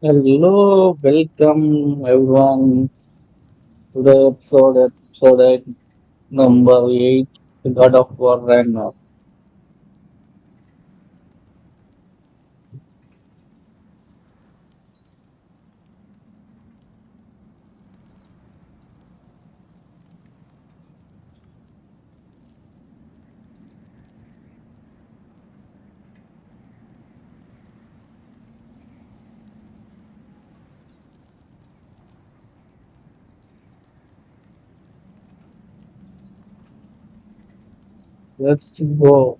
Hello, welcome everyone to the episode 8, number 8, the God of War Ragnarok. Let's go.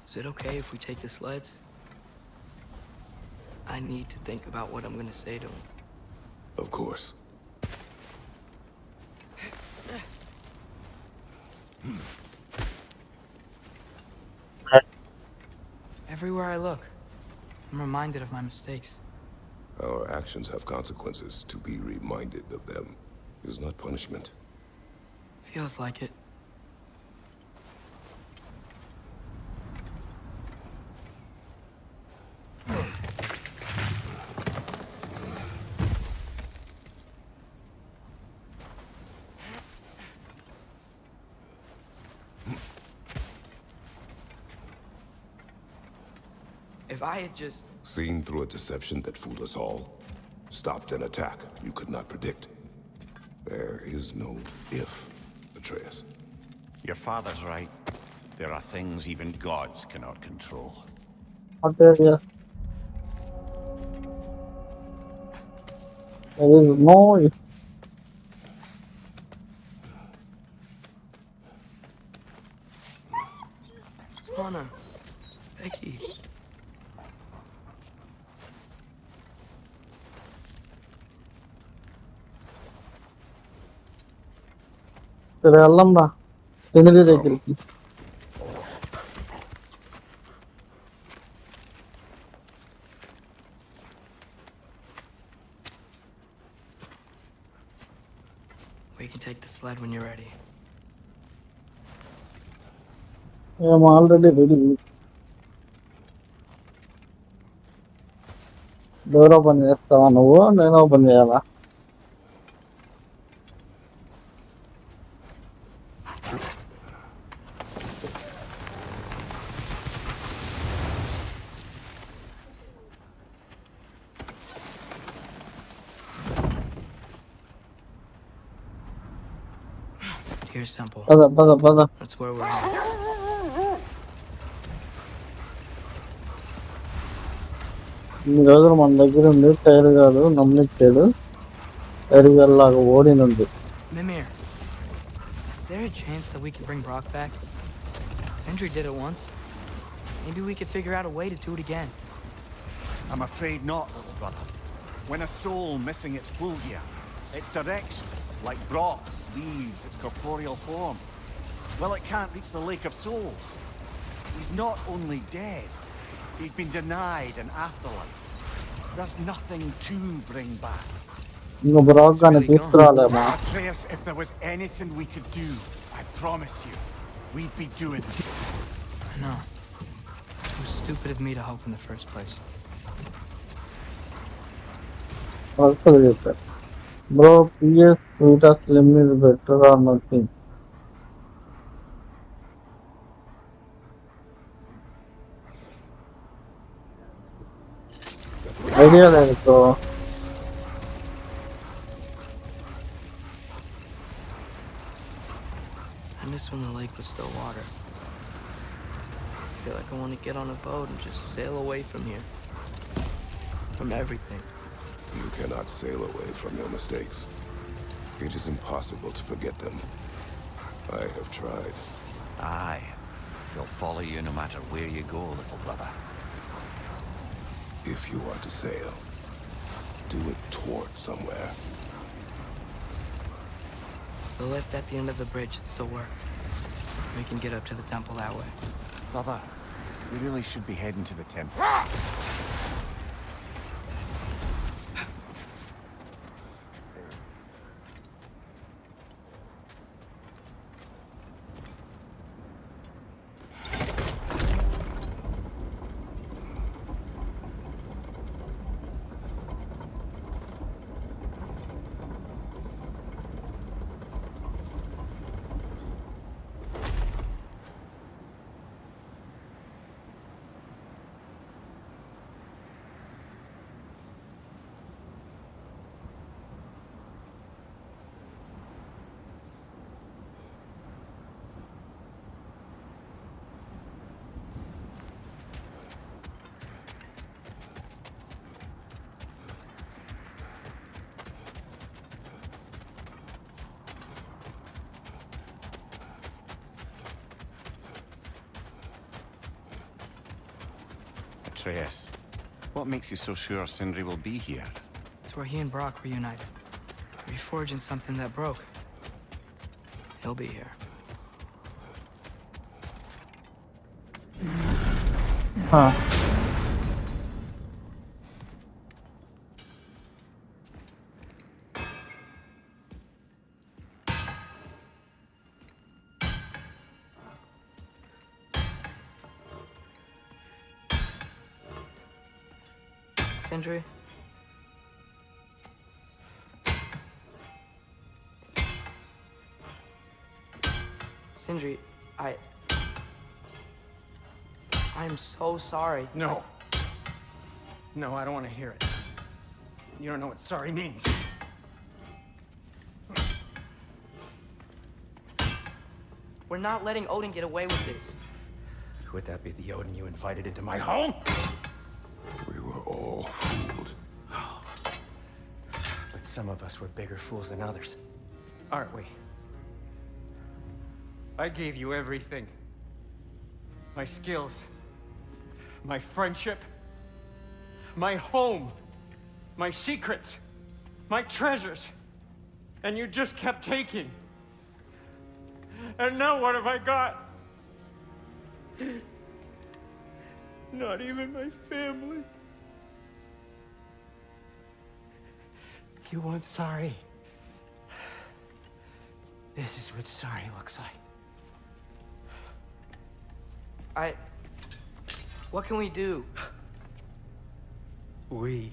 Is it okay if we take the sleds? I need to think about what I'm gonna say to him. Of course. Everywhere I look, I'm reminded of my mistakes. Our actions have consequences. To be reminded of them is not punishment. Feels like it. If I had just... Seen through a deception that fooled us all. Stopped an attack you could not predict. There is no if, Atreus. Your father's right. There are things even gods cannot control. What area? There is no. Swana, it's Becky. సరే వెళ్దాం రా చంద్రుడి దగ్గరికి We can take the sled when you're ready. I'm already ready. Door open చేస్తావా నువ్వు నేను open చేయాలా Here's Temple. పద That's where we're at. ఇన్ని రోజులు మన దగ్గర ఉండి టైర్ గారు నమ్మిచ్చాడు టైర్ గారు లాగా ఓడినుంది Mimir, is there a chance that we can bring Brock back? Sindri did it once. Maybe we could figure out a way to do it again. I'm afraid not, little brother. When a soul missing its full gear, its direction, like Brock's, leaves its corporeal form, well, it can't reach the Lake of Souls. He's not only dead, he's been denied an afterlife. There's nothing to bring back. ఇంకో బ్రాక్ కానీ తీసుకురాలేమా Atreus, if there was anything we could do, I promise you, we'd be doing it. I know. It was stupid of me to help in the first place. వరుసగా చెప్పారు bro PS Vita Slim is better or nothing idea లేదు bro I miss when the lake was still water. I feel like I want to get on a boat and just sail away from here. From everything. You cannot sail away from your mistakes. It is impossible to forget them. I have tried. Aye. He'll follow you no matter where you go, little brother. If you are to sail, do it toward somewhere. The lift at the end of the bridge should still work. We can get up to the temple that way. Brother, we really should be heading to the temple. Atreus, what makes you so sure Sindri will be here? It's where he and Brock were united. Reforging something that broke. He'll be here. Huh. Sindri? Sindri, I'm so sorry. No. No, I don't want to hear it. You don't know what sorry means. We're not letting Odin get away with this. Would that be the Odin you invited into my home? We were all fooled. But some of us were bigger fools than others. Aren't we? I gave you everything. My skills. My friendship. My home. My secrets. My treasures. And you just kept taking. And now what have I got? Not even my family. You want sorry? This is what sorry looks like. What can we do? We.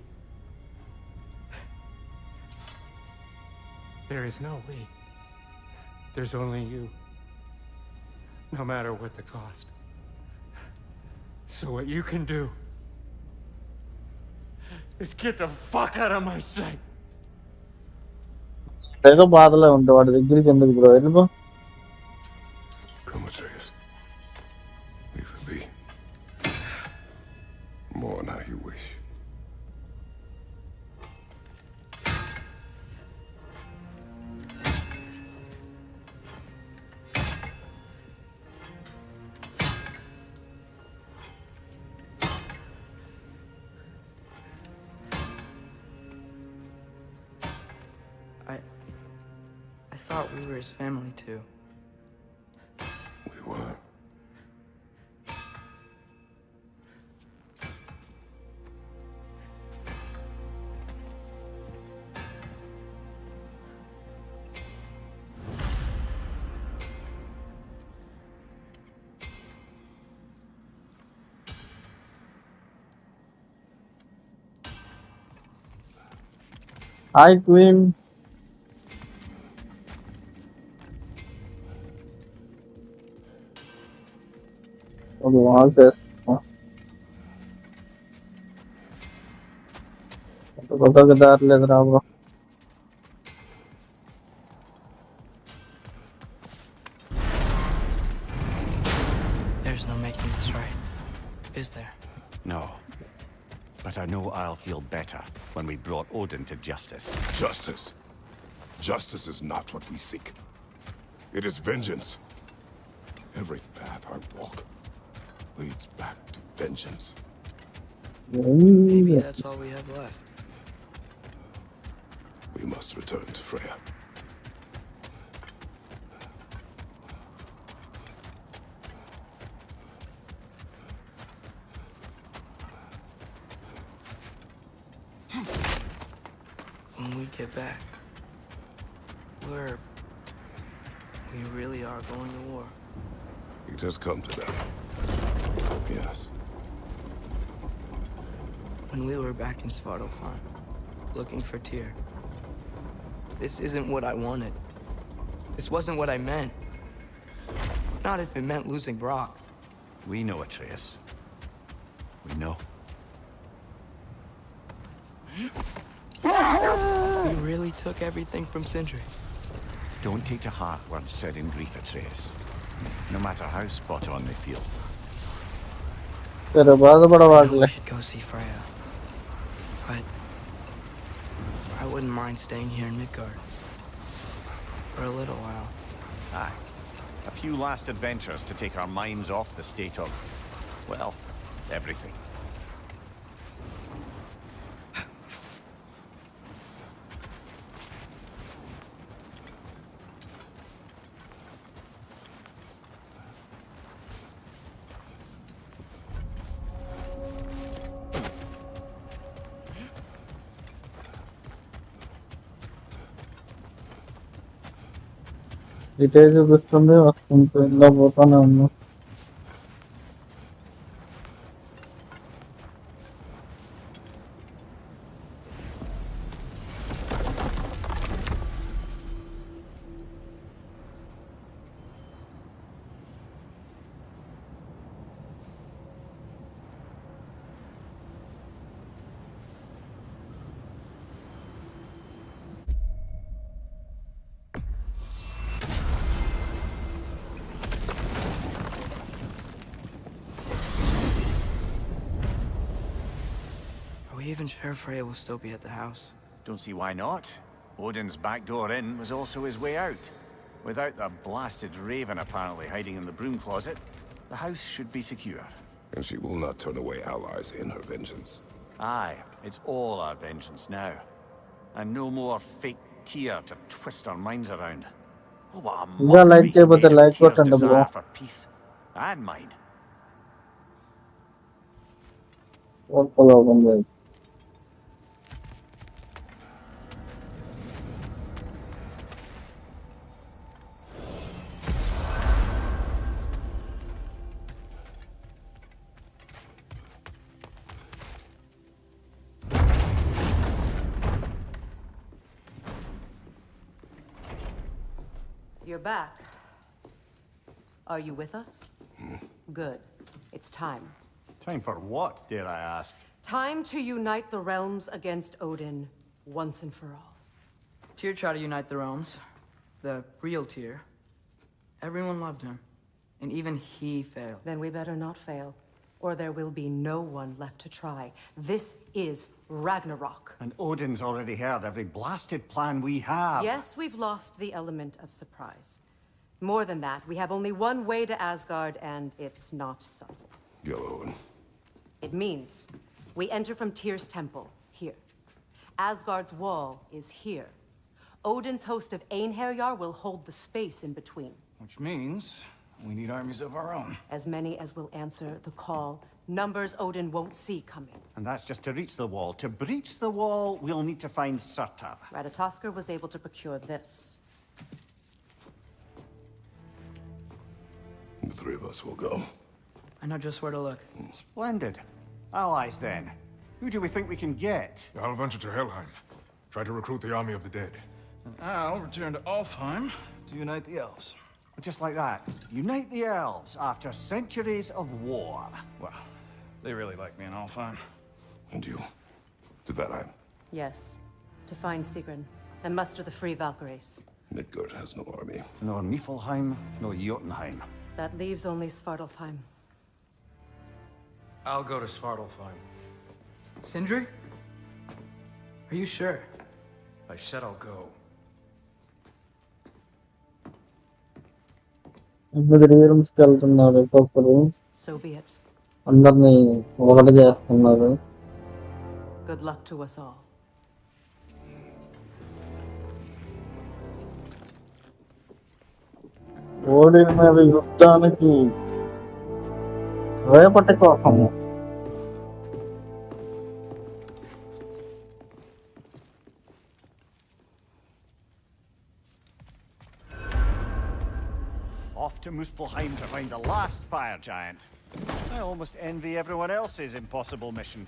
There is no we. There's only you. No matter what the cost. So what you can do is get the fuck out of my sight. ఏదో బాధలో ఉంటే వాడి దగ్గరికి ఎందుకు bro వెళ్ళిపో. Come, Atreus. Leave it be. Mourn how you wish. I thought we were his family too. We were. Hi Queen. ఒక wall చేస్తా కొత్తగా దారి లేదు రా bro. There's no making this right, is there? No. But I know I'll feel better when we brought Odin to justice. Justice. Justice is not what we seek. It is vengeance. Every path I walk leads back to vengeance. Maybe that's all we have left. We must return to Freya. When we get back, we really are going to war. It has come to that. Yes. When we were back in Svartalfheim, looking for Tyr, this isn't what I wanted. This wasn't what I meant. Not if it meant losing Brock. We know, Atreus. We know. We really took everything from Sindri. Don't take to heart words said in grief, Atreus. No matter how spot on they feel. సరే I know బాధపడవాట్లే. we should go see Freya. But I wouldn't mind staying here in Midgard. For a little while. Aye. A few last adventures to take our minds off the state of, well, everything. ఇటే చూపిస్తుంది వస్తుంది ఇలా పోతానే ఉన్నా. Are we even sure Freya will still be at the house? Don't see why not. Odin's back door in was also his way out. Without the blasted raven apparently hiding in the broom closet, the house should be secure. And she will not turn away allies in her vengeance. Aye, it's all our vengeance now. And no more fake Tyr to twist our minds around. Oh, what a ఇంకా like mockery చేయకపోతే made of like Tyr's కొట్టండి bro. desire for peace and mine. You're back. Are you with us? Good. It's time. Time for what, dare I ask? Time to unite the realms against Odin once and for all. Tyr tried to unite the realms. The real Tyr. Everyone loved him. And even he failed. Then we better not fail, or there will be no one left to try. This is Ragnarok. And Odin's already heard every blasted plan we have. Yes, we've lost the element of surprise. More than that, we have only one way to Asgard, and it's not subtle. Yellow. It means we enter from Tyr's temple, here. Asgard's wall is here. Odin's host of Einherjar will hold the space in between. Which means we need armies of our own. As many as will answer the call. Numbers Odin won't see coming. And that's just to reach the wall. To breach the wall, we'll need to find Surtar. Ratatoskr was able to procure this. The three of us will go. I know just where to look. Splendid. Allies, then. Who do we think we can get? I'll venture to Helheim. Try to recruit the army of the dead. I'll return to Alfheim to unite the elves. Just like that. Unite the elves after centuries of war. Well, they really like me in Alfheim. And you? To Valheim. Yes. To find Sigrun and muster the free Valkyries. Midgard has no army. No Niflheim, no Jotunheim. That leaves only Svartalfheim. I'll go to Svartalfheim. Sindri? Are you sure? I said I'll go. ఎనిమిది రూమ్స్కి వెళ్తున్నారు ఒక్కొక్కరు. So be it. అందరినీ ఒకటి చేస్తున్నారు. Good luck to us all. ఓడిన మీద యుద్ధానికి రేపటి కోసము. Off to Muspelheim to find the last fire giant. I almost envy everyone else's impossible mission.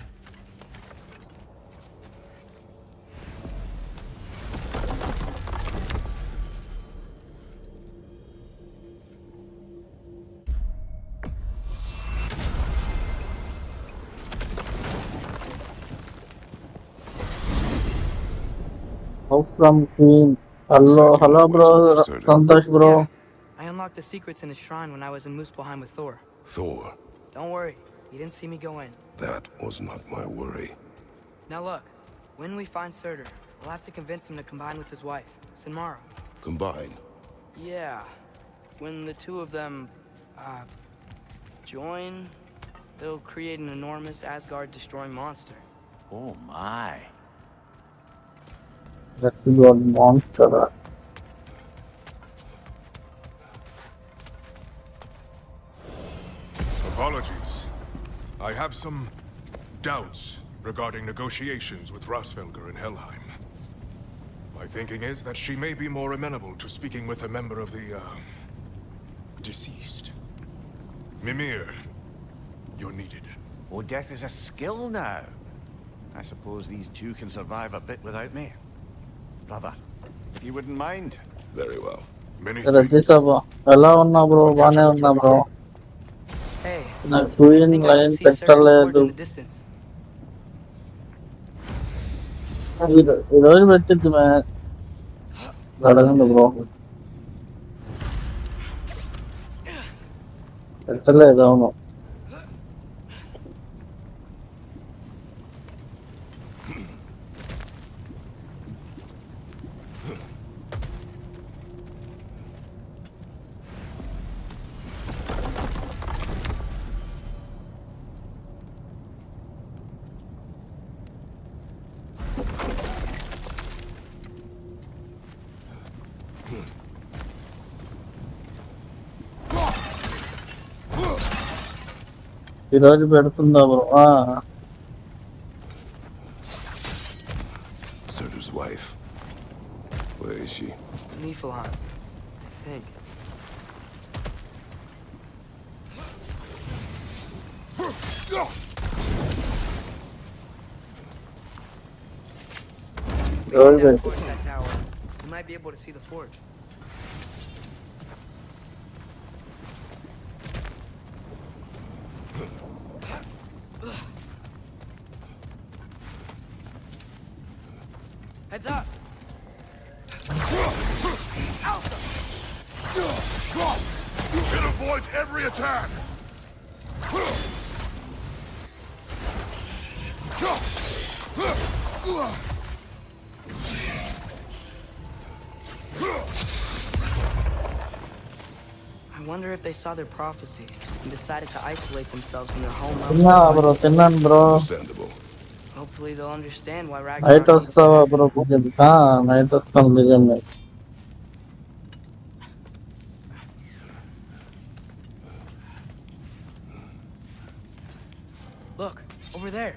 From Queen. Hello bro, Santosh bro. Yeah, I unlocked the secrets in his shrine when I was in Muspelheim with Thor. Thor, Don't worry, he didn't see me go in. that was not my worry. Now look, when we find Surtur, we'll have to convince him to combine with his wife, Sinmara. Combine. Yeah, when the two of them, join, they'll create an enormous Asgard-destroying monster. Oh my. That is your monster. Apologies. I have some doubts regarding negotiations with Rasfelger in Helheim. My thinking is that she may be more amenable to speaking with a member of the, deceased. Mimir, you're needed. Oh, death is a skill now. I suppose these two can survive a bit without me. Brother, if you wouldn't mind. Very well. Many Rajita thanks. bro. Hello uన్నా bro, బానే ఉన్నా bro. Hey, నా I queen think I line can see Surtur's forge పెట్టలేదు. in the distance. ఈరోజు పెట్టింది match. అడగండి bro. పెట్టలేదు అవును. ఈరోజు పెడుతుందా bro? Surtur's wife. Where is she? Niflheim, I think. If we Very can good. force that tower, we might be able to see the forge. Heads up! It avoids every attack! I wonder if they saw their prophecy and decided to isolate themselves in their home తిన్నా mountain. Bro, తిన్నాను bro. Understandable. Hopefully they'll understand why night Ragnarok means వస్తావా that. Bro? Night వస్తాను నిజంగా. Look, over there.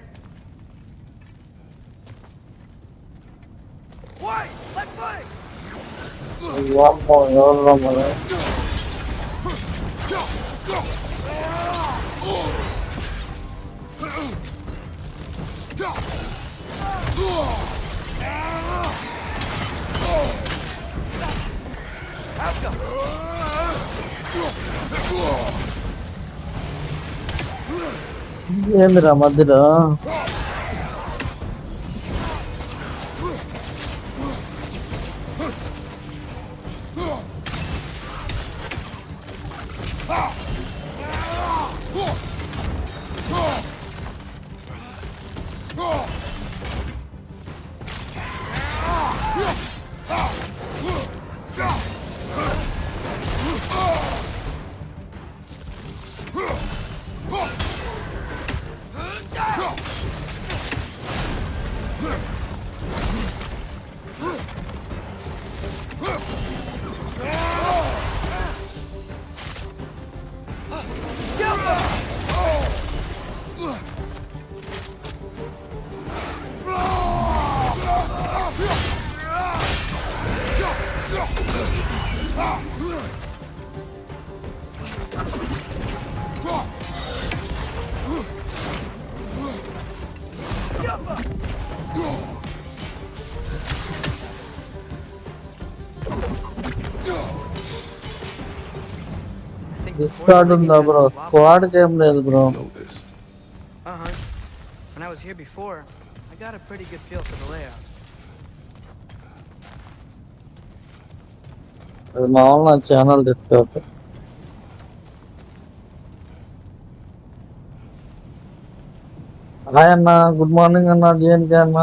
Why? Let's fight! వామ్మో, ఎవరు మరి? ఏందిరా మధ్యలో? I think This before card the on legging the has bro. this lava. Squad game లేదు bro. You know this. Uh-huh. When I was here before, I got a pretty good feel for the layout. అది మామూలు నా channel discount. Hi అన్న, good morning అన్న, J&K అన్న.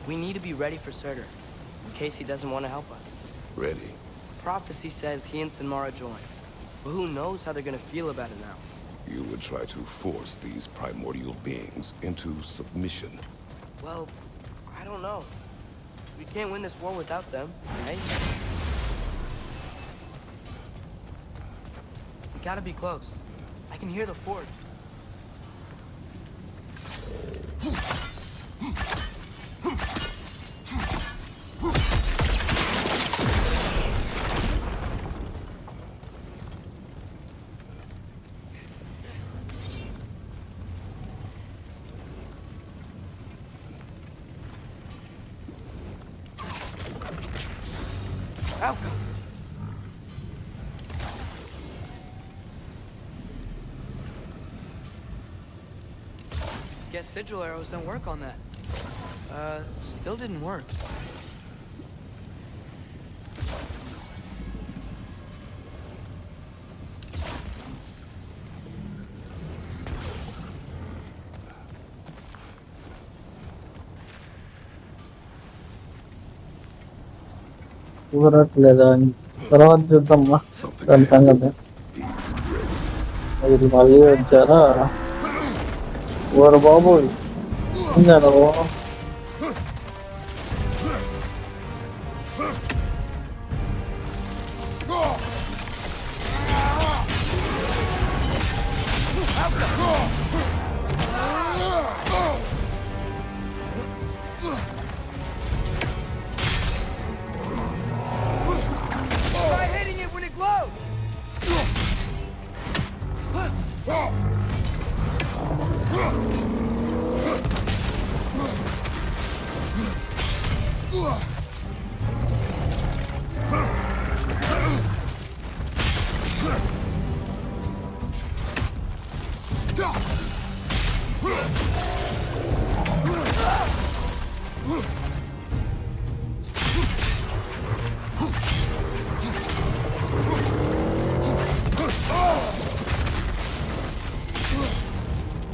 We need to be ready for Surtur, in case he doesn't want to help us. Ready. Prophecy says he and Sinmara join. But who knows how they're gonna feel about it now? You would try to force these primordial beings into submission. Well, I don't know. We can't win this war without them, right? We gotta be close. I can hear the forge. Outcome. Guess sigil arrows don't work on that. Still didn't work. కుదరట్లేదా? తర్వాత చూద్దామా దాని సంగతి. ఇది మళ్ళీ వచ్చారా? ఓరు బాబోయ్, engine Try hitting it when it glows!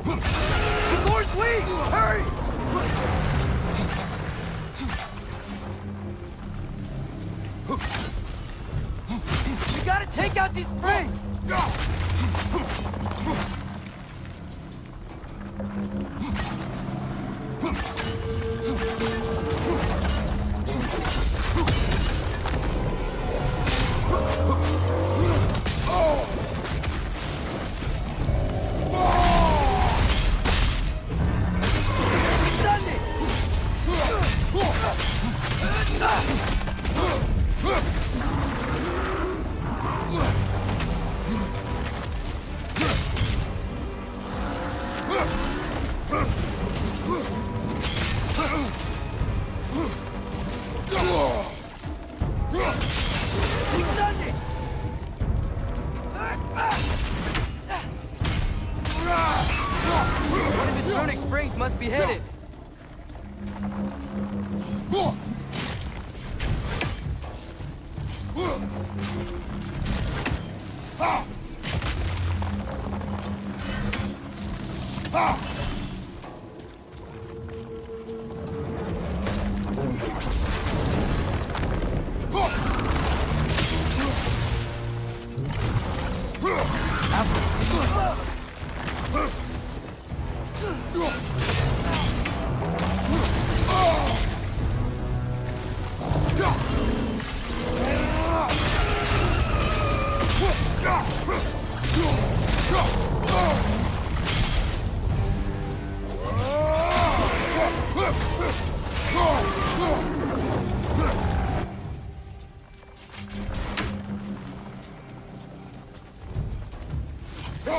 The door's weak! Hurry! We gotta take out these springs! Done it! We've done it! One of its runic springs must be headed.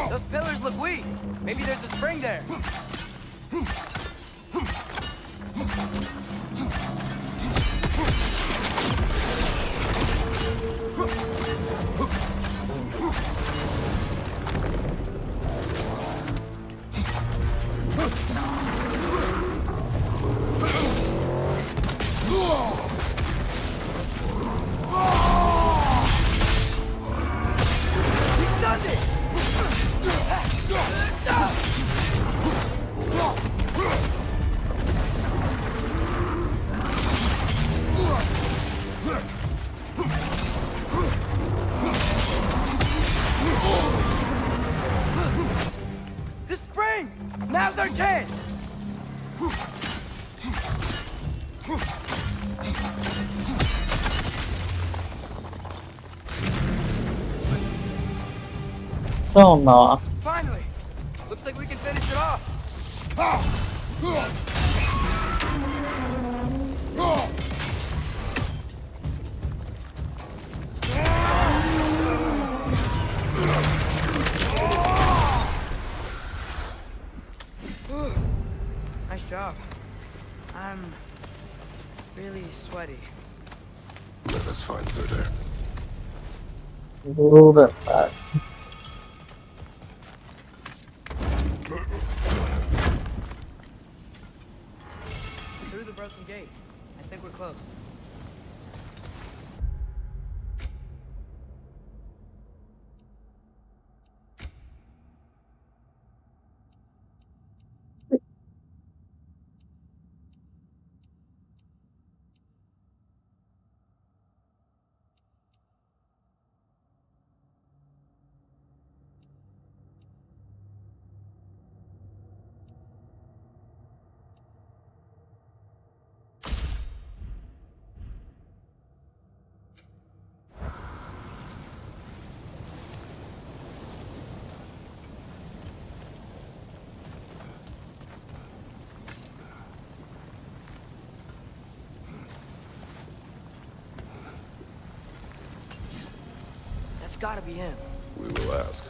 Those pillars look weak. Maybe there's a spring there. He's done it! The springs! Now's our chance! Don't know. Finally! Looks like we can finish it off. Nice job. I'm really sweaty. Let us find Surtur. Do that. Through the broken gate. I think we're close. That's gotta be him. We will ask.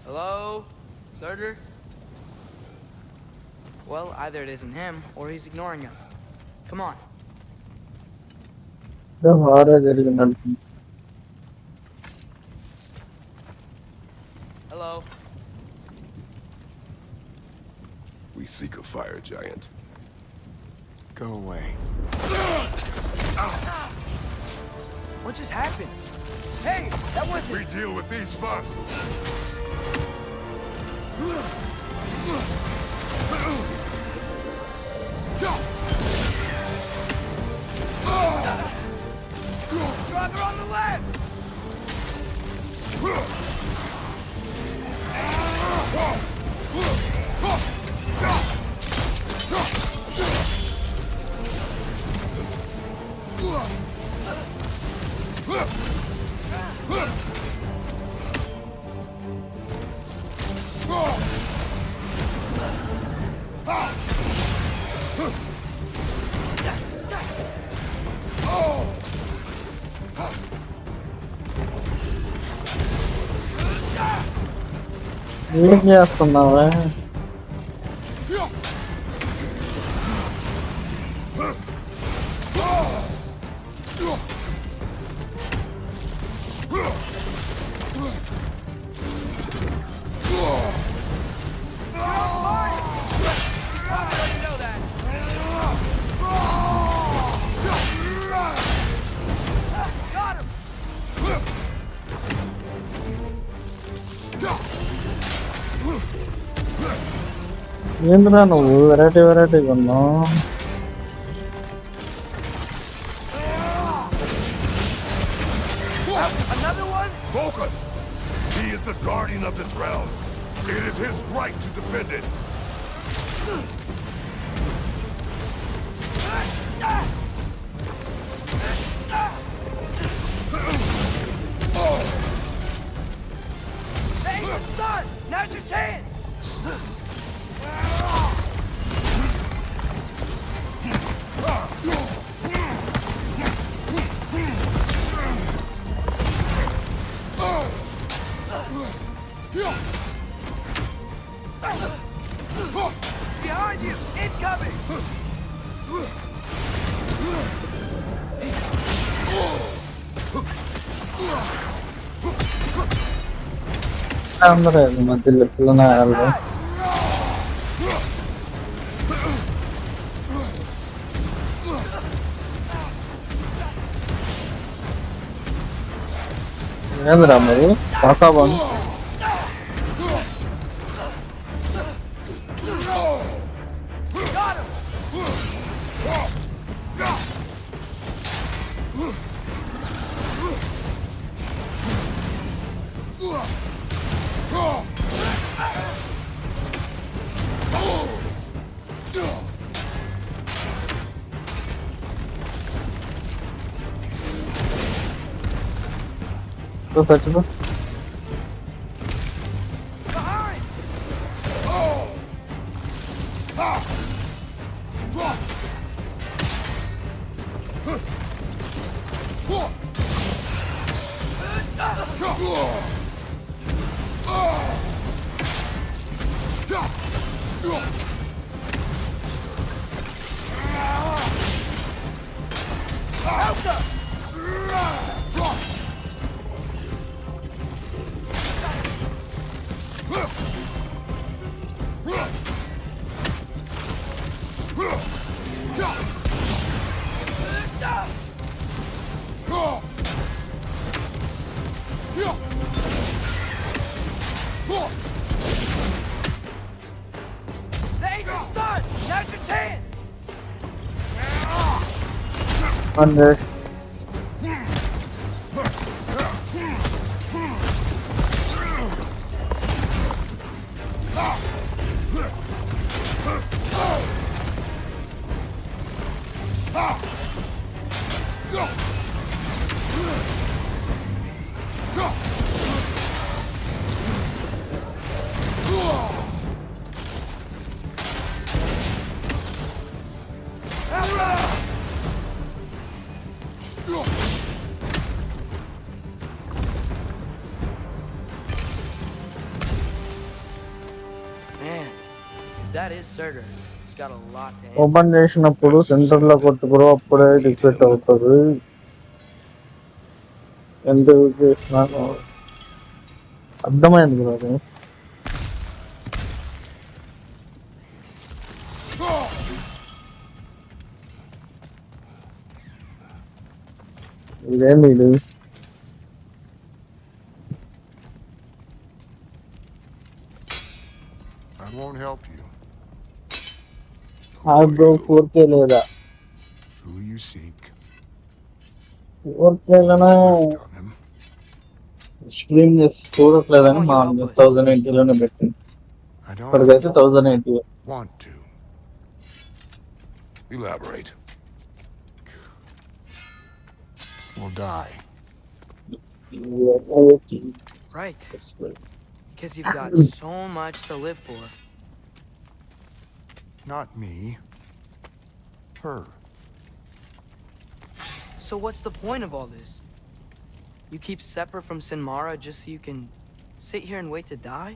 Hello? Surtur? Well, either it isn't him, or he's ignoring us. Come on. The horror జరిగింది. Hello? We seek a fire giant. Go away. What just happened? Hey, that wasn't... We deal with these first. Driver on the left! ఏం చేస్తున్నావా? ఏంద్రా నువ్వు variety కొన్నావు. Another one? Focus! He is the guardian of this realm. It is his right to defend it. Hey, son! Now's your chance! Behind you! Incoming! అందరూ మధ్యలో పిల్లలు ఏంద్రా మరి పాకాబాన్ చచ్చిపో. Under. That is Surtur. He's got a lot to answer. Open చేసినప్పుడు centre లో కొట్టుకురో అప్పుడే డిక్లెట్ అవుతుంది. ఎందుకు చేసినా అర్థమైంది బ్రో అది. ఇదేంది ఇది? I won't help you. Hard bro 4K లేదా? Who you seek? 4K లోనే స్క్రీన్ చేసి చూడట్లేదని మా 1080 లోనే పెట్టింది. ఇప్పటికైతే 1080. Want to elaborate? We'll die. Right. Because you've got so much to live for. Not me. Her. So what's the point of all this? You keep separate from Sinmara just so you can sit here and wait to die?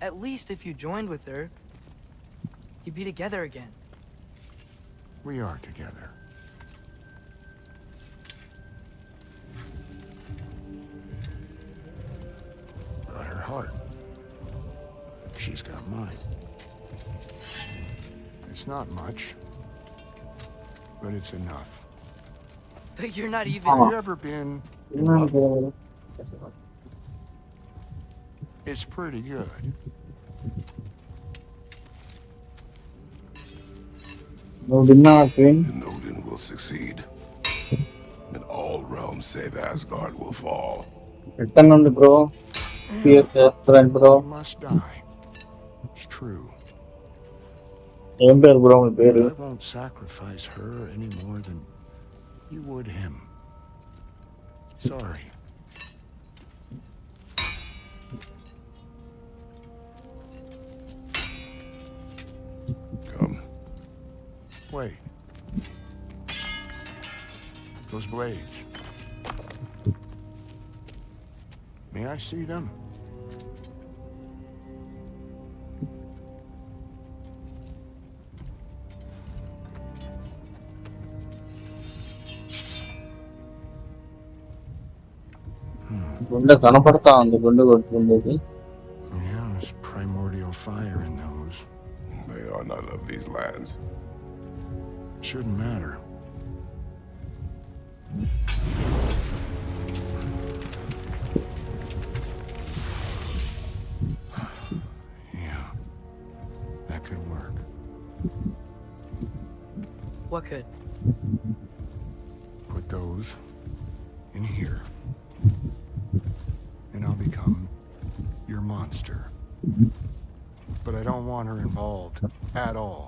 At least if you joined with her, you'd be together again. We are together. Got her heart. She's got mine. It's not much, but it's enough. But you're not even... Have you ever been in love? It's pretty good. నువ్వు విన్నావా queen? And Odin will succeed. And all realms save Asgard will fall. ఎక్కడ నుండి bro PS చేస్తారండి bro? He must die. It's true. ఏం పేరు bro me But పేరు? I won't sacrifice her any more than you would him. Sorry. Come. Wait. Those blades. May I see them? గుండె కనపడతా ఉంది, గుండె కొట్టుకుండేది. Yeah, there's primordial fire in those. They are not of these lands. Shouldn't matter. Yeah, that could work. What could? Put those in here, and I'll become your monster. But I don't want her involved at all.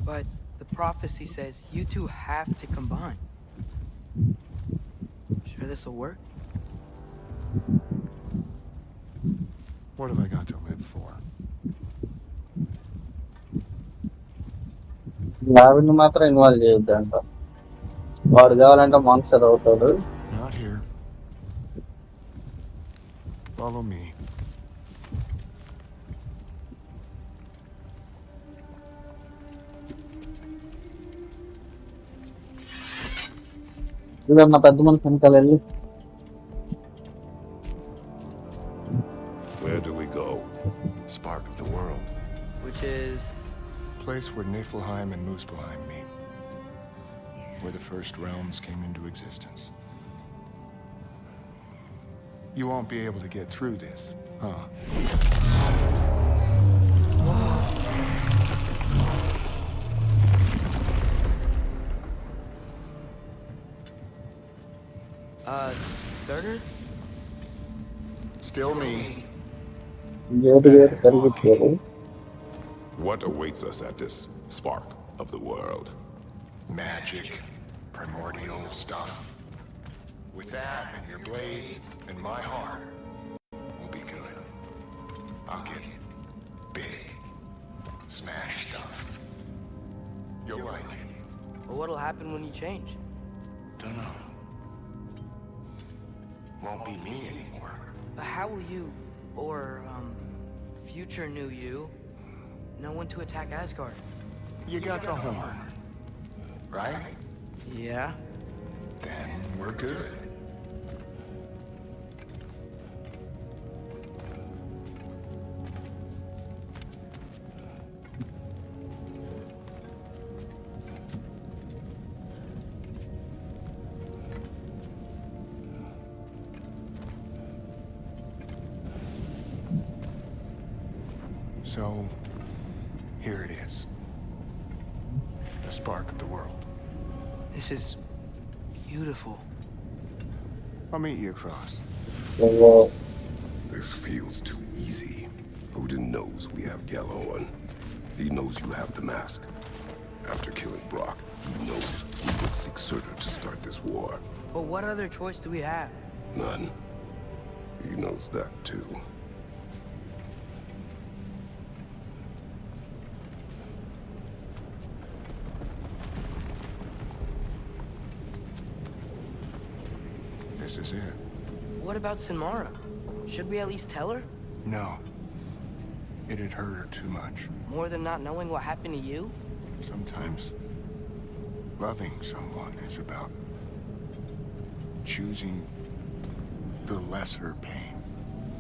But the prophecy says you two have to combine. Sure this'll work? What have I got to live for? లావిని మాత్రం involve చేయొద్దంట. వాడు కావాలంటే monster అవుతాడు. Not here. Follow me. ఇదన్న పెద్ద మనిషి వెనకాల వెళ్ళి Where do we go? Spark of the world. Which is... Place where Niflheim and Muspelheim meet. Where the first realms came into existence. You won't be able to get through this, huh? Surtur? Still me. Gate gate కరిగిచ్చారు. What awaits us at this spark of the world? Magic, primordial stuff. With that and your blades and my heart, we'll be good. I'll get big, smash stuff. You'll like it. But what'll happen when you change? Dunno. Won't be me anymore. But how will you, or, future new you, know when to attack Asgard? You got the horn, right? Yeah? Then we're good. So, here it is. The spark of the world. This is beautiful. I'll meet you across. This feels too easy. Odin knows we have Gjallarhorn. He knows you have the mask. After killing Brock, he knows we would seek Surtur to start this war. But what other choice do we have? None. He knows that too. This is it. What about Sinmara? Should we at least tell her? No. It'd hurt her too much. More than not knowing what happened to you? Sometimes loving someone is about choosing the lesser pain.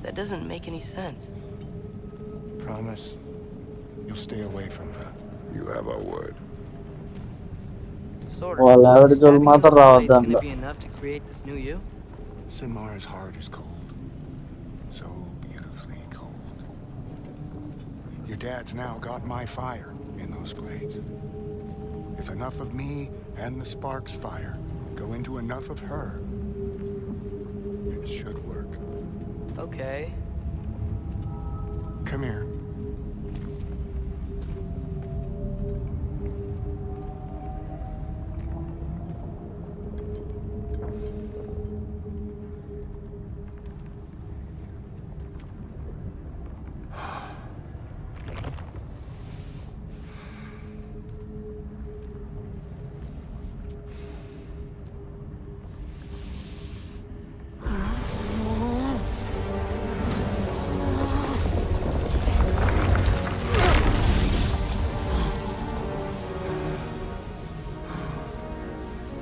That doesn't make any sense. Promise you'll stay away from her. You have our word. Sort వాళ్ళ ఆవిడ జోలు Stabbing మాత్రం her in the రావద్దంట. fight's gonna be enough to create this new you? Sinmara's heart is cold. So beautifully cold. Your dad's now got my fire in those those blades. If enough of me and the sparks fire go into enough of her, it should work. Okay. Come here.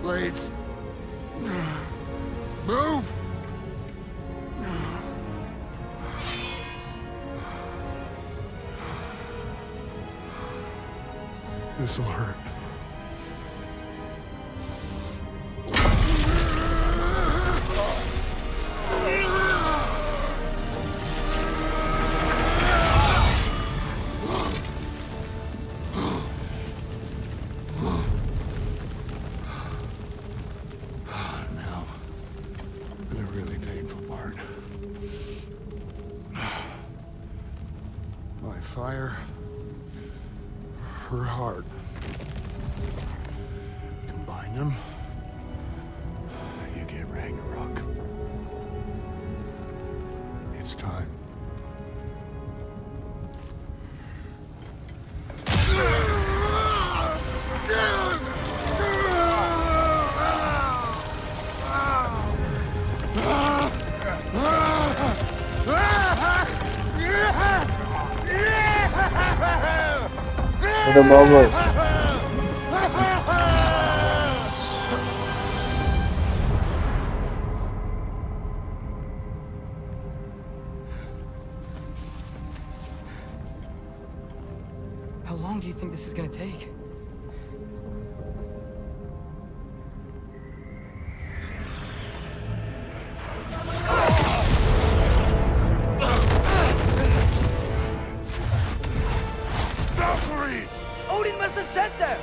Blades. Move! This'll hurt. Now, for the really painful part. My fire, her heart. Combine them, you get Ragnarok. It's time. Udah bagus. How long do you think this is gonna take? Valkyries! Odin must have sent them!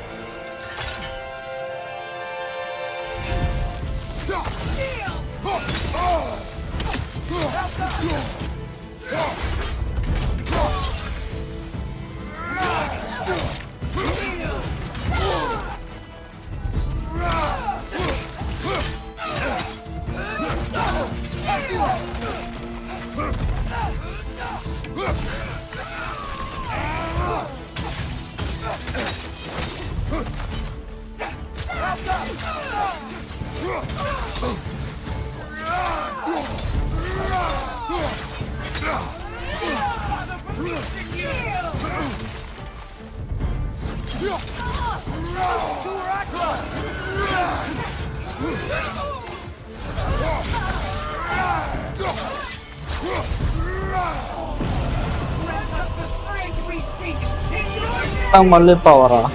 Ang mali power.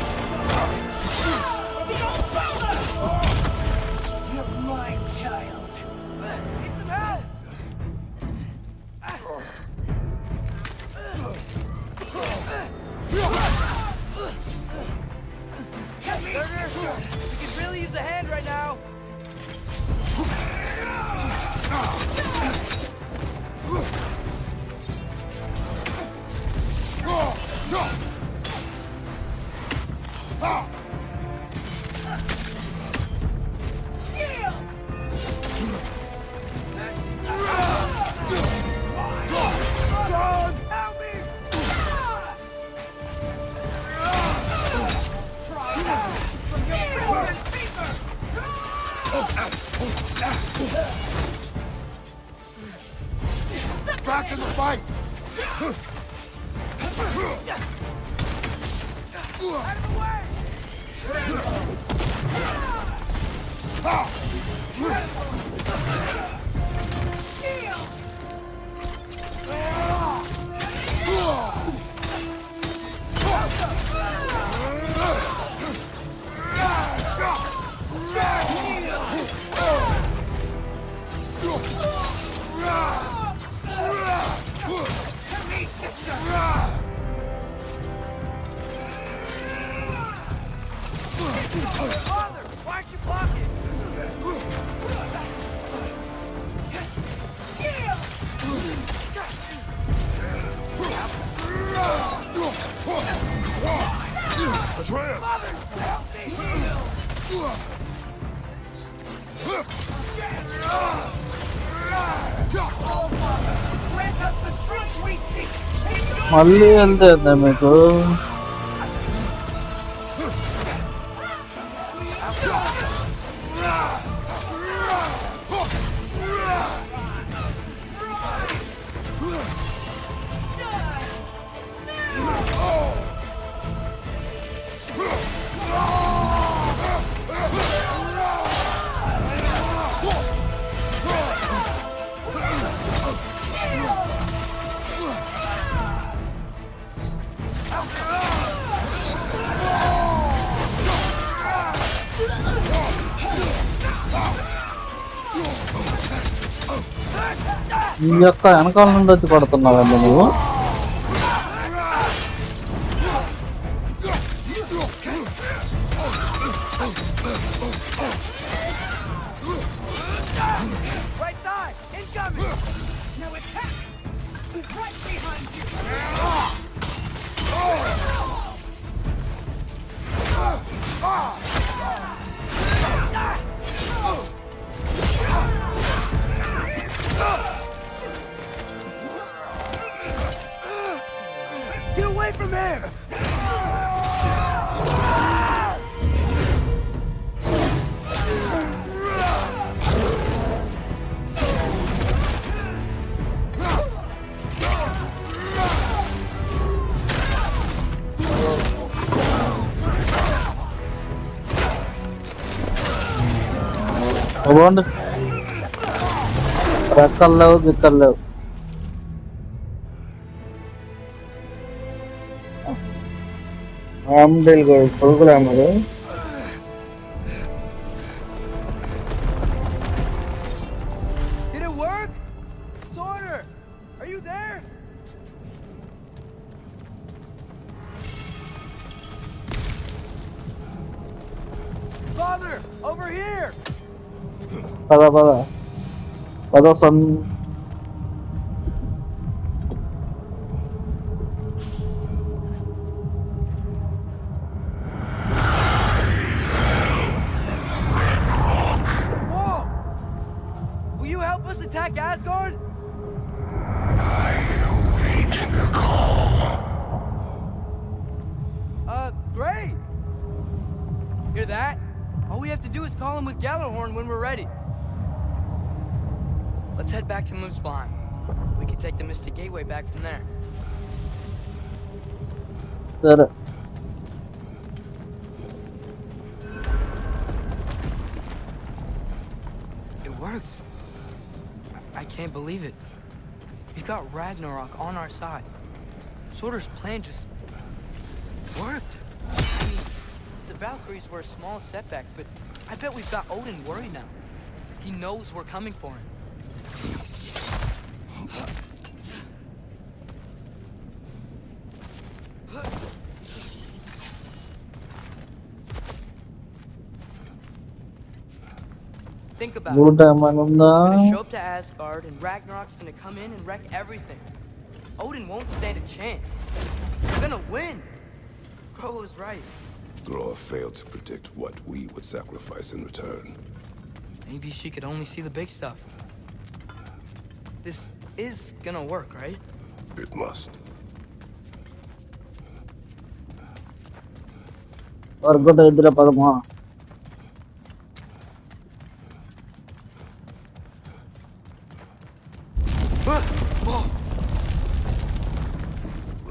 You're my child. You could really use a hand right now. Back in the fight! Out of the way! Tramp! Help me heal! Oh, Father, grant us the strength we seek! మళ్ళీ వెళ్తే మీకు ఈ యొక్క వెనకాల నుండి వచ్చి పడుతున్నావండి నువ్వు. Right side! Incoming! Now attack! Right behind you! Get away from him! అవ్వండి రెక్కలు లేవు గిక్కలు లేవు. Programmer Did it work? Sorter! Are you there? Father! Over here! పద పద పద sun Whoa! Will you help us attack Asgard? Great! Hear that? All we have to do is call him with Gjallarhorn when we're ready. Let's head back to Muspelheim. We can take the Mystic Gateway back from there. సరే It worked. I can't believe it. We've got Ragnarok on our side. Sorter's plan just worked. I mean, the Valkyries were a small setback, but I bet we've got Odin worried now. He knows we're coming for him. Think about root it. ఏమైనా ఉందా? We're gonna show up to Asgard, and Ragnarok's gonna come in and wreck everything. Odin won't stand a chance. We're gonna win. Crow was right. Groa failed to predict what we would sacrifice in return. Maybe she could only see the big stuff. This is gonna work, right? It must. Work out ఇద్దరే పదమా.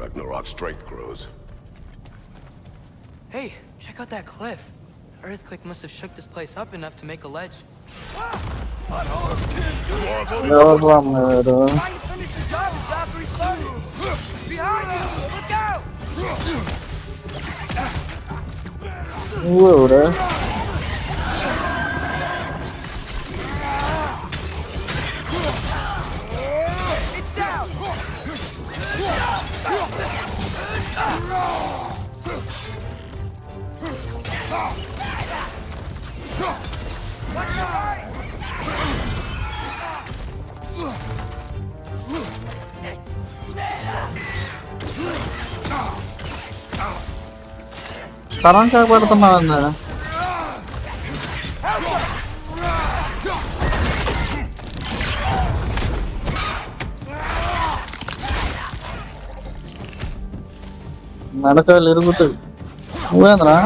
Ragnarok's strength grows. Hey, check out that cliff. The earthquake must have shook this place up enough to make a ledge. ఎవరు రామగారు? Try to finish the job after we started. Behind you! Look out! నువ్వు ఎవరు? It's down! Watch your right! Current shock పెడుతున్నావు. మెడకాయలు ఇరుగుతాయి. నువ్వేంద్రా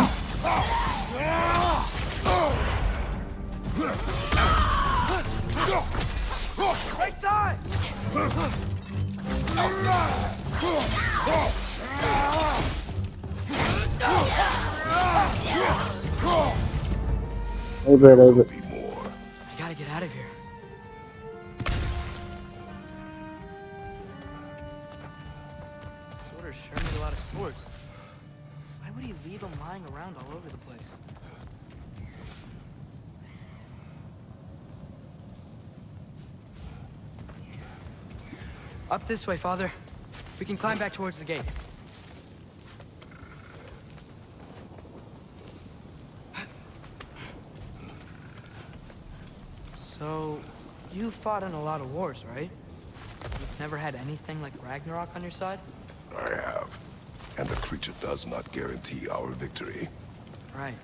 అయిపోయాడు. I gotta get out of here. Sorter sure made a lot of swords. Why would he leave them lying around all over the place? Up this way, Father. We can climb back towards the gate. So, you fought in a lot of wars, right? You've never had anything like Ragnarok on your side? I have. And the creature does not guarantee our victory. Right.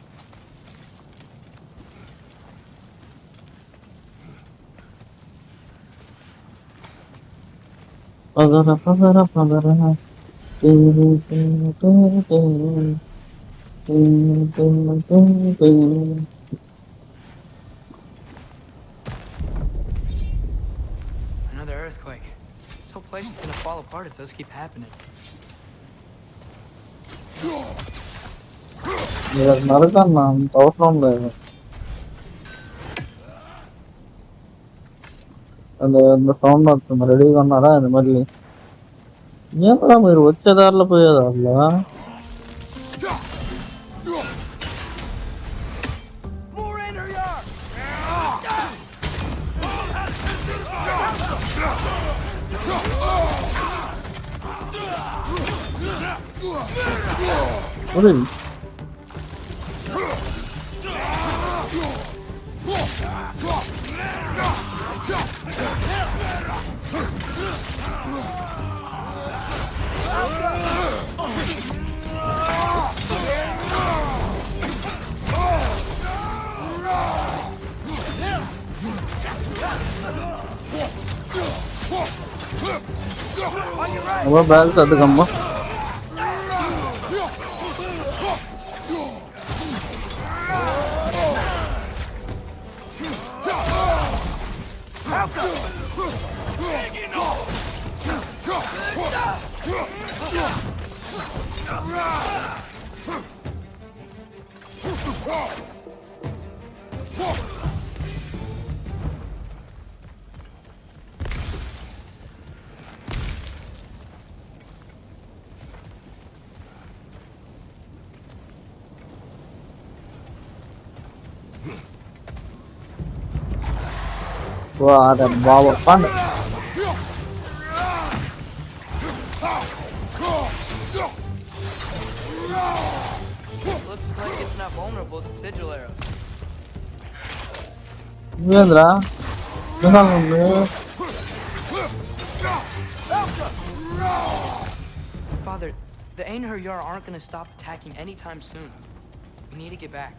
Another earthquake. This whole place is gonna fall apart if those keep happening. నరకన్నా అంత అవసరం లేదు. ఎంత sound వస్తుంది. రెడీగా ఉన్నారా? అది మళ్ళీ ఏమరా మీరు వచ్చేదారిలో పోయేదారిలో బ్యాగ్ సర్దుకమ్మా. బాబా పండు Looks like it's not vulnerable to sigil arrows. నువ్వేంద్రా Father, the Einherjar aren't gonna stop attacking anytime soon. We need to get back.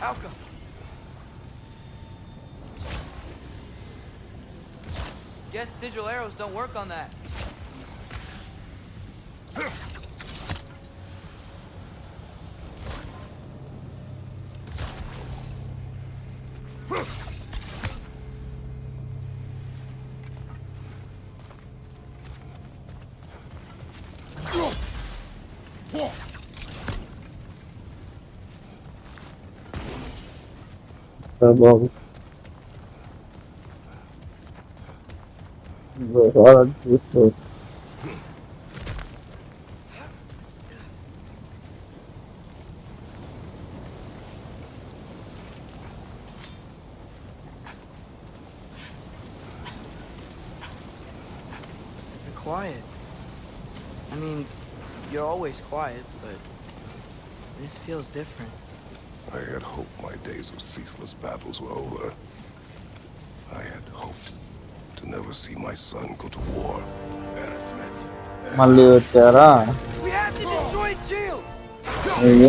Alka! Guess sigil arrows don't work on that. బాబు చూస్తూ quiet. I mean, you're always quiet, but this feels different. I had hoped my days of ceaseless battles were over. I had hoped to never see my son go to war. మళ్ళీ వచ్చారా? We have to destroy its shield!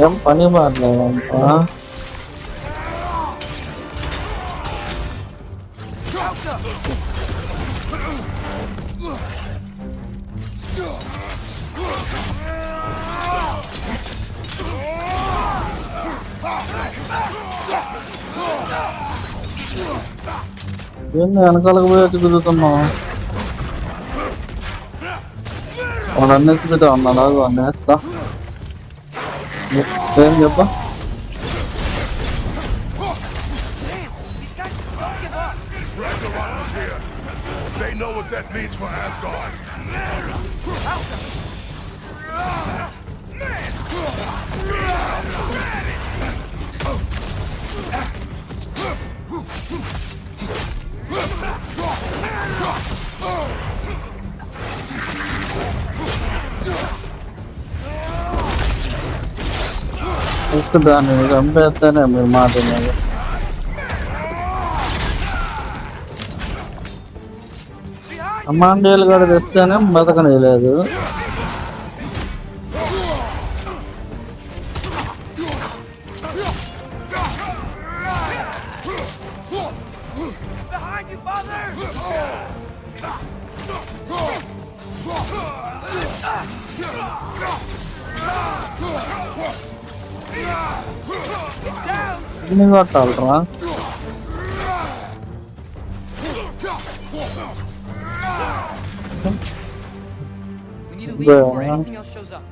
ఏం పని పడలేదంతా. ఏంది వెనకాలకు పోయి ఎత్తుకుతున్నావు? వాడు అన్ని ఎత్తుకుతా ఉన్నాడు, అన్నీ వేస్తా. ఏం చెప్ప? Ragnarok is here. They know what that means for Asgard. దాన్ని చంపేస్తేనే మీరు మాట వినేది. కమాండేలు కూడా తెస్తేనే బతకనేలేదు. Behind you, father! ఇన్ని కొట్టాలరా? We need to leave before anything else shows up.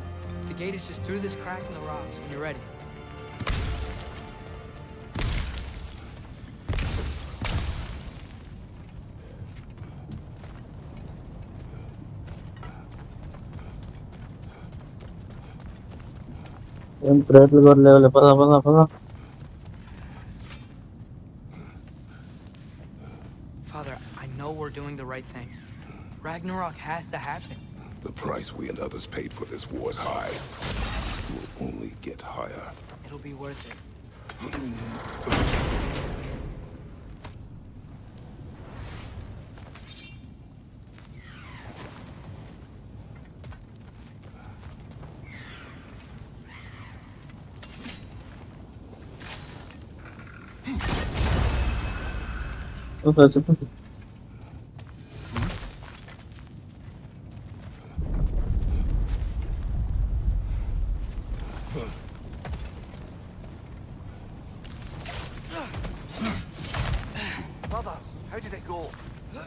The gate is just through this crack in the rocks when you're ready. ఏం ప్లేట్లు కూడా లేవులే. పద పద పద. Father, I know we're doing the right thing. Ragnarok has to happen. The price we and others paid for this war is high. It will only get higher. It'll be worth it. చెప్పు. Brothers, how did it go?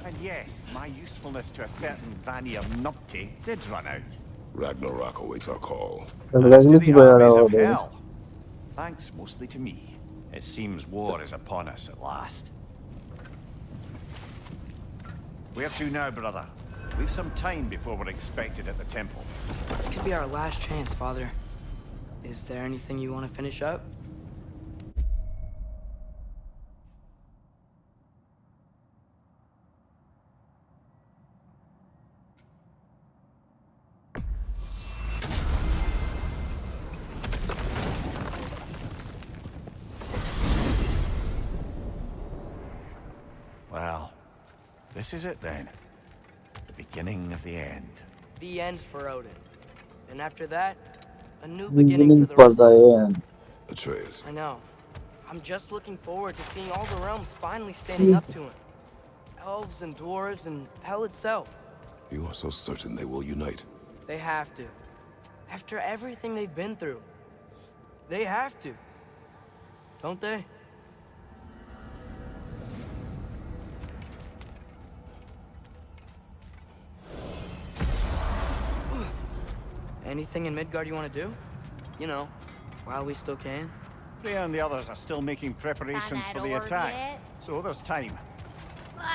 And yes, my usefulness to a certain Vanir numpty did run out. Ragnarok awaits our call. As to the armies of hell. Thanks mostly to me. It seems war is upon us at last. Where to now, brother? We've some time before we're expected at the temple. This could be our last chance, Father. Is there anything you want to finish up? Well, this is it then. The beginning of the end. The end for Odin. And after that, a new beginning for the rest of us. Atreus. I know. I'm just looking forward to seeing all the realms finally standing up to him. Elves and dwarves and hell itself. You are so certain they will unite? They have to. After everything they've been through. They have to. Don't they? Anything in Midgard you want to do? You know, while we still can. Freya and the others are still making preparations for the attack, so there's time.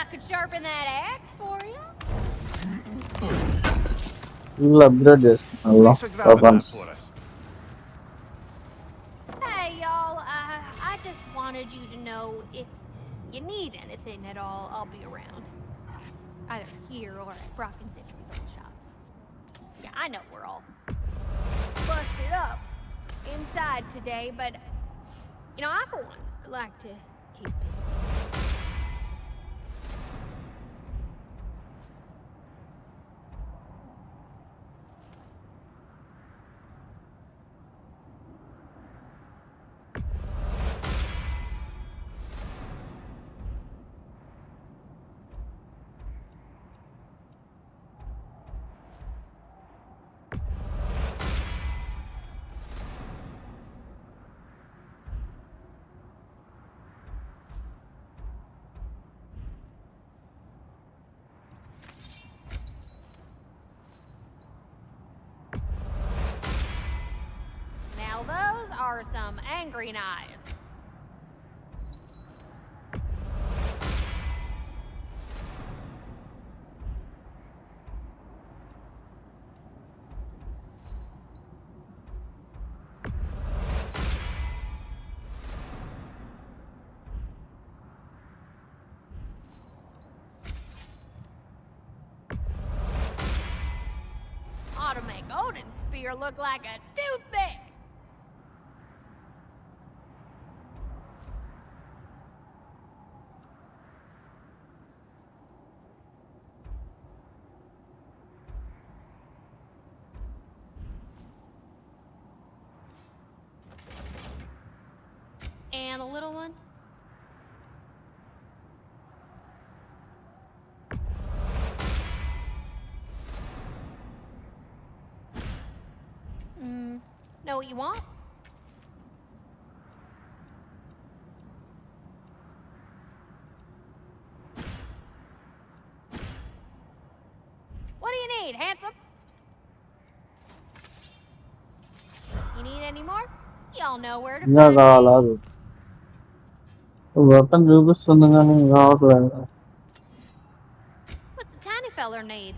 I could sharpen that axe for you. You'll upgrade this. Thanks for grabbing that for us. Hey, y'all. I just wanted you to know if you need anything at all, I'll be around. Either here or at Brock and Citrus on the shops. I know we're all busted up inside today, but I for one like to keep busy. Now those are some angry knives. Ought to make Odin's spear look like a toothpick. And the little one? Know what you want? What do you need, handsome? You need any more? Y'all know where to ఇంకా find కావాలి me. Weapon చూపిస్తుంది కానీ కావట్లేదు. What's the tiny feller need?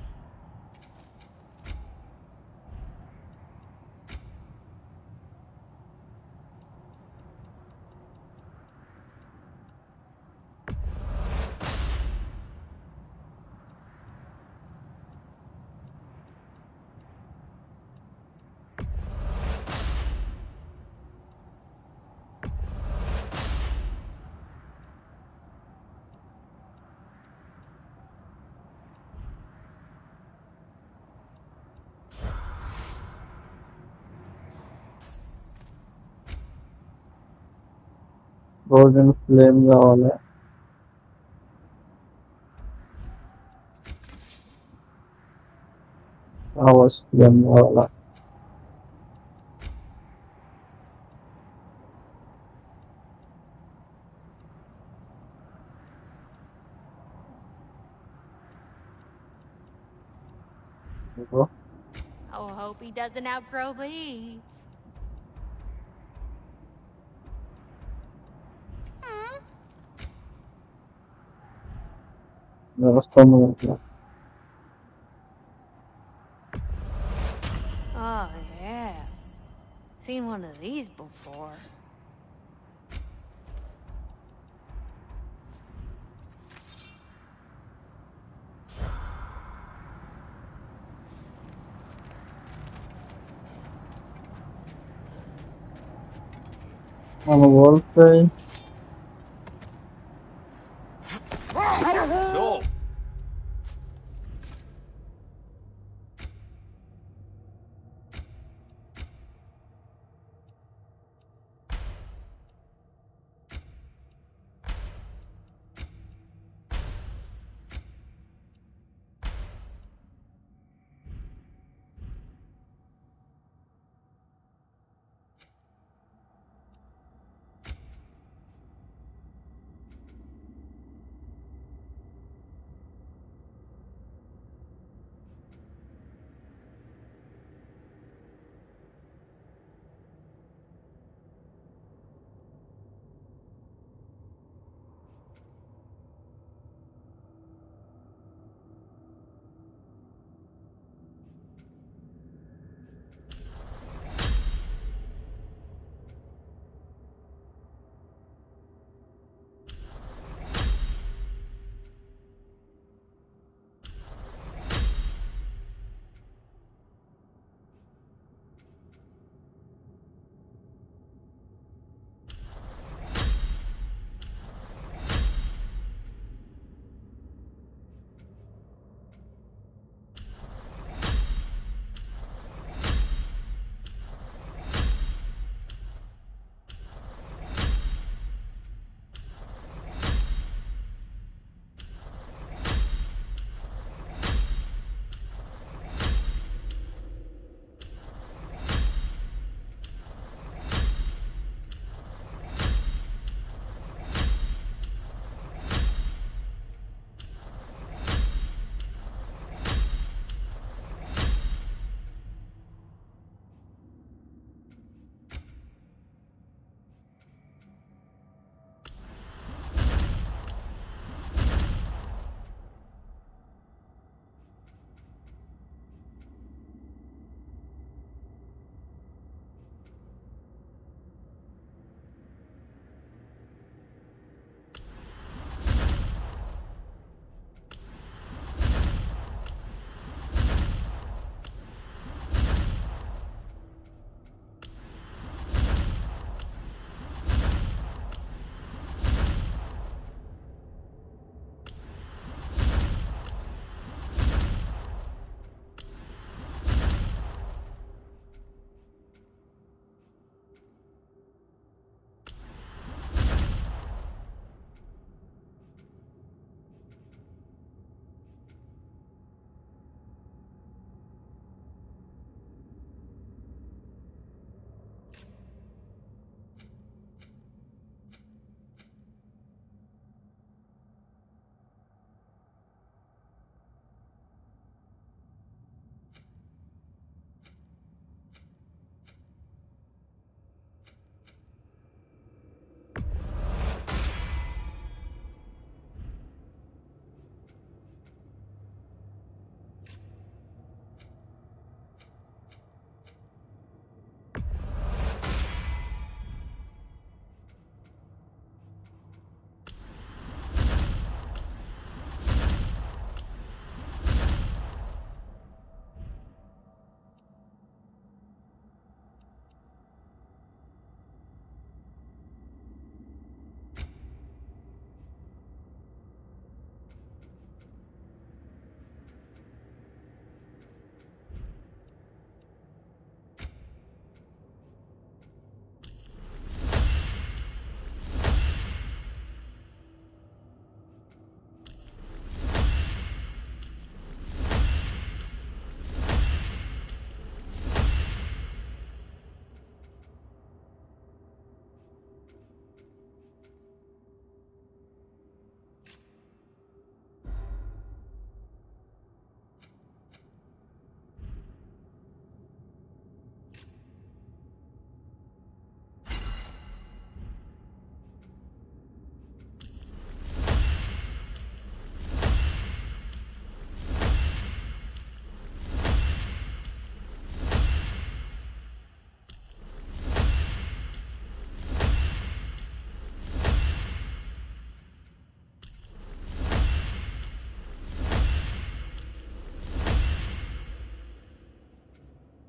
Golden flame కావాలి. Powers flame కావాలి. Oh, hope he doesn't outgrow these. నడుస్తుంది. Oh, yeah. Seen one of these before. మన volt So,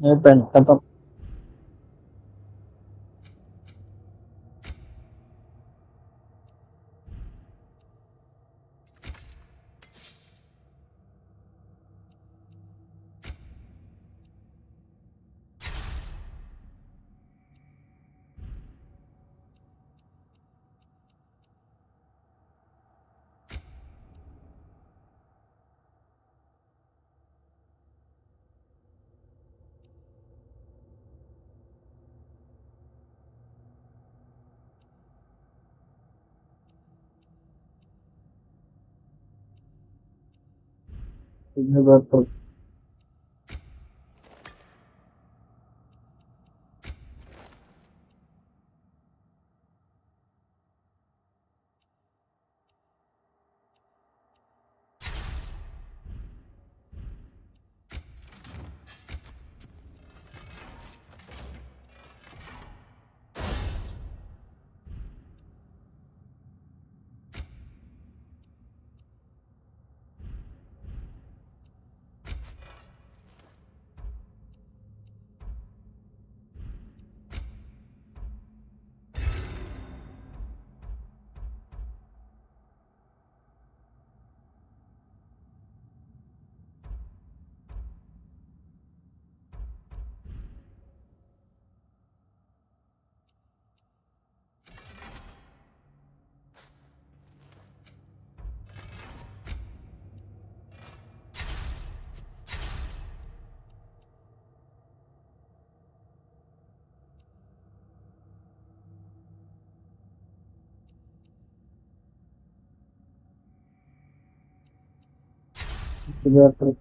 అయిపోయింది కథం. Sounds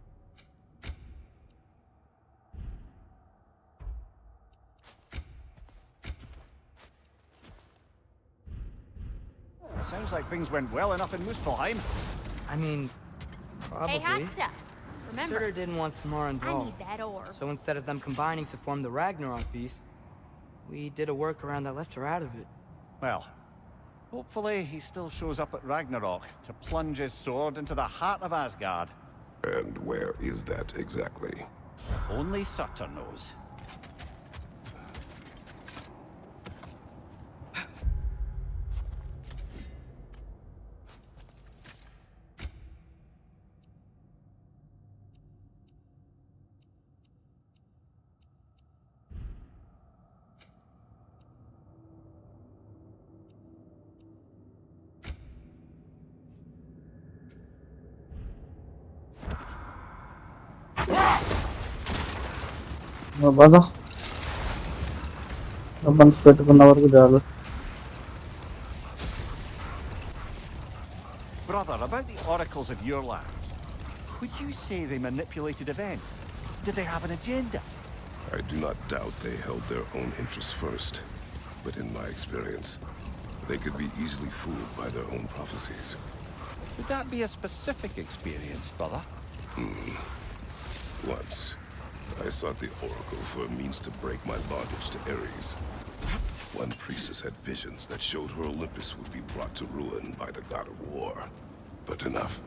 like things went well enough in Muspelheim. I mean, Hey, hot probably. stuff. Remember, Surtur didn't want some more I involved. need that ore. So instead of them combining to form the Ragnarok beast, we did a workaround that left her out of it. Well, hopefully he still shows up at Ragnarok to plunge his sword into the heart of Asgard. And where is that exactly? Only Surtur knows. బాగా మనసు పెట్టుకున్న వరకు చాలు. Brother, about the oracles of your lands, would you say they manipulated events? Did they have an agenda? I do not doubt they held their own interests first. But in my experience, they could be easily fooled by their own prophecies. Would that be a specific experience, brother? Once, I sought the Oracle for a means to break my bondage to Ares. One priestess had visions that showed her Olympus would be brought to ruin by the god of war. But enough.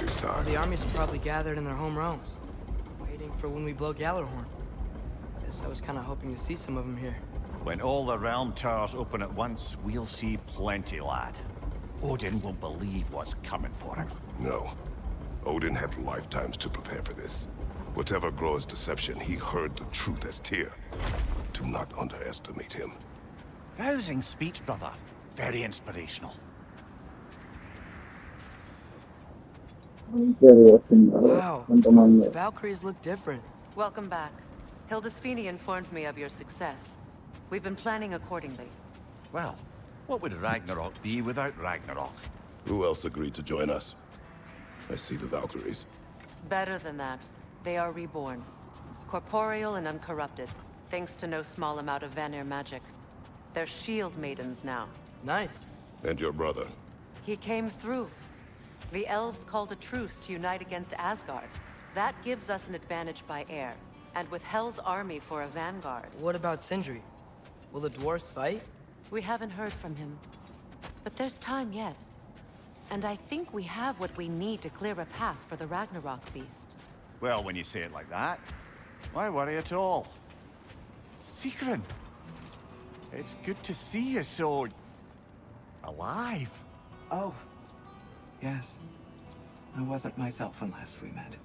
It's time. The armies are probably gathered in their home realms, waiting for when we blow Gallarhorn. Guess I was kind of hoping to see some of them here. When all the realm towers open at once, we'll see plenty, lad. Odin won't believe what's coming for him. No. Odin had lifetimes to prepare for this. Whatever Groa's deception, he heard the truth as Tyr. Do not underestimate him. Rousing speech, brother. Very inspirational. Wow, the Valkyries look different. Welcome back. Hildisvini informed me of your success. We've been planning accordingly. Well, what would Ragnarok be without Ragnarok? Who else agreed to join us? I see the Valkyries. Better than that. They are reborn. Corporeal and uncorrupted, thanks to no small amount of Vanir magic. They're shield maidens now. Nice. And your brother? He came through. The elves called a truce to unite against Asgard. That gives us an advantage by air, and with Hell's army for a vanguard. What about Sindri? Will the dwarves fight? We haven't heard from him. But there's time yet. And I think we have what we need to clear a path for the Ragnarok beast. Well, when you say it like that. Why worry at all? Secret. It's good to see you so... alive. Oh, yes. I wasn't myself when last we met.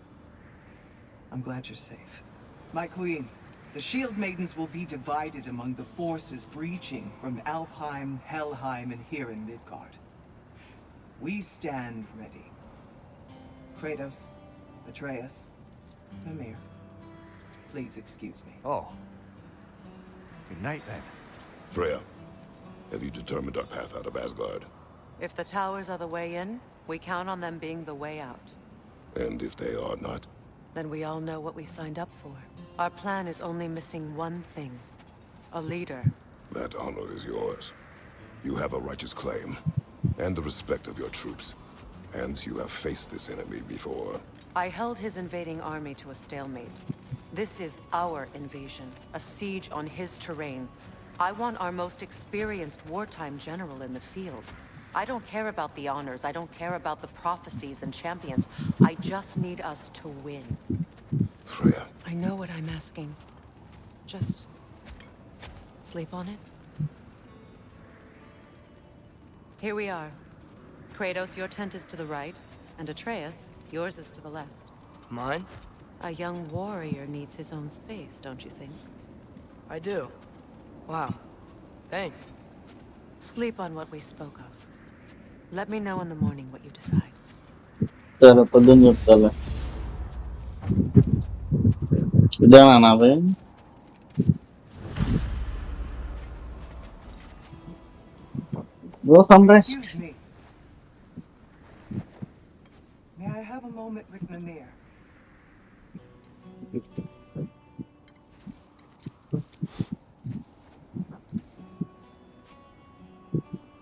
I'm glad you're safe. My queen, the Shield Maidens will be divided among the forces breaching from Alfheim, Helheim, and here in Midgard. We stand ready. Kratos, Atreus, Mimir, please excuse me. Oh. Good night, then. Freya, have you determined our path out of Asgard? If the towers are the way in, we count on them being the way out. And if they are not? Then we all know what we signed up for. Our plan is only missing one thing. A leader. That honor is yours. You have a righteous claim, and the respect of your troops. And you have faced this enemy before. I held his invading army to a stalemate. This is our invasion, a siege on his terrain. I want our most experienced wartime general in the field. I don't care about the honors, I don't care about the prophecies and champions. I just need us to win. Freya. I know what I'm asking. Just... sleep on it? Here we are. Kratos, your tent is to the right, and Atreus, yours is to the left. Mine? A young warrior needs his own space, don't you think? I do. Wow. Thanks. Sleep on what we spoke of. Let me know in the morning what you decide. సరే పొద్దున్న చెప్తాలే. ఇదేనా నాది? Go someday. Excuse me. May I have a moment with Mimir?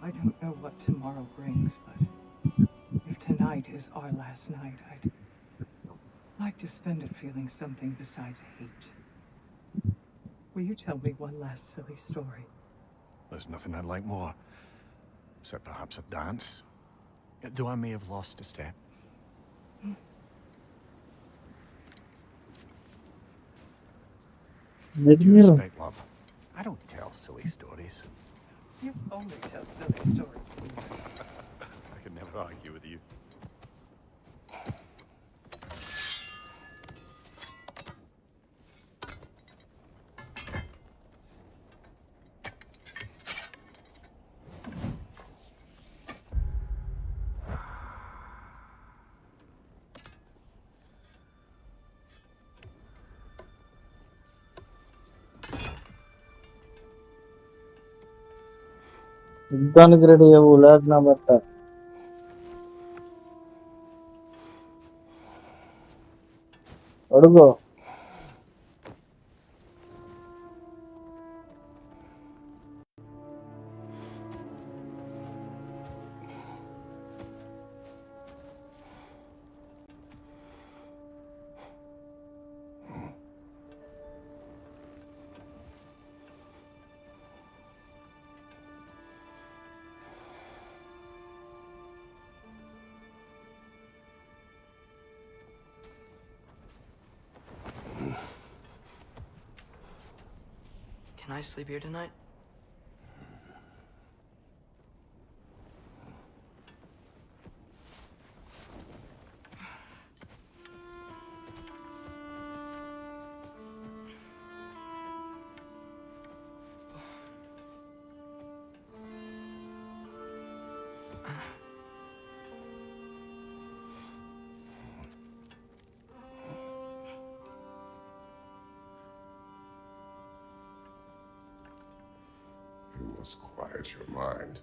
I don't know what tomorrow brings, but if tonight is our last night, I'd like to spend it feeling something besides hate. Will you tell me one last silly story? There's nothing I'd like more. Except perhaps a dance. Though I may have lost a step. Due respect, love. I don't tell silly stories. You only tell silly stories. I can never argue with you. యుద్ధానికి ready అవ్వు లేక బట్ట. అడుగు. Can I sleep here tonight? You must quiet your mind.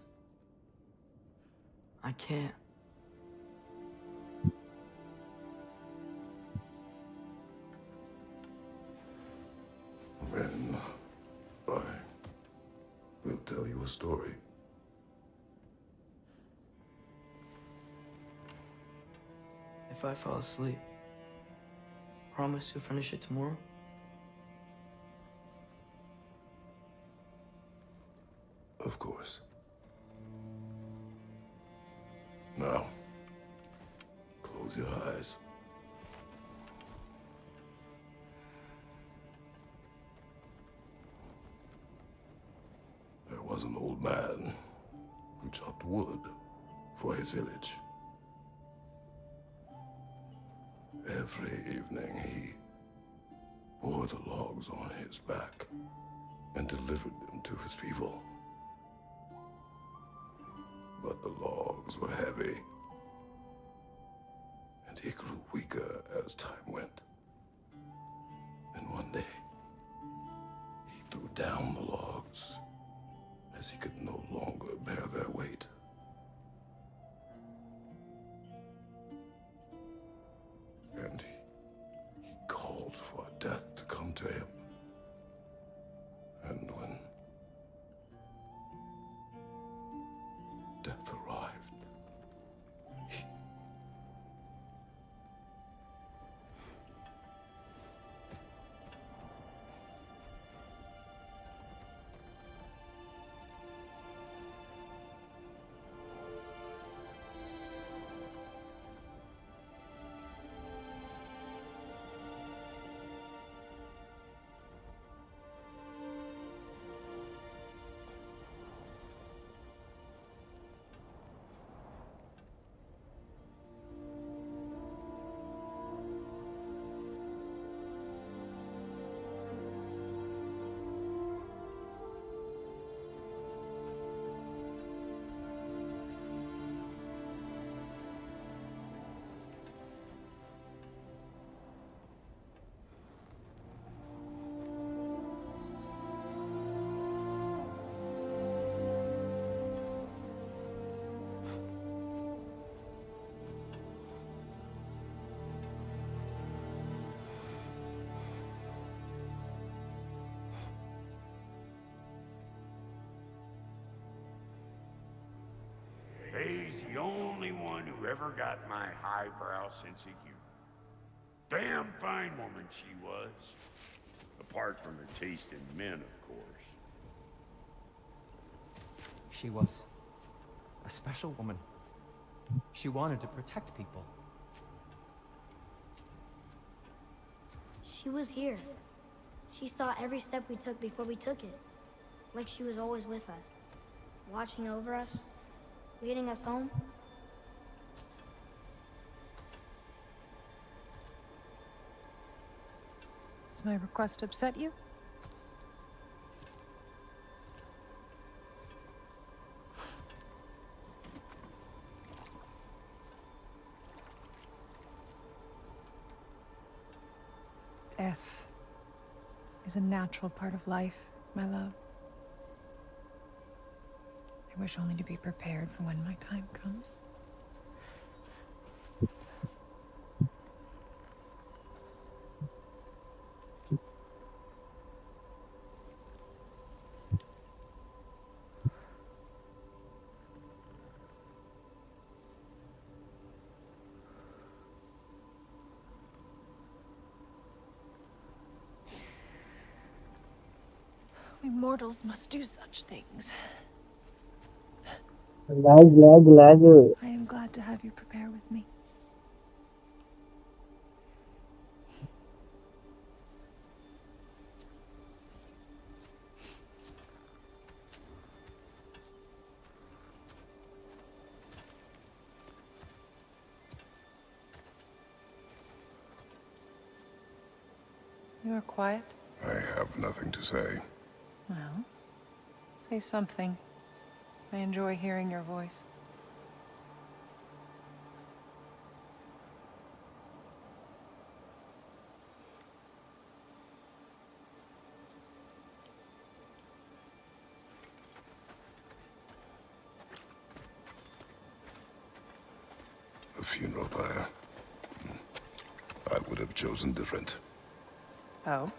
I can't. Then I will tell you a story. If I fall asleep, promise you'll finish it tomorrow? Of course. Now, close your eyes. was an old man who chopped wood for his village. Every evening he bore the logs on his back and delivered them to his people. But the logs were heavy, and he grew weaker as time went. And one day, he threw down the logs as he could no longer bear their weight. And he called for death to come to him. And when death arrived, He's the only one who ever got my highbrow sense of humor. Damn fine woman she was. Apart from her taste in men, of course. She was a special woman. She wanted to protect people. She was here. She saw every step we took before we took it. Like she was always with us. Watching over us. Leading us home. Does my request upset you? Death is a natural part of life, my love. I wish only to be prepared for when my time comes. We mortals must do such things. Lag. I am glad to have you prepare with me. You are quiet. I have nothing to say. Well, say something. I enjoy hearing your voice. A funeral pyre. I would have chosen different. Oh?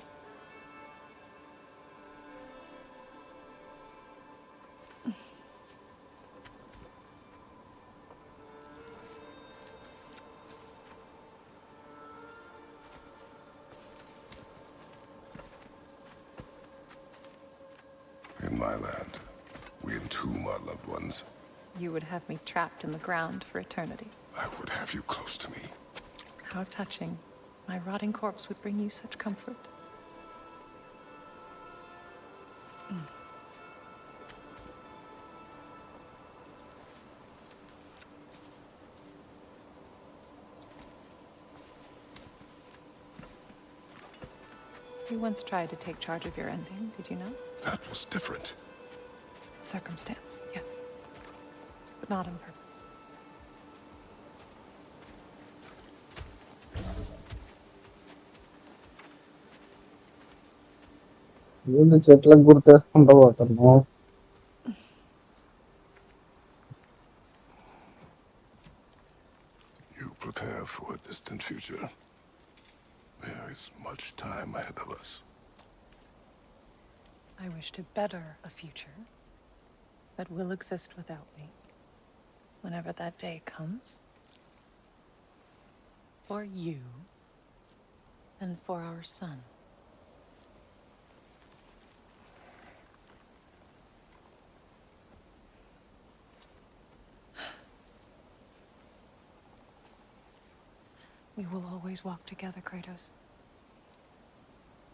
In my land, we entomb our loved ones. You would have me trapped in the ground for eternity. I would have you close to me. How touching. My rotting corpse would bring you such comfort. You once tried to take charge of your ending, did you know? That was different. Circumstance, yes. But not on purpose. వీళ్ళు చెట్లకు గుర్తేసుకుంటూ పోతున్నాం. You prepare for a distant future. There is much time ahead of us. I wish to better a future that will exist without me, whenever that day comes. For you, and for our son. We will always walk together, Kratos.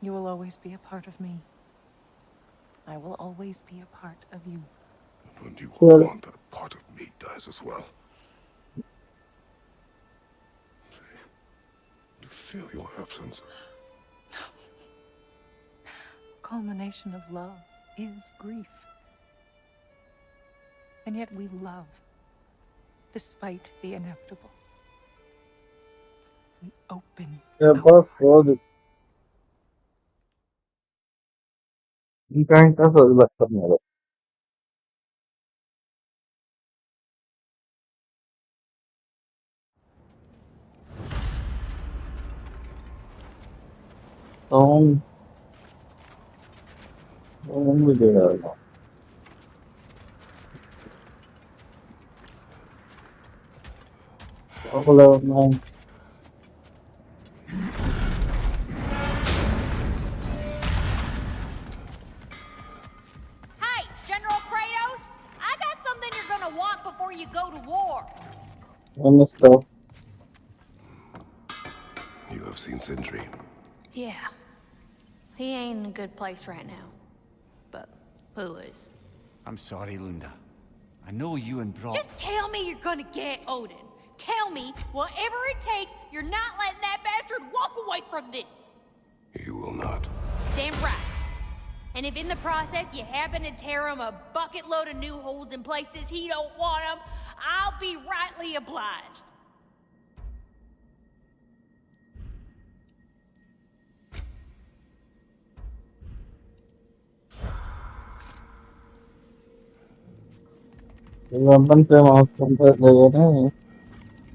You will always be a part of me. I will always be a part of you. When you are gone, that part of me dies as well. To feel your absence. Culmination of love is grief. And yet we love, despite the inevitable. We open our hearts. ఇంకా వదిలేస్తున్నారు. విజయనగరం లోపల ఉన్నాయి. Hey, General Kratos! I got something you're gonna want before you go to war. Let's go. You have seen Sindri. Yeah. He ain't in a good place right now. But who is? I'm sorry, Lunda. I know you and Brock... Just tell me you're gonna get Odin. Tell me, whatever it takes, you're not letting that bastard walk away from this. He will not. Damn right. And if in the process you happen to tear him a bucket load of new holes in places he don't want them, I'll be rightly obliged.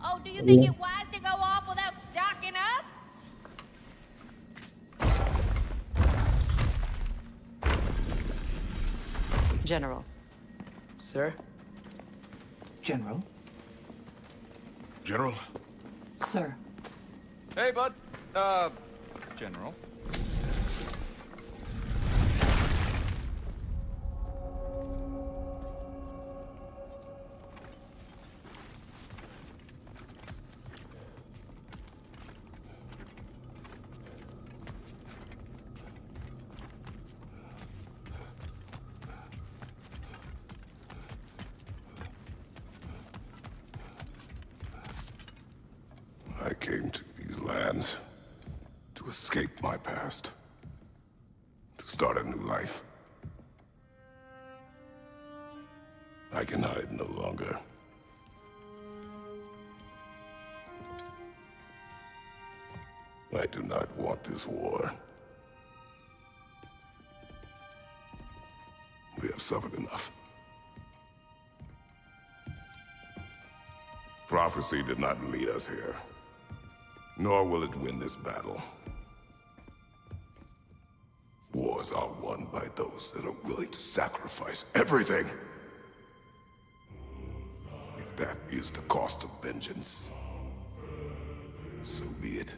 Oh, do you think it wise to go off without stocking up? General. Sir? General? General? Sir. Hey, bud. General. I came to these lands to escape my past, to start a new life. I can hide no longer. I do not want this war. We have suffered enough. Prophecy did not lead us here, nor will it win this battle. Wars are won by those that are willing to sacrifice everything. If that is the cost of vengeance, so be it.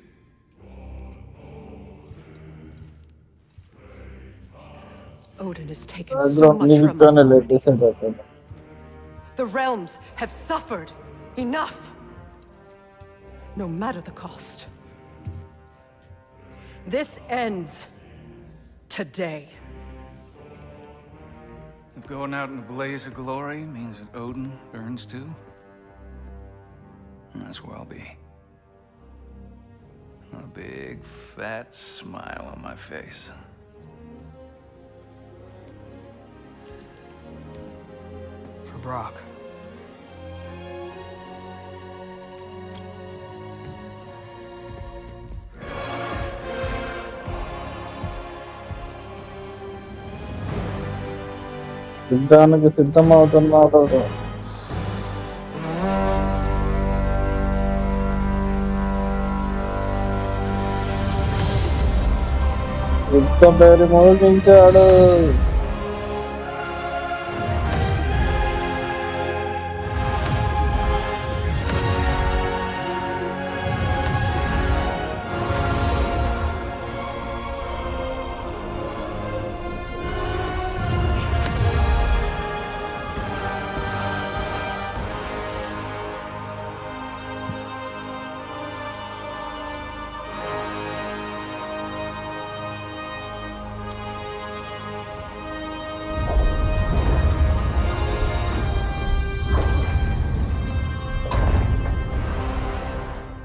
Odin has taken so much from us already. The realms have suffered enough. No matter the cost. This ends today. If going out in a blaze of glory means that Odin burns too, that's where I'll be. A big, fat smile on my face. For Brock. యుద్ధానికి సిద్ధమవుతున్నాడు. యుద్ధ పేరు మోగించాడు.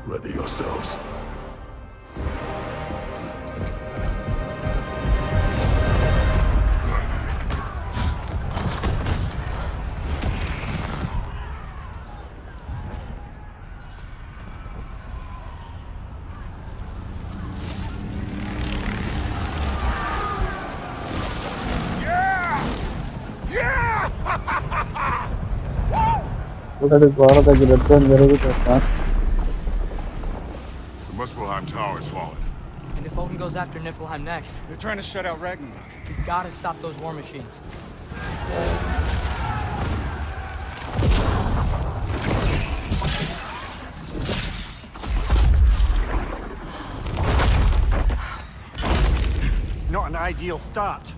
Ready yourselves. చూడండి గోడ దగ్గర యుద్ధం జరుగుతుందా? The Muspelheim Tower is fallen. And if Odin goes after Niflheim next, They're trying to shut out Ragnarok. we gotta stop those war machines. Not an ideal start.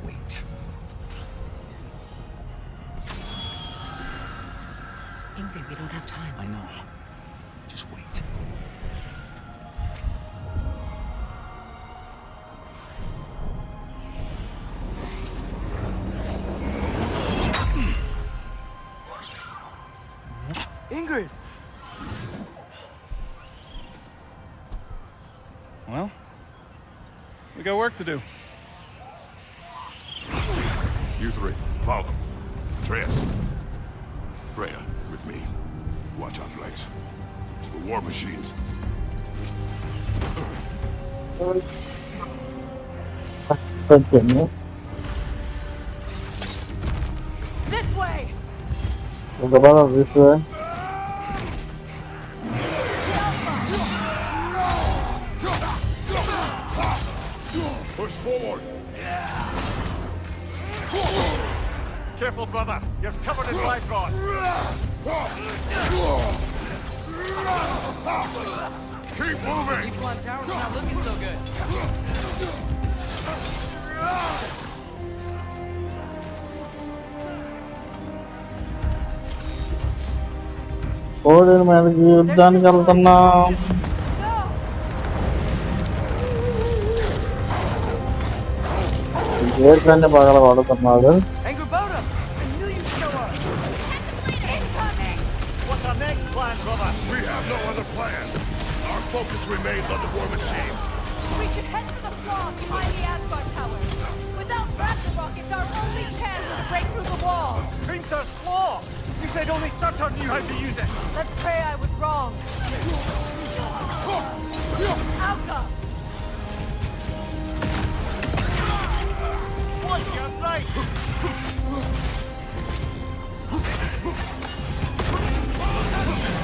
Wait. Ingrid, we don't have time. I know. Just wait. Ingrid! Well, we got work to do. You three, follow. Atreus. Freya, with me. Watch our flanks. To the war machines. This way! About this way. Push forward. Careful, brother. You've covered his life rod. Keep moving. Niflheim Tower's not looking so good. ఓడిన మీదకి యుద్ధానికి వెళ్తున్నాం. గేట్లన్నీ పగల పడుతున్నాడు. Angrboda! I knew you'd show up! Incoming! What's our next plan, brother? We have no other plan. Our focus remains on the war machines. We should head for the flaw behind the Asgard Tower. Without Ragnarok, it's our only chance to break through the wall. Princess Claw! You said only Surtur knew how to use it. Let's pray I was wrong. Alka! Watch your right!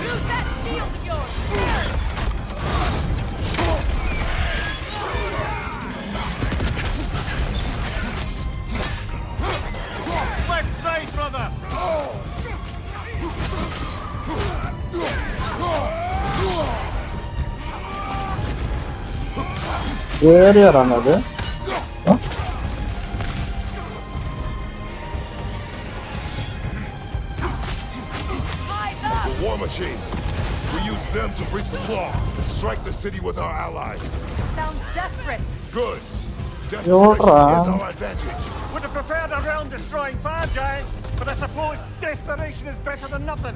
Use that shield of yours! Left side, brother! Area అన్నది The war machines. We use them to breach the flaw and strike the city with our allies. Sounds desperate. Good. You're Desperation right. is our advantage. Would have preferred a realm-destroying fire giant. But I suppose desperation is better than nothing.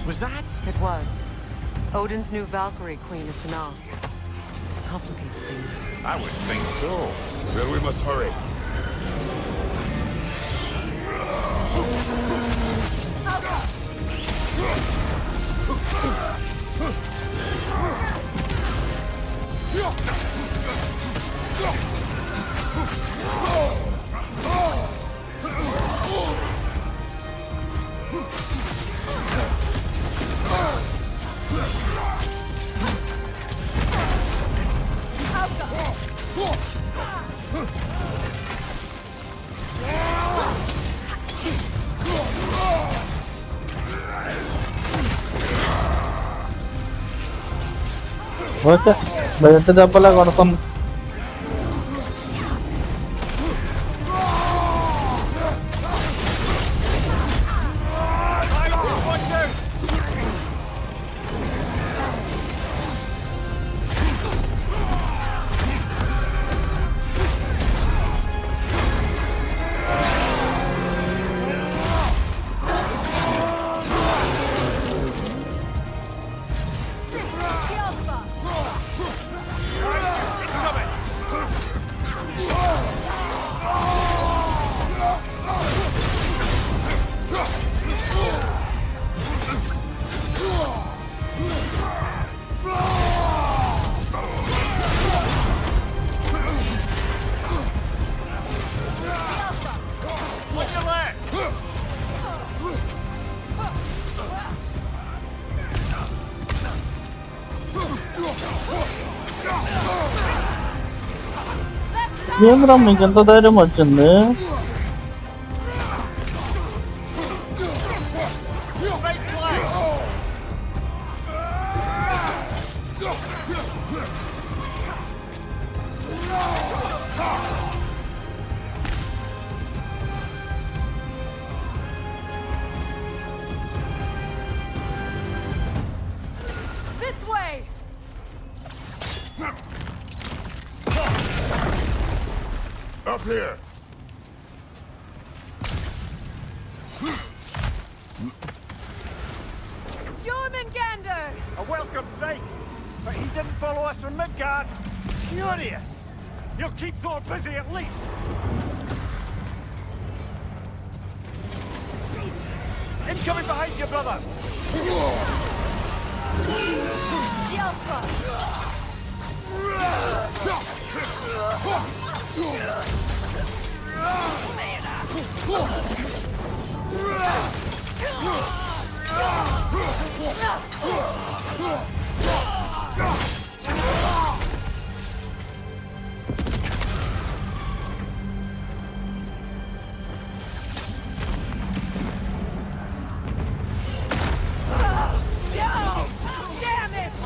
Was that? It was. Odin's new Valkyrie queen is Gná. This complicates things. I would think so. Then we must hurry. Okay బయట దెబ్బలా కొడతాం. ఏంద్రా మీకు ఎంత ధైర్యం వచ్చింది? This way! Up here. Jormungandr! A welcome sight. But he didn't follow us from Midgard. Curious. He'll keep Thor busy at least. Incoming behind you, brother. Yelpa!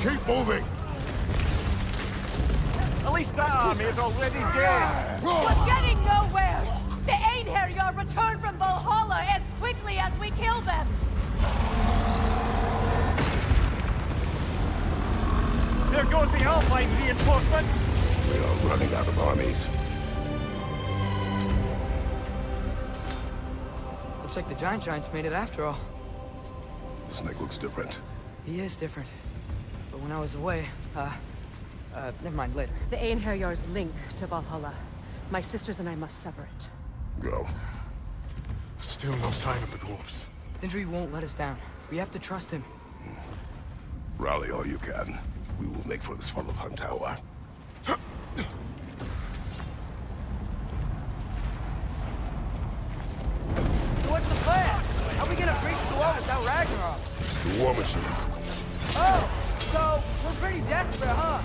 Keep moving. At least that army is already dead. We're getting nowhere! The Einherjar return from Valhalla as quickly as we kill them! There goes the Alpine reinforcements. We are running out of armies. Looks like the Giants made it after all. Snake looks different. He is different. But when I was away, never mind, later. The Einherjar's link to Valhalla. My sisters and I must sever it. Go. Still no sign of the dwarves. Sindri won't let us down. We have to trust him. Rally all you can. We will make for this Svartalfheim tower. So what's the plan? How are we gonna breach the wall without Ragnarok? The war machines. Oh, so we're pretty desperate, huh?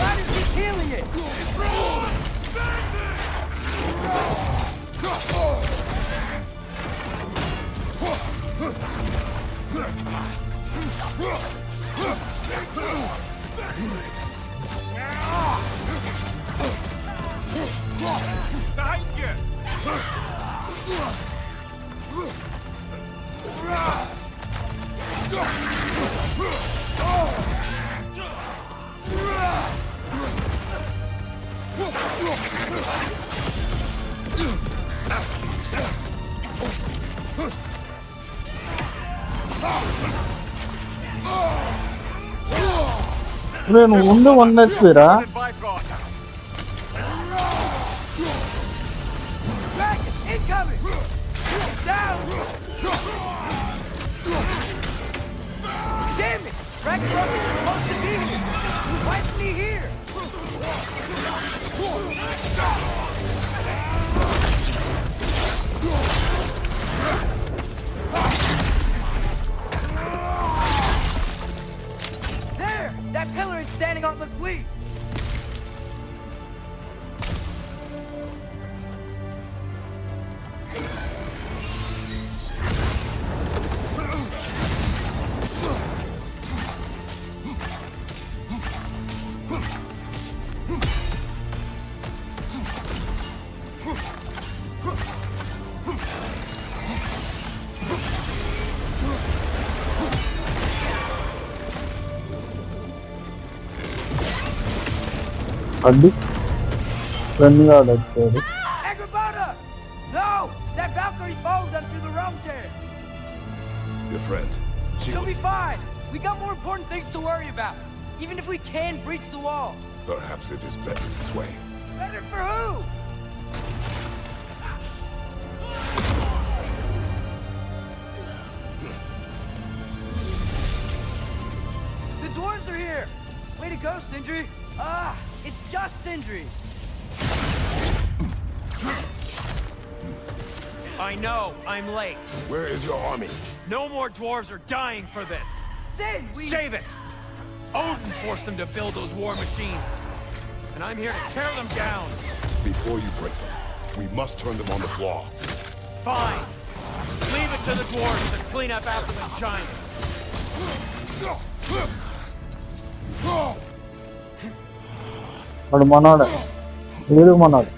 Why is he killing it? Behind you! నేను ముందు వన్నెత్తురా Dragon, incoming! It's down! Damn it! Ragnarok is supposed to be here! Why isn't he here? There! That pillar is standing on looks weak! అడ్డి running out వచ్చాడు. Agrabah! No! That Valkyrie followed us through the realm tear! Your friend. She'll be fine! We got more important things to worry about! Even if we can breach the wall! Perhaps it is better this way. Better for who? The dwarves are here! Way to go, Sindri! It's just Sindri! I know, I'm late. Where is your army? No more dwarves are dying for this. Sin, Save it! Odin forced them to build those war machines. And I'm here to tear them down. Before you break them, we must turn them on the flaw. Fine. Leave it to the dwarves to clean up after the giants. వాడు మనోడు వీడు మనోడు.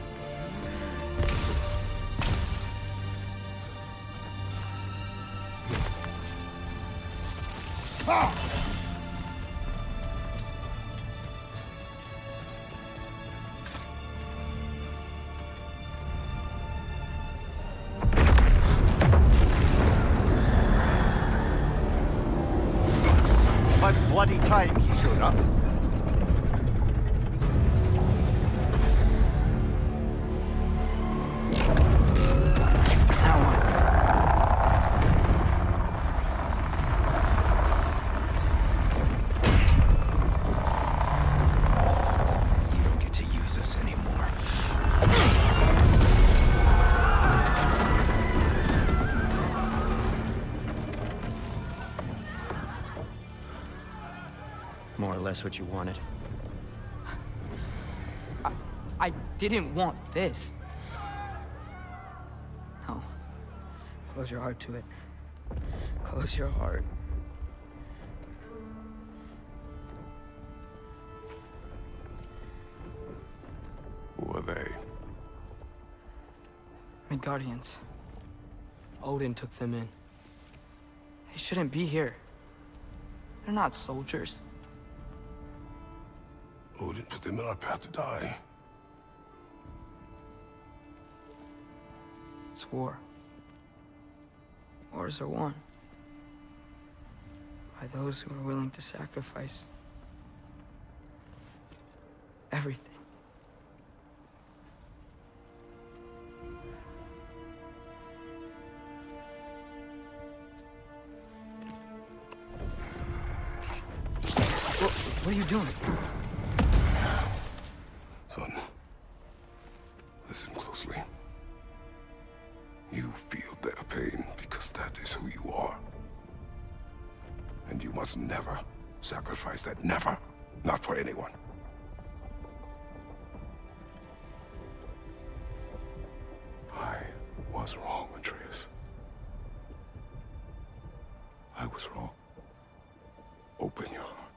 About bloody time he showed up. You don't get to use us anymore. More or less what you wanted. I didn't want this. No. Close your heart to it. Close your heart. Who are they? Midgardians. Odin took them in. They shouldn't be here. They're not soldiers. Odin put them in our path to die. It's war. Wars are won by those who are willing to sacrifice everything. What are you doing? Son, listen closely. You feel their pain because that is who you are. And you must never Sacrifice that never. Not for anyone. I was wrong, Atreus. I was wrong. Open your heart.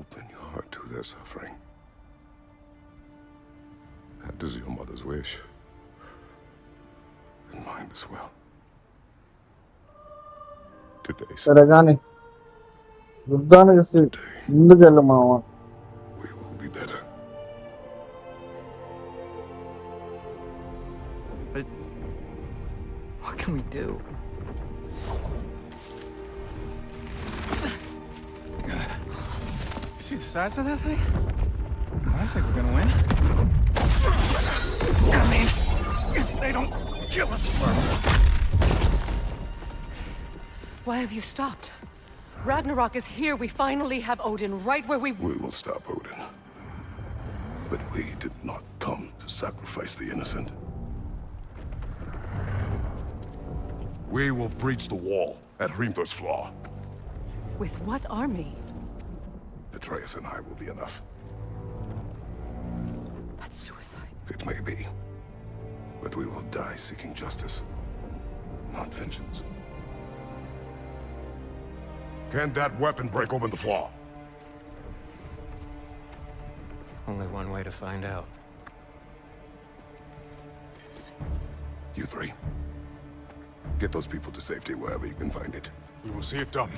Open your heart to their suffering. That is your mother's wish. And mine as well. Today's సరే కానీ యుద్ధానికి ముందుకెళ్ళు మామ. we will be better. But what can we do? See the size of that thing? I think we're gonna win. I mean, if they don't kill us first. Why have you stopped? Ragnarok is here. We finally have Odin right where we... We will stop Odin. But we did not come to sacrifice the innocent. We will breach the wall at Hrimthur's Flaw. With what army? Atreus and I will be enough. That's suicide. It may be. But we will die seeking justice, not vengeance. Can that weapon break open the flaw? Only one way to find out. You three. Get those people to safety wherever you can find it. We will see it done.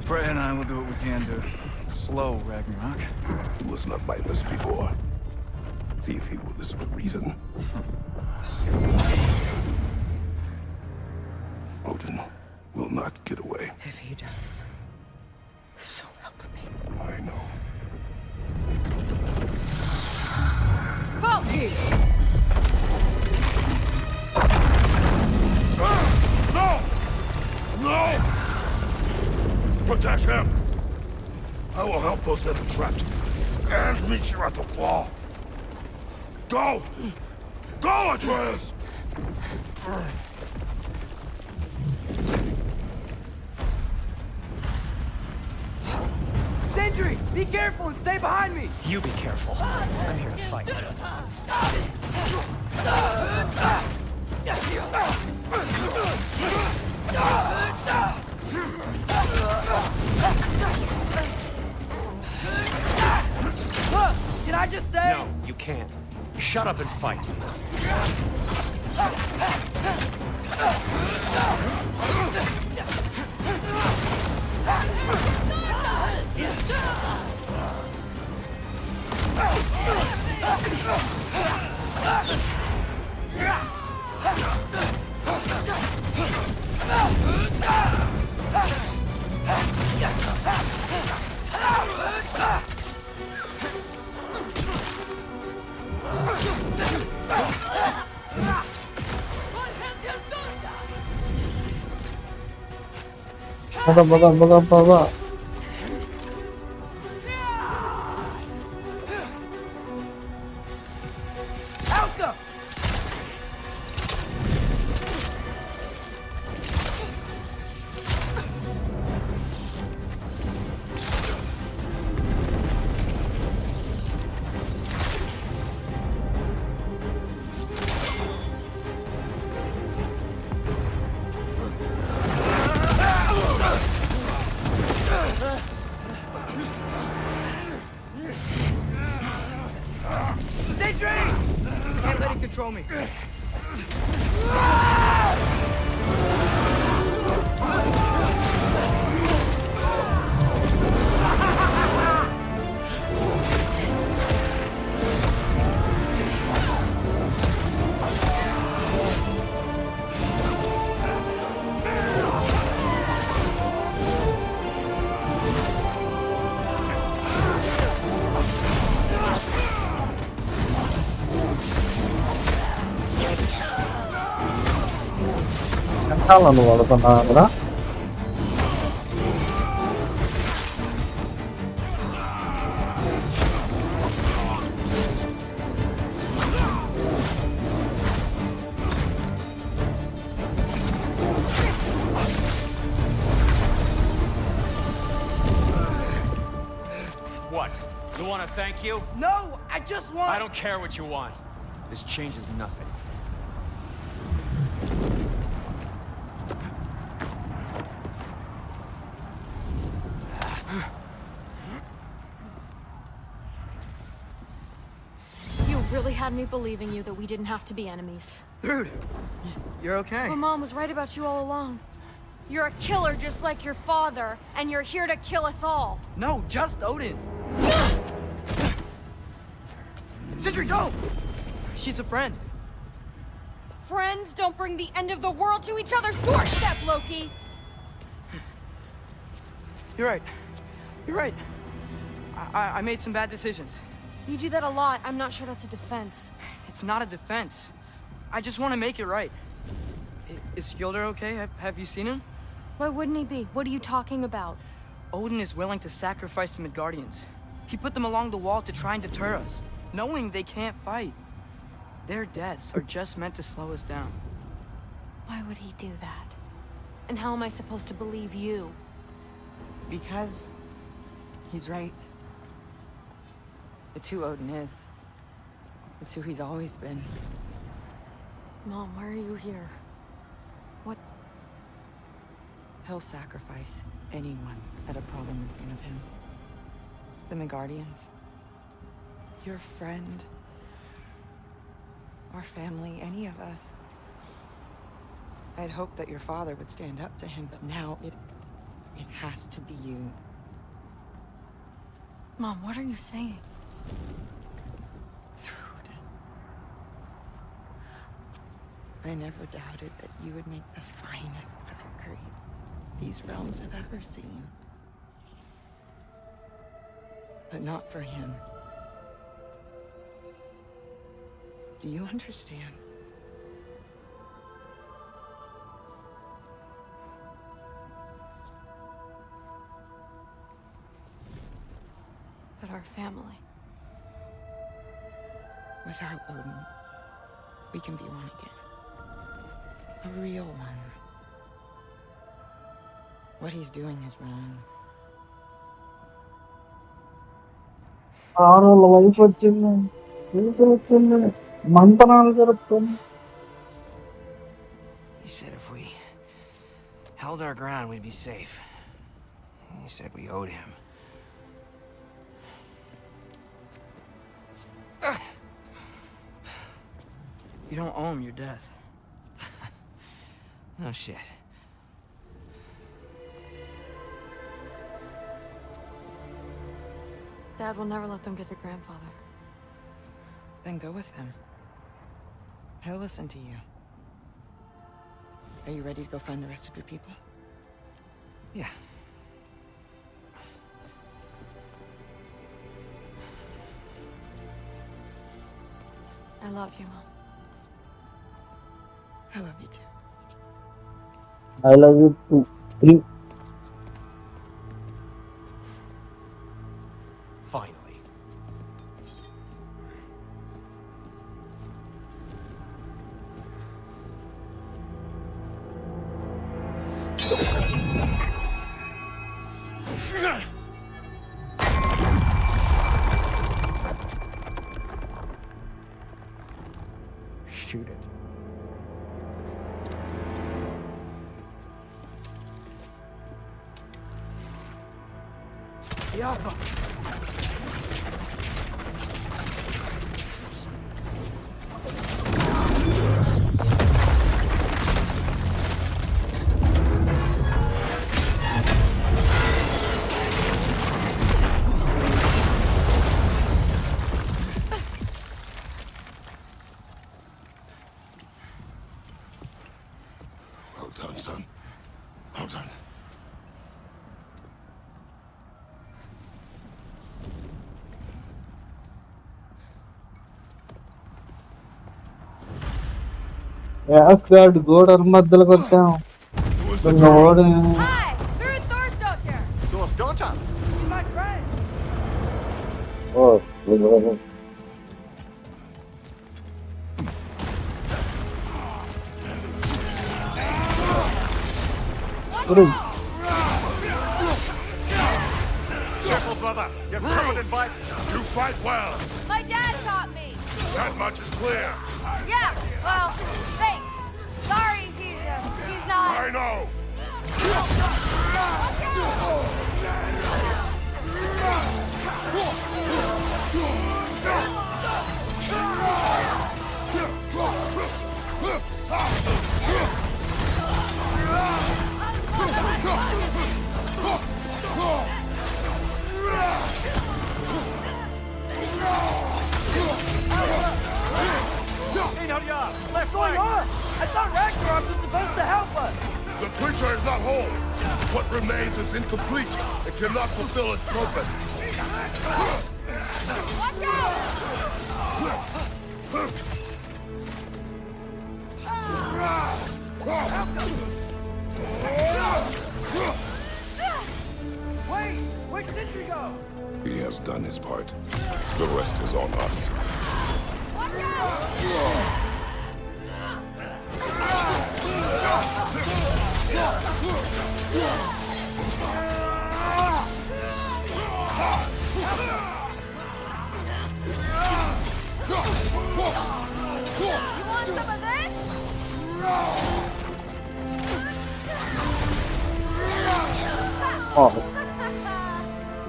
Frey and I will do what we can to slow Ragnarok. He was not mindless before. See if he will listen to reason. Odin will not get away. If he does, so help me. I know. Falky! No! No! Protect him! I will help those that are trapped. And meet you at the fall. Go! Go, Atreus! Sentry! Be careful and stay behind me! You be careful. I'm here to fight. Can I just say? No, you can't. Shut up and fight. Baga. Alka! Can't let it control me. ఎంతాలను వాడుతున్నా కూడా what? You want to thank you? No, I just want... I don't care what you want. This changes nothing. You really had me believing you that we didn't have to be enemies. Dude, you're okay. My mom was right about you all along. You're a killer just like your father, and you're here to kill us all. No, just Odin. Sindri, go! She's a friend. Friends don't bring the end of the world to each other's doorstep, Loki! You're right. You're right. I made some bad decisions. You do that a lot. I'm not sure that's a defense. It's not a defense. I just want to make it right. Is Skilder okay? Have you seen him? Why wouldn't he be? What are you talking about? Odin is willing to sacrifice the Midgardians. He put them along the wall to try and deter us, knowing they can't fight. Their deaths are just meant to slow us down. Why would he do that? And how am I supposed to believe you? Because he's right. It's who Odin is. It's who he's always been. Mom, why are you here? What? He'll sacrifice anyone at a problem in front of him. The Midgardians. Your friend. Our family, any of us. I'd hoped that your father would stand up to him, but now it has to be you. Mom, what are you saying? I never doubted that you would make the finest Valkyrie these realms have ever seen. But not for him. Do you understand? But our family. Without Odin, we can be one again. A real one. What he's doing is wrong. వాళ్ళ wife వచ్చింది మంతనాలు జరుపుతుంది. He said if we held our ground, we'd be safe. He said we owed him. You don't owe him your death. No shit. Dad will never let them get their grandfather. Then go with him. He'll listen to you. Are you ready to go find the rest of your people? Yeah. I love you, Mom. I love you too. I love you too. 3. Finally. Shoot it. Yapa. Well done, son. Well done. యాక్గార్డ్ గోడల మధ్యలోకి వచ్చాం. గోడ Hi! Through Thor's daughter! Thor's daughter? She's my friend! Careful, brother. You're covered in vibes. You fight well. My dad taught me. That much is clear. Yeah, well, thanks. Sorry, he's not. I know. Hey, hurry up! Left going on? I thought Ragnarok was supposed to help us. The creature is not whole. What remains is incomplete. It cannot fulfill its purpose. Watch out! Wait! Where'd Sentry go? He has done his part. The rest is on us. Watch out! You want some of this? Oh.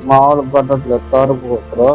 మామూలు పద్ధతిలో తరుపు bro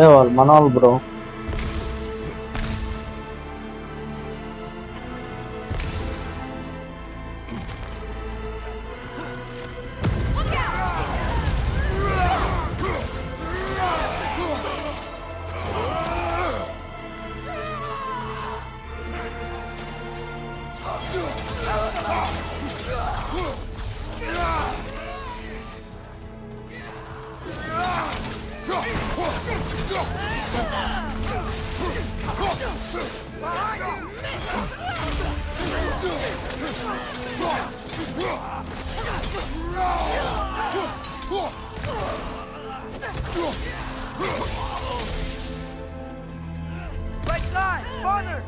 ఏ వాళ్ళు మన వాళ్ళు bro Right side! Corners!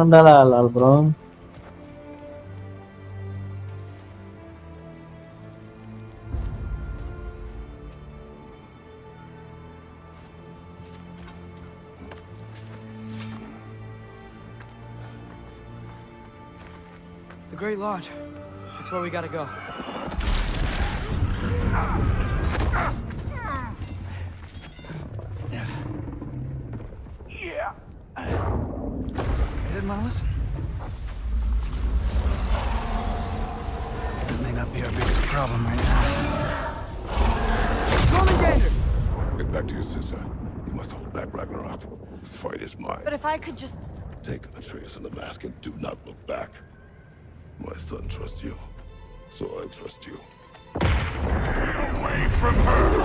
ఉండాలి వెళ్ళాలి bro The Great Lodge. That's where we gotta go. Yeah. You didn't want to listen? That may not be our biggest problem right now. Get back to your sister. You must hold back Ragnarok. This fight is mine. But if I could just... Take Atreus and the mask and do not look back. My son trusts you, so I trust you. Away from her!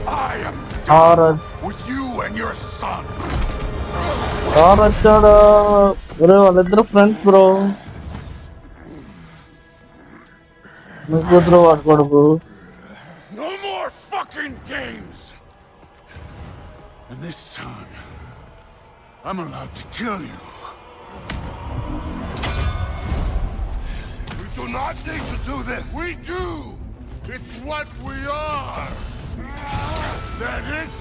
I am Alright. with you and your son. వచ్చాడు bro వాళ్ళిద్దరు friends bro మీ కూతురు వాడు కొడుకు No more fucking games! And this time, I'm allowed to kill you. We do not need to do this. We do. It's what we are. That it?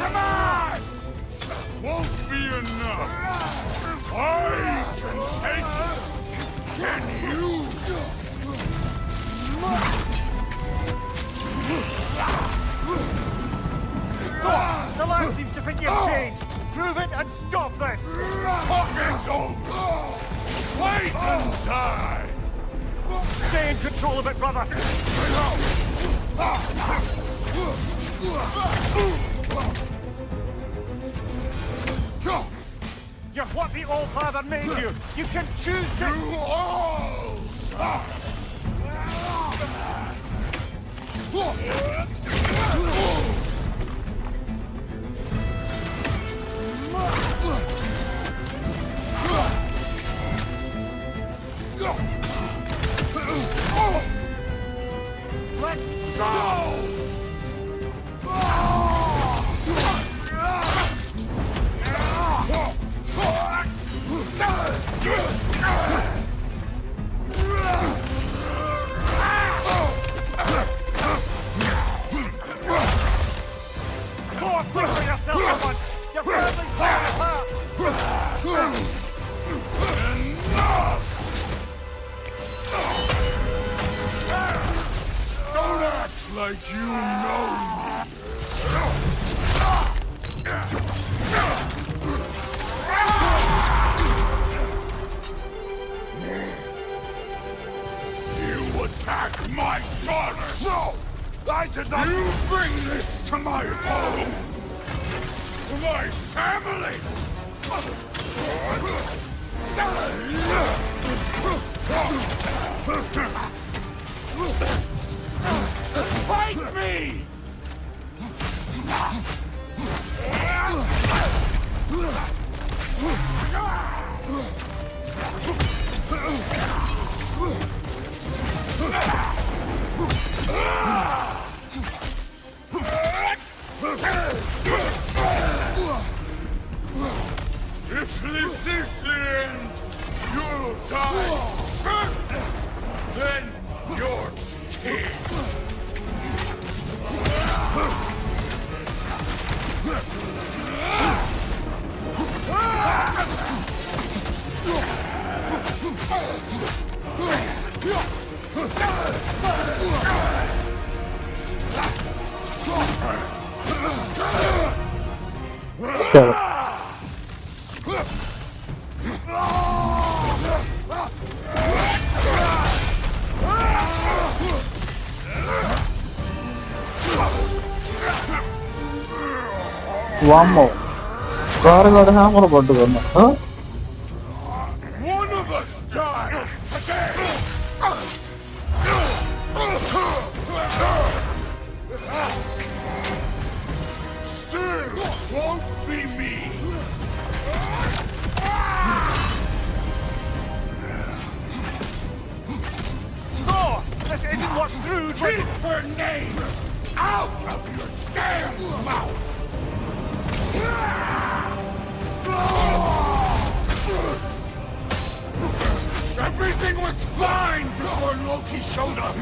Come on! Won't be enough. I can take it. Can you? The light seems to think you've changed. Prove it and stop this. Talking's over. Wait and die. Stay in control of it, brother. You're what the All-Father made you. You can choose to... You all! Let's go! Go and think for yourself at once. Your family's falling apart. Don't act like you know me. You attack my daughter! No! I did not! You bring this to my home! To my family! Fight me! If this is the end, you'll die first, then your king. వామ్మో car కూడా hammer పట్టుకున్నా One of us dies again. Still won't be me. So, this isn't what through. Keep her name out of your damn mouth. Everything was fine before Loki showed up.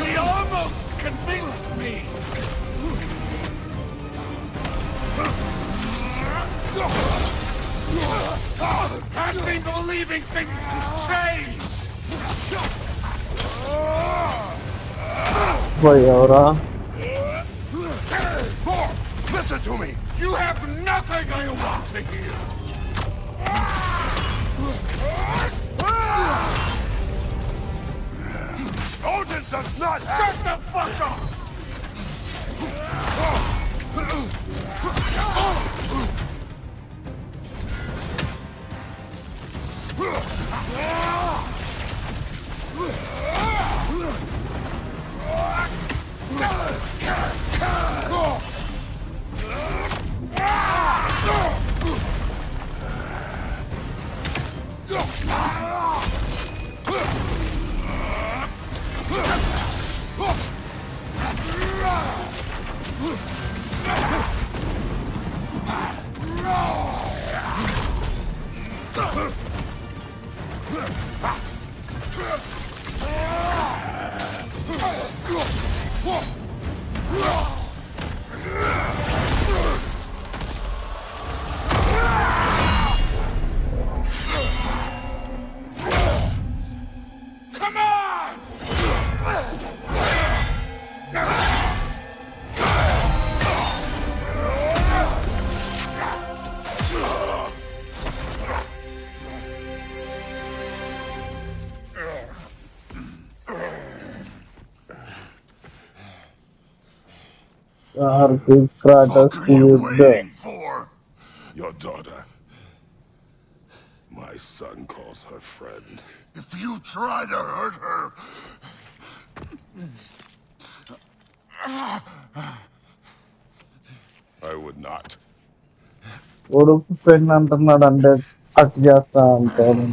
He almost convinced me. Had me believing things change. ఎవరా Listen to me. You have nothing I want to hear. Odin does not shut the fuck up. Fuck are you waiting for? Your daughter. My son calls her friend. If you try to hurt her... I would not. కొడుకు friend అంటున్నాడు అంటే cut చేస్తా అంటాడు.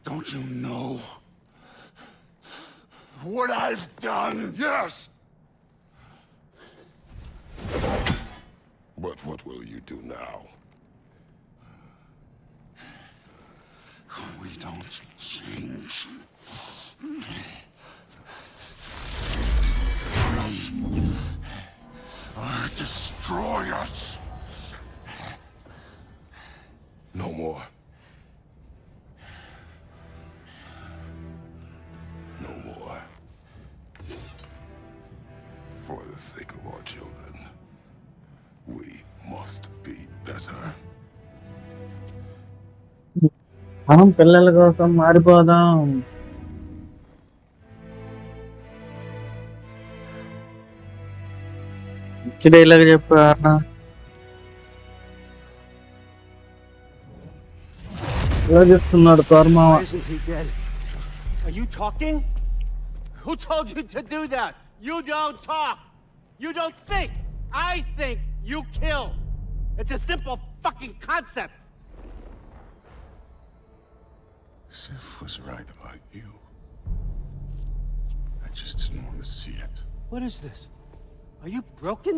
Don't you know what I've done? Yes! But what will you do now? We don't change. We destroy us. No more. No more. For the sake of our children, we must be better. మనం పిల్లల కోసం మారిపోదాం. ఇచ్చి dialogue చెప్పు అన్న. ఇలా చెప్తున్నాడు తోర్మావ. Isn't he dead? Are you talking? Who told you to do that? You don't talk. You don't think. I think you kill. It's a simple fucking concept. Sif was right about you. I just didn't want to see it. What is this? Are you broken?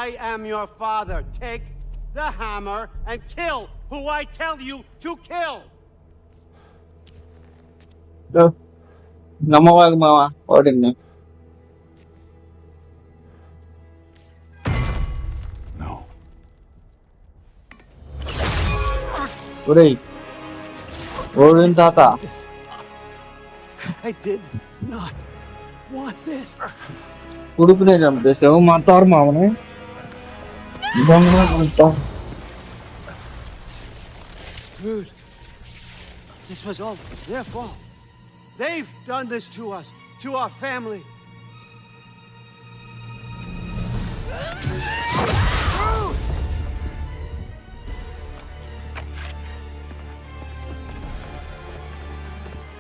I am your father. Take the hammer and kill who I tell you to kill. నమ్మవాగు మావా ఓడింది. ఒరేయ్ ఓడిన తాత. I did not want this. కొడుకునే చంపేసావు మా తోర్మావని. Dude, this was all their fault. They've done this to us, to our family.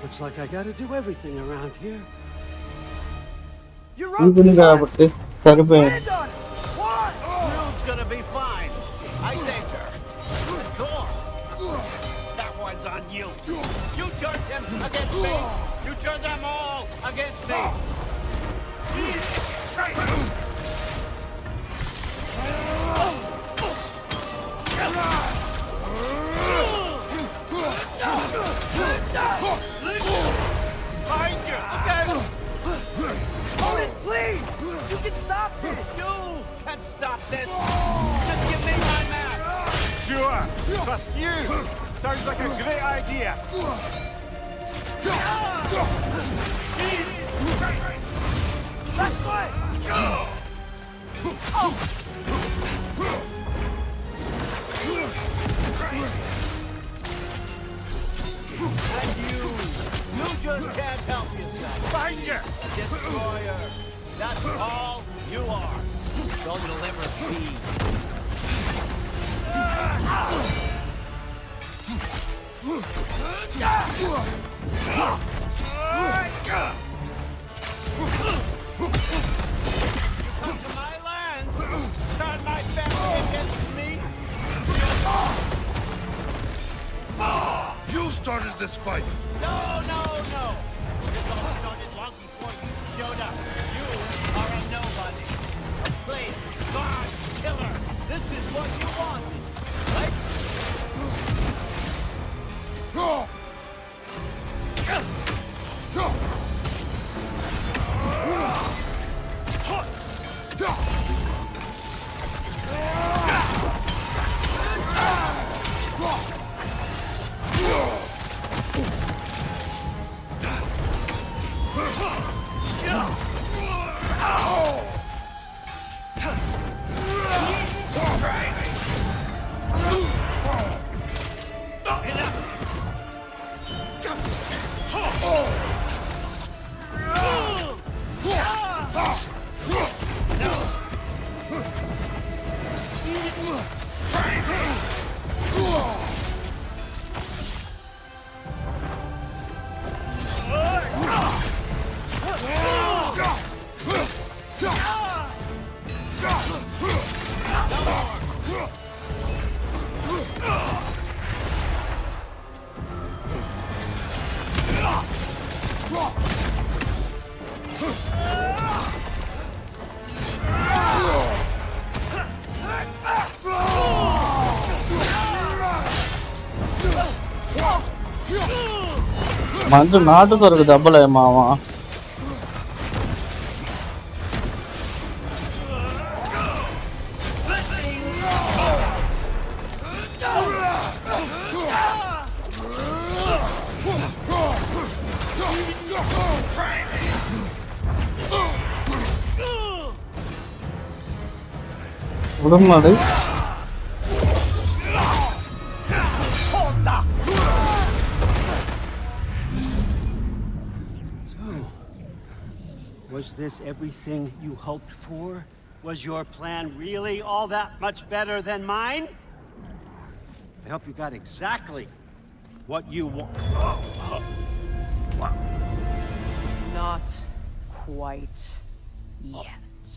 Looks like I gotta do everything around here. You're right. కాబట్టి సరిపోయింది. Rule's gonna be fine. I saved her. The door. That one's on you. You turned them against me. You turned them all against me. Hold it, please! You can stop this! You can stop this! Just give me my map! Sure! Trust you! Sounds like a great idea! That's way! And you just can't help yourself. Find you! Destroyer. That's all you are. Don't deliver speed. Come to my land, turn my family against me. You started this fight! No! This all started long before you showed up. You are a nobody. A slave, God, killer. మంచి నాటు కొరకు దెబ్బలే మామ. ఉడున్నాడు. Was this everything you hoped for? Was your plan really all that much better than mine? I hope you got exactly what you want. Not quite yet.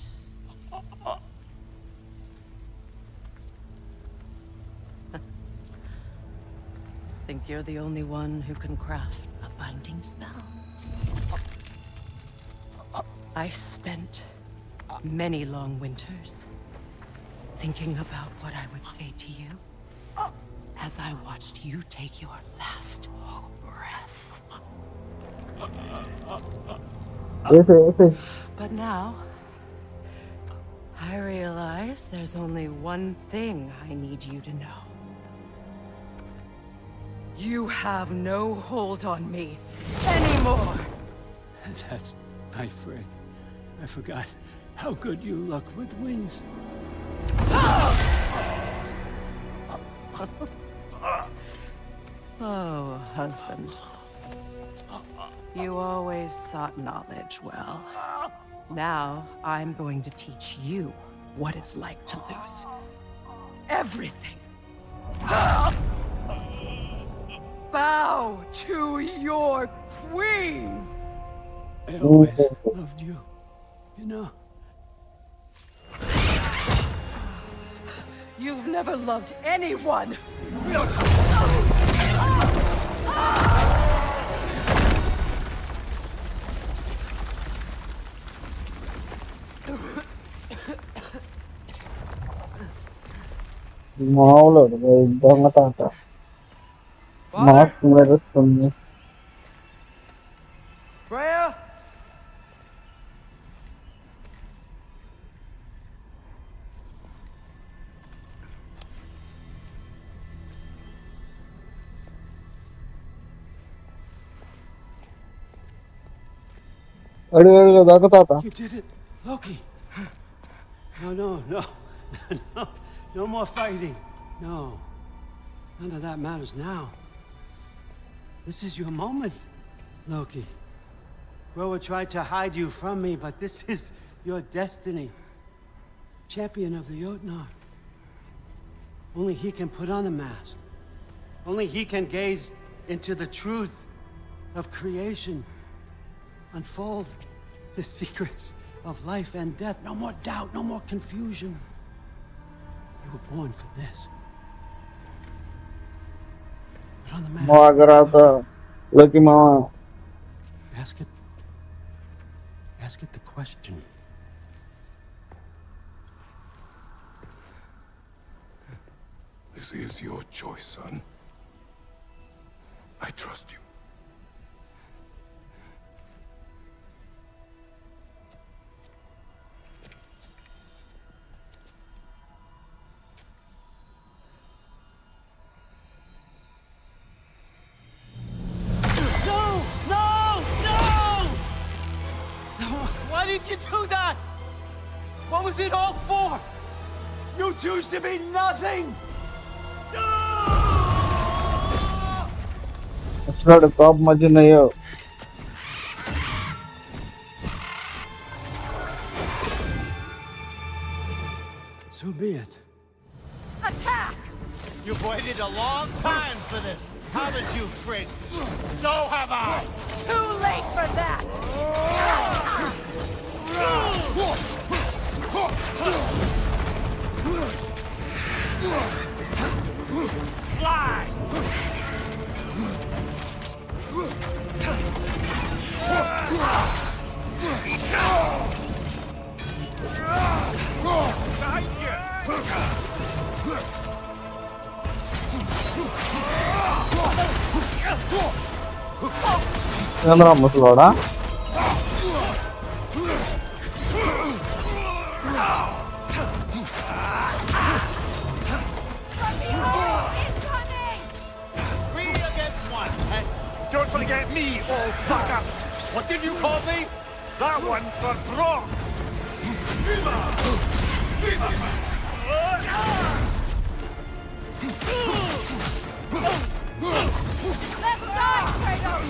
Think you're the only one who can craft a binding spell? I spent many long winters thinking about what I would say to you as I watched you take your last breath. But now, I realize there's only one thing I need you to know. You have no hold on me anymore. That's my friend. I forgot how good you look with wings. Oh, husband. You always sought knowledge well. Now, I'm going to teach you what it's like to lose everything. Bow to your queen! I always loved you, you know. You've never loved anyone! మామూలు దొంగ తాత mask మెరుస్తుంది. Freya? అడుగు దొంగ తాత. You did it, Loki. No. No more fighting. No. None of that matters now. This is your moment, Loki. Groa tried to hide you from me, but this is your destiny. Champion of the Jotnar. Only he can put on the mask. Only he can gaze into the truth of creation. Unfold the secrets of life and death. No more doubt, no more confusion. You were born for this. Put on the mask. మాగరాత లోకి మామ. Ask it the question. This is your choice, son. I trust you. Why did you do that? What was it all for? You choose to be nothing! వస్తున్నాడు కోపం వచ్చిందయ్యో. So be it. Attack! You've waited a long time for this, haven't you, Fritz? So have I! Too late for that! Fly! ఏంద్రా ముసలోడా? Don't forget me, old fucker! What did you call me? That one for Brock! Left side, Kratos!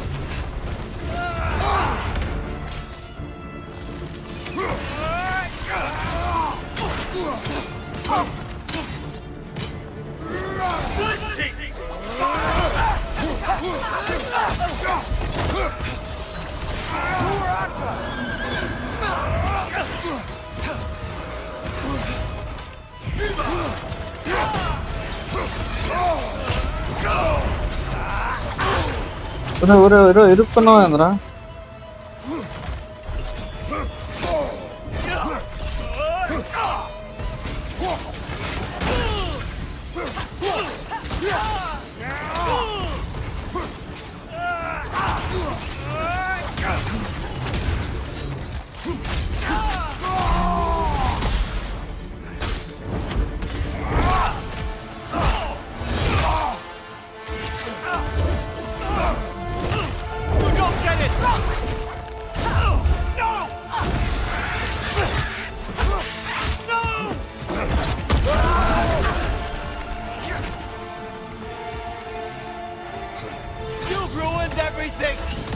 ஒரு இருக்கணும் ஏந்திரா.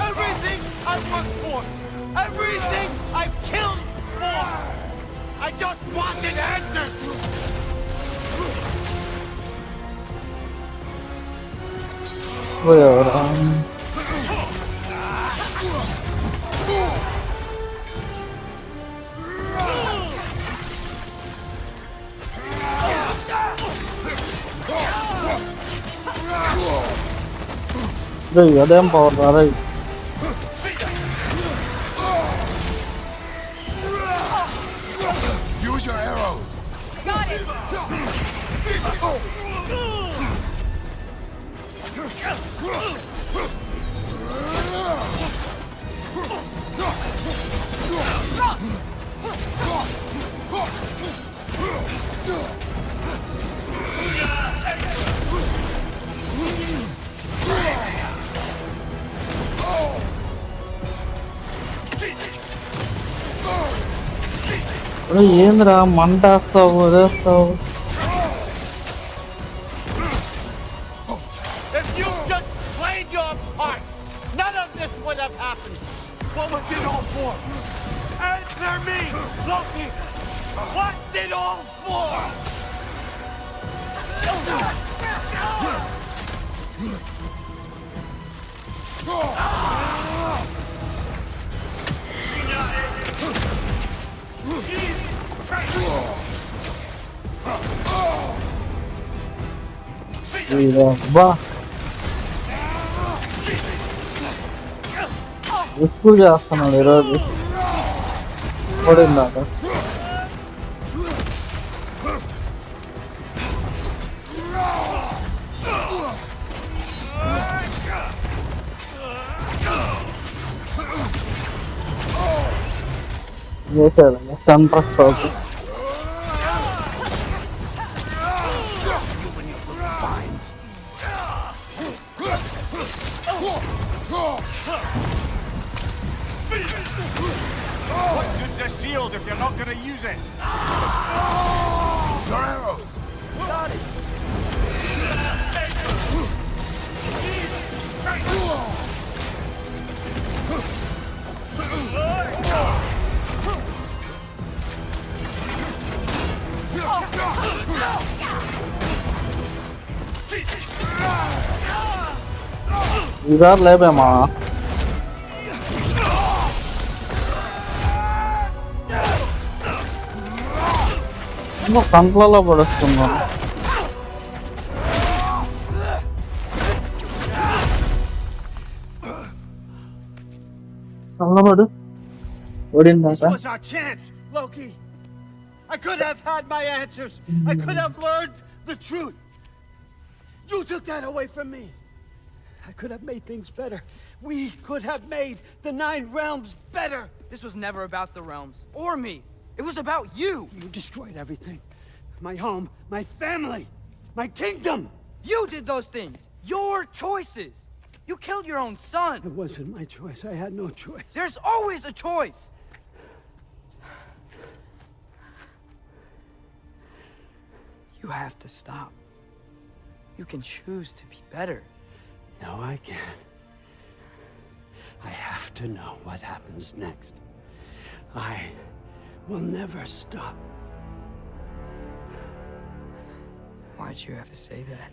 Everything I worked for! Everything I've killed for! I just wanted answers! Adem power right. Use your arrows. Got it! ఏంద్రా మంట వేస్తావు. If you just played your part, none of this would have happened. What was it all for? Answer me, Loki! What's it all for? బా ఎక్కువ చేస్తున్నాడు ఈరోజు పడిందాక. చేశాడు centre stock. What good's a shield if you're not gonna use it? Your arrows. Got it. ఇదారు లేపేమా కంట్లలో పడుస్తున్నాను. చల్లబడు This was our chance, Loki. I could have had my answers. I could have learned the truth. You took that away from me. I could have made things better. We could have made the 9 realms better. This was never about the realms, or me. It was about you. You destroyed everything. My home, my family, my kingdom. You did those things. Your choices. You killed your own son. It wasn't my choice. I had no choice. There's always a choice. You have to stop. You can choose to be better. No, I can't. I have to know what happens next. I will never stop. Why'd you have to say that?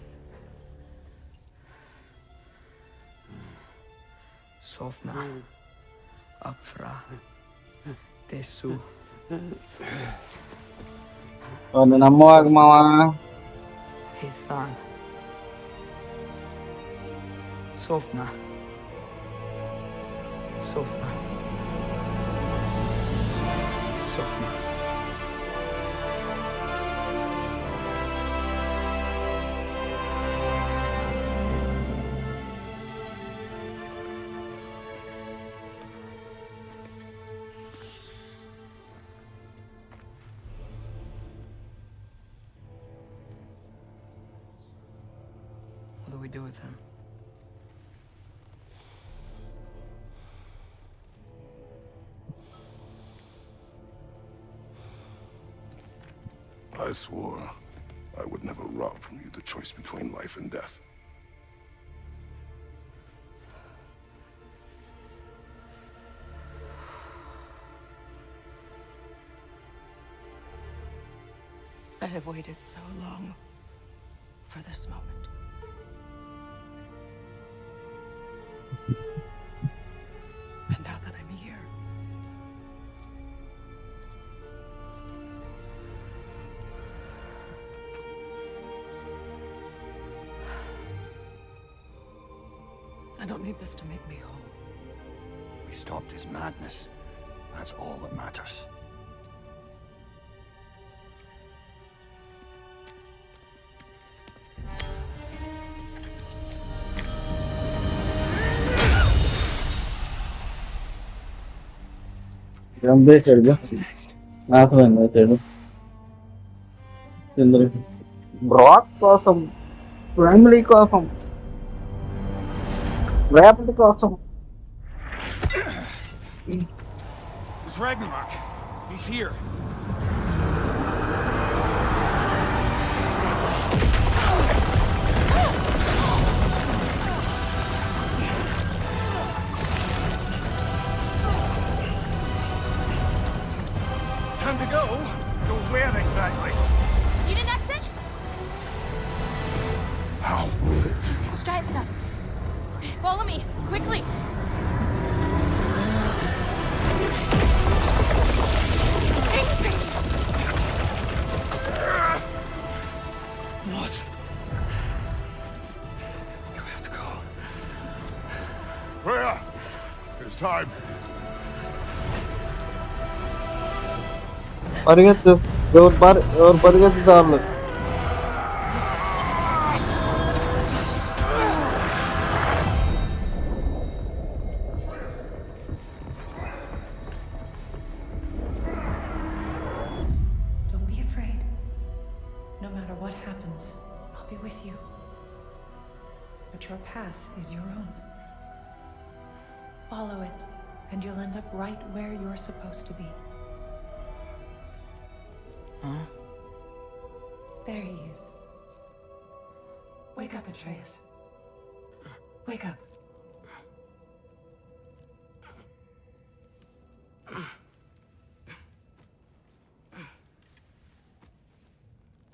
Sofna. Apfra. Tesu. Ano na mo, mga... Hithan. Sofna. Sofna. Sofna. What do we do with him? I swore I would never rob from you the choice between life and death. I have waited so long for this moment. And now that I'm here, I don't need this to make me whole. We stopped his madness. That's all that matters. చంపేశాడు నాశనం చేశాడు బ్రాక్ కోసం family కోసం రేపటి కోసం It's Ragnarok. He's here. Time to go? Go where exactly? You didn't exit? How? It's giant stuff. Okay, follow me, quickly. What? You have to go. Freya! It's time. పరిగెత్తు ఎవరు పరిగెత్తుతారు don't be afraid. No matter what happens, I'll be with you. But your path is your own. Follow it, and you'll end up right where you're supposed to be. Huh? There he is. Wake up, Atreus. Wake up.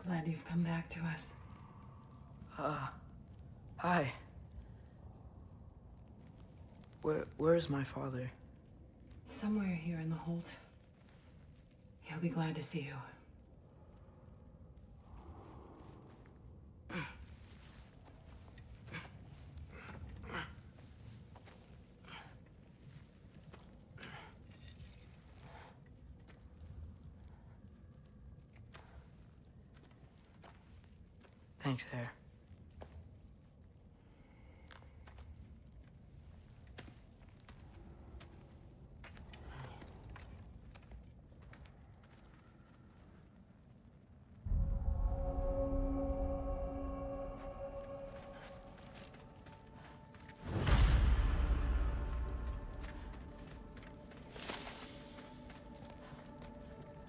Glad you've come back to us. Hi. Where's my father? Somewhere here in the hold. He'll be glad to see you. Thanks, Hare.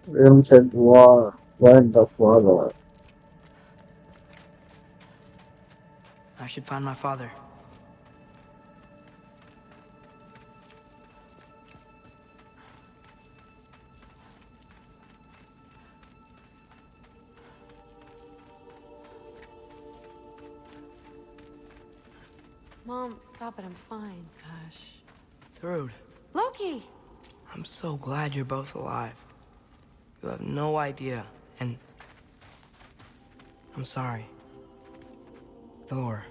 Realm said war, went the father. I should find my father. Mom, stop it. I'm fine. Hush. Thrud, Loki! I'm so glad you're both alive. You have no idea, and I'm sorry. Thor.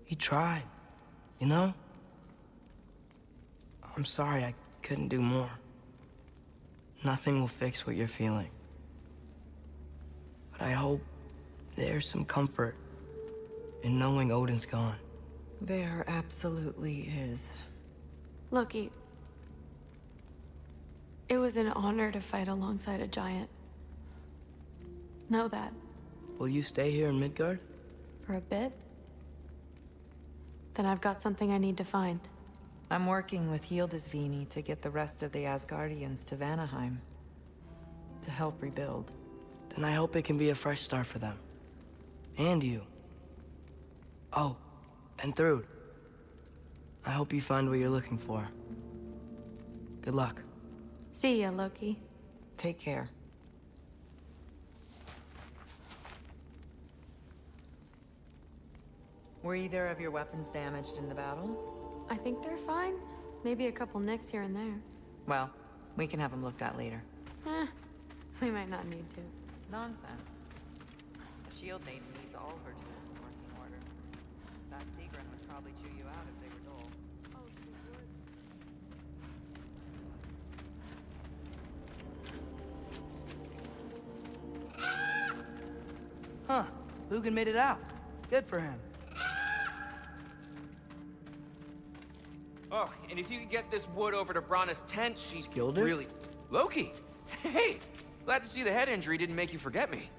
He tried, you know? I'm sorry I couldn't do more. Nothing will fix what you're feeling. But I hope there's some comfort in knowing Odin's gone. There absolutely is. Loki, it was an honor to fight alongside a giant. Know that. Will you stay here in Midgard? For a bit? Then I've got something I need to find. I'm working with Hildisvini to get the rest of the Asgardians to Vanaheim. To help rebuild. Then I hope it can be a fresh start for them. And you. Oh, and Thrud. I hope you find what you're looking for. Good luck. See ya, Loki. Take care. Were either of your weapons damaged in the battle? I think they're fine. Maybe a couple nicks here and there. Well, we can have them looked at later. We might not need to. Nonsense. The shield maiden needs all her tools in working order. That Seagrin would probably chew you out if they were dull. Huh. Lugan made it out. Good for him. Oh, and if you could get this wood over to Brana's tent, she's Skilder? really... Loki! Hey! Glad to see the head injury didn't make you forget me.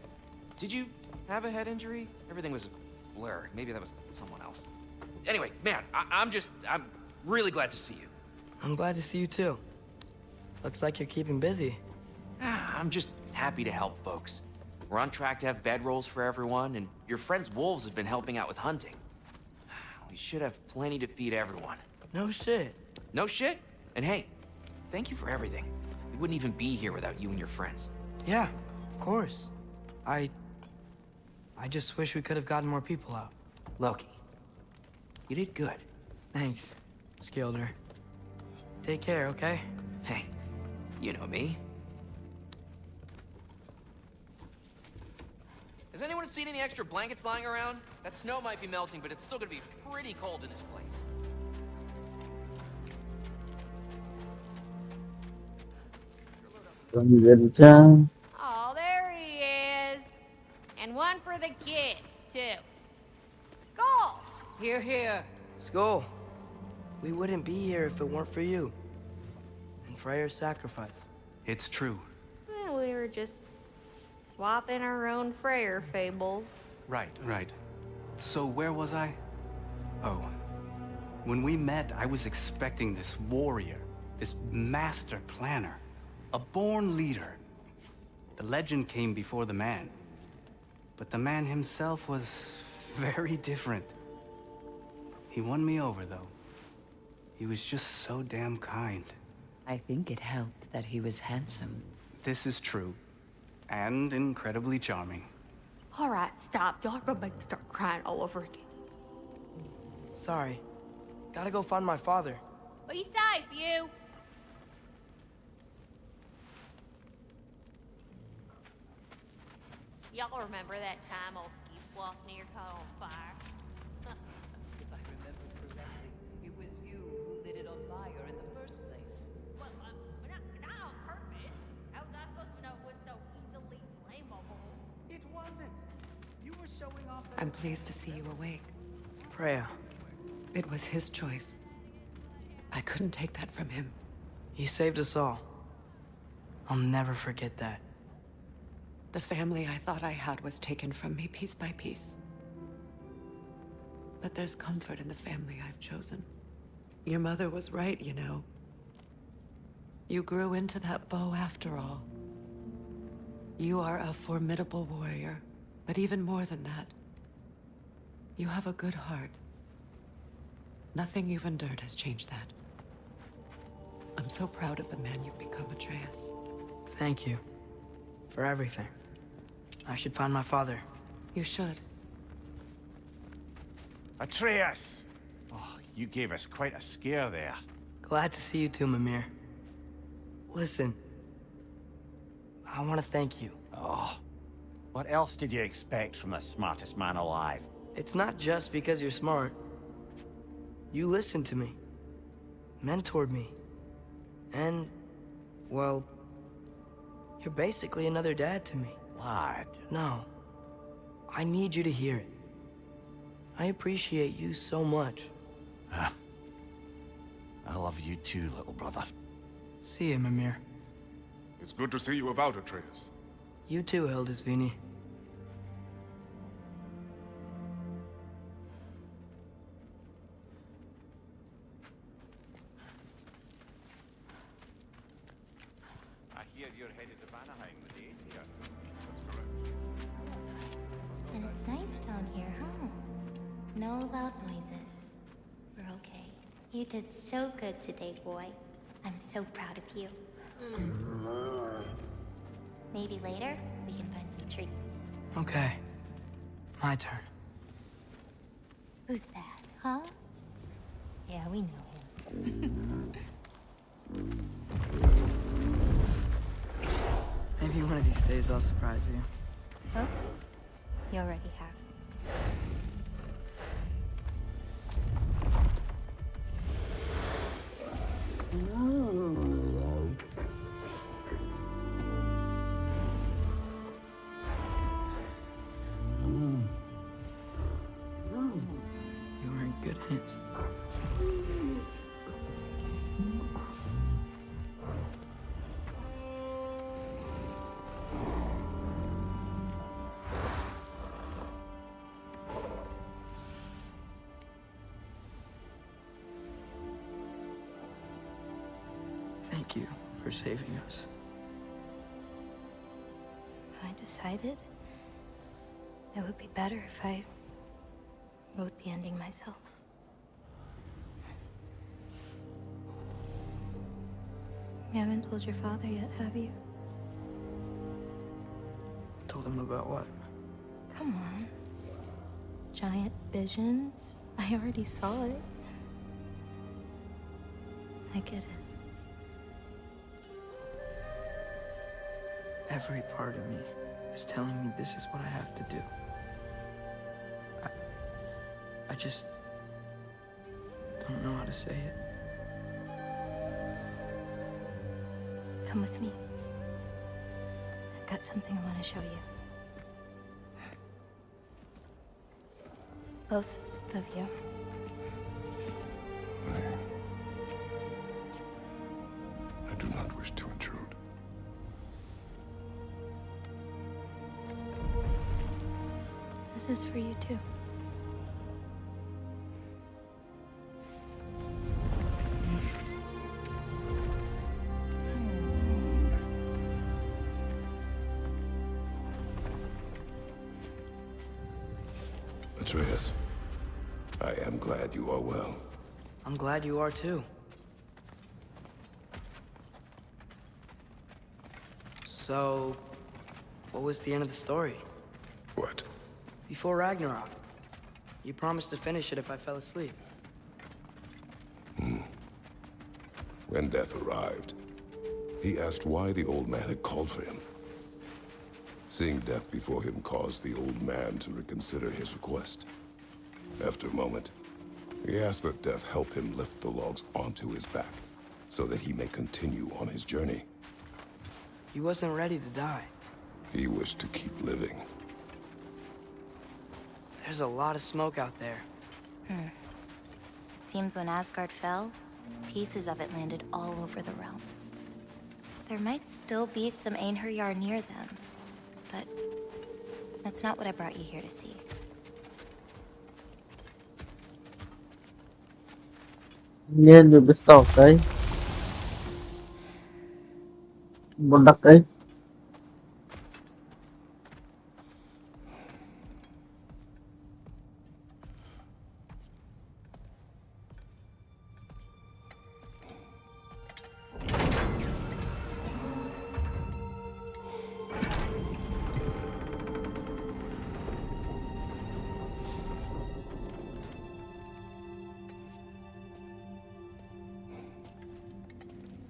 Did you have a head injury? Everything was a blur. Maybe that was someone else. Anyway, man, I'm really glad to see you. I'm glad to see you too. Looks like you're keeping busy. I'm just happy to help folks. We're on track to have bedrolls for everyone, and your friend's wolves have been helping out with hunting. We should have plenty to feed everyone. No shit. No shit? And hey, thank you for everything. We wouldn't even be here without you and your friends. Yeah, of course. I just wish we could have gotten more people out. Loki, you did good. Thanks, Skilder. Take care, okay? Hey, you know me. Has anyone seen any extra blankets lying around? That snow might be melting, but it's still gonna be pretty cold in this place. When you get a chance. Oh, there he is. And one for the kid, too. Skull! Here, here. Skull. We wouldn't be here if it weren't for you. And Freyr's sacrifice. It's true. Well, we were just swapping our own Freyr fables. Right. So where was I? Oh. When we met, I was expecting this warrior, this master planner, a born leader. The legend came before the man. But the man himself was very different. He won me over, though. He was just so damn kind. I think it helped that he was handsome. This is true. And incredibly charming. All right, stop. Y'all are gonna make me start crying all over again. Sorry. Gotta go find my father. Be safe, you. Y'all remember that time old ski floss near caught on fire? If I remember correctly, it was you who lit it on fire in the first place. Well, not on purpose. How was I supposed to know it was so easily flammable? It wasn't. You were showing off. I'm pleased to see you awake. Freya. It was his choice. I couldn't take that from him. He saved us all. I'll never forget that. The family I thought I had was taken from me piece by piece. But there's comfort in the family I've chosen. Your mother was right, you know. You grew into that bow after all. You are a formidable warrior, but even more than that, you have a good heart. Nothing you've endured has changed that. I'm so proud of the man you've become, Atreus. Thank you. For everything. I should find my father. You should. Atreus! Oh, you gave us quite a scare there. Glad to see you too, Mimir. Listen. I want to thank you. Oh, what else did you expect from the smartest man alive? It's not just because you're smart. You listened to me. Mentored me. And, well, you're basically another dad to me. Lad. No. I need you to hear it. I appreciate you so much. I love you too, little brother. See you, Mimir. It's good to see you about, Atreus. You too, Hildisvini. I hear you're headed to Vanaheim with the Aesir. And it's nice down here, huh? No loud noises. We're okay. You did so good today, boy. I'm so proud of you. Maybe later, we can find some treats. Okay. My turn. Who's that, huh? Yeah, we know him. Maybe one of these days I'll surprise you. Oh? You already have. You were in good hands. Thank you for saving us. I decided it would be better if I wrote the ending myself. You haven't told your father yet, have you? Told him about what? Come on. Giant visions? I already saw it. I get it. Every part of me is telling me this is what I have to do. I just don't know how to say it. Come with me. I've got something I want to show you. Both of you. I do not wish to intrude. This is for you too. Atreus, I am glad you are well. I'm glad you are too. So, what was the end of the story? What? Before Ragnarok, you promised to finish it if I fell asleep. When death arrived, he asked why the old man had called for him. Seeing death before him caused the old man to reconsider his request. After a moment, he asked that death help him lift the logs onto his back, so that he may continue on his journey. He wasn't ready to die. He wished to keep living. There's a lot of smoke out there. It seems when Asgard fell, pieces of it landed all over the realms. There might still be some Einherjar near them, but that's not what I brought you here to see. Yeah, the best of, right? Bundakai.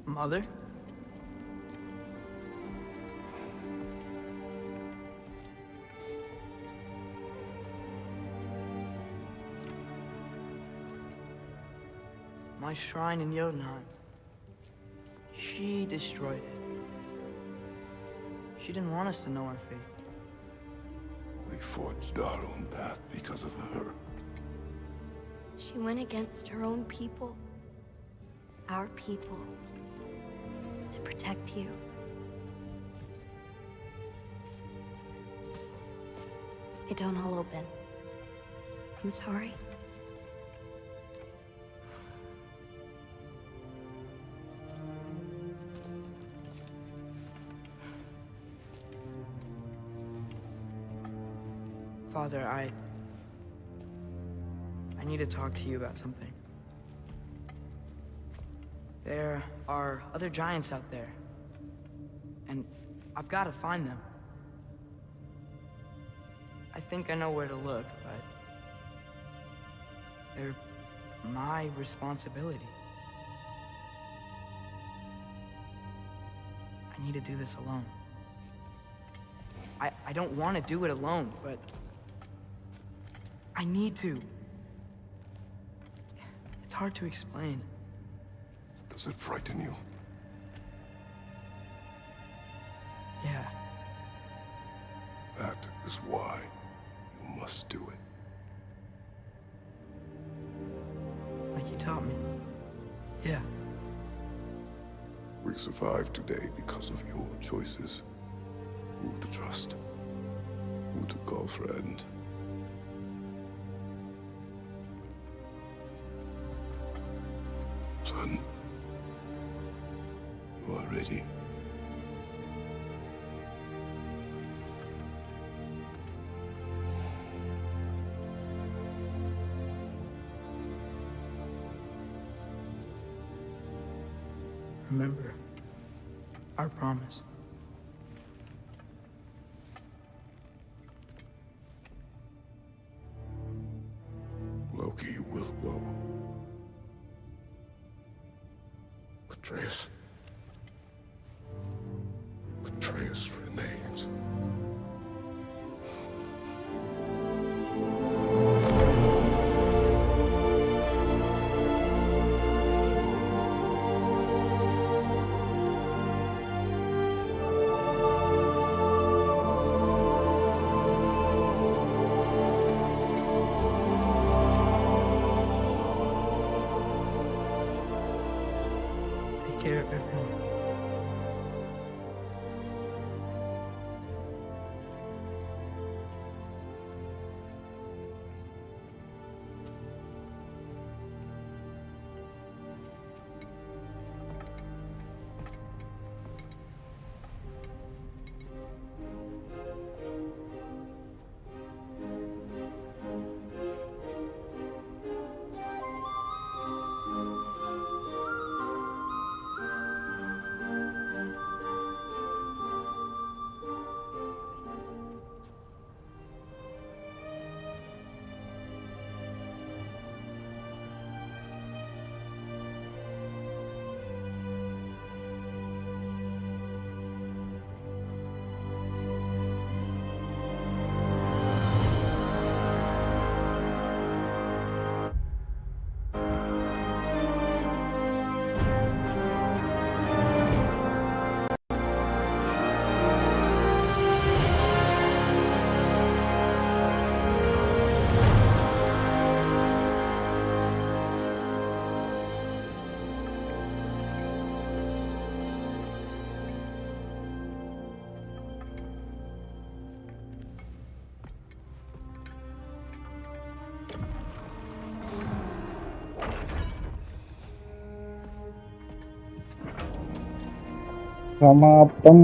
Mother? My shrine in Jotunheim. She destroyed it. She didn't want us to know our fate. We forged our own path because of her. She went against her own people. Our people. To protect you. It don't all open. I'm sorry. Father, I need to talk to you about something. There are other giants out there, and I've got to find them. I think I know where to look, but they're my responsibility. I need to do this alone. I don't want to do it alone, but I need to. It's hard to explain. Does it frighten you? Yeah. That is why you must do it. Like you taught me. Yeah. We survive today because of your choices. Who to trust, who to call friend. Son, you are ready. Remember our promise. Loki will go. Atreus. Atreus remains. Take care, సమాప్తం.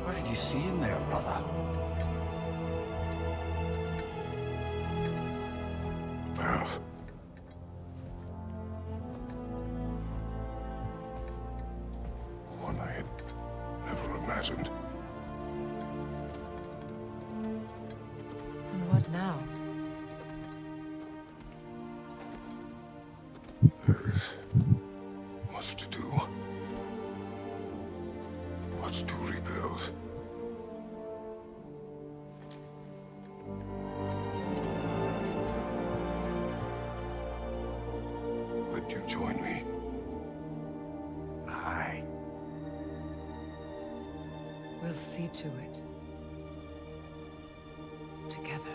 What did you see in there, brother? Path. One I had never imagined. And what now? There is much to do. Much to rebuild. But you join me. Aye. We'll see to it. Together.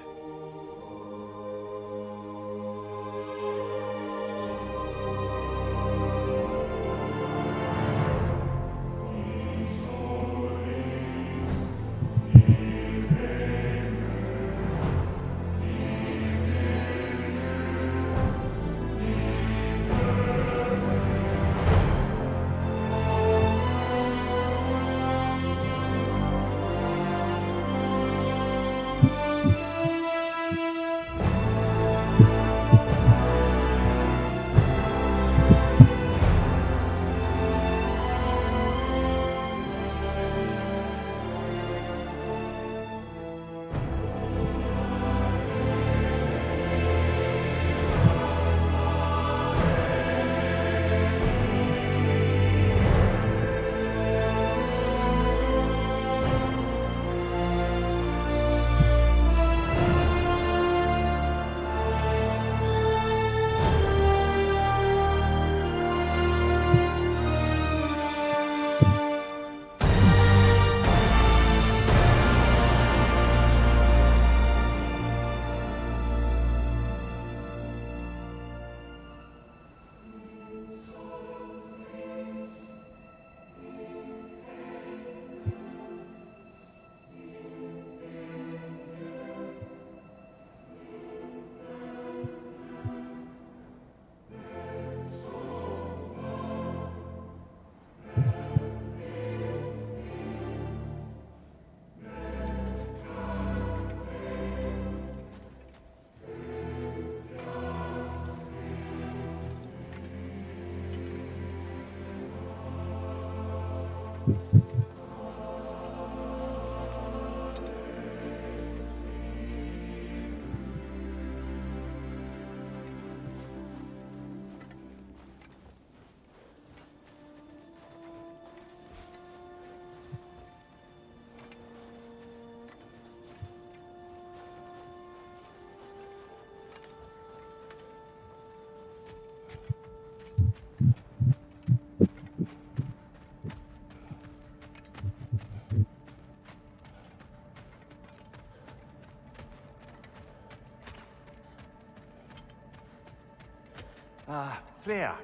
Freya,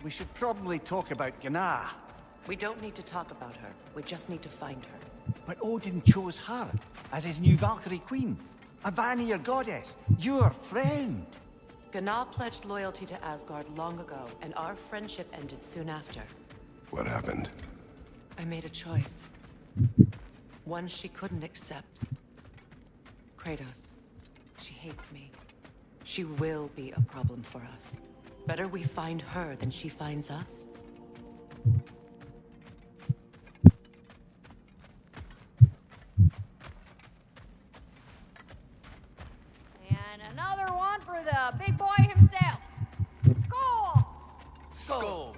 we should probably talk about Gná. We don't need to talk about her. We just need to find her. But Odin chose her as his new Valkyrie queen. A Vanir goddess, your friend. Gná pledged loyalty to Asgard long ago, and our friendship ended soon after. What happened? I made a choice. One she couldn't accept. Kratos. She hates me. She will be a problem for us. Better we find her than she finds us. And another one for the big boy himself. Skull! Skull.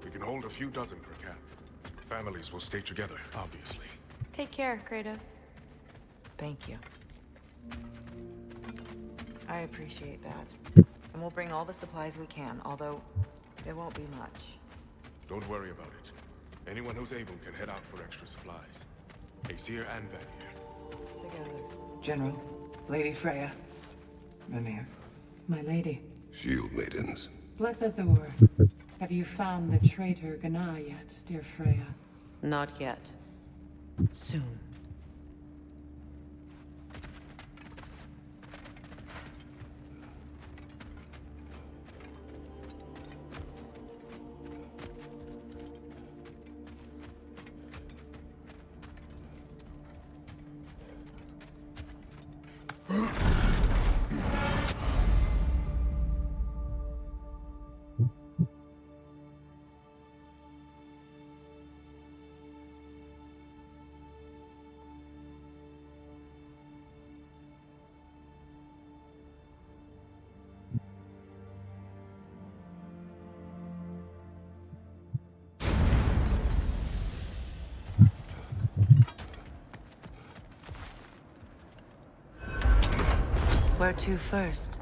We can hold a few dozen per camp. Families will stay together, obviously. Take care, Kratos. Thank you. I appreciate that. And we'll bring all the supplies we can, although there won't be much. Don't worry about it. Anyone who's able can head out for extra supplies. Aesir and Vanir. Together. General, Lady Freya, Mimir, my lady. Shield maidens. Blessed Thor, have you found the traitor Gná yet, dear Freya? Not yet. Soon. Where to first?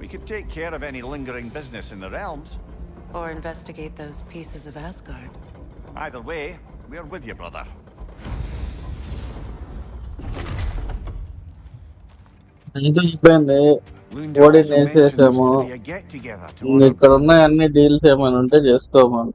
We could take care of any lingering business in the realms. Or investigate those pieces of Asgard. Either way, we're with you, brother. ఇంకా అయిపోయింది ఓడిని వేసేసాము ఇక్కడ ఉన్న అన్ని deals ఏమైనా ఉంటే చేసుకోమను.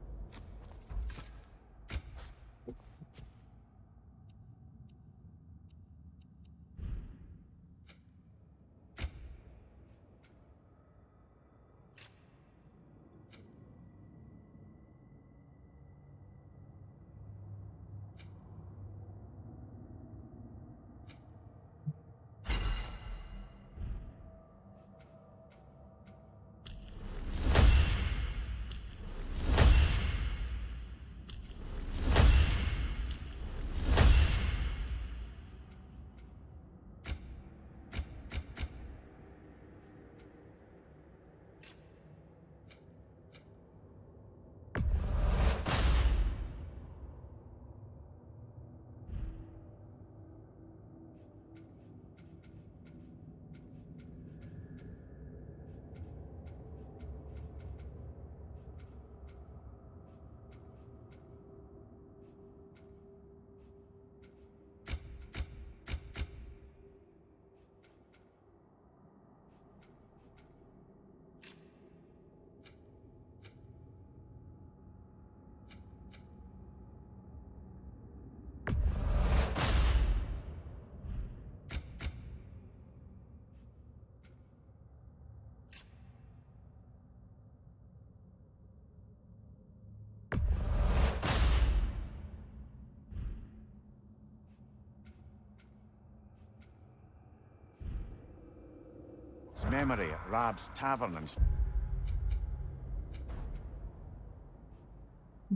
Memory at Rab's Tavern and...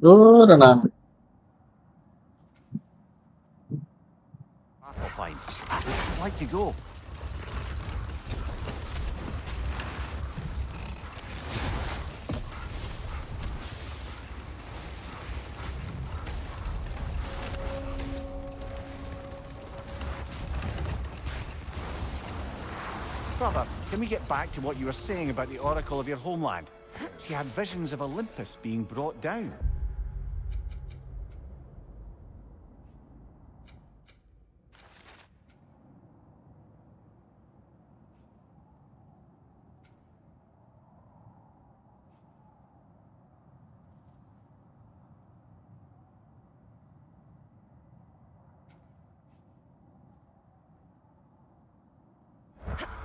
దూరనా Battle fine. I'd like to go. Brother, Can we get back to what you were saying about the oracle of your homeland? She had visions of Olympus being brought down.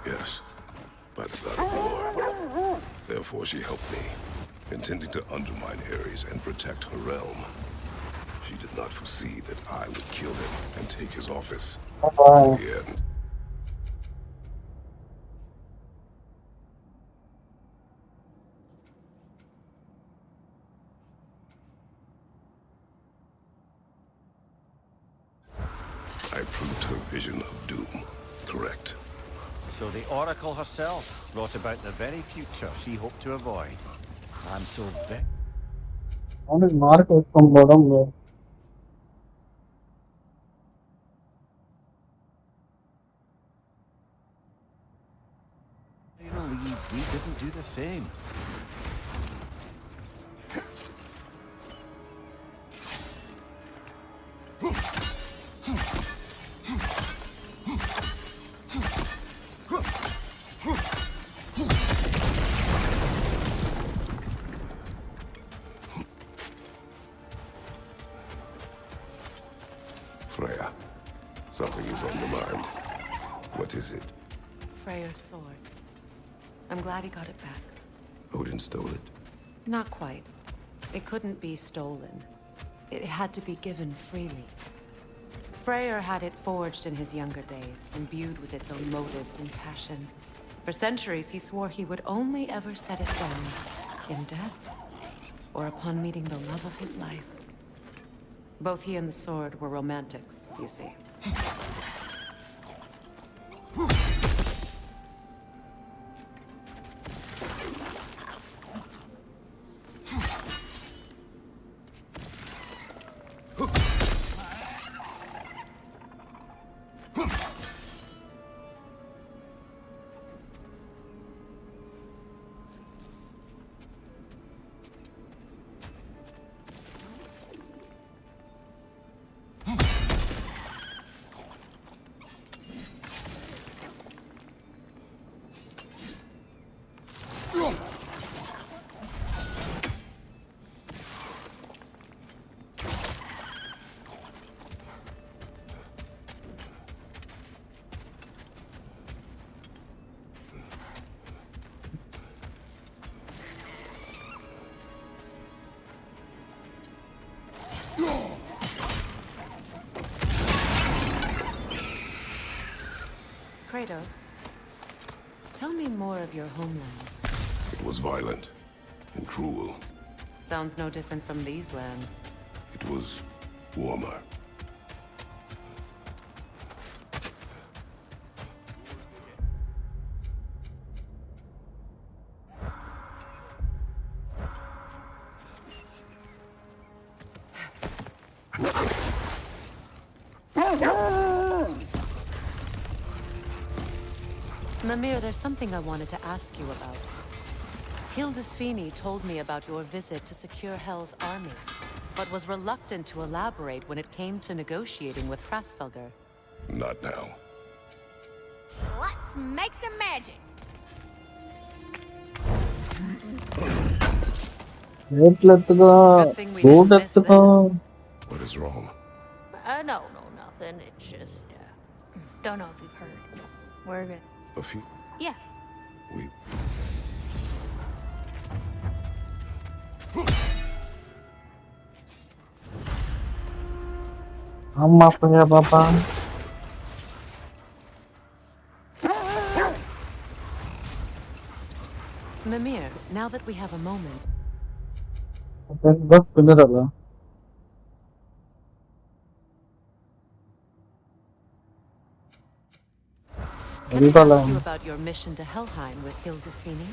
Yes, by the god of war. Therefore she helped me, intending to undermine Ares and protect her realm. She did not foresee that I would kill him and take his office. In the end. I proved her vision of doom correct. So the oracle herself brought about the very future she hoped to avoid. I'm so very... What is mark from bottom there? relieved we didn't do the same. Freya, something is on your mind. What is it? Freyr's sword. I'm glad he got it back. Odin stole it? Not quite. It couldn't be stolen. It had to be given freely. Freyr had it forged in his younger days, imbued with its own motives and passion. For centuries, he swore he would only ever set it down in death, or upon meeting the love of his life. Both he and the sword were romantics, you see. Kratos, tell me more of your homeland. It was violent and cruel. Sounds no different from these lands. It was warmer. Mimir, there's something I wanted to ask you about. Hildisvini told me about your visit to secure Hel's army, but was reluctant to elaborate when it came to negotiating with Hrasfelger. Not now. Let's make some magic. Good thing we didn't miss this. What is wrong? No, nothing. It's just, don't know if you've heard. We're gonna... A few? Yeah. We... Amma punya papa. Mimir, now that we have a moment... Bener apa? Can I ask you about your mission to Helheim with Hildisvini?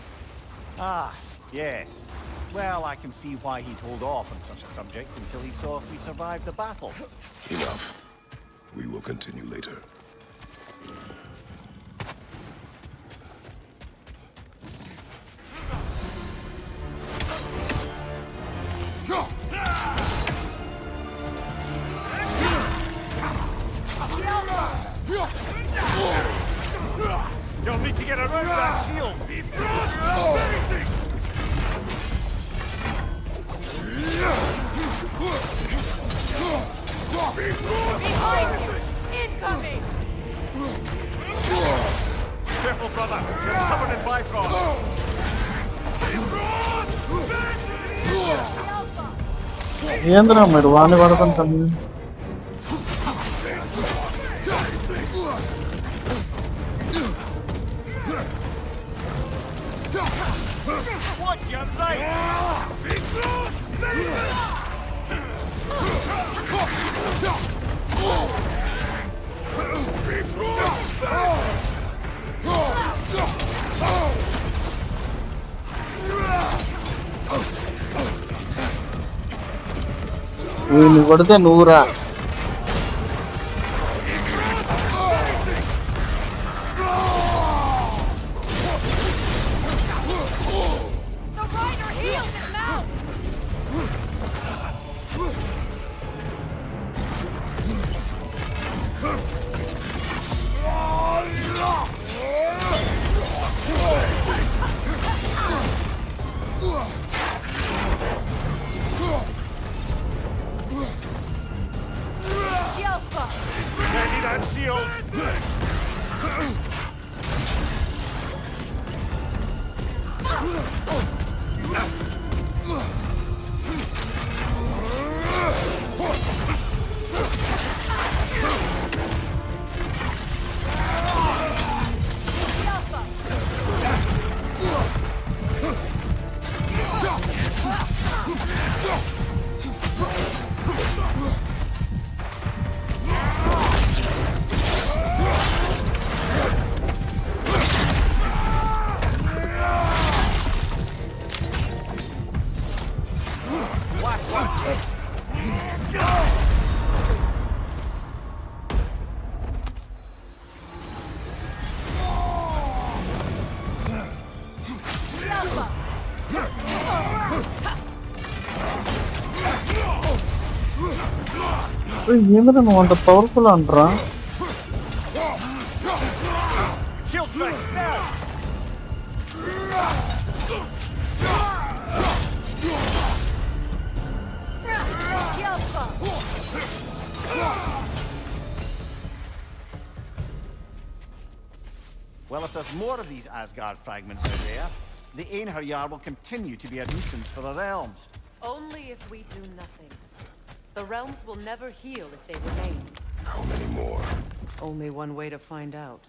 Ah, yes. Well, I can see why he'd hold off on such a subject until he saw if we survived the battle. Enough. We will continue later. ఏంద్రా మీరు వాడిని పడుకుంటాను. Watch your right! వీళ్ళు కొడితే నువ్వురా. Ready that shield! ఏంద్రా నువ్వు అంత powerful అంటరా? Shield strike now! Well, if there's more of these Asgard fragments out there, the Einherjar will continue to be a nuisance for the realms. Only if we do nothing. The realms will never heal if they remain. How many more? Only one way to find out.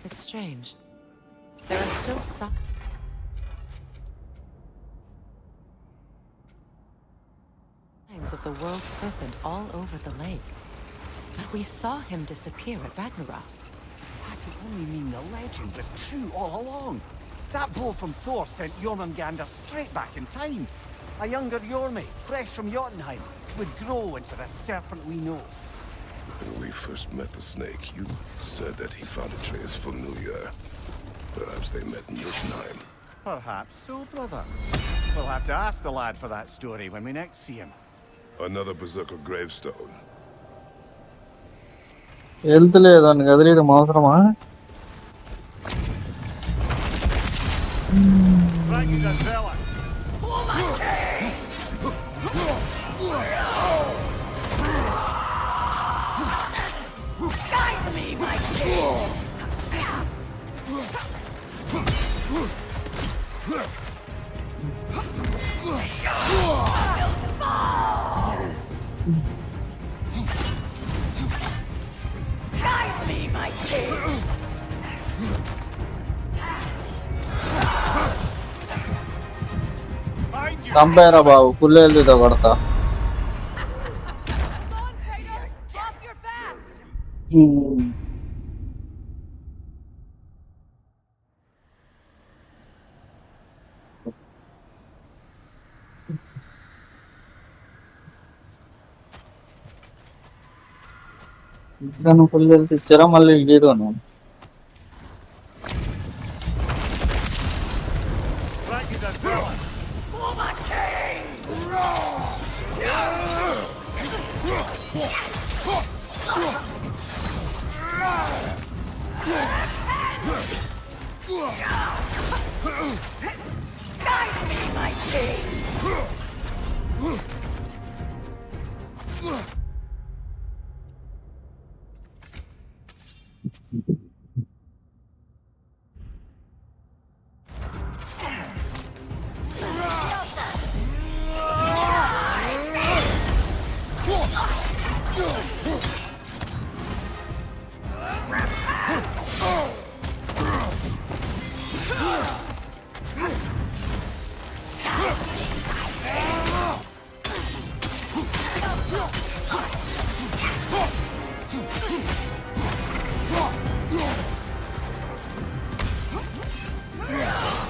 It's strange. There are still some signs of the world serpent all over the lake. But we saw him disappear at Ragnarok. That could only mean the legend was true all along. That blow from Thor sent Jormungandr straight back in time. A younger Jormi, fresh from Jotunheim, would grow into the serpent we know. When we first met the snake, you said that he found Atreus familiar. Perhaps they met in Jotunheim. Perhaps so, brother. We'll have to ask the lad for that story when we next see him. Another berserker gravestone. Health లేదని కదిలేయడం అవసరమా? చంపేరా బాబు, full హెల్తీతో కొడతా. నన్ను full health ఇచ్చారా మళ్ళీ హీరోను? Guide me, my king!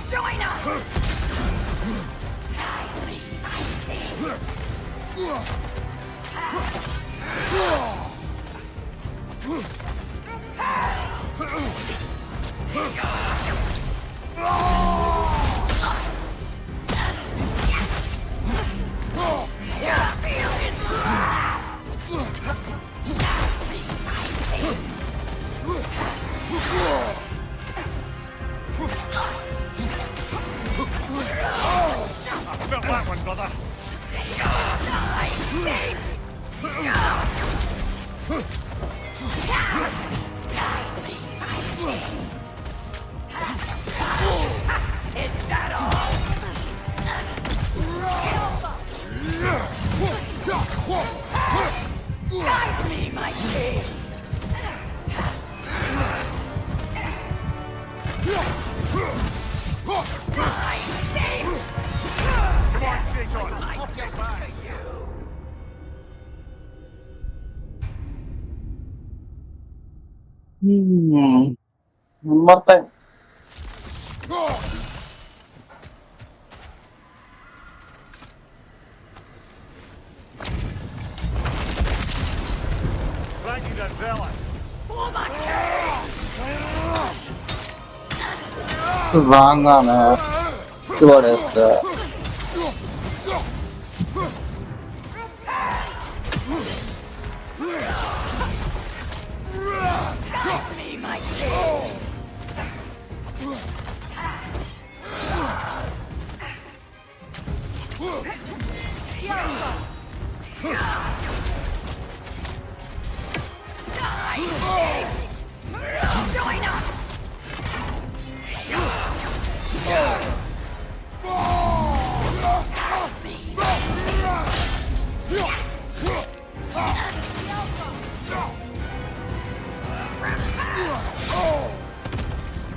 Join us! I felt that one, brother. Is that all? Guide me, my king! Come on, Jason. Off your back. One more time. Frankie the Zealot. రాగానే చూడేస్తా Guide me, my king! Join us!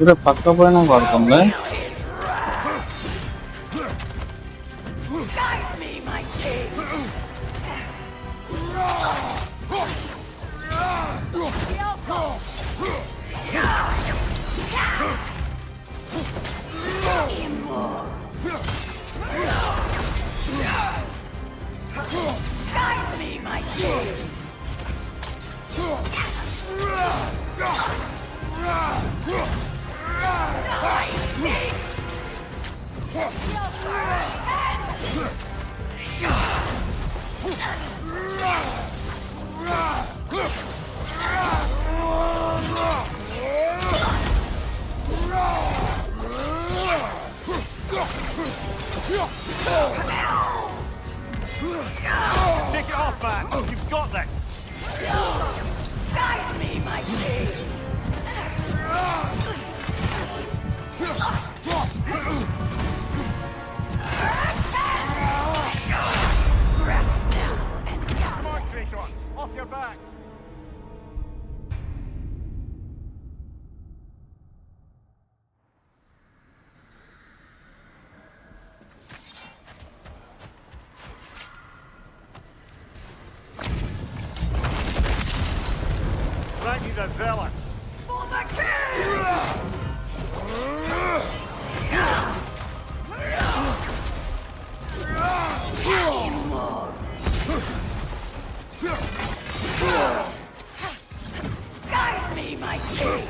이래 바꿔보이는 거 같던데? Guide me, my king! Guide me, my king! Take it off, man. You've got this. Guide me, my king! Rest now and Come on, Kratos. Off your back. Frankie the Zealot. For the king! Guide me, my king!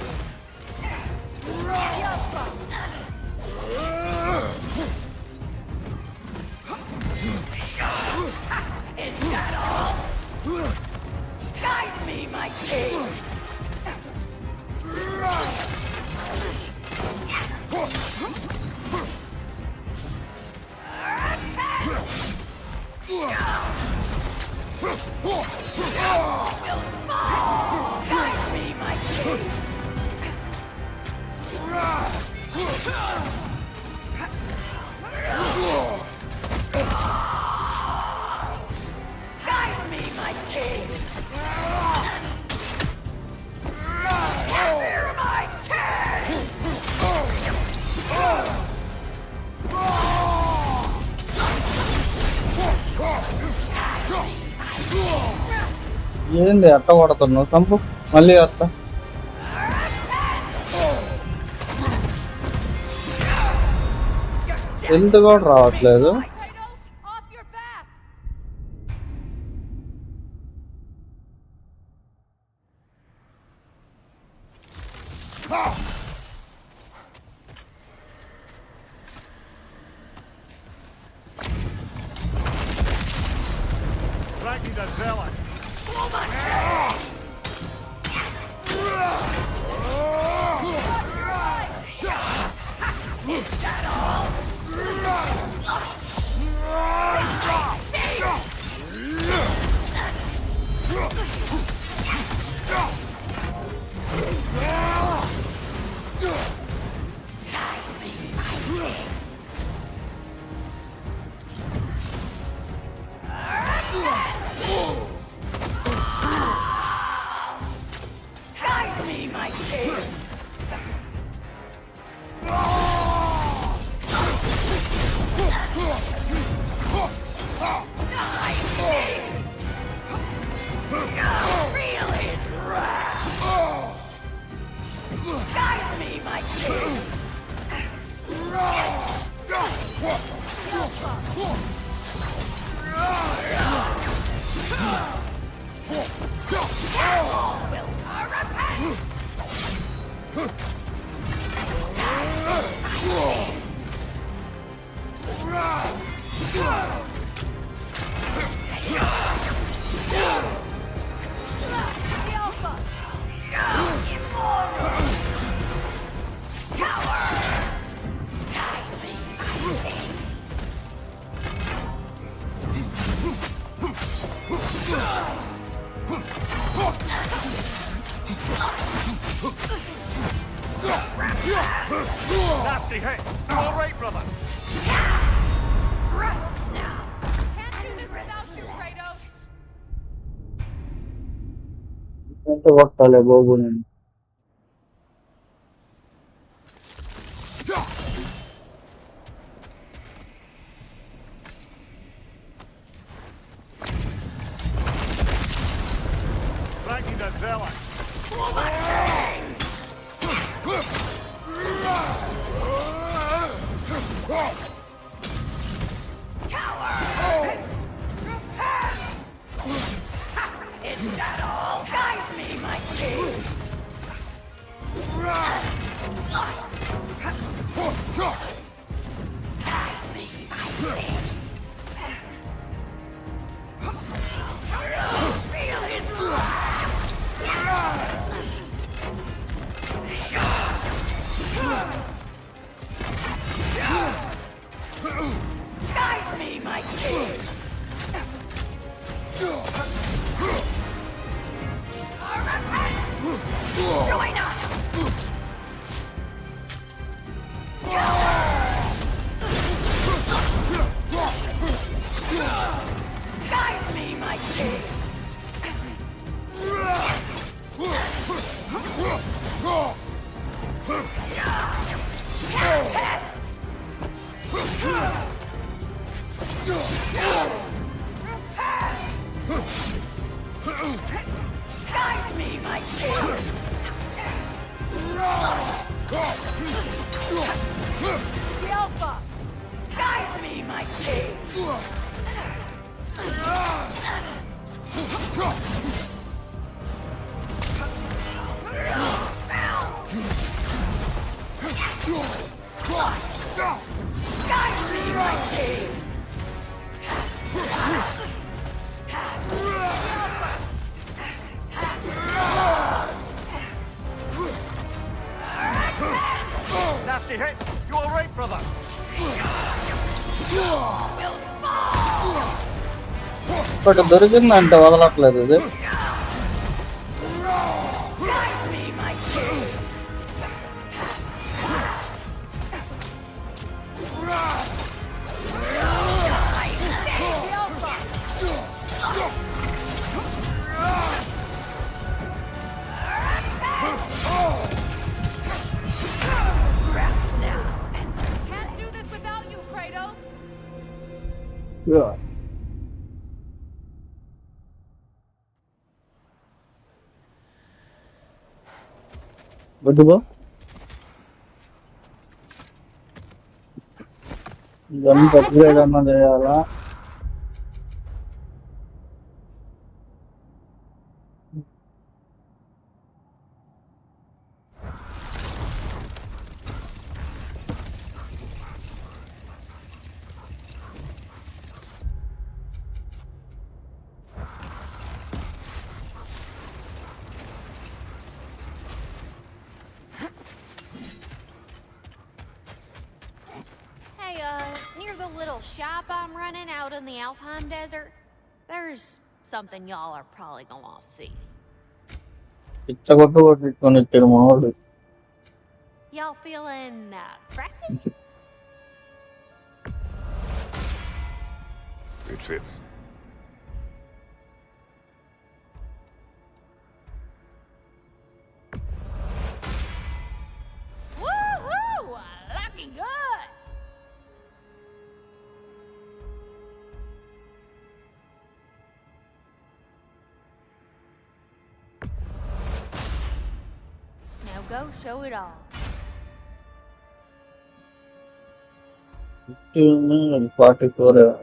ఏంది అట్ట కొడుతున్నావు sump మళ్ళీ అట్ట health కూడా రావట్లేదు. Nasty hit. You all right, brother? Rest now. Can't do this without you, Kratos. ఎంత కొట్టాలి బాబు నేను Frankie the Zealot. Is that all? Guide me, my king. Guide me, my king. Feel his Guide me, my king. Join us! Guide me, my king! Guide me, my king! The Alpha! Guide me, my king! Guide me, my king! Nasty hit. You all right, brother? ఒకటి దొరికిందంటే వదలట్లేదు ఇది Guide me, my king! Rest now. Can't do this without you, Kratos. Betul. Gun upgrade అన్న చేయాలా? Hey, near the little shop I'm running out in the Alfheim Desert, there's something y'all are probably gonna see. పిచ్చగొట్టు కొట్టుకొని ఇచ్చాడు మనోడు. Y'all feeling crafty? It fits. Woohoo! Looking good! Now go show it all. 44.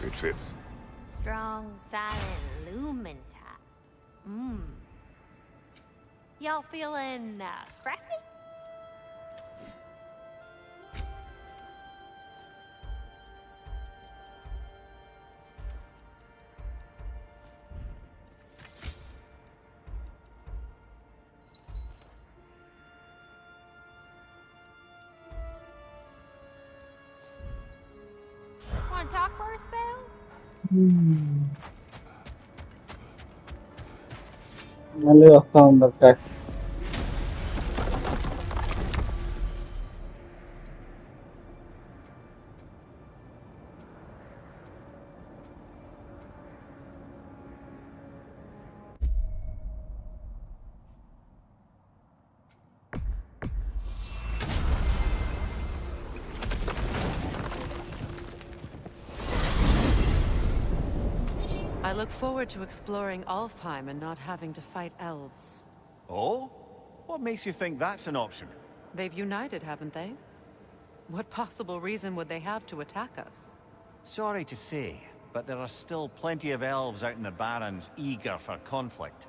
It fits. Strong, silent, lumen type. Y'all feeling crafty? Want to talk for a spell? మళ్ళీ వస్తా ఉంది attack. I look forward to exploring Alfheim and not having to fight elves. Oh? What makes you think that's an option? They've united, haven't they? What possible reason would they have to attack us? Sorry to say, but there are still plenty of elves out in the Barrens eager for conflict.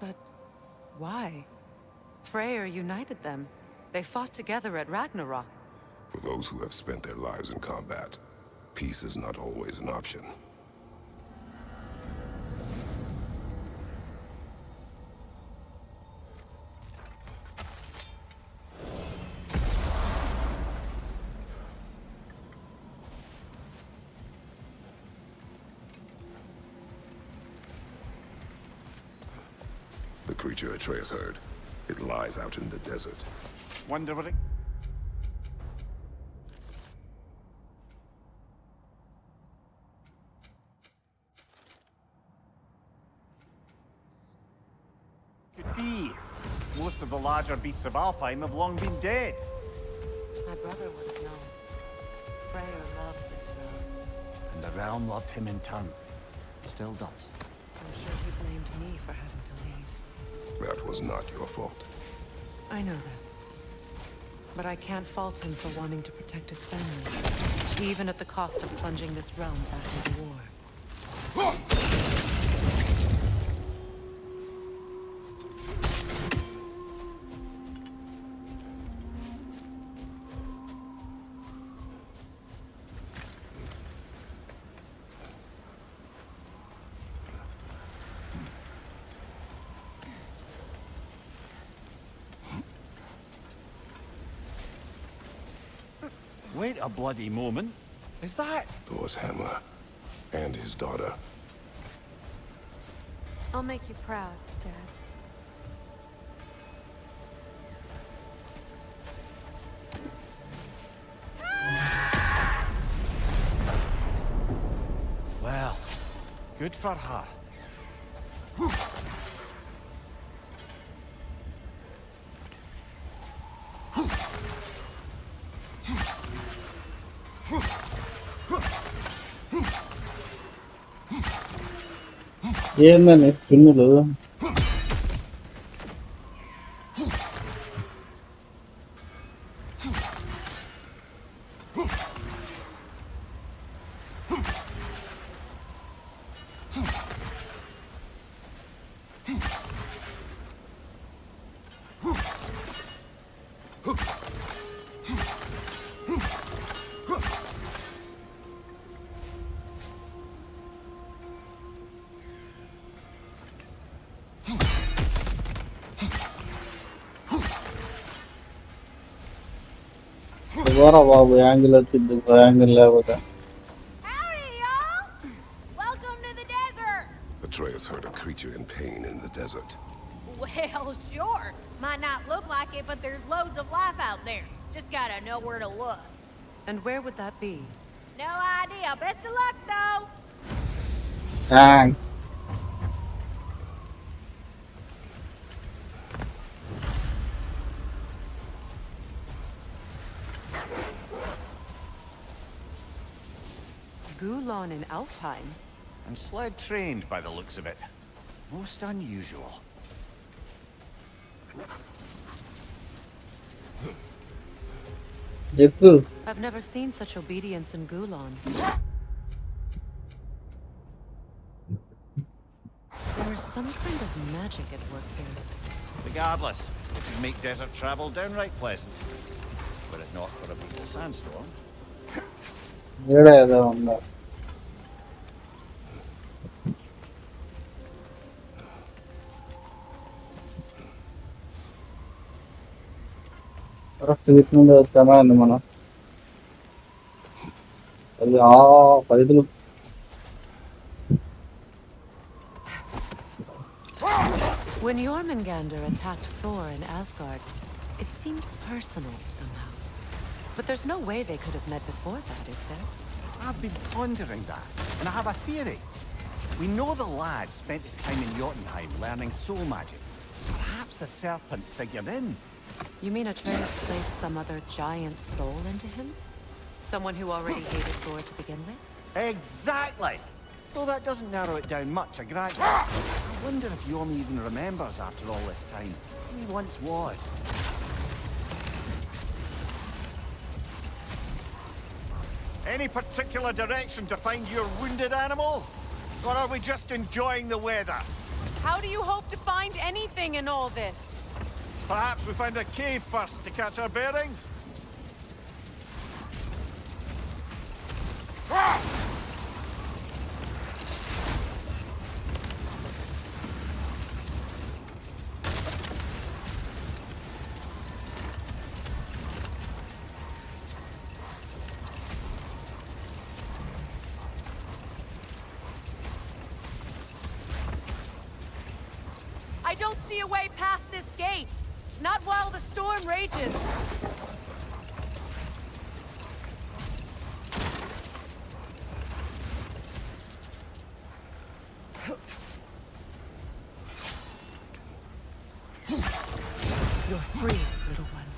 But why? Freyr united them. They fought together at Ragnarok. For those who have spent their lives in combat, peace is not always an option. The creature Atreus heard, it lies out in the desert. Wondering? Could be. Most of the larger beasts of Alfheim have long been dead. My brother would have known. Freyr loved this realm. And the realm loved him in turn. Still does. I'm sure he blamed me for having to leave. That was not your fault. I know that. But I can't fault him for wanting to protect his family, even at the cost of plunging this realm back into war. Wait a bloody moment. Is that? Thor's hammer. And his daughter. I'll make you proud, Dad. Well, good for her. ఏందని పిన్నులు ఎవరా బాబు angle వచ్చింది angle లేకపోతే Atreus heard a creature in pain in the desert. Well, sure. Might not look like it, but there's loads of life out there. Just gotta know where to look. And where would that be? No idea. Best of luck, though. Thanks. Gulon in Alfheim? And sled trained by the looks of it. Most unusual. I've never seen such obedience in Gulon. There is some kind of magic at work here. Regardless, it would make desert travel downright pleasant. Were it not for a brutal sandstorm. Correct వీటి నుండి వచ్చామా అండి మనం అది పరిధులు When Jormungandr attacked Thor in Asgard, it seemed personal somehow. But there's no way they could have met before that, is there? I've been pondering that, and I have a theory. We know the lad spent his time in Jotunheim learning soul magic. Perhaps the serpent figured in. You mean Atreus placed some other giant soul into him? Someone who already hated Thor to begin with? Exactly! Though that doesn't narrow it down much, I grant you. I wonder if Yorm even remembers after all this time who he once was. Any particular direction to find your wounded animal? Or are we just enjoying the weather? How do you hope to find anything in all this? Perhaps we find a cave first to catch our bearings? I don't see a way past this gate. Not while the storm rages. You're free, little one.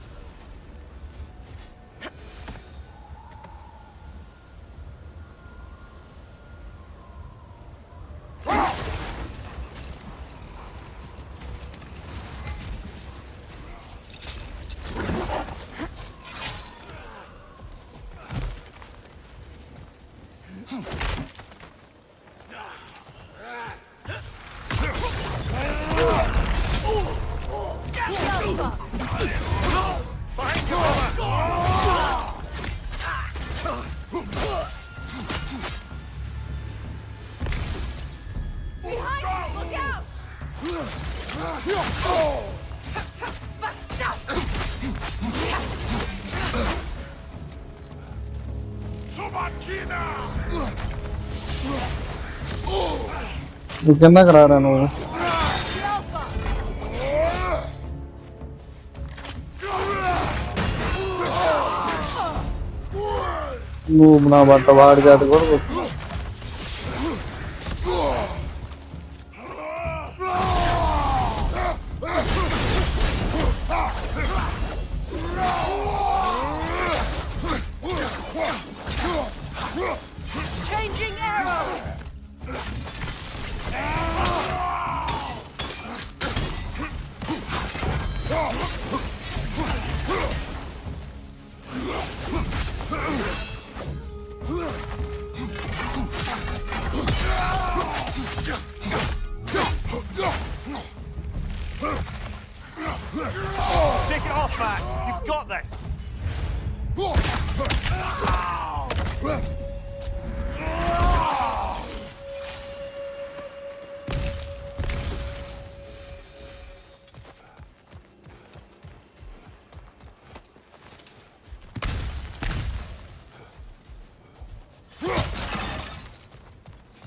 నువ్వు కిందకి రారా నువ్వు నువ్వు నా బట్ట వాడి చేత కూడా Changing arrows! Take it off, Matt. You've got this.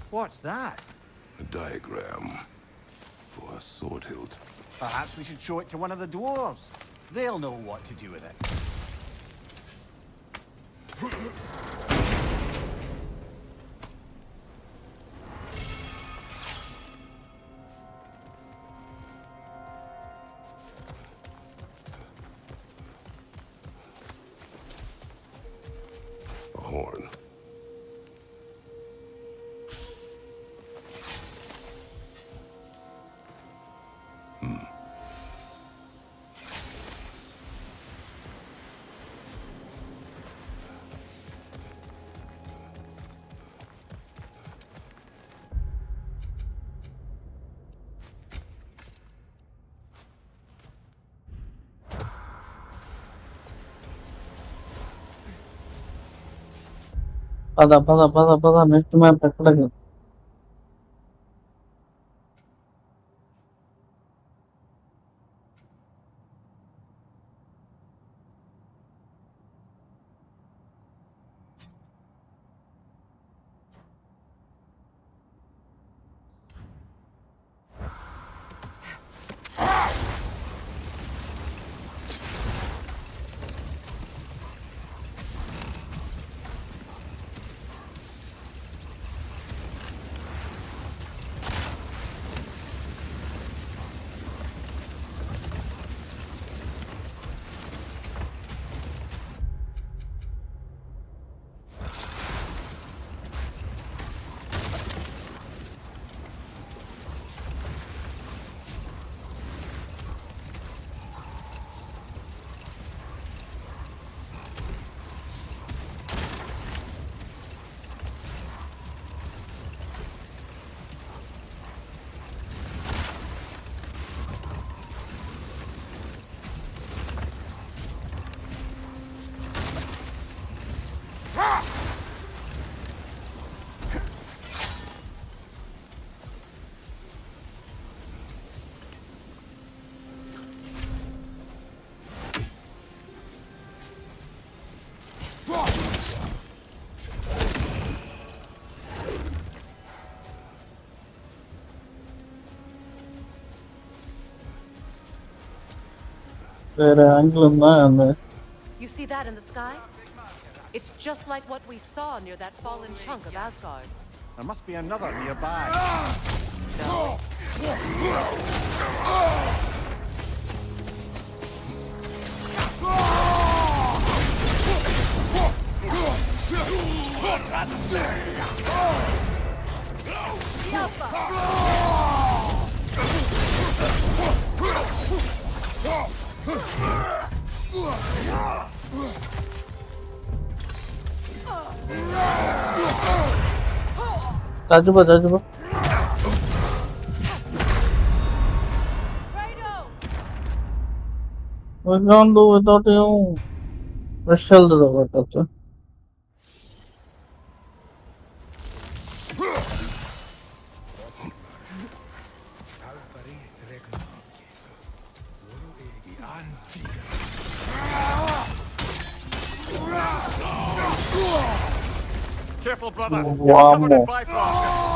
What's that? A diagram for a sword hilt. Perhaps we should show it to one of the dwarves. They'll know what to do with it. A horn. పద next map ఎక్కడికి வேற angle இருந்தா You see that in the sky? It's just like what we saw near that fallen chunk of Asgard. There must be another nearby. 자주봐 We can't do without you. Rachel the water. Careful, brother. Wow. You're covered in Bifrost.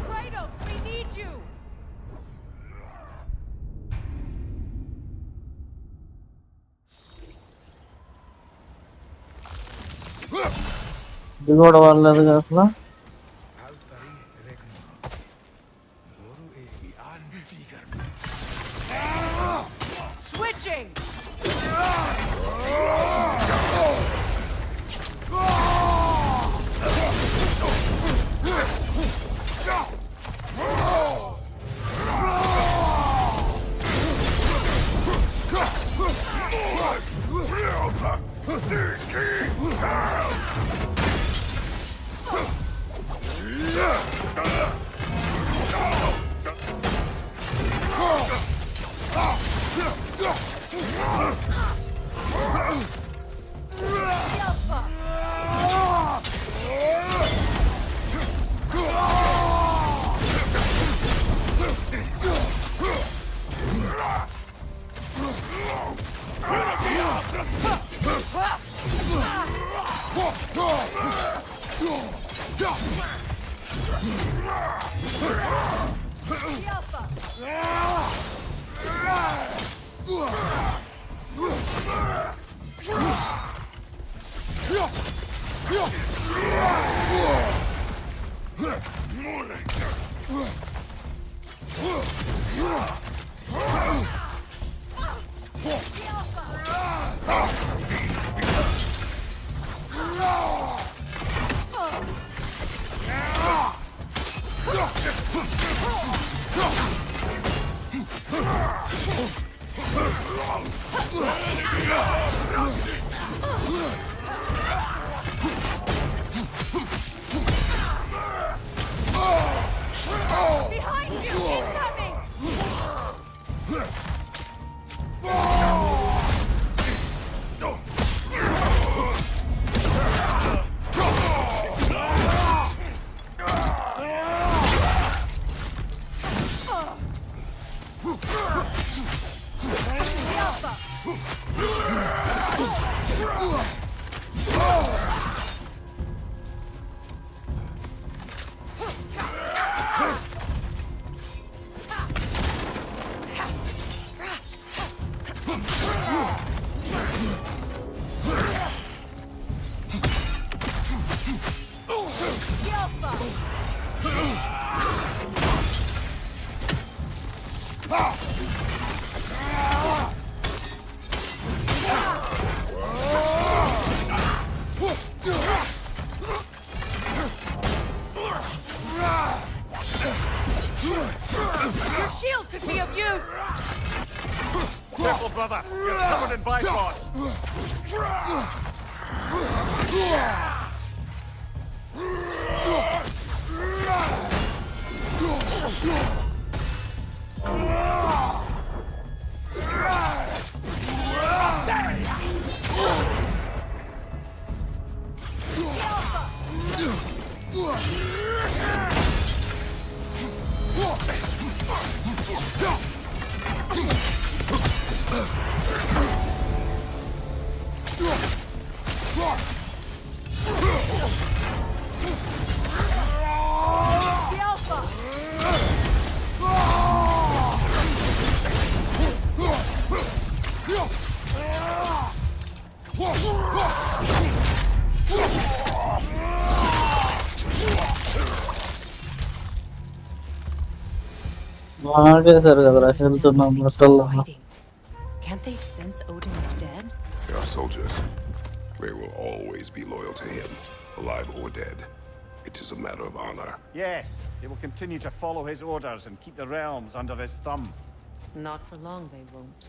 Kratos, we need you! ఇది కూడా వాళ్ళది అసలు. Switching! Behind you! Incoming! Your shield could be of use! Careful, brother! You're covered in Bifrost! ఆగేశారు కదరా health మొత్తం. Can't they sense Odin He's dead? They are soldiers. They will always be loyal to him, alive or dead. It is a matter of honor. Yes, they will continue to follow his orders and keep the realms under his thumb. Not for long, they won't.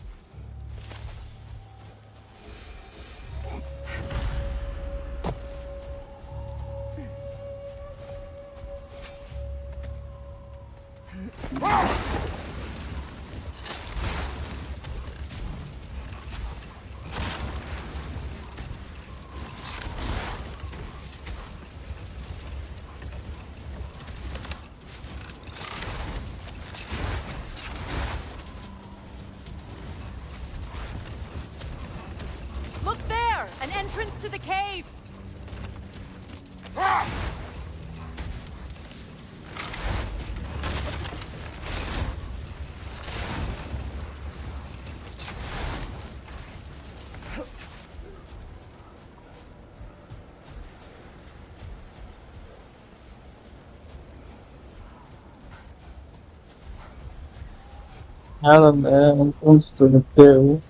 Look there! An entrance to the caves! Alan entrance to the cave.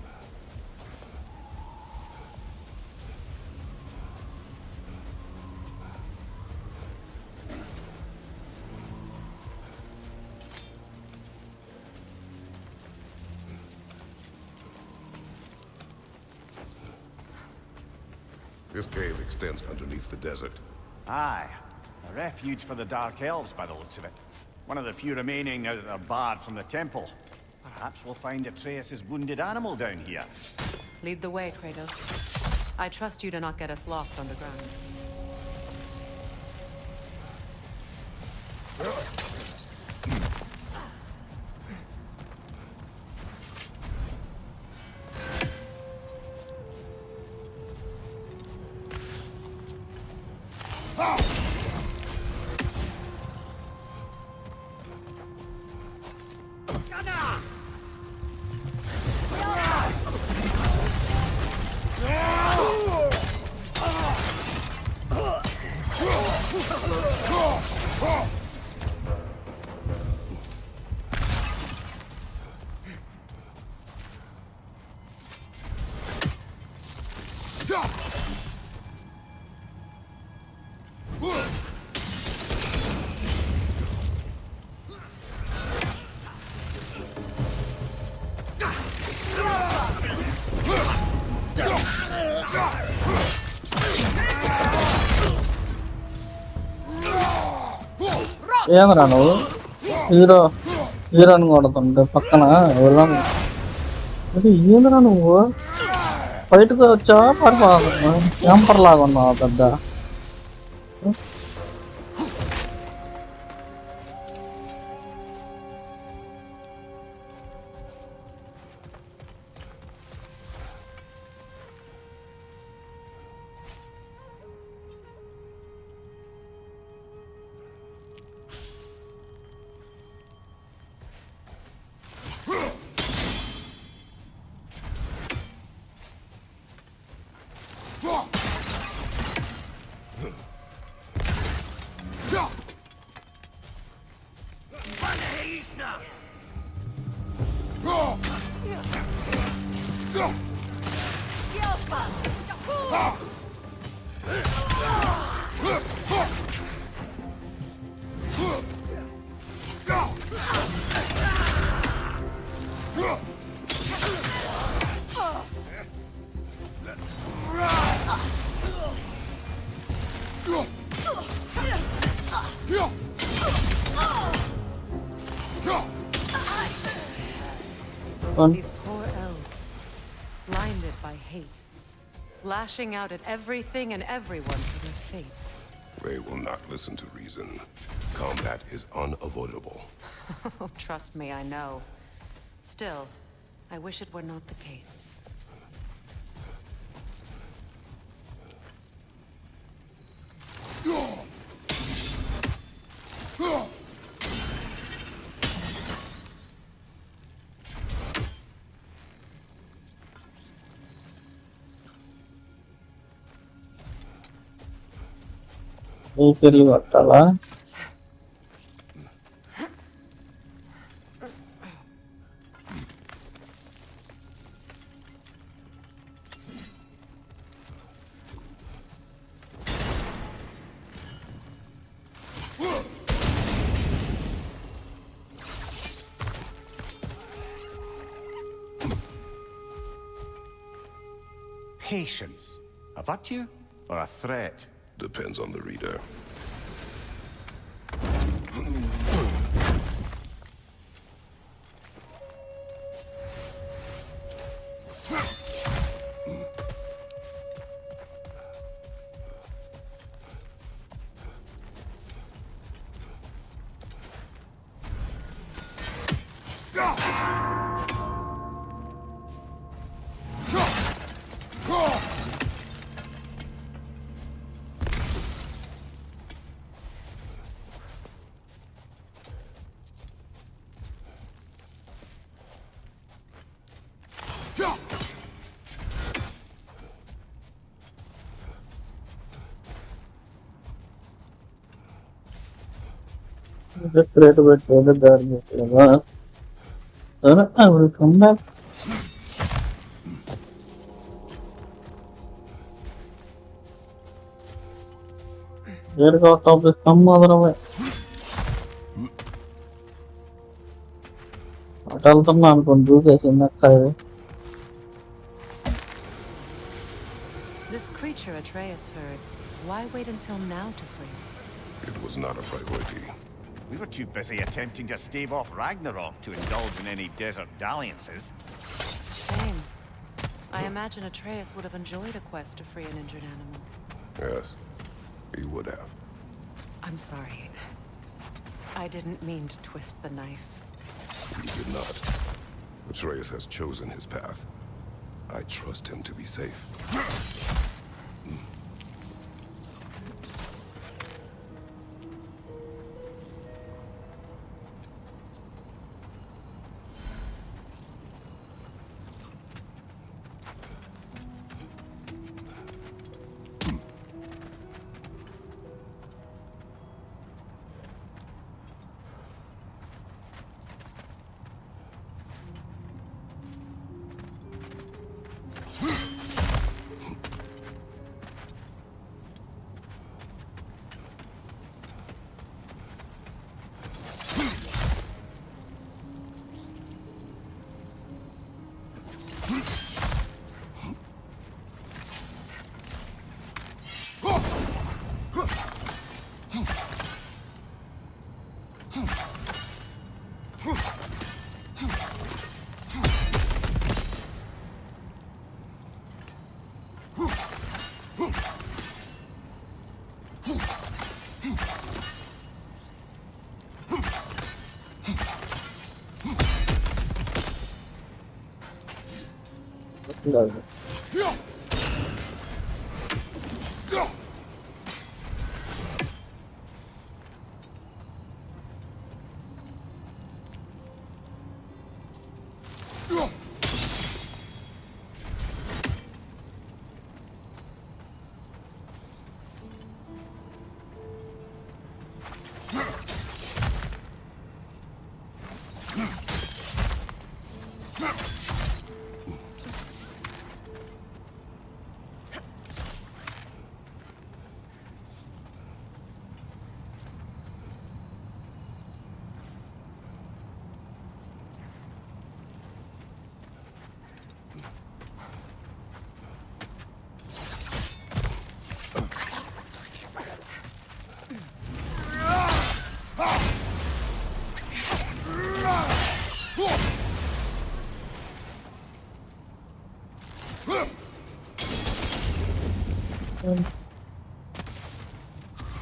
This cave extends underneath the desert. Aye, a refuge for the Dark Elves by the looks of it. One of the few remaining now that they're barred from the temple. Perhaps we'll find Atreus' wounded animal down here. Lead the way, Kratos. I trust you to not get us lost underground. ఏంద్రా నువ్వు హీరోని కొడుతుంటే పక్కన వెళ్ళాను. అది ఏంద్రా నువ్వు బయటకు వచ్చావా పడిపోతున్నా ఎంపర్ లాగా ఉన్నావా పెద్ద? These poor elves, blinded by hate, lashing out at everything and everyone for their fate. They will not listen to reason. Combat is unavoidable. Trust me, I know. Still, I wish it were not the case. ఊపిరి పట్టాలా? patience a virtue or a threat? Depends on the reader. Just create a bit further there. Sir, I will come back. There got of this some other way. I tell them I'm going to do this in the sky. This creature Atreus heard, why wait until now to free it? It was not a priority. We were too busy attempting to stave off Ragnarok to indulge in any desert dalliances. Shame. I imagine Atreus would have enjoyed a quest to free an injured animal. Yes, he would have. I'm sorry. I didn't mean to twist the knife. You did not. Atreus has chosen his path. I trust him to be safe.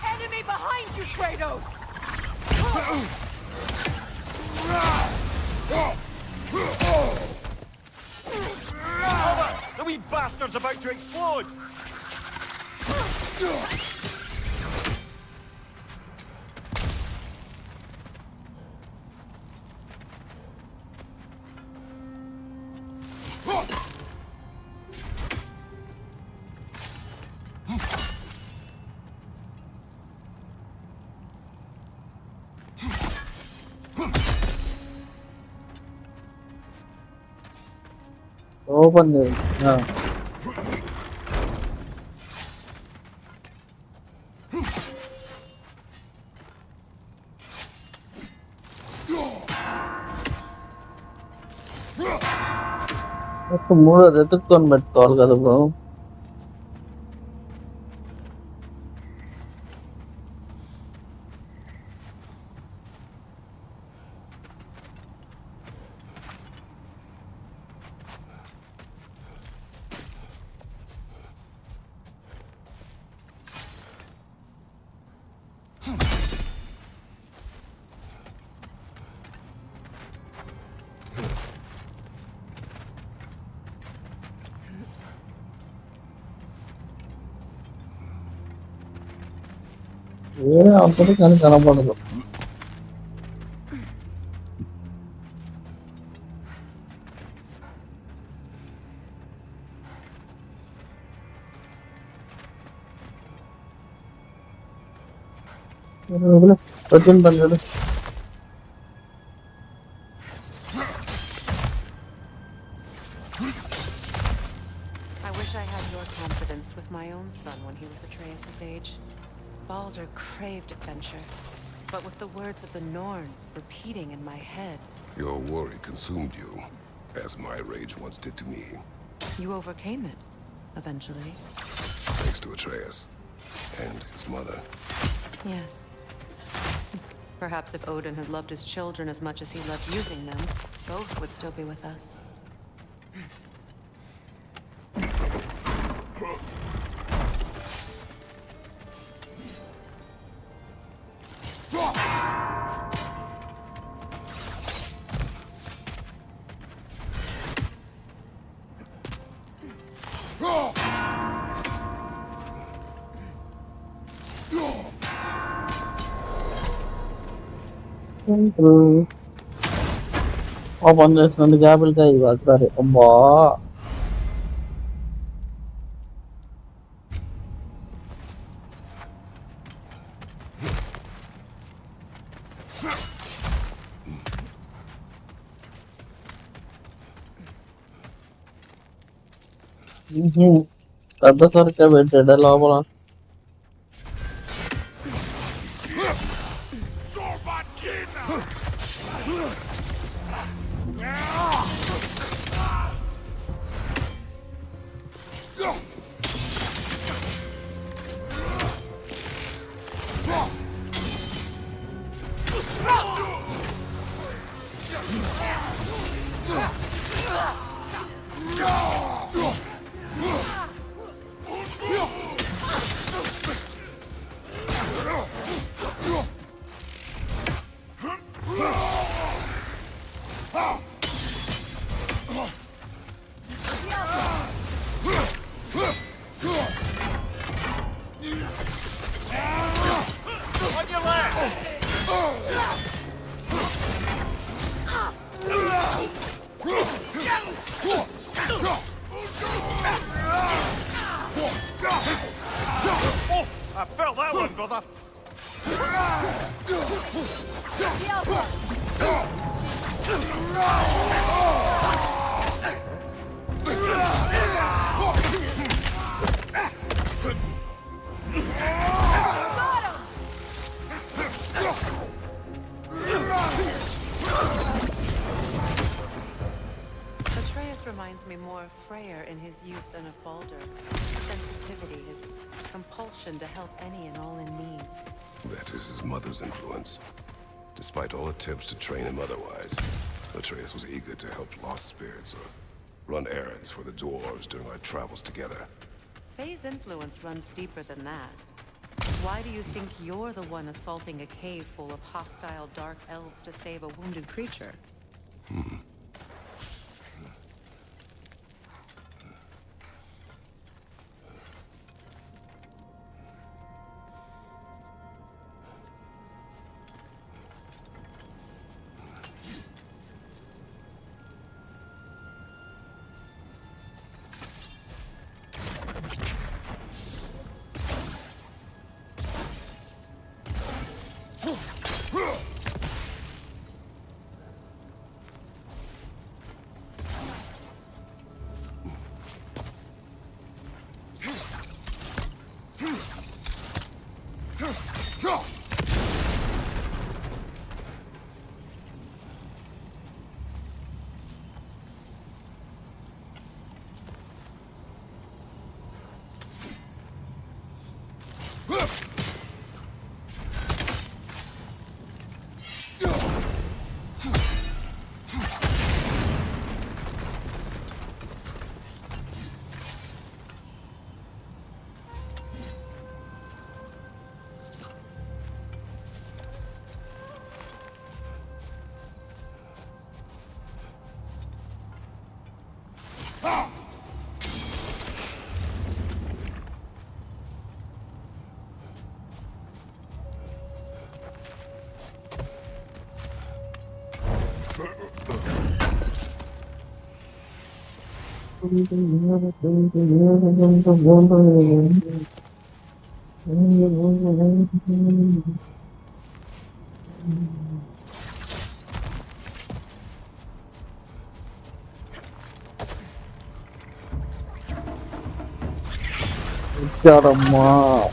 Enemy behind you, Kratos! The wee bastard's about to explode! Open it. Yeah. Aku murah itu kan betul kata bro. అప్పుడు కానీ కనపడదు. వచ్చిన పని చూడు. I wish I had your confidence with my own son when he was Atreus' age. Baldur craved adventure, but with the words of the Norns repeating in my head. Your worry consumed you, as my rage once did to me. You overcame it, eventually. Thanks to Atreus and his mother. Yes. Perhaps if Odin had loved his children as much as he loved using them, both would still be with us. Open చేసిన జాబిల్కాయ సరే అబ్బా పెద్ద సరిగ్గా పెట్టాడు లోపల. I felt that one, brother. Atreus reminds me more of Freyr in his youth than of Baldur. His sensitivity, his compulsion to help any and all in need. That is his mother's influence. Despite all attempts to train him otherwise, Atreus was eager to help lost spirits or run errands for the dwarves during our travels together. Faye's influence runs deeper than that. Why do you think you're the one assaulting a cave full of hostile dark elves to save a wounded creature? Caramba.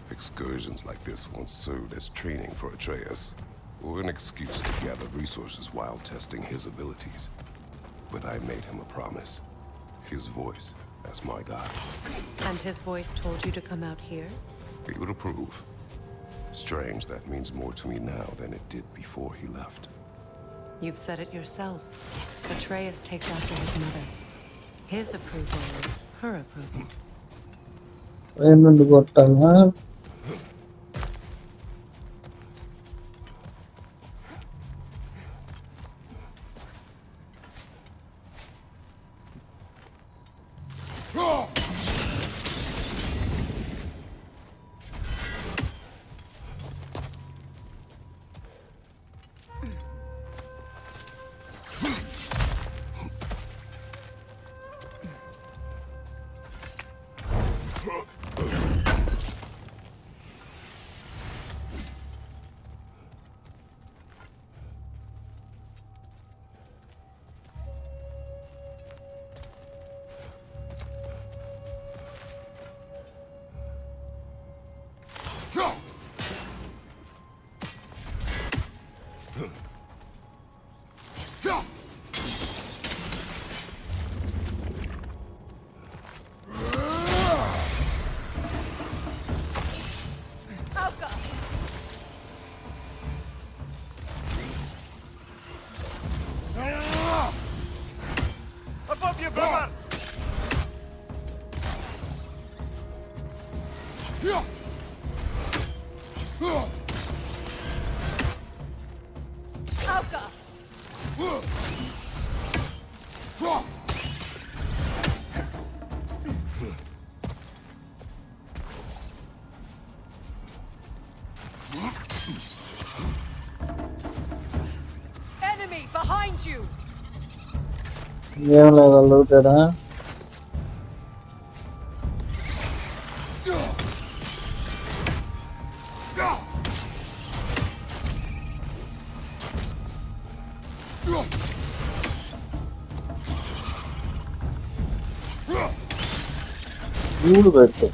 Excursions like this once served as training for Atreus, or an excuse to gather resources while testing his abilities. But I made him a promise. His voice as my god. And his voice told you to come out here? He would approve. Strange that means more to me now than it did before he left. You've said it yourself. Atreus takes after his mother. His approval is her approval. Raymond Gottal, Above you, brother! Enemy behind you! ఏం లేదు అడుగుతాడా చూడు పెట్టు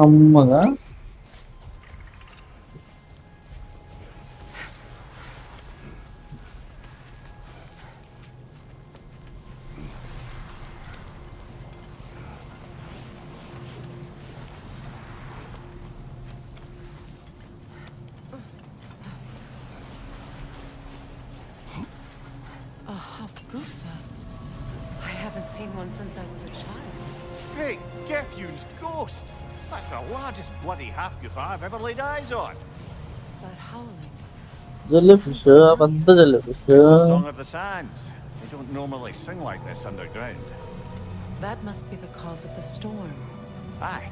అమ్మగా One since I was a child. Great Gefyun's ghost! That's the largest bloody half-goofer I've ever laid eyes on. That howling. Jellyfish, the jellyfish. It's the Song of the Sands. They don't normally sing like this underground. That must be the cause of the storm. Aye.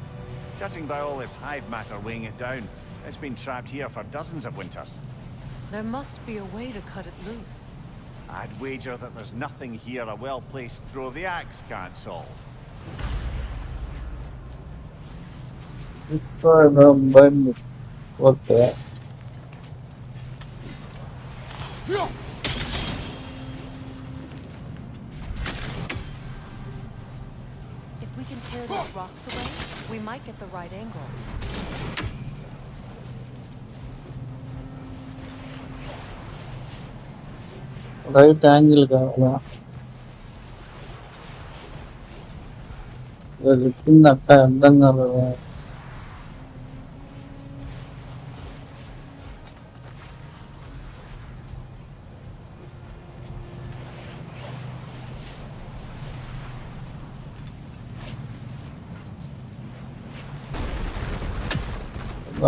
Judging by all this hive matter weighing it down, it's been trapped here for dozens of winters. There must be a way to cut it loose. I'd wager that there's nothing here a well-placed throw of the axe can't solve. Okay. If we can tear those rocks away, we might get the right angle. Right angle కావాలా కింద అట్ట అర్థం కాదు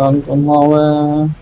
Falcrumgaming.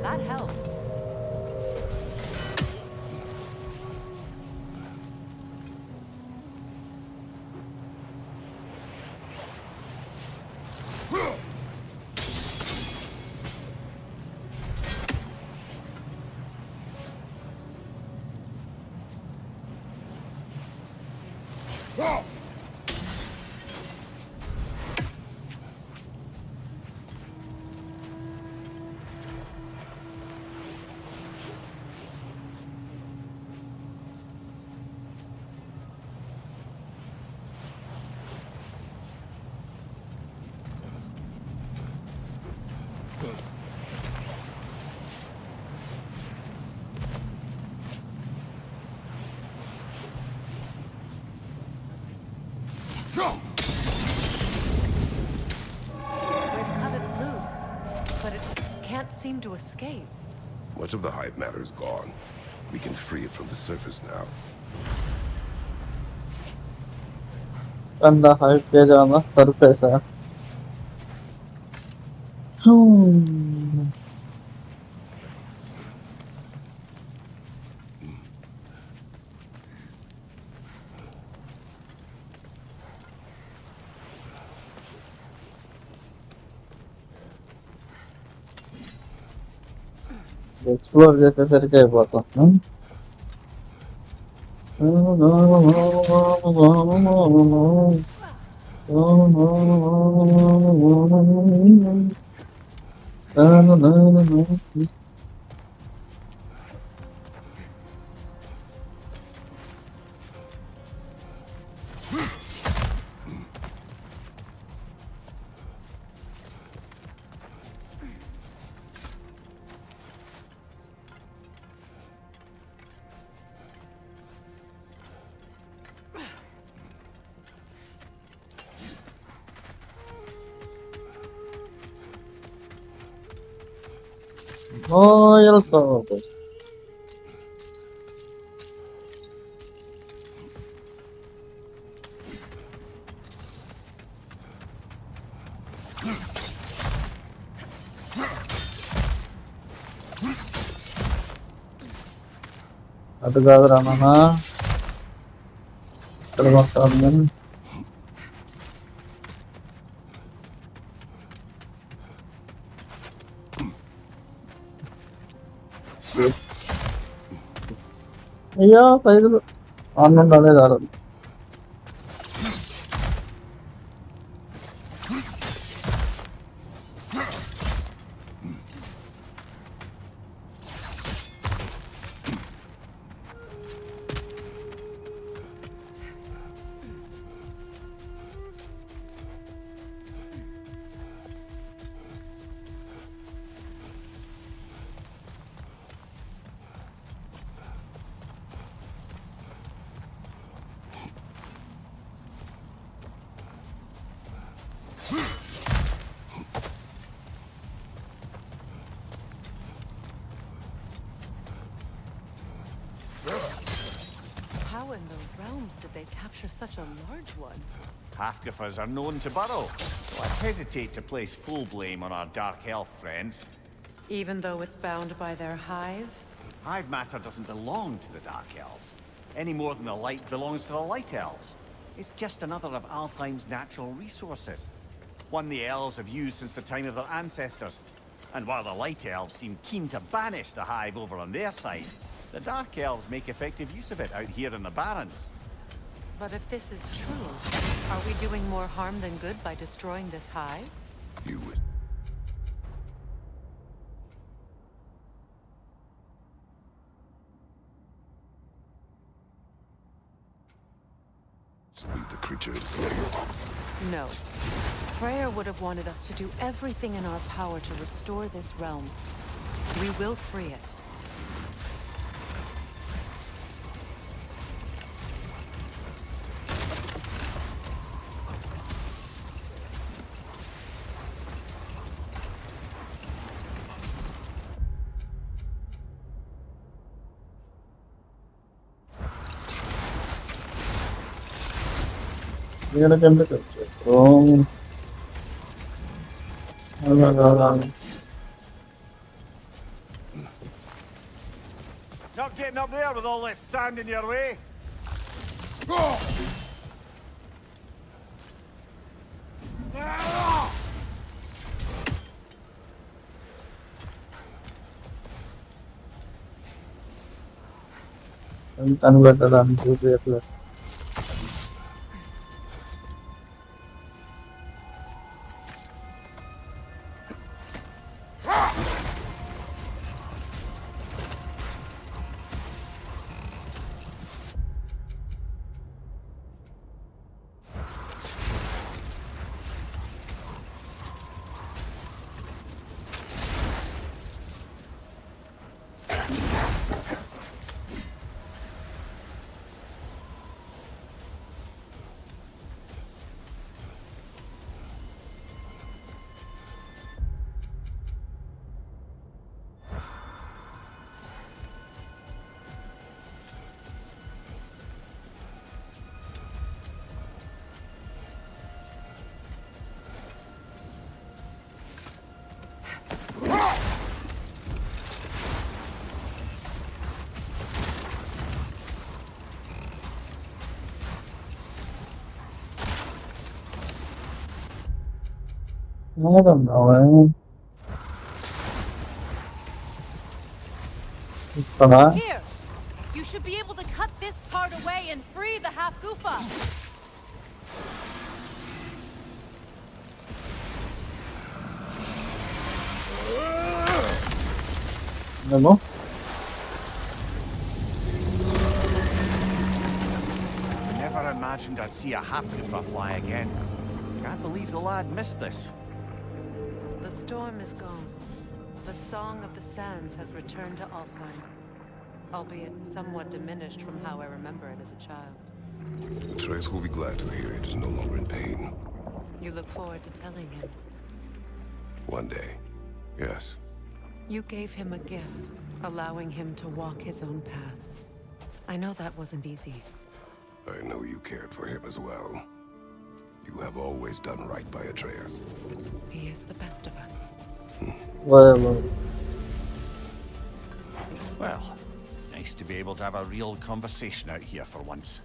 That helped. They've cut it loose, but it can't seem to escape. Much of the hype matter is gone. We can free it from the surface now. And the hype is on the surface. Explore చేసేసరికి అయిపోతాం. Royal service. Ada gak mana? Terima kasih. Iya, saya dulu. Anon dari dalam. in the realms did they capture such a large one? Half-Griffers are known to burrow, so I hesitate to place full blame on our Dark Elf friends. Even though it's bound by their hive? Hive matter doesn't belong to the Dark Elves, any more than the light belongs to the Light Elves. It's just another of Alfheim's natural resources. One the elves have used since the time of their ancestors. And while the Light Elves seem keen to banish the hive over on their side, the Dark Elves make effective use of it out here in the Barrens. But if this is true, are we doing more harm than good by destroying this hive? You would. Leave the creature enslaved. No. Freyr would have wanted us to do everything in our power to restore this realm. We will free it. We're gonna come to oh. Not getting up there with all this sand in your way. I'm better than you. I don't know. Here! You should be able to cut this part away and free the half-goofa! No. Never imagined I'd see a half-goofa fly again. Can't believe the lad missed this. The storm is gone. The Song of the Sands has returned to Alfheim, albeit somewhat diminished from how I remember it as a child. Trace will be glad to hear it is no longer in pain. You look forward to telling him. One day, yes. You gave him a gift, allowing him to walk his own path. I know that wasn't easy. I know you cared for him as well. You have always done right by Atreus. He is the best of us. Well, nice to be able to have a real conversation out here for once.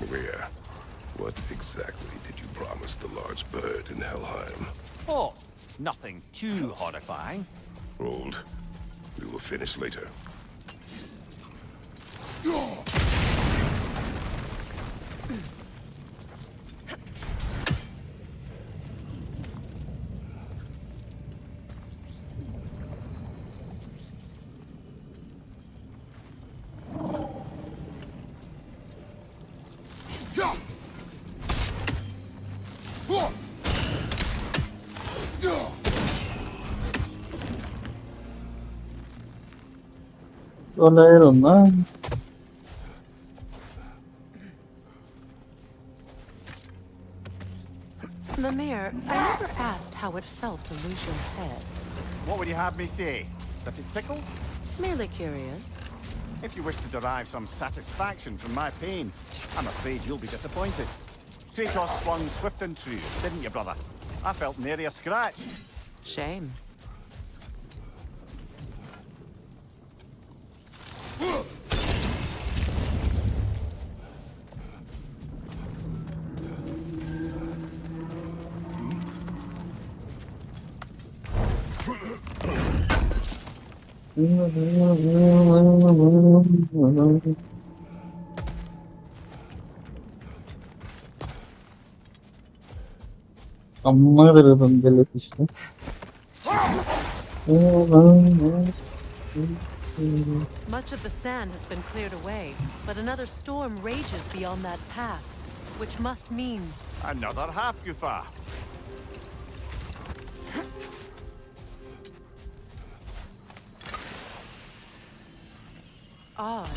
Maria, what exactly did you promise the large bird in Helheim? Oh, nothing too horrifying. Hold. We will finish later. കൊണ്ടായിരുന്ന The mayor, I never asked how it felt to lose your head. What would you have me say? That it tickled? Merely curious. If you wish to derive some satisfaction from my pain, I'm afraid you'll be disappointed. Kratos swung swift and true, didn't you, brother? I felt nary a scratch. Shame. അമ്മയുടെ ഒരു പങ്കല്ലേ Krishna Much of the sand has been cleared away, but another storm rages beyond that pass, which must mean... Another half-goofa. Odd.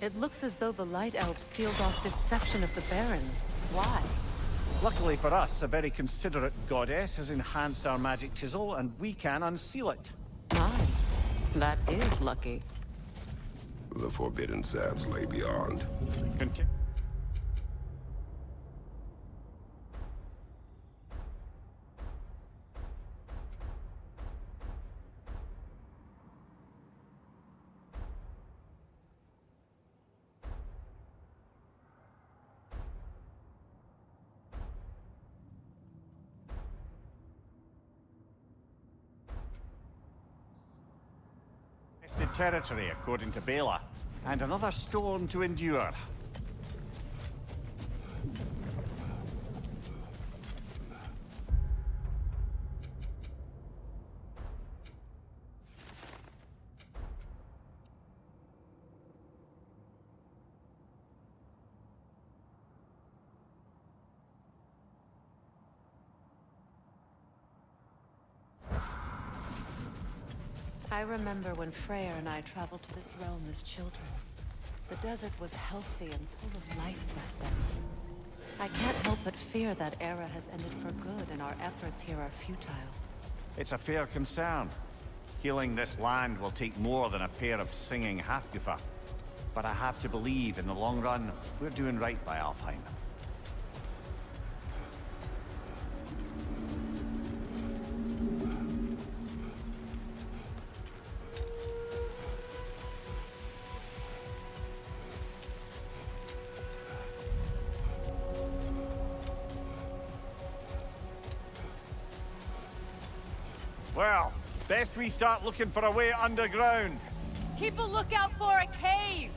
It looks as though the Light Elves sealed off this section of the Barrens. Why? Luckily for us, a very considerate goddess has enhanced our magic chisel, and we can unseal it. My, that is lucky. The forbidden sands lay beyond. Tested territory, according to Bela, and another storm to endure. I remember when Freya and I traveled to this realm as children. The desert was healthy and full of life back then. I can't help but fear that era has ended for good and our efforts here are futile. It's a fair concern. Healing this land will take more than a pair of singing half-goofa. But I have to believe, in the long run, we're doing right by Alfheim. Well, best we start looking for a way underground. Keep a lookout for a cave!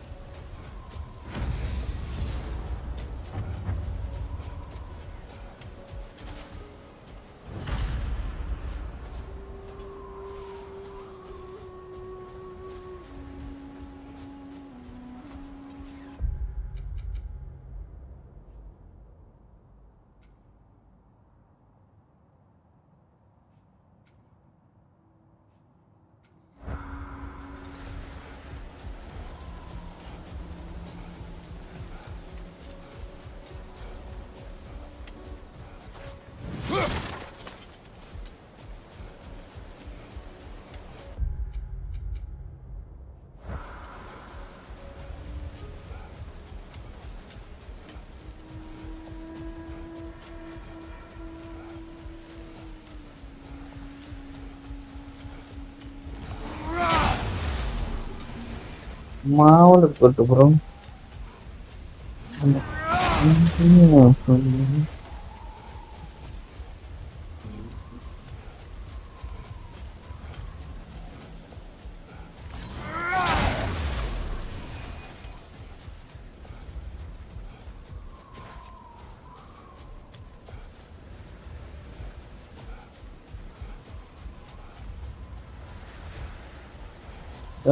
മാവൾ എടുത്തോട്ട് bro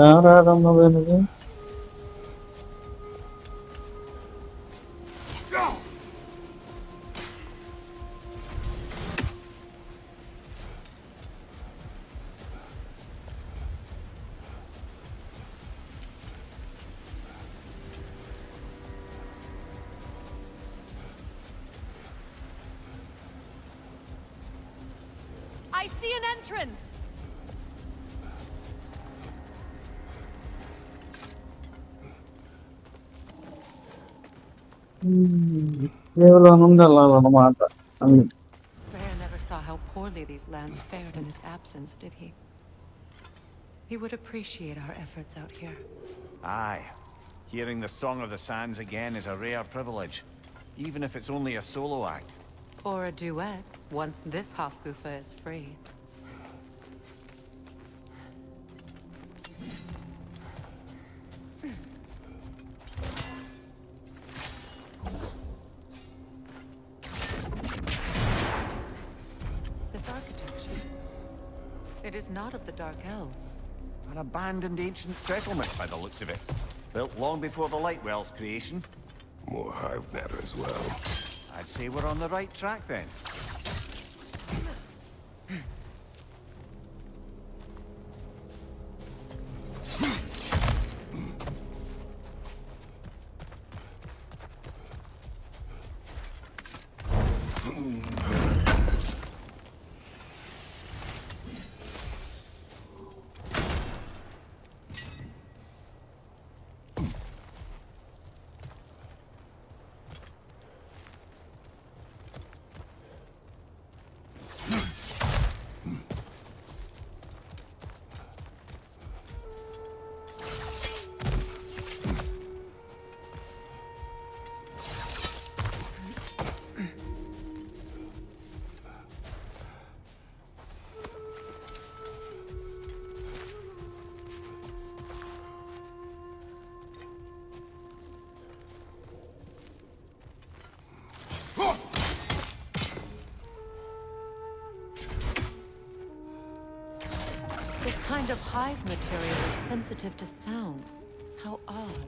ആരാണെന്ന് പറയുന്നത് I see an entrance! కేవలం ఉండాలన్నమాట అన్ని. Freya never saw how poorly these lands fared in his absence, did he? He would appreciate our efforts out here. Aye. Hearing the Song of the Sands again is a rare privilege, even if it's only a solo act. Or a duet, once this Hofgufa is free. This architecture, it is not of the Dark Elves. An abandoned ancient settlement by the looks of it. Built long before the Lightwell's creation. More hive matter as well. I'd say we're on the right track then. This kind of hive material is sensitive to sound. How odd.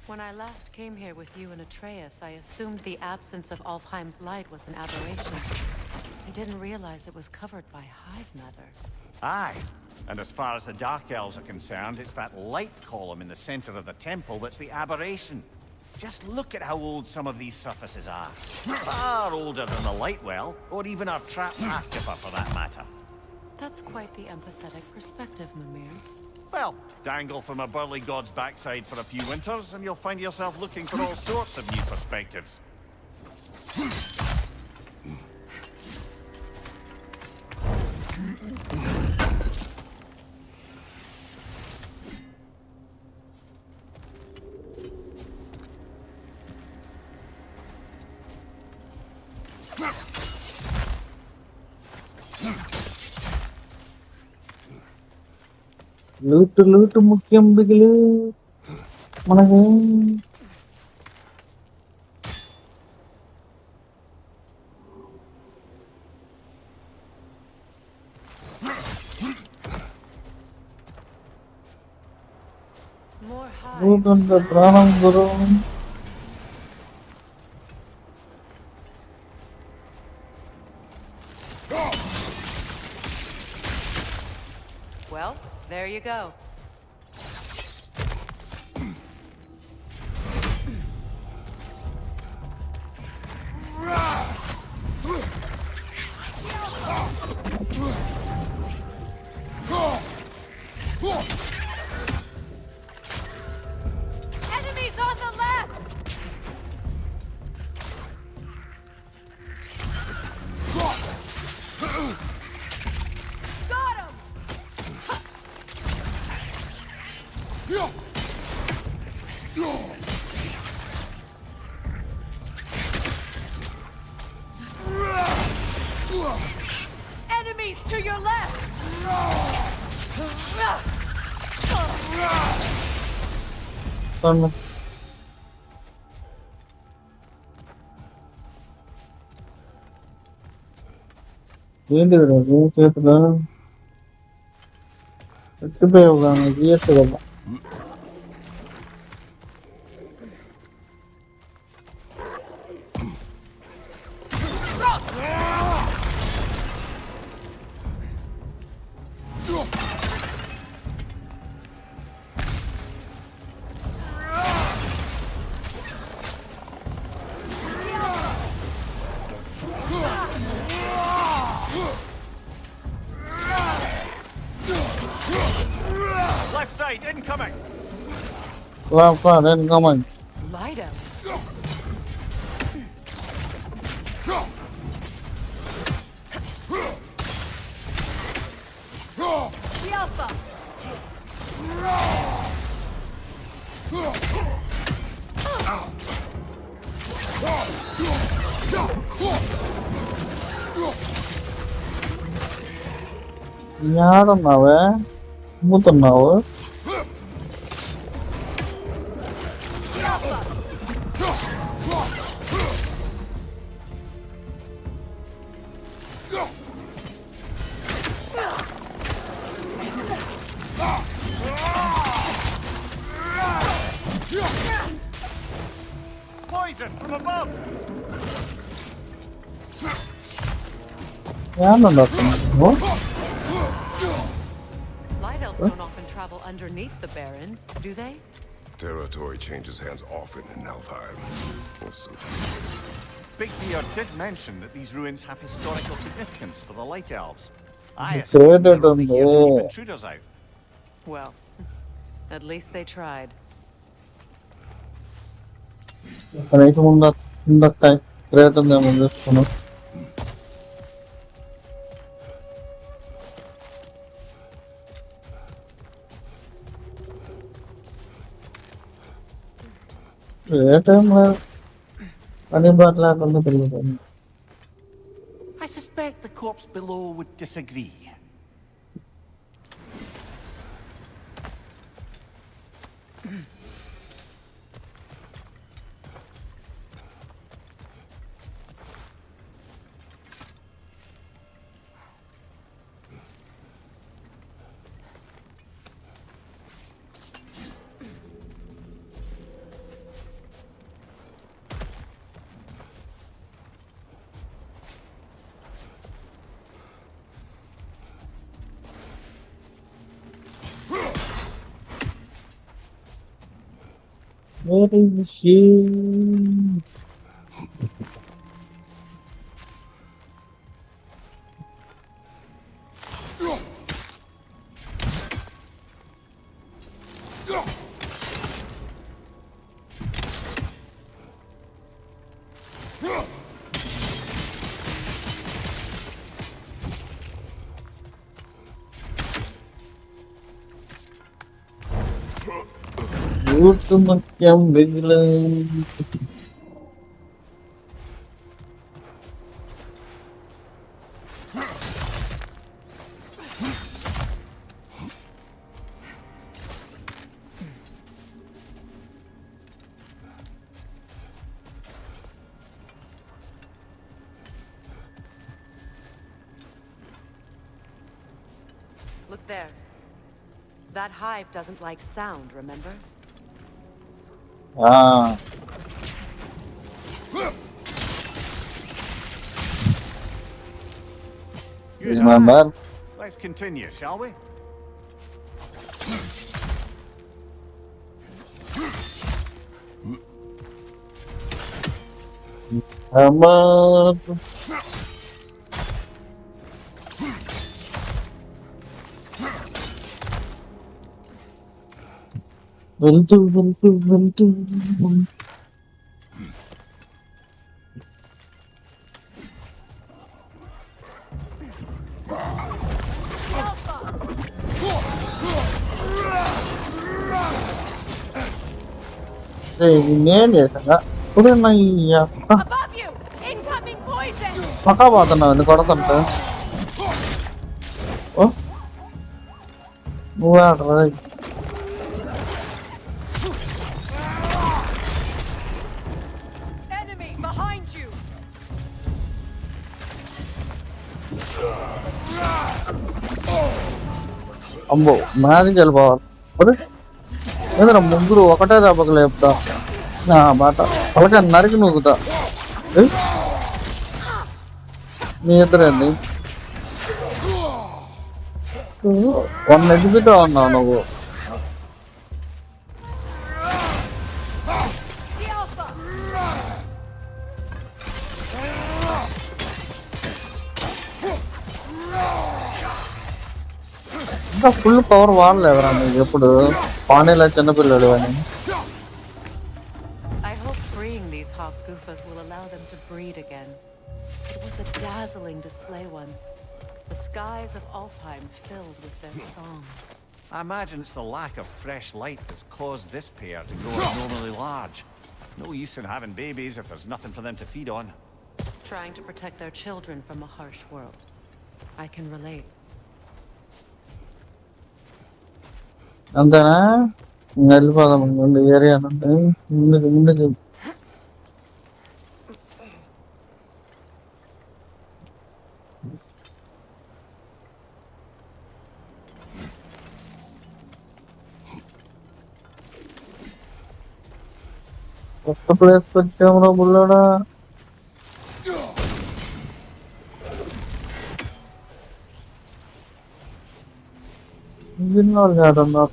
When I last came here with you and Atreus, I assumed the absence of Alfheim's light was an aberration. I didn't realize it was covered by hive matter. Aye. And as far as the Dark Elves are concerned, it's that light column in the center of the temple that's the aberration. Just look at how old some of these surfaces are. Far older than the Lightwell, or even our trapped Artifer for that matter. That's quite the empathetic perspective, Mimir. Well, dangle from a burly god's backside for a few winters, and you'll find yourself looking for all sorts of new perspectives. Loot ముఖ్యం బిగిలి మనకి. Loot ప్రాణం గురు. Well, there you go. Enemies on the left! Got him! Enemies to your left! ఏంటి చేతులు ఎట్టిపోయావు కానీ తీయచ్చు కదా. Then come on. Lido. The Alpha. ಯಾರನ್ನವೆ ಮೂತನ್ನವ Poison from above. ಯಾರನ್ನವ Light elves don't often travel underneath the barrens, do they? Territory changes hands often in Alfheim. Big Beard did mention that these ruins have historical significance for the Light Elves. I They assume they traded were only here to on keep the- intruders out. Well, at least they tried. రైతు ముందక్క క్రియేటర్గా ముందేస్తున్నాం ఏ టైంలో పని బాట లేకుండా తిరుగుతాను I suspect the corpse below would disagree. Where is she? Ultimatum vigilance. Look there. That hive doesn't like sound, remember? Ah. Good Remember? eye. Let's continue, shall we? Hammer. వెళ్తూ వెళ్తూ వెళ్తూ నేను చేశాగా ఇప్పుడు Above you! Incoming poison! పక్కా పోతున్నావు ఎందుకు కొడుతుంటే ఓ నువ్వే ఆడరా Enemy behind you! అమ్మో మ్యాజిక్ వెళ్ళిపోవాలి ఏదైనా ముగ్గురు ఒకటే దెబ్బకు లేపుతా నా బాట అలాగే నరికి నూకుతా మీ ఇద్దరండి వన్ ఎగ్జిబిట్ ఉన్నావు నువ్వు The Alpha! ఇంకా ఫుల్ పవర్ వాడలేదురా నీకు ఎప్పుడు పానీలో చిన్నపిల్లడు అని Hofgufas will allow them to breed again. It was a dazzling display once. The skies of Alfheim filled with their song. I imagine it's the lack of fresh light that's caused this pair to grow abnormally large. No use in having babies if there's nothing for them to feed on. Trying to protect their children from a harsh world. I can relate. అంతేనా వెళ్ళిపోదాం ముందు area ముందుకు కొత్త place వచ్చామురా బుల్లోడా వాళ్ళు కాదన్నా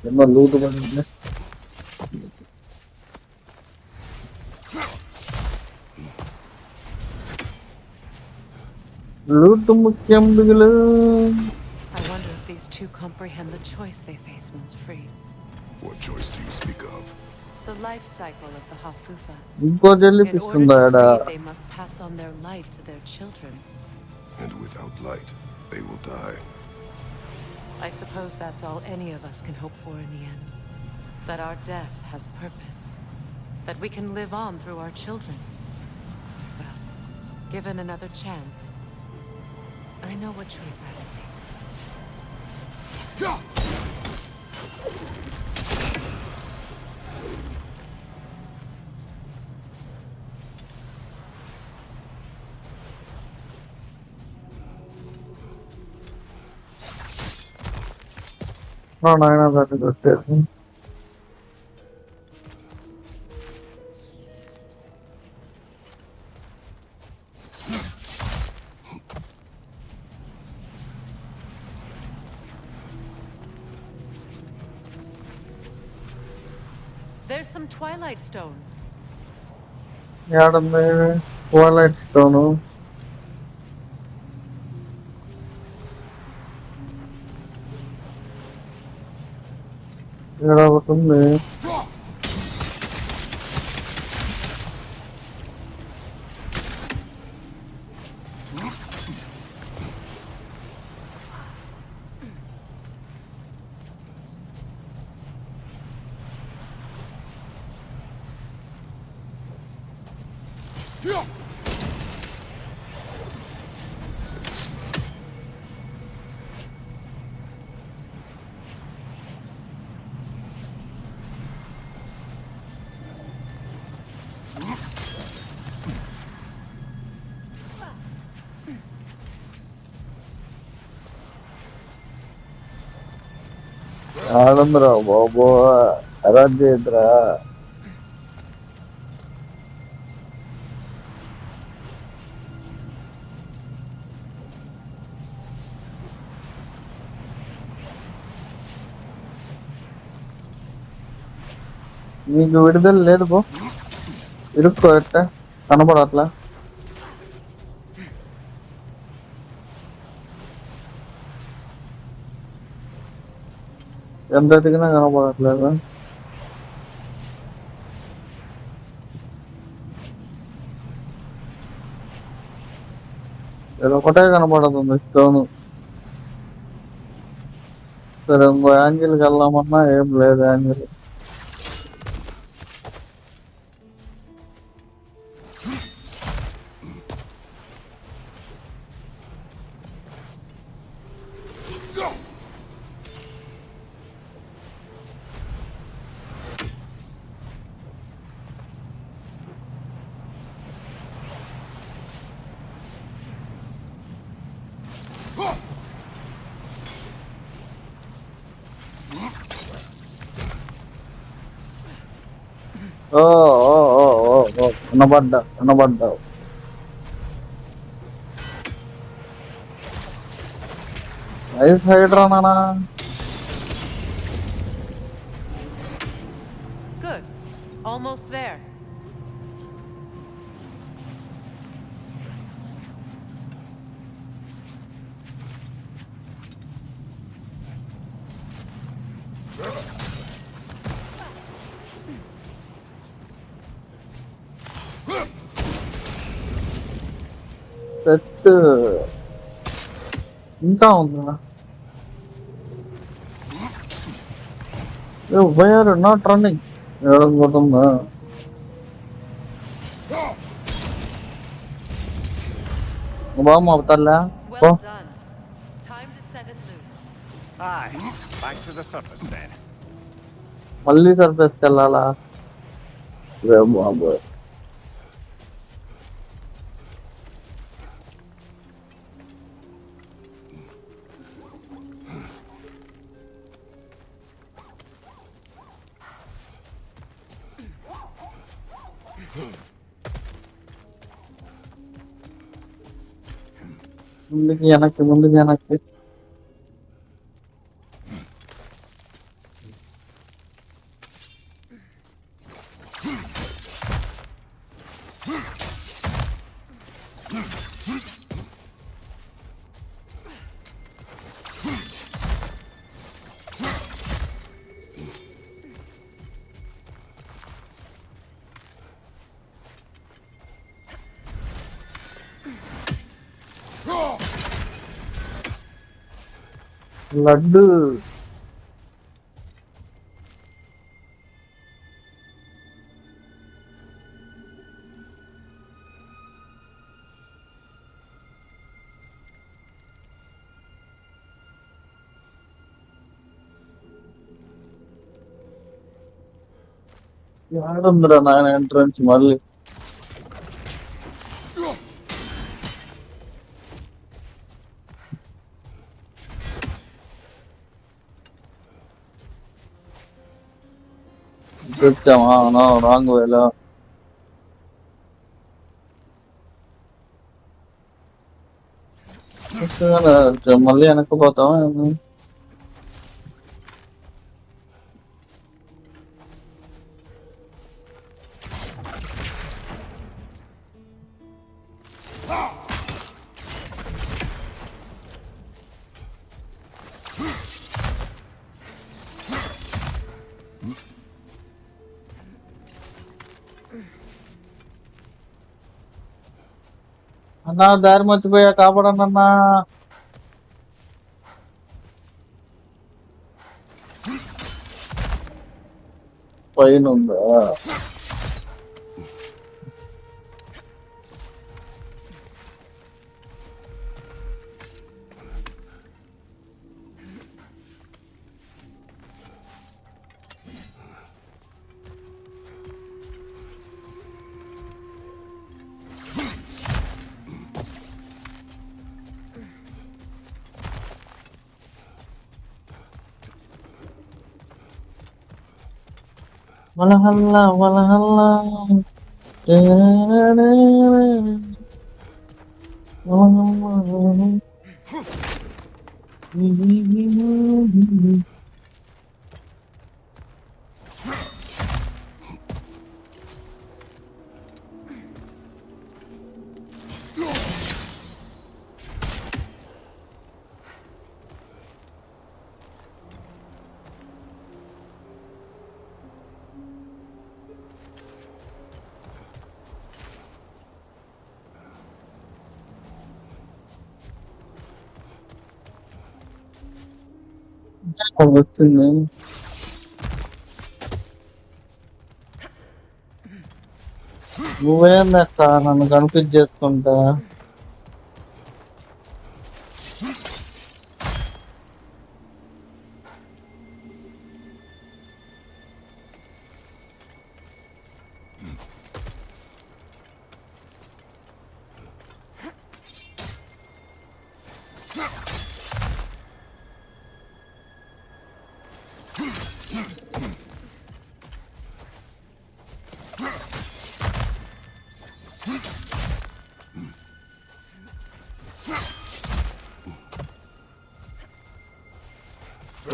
ఎన్నో loot పడింది loot ముఖ్యం బిగులు I wonder if these two comprehend the choice they face once freed. What choice do you speak of? The life cycle of the Hofgufa. ఇంకో జల్లి In order పిస్తుందా to ఎడా breed, they must pass on their light to their children. And without light, they will die. I suppose that's all any of us can hope for in the end. That our death has purpose. That we can live on through our children. Well, given another chance, I know what choice I would make. నాయన దాన్ని కొట్టేసి There's some Twilight Stone. ఏడుంది twilight stone ఏడ ఒకటి ఉంది ఆనందరా బాబు అరాధ్యేంద్రా నీకు విడుదల లేదు పో ఇరుక్కో ఎట్ట కనపడట్లా ఎంత ఎదిగినా కనపడట్లేదు ఇది ఒకటే కనపడుతుంది స్టోను సరే ఇంకో యాంగిల్కి వెళ్దామన్నా ఏం లేదు angle oh oh oh oh oh Nice hydra nana. Good. Almost there. Set. ఇంకా ఉందా? Yo, why are you not running? ఎడగొడుతుందా? బామ్మ అవుతాలా? Well done. Time to set it loose. Aye, back to the surface then. మళ్ళీ సర్ఫేస్కి వెళ్ళాలా? బాబోయ్. ముందుకి వెనక్కి లడ్డు ఆడుందిరా నాయన entrance మళ్ళీ వచ్చామా రాంగ్ వేలో మళ్ళీ వెనక్కిపోతాం అన్నా దారి మర్చిపోయా కాపాడనన్నా పైన ఉందా వలహల్లా వలహల్లా వస్తుంది నువ్వేం లేక నన్ను కన్ఫ్యూజ్ చేసుకుంటా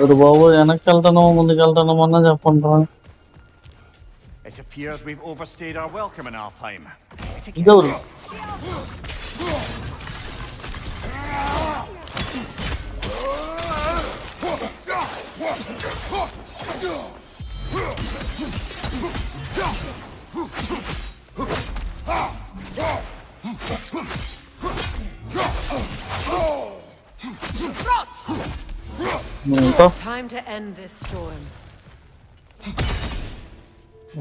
Ora babu వెనక్కెళ్తానో ముందుకెళ్తానోమన్నా చెప్పండ్రా. It appears we've overstayed our welcome in Alfheim. ఇదెవరు? Time to end this storm.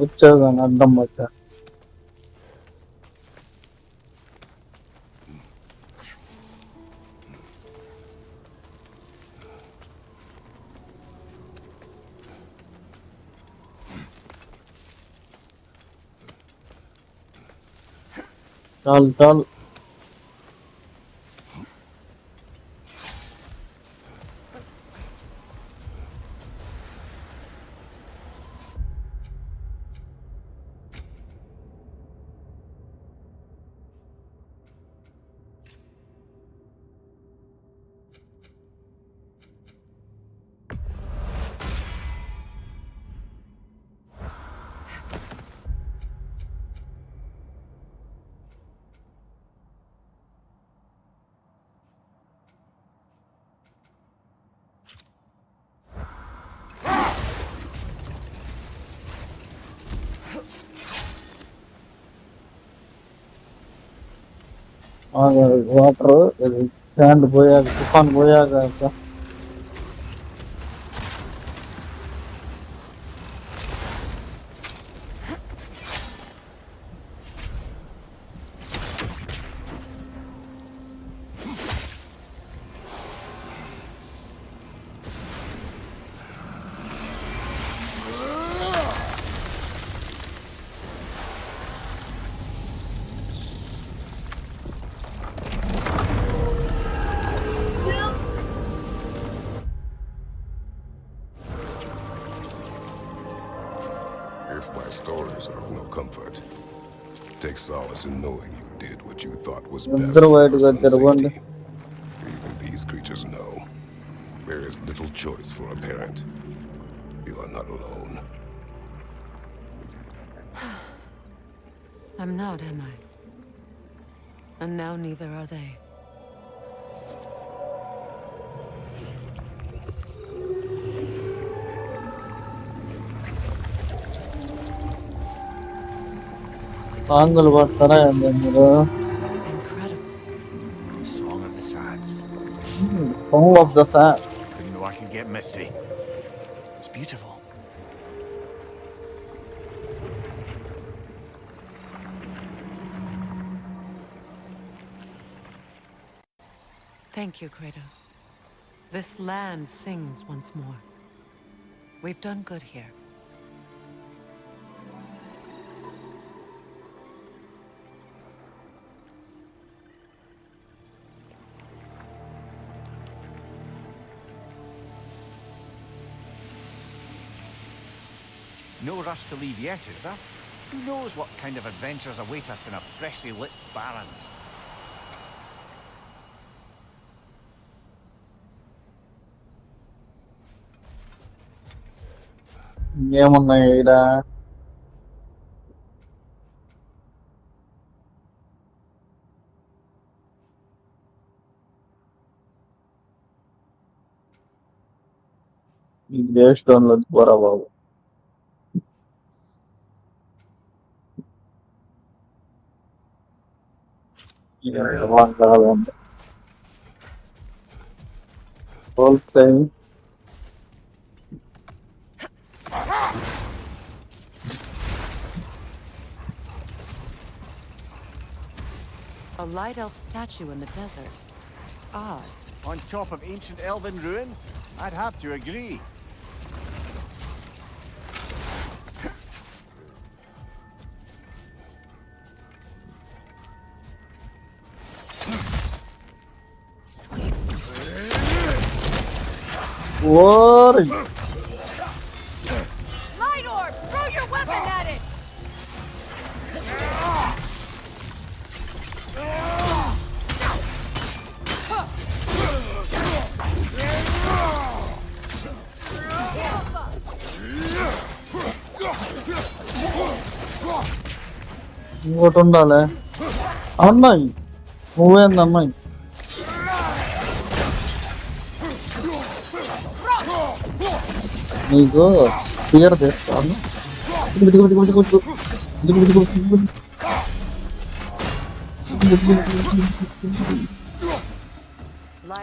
వచ్చాగాని అడ్డం పట్టా. చాలు చాలు. వాటర్ స్టాండ్ పోయాక తుఫాన్ పోయాక If my stories are of no comfort, take solace in knowing you did what you thought was best for your son's safety. Even these creatures know there is little choice for a parent. You are not alone. I'm not, am I? And now neither are they. సాంగులు పడతారా మీరు? Song of the Sands. Song of the Sands. Didn't know I could get misty. It's beautiful. Thank you, Kratos. This land sings once more. We've done good here. No rush to leave yet, is there? Who knows what kind of adventures await us in a freshly lit Barrens? ఏమున్నాయి ఈడ? ఈ grey stone లో పోరా బాబు. కాదండి whole time A light elf statue in the desert. Odd. On top of ancient elven ruins? I'd have to agree. What? Light orb! Throw your weapon at it! ఇంకోటి ఉండాలి. అమ్మాయి నువ్వేంది అమ్మాయి? నీకు క్లియర్ చేస్తాను.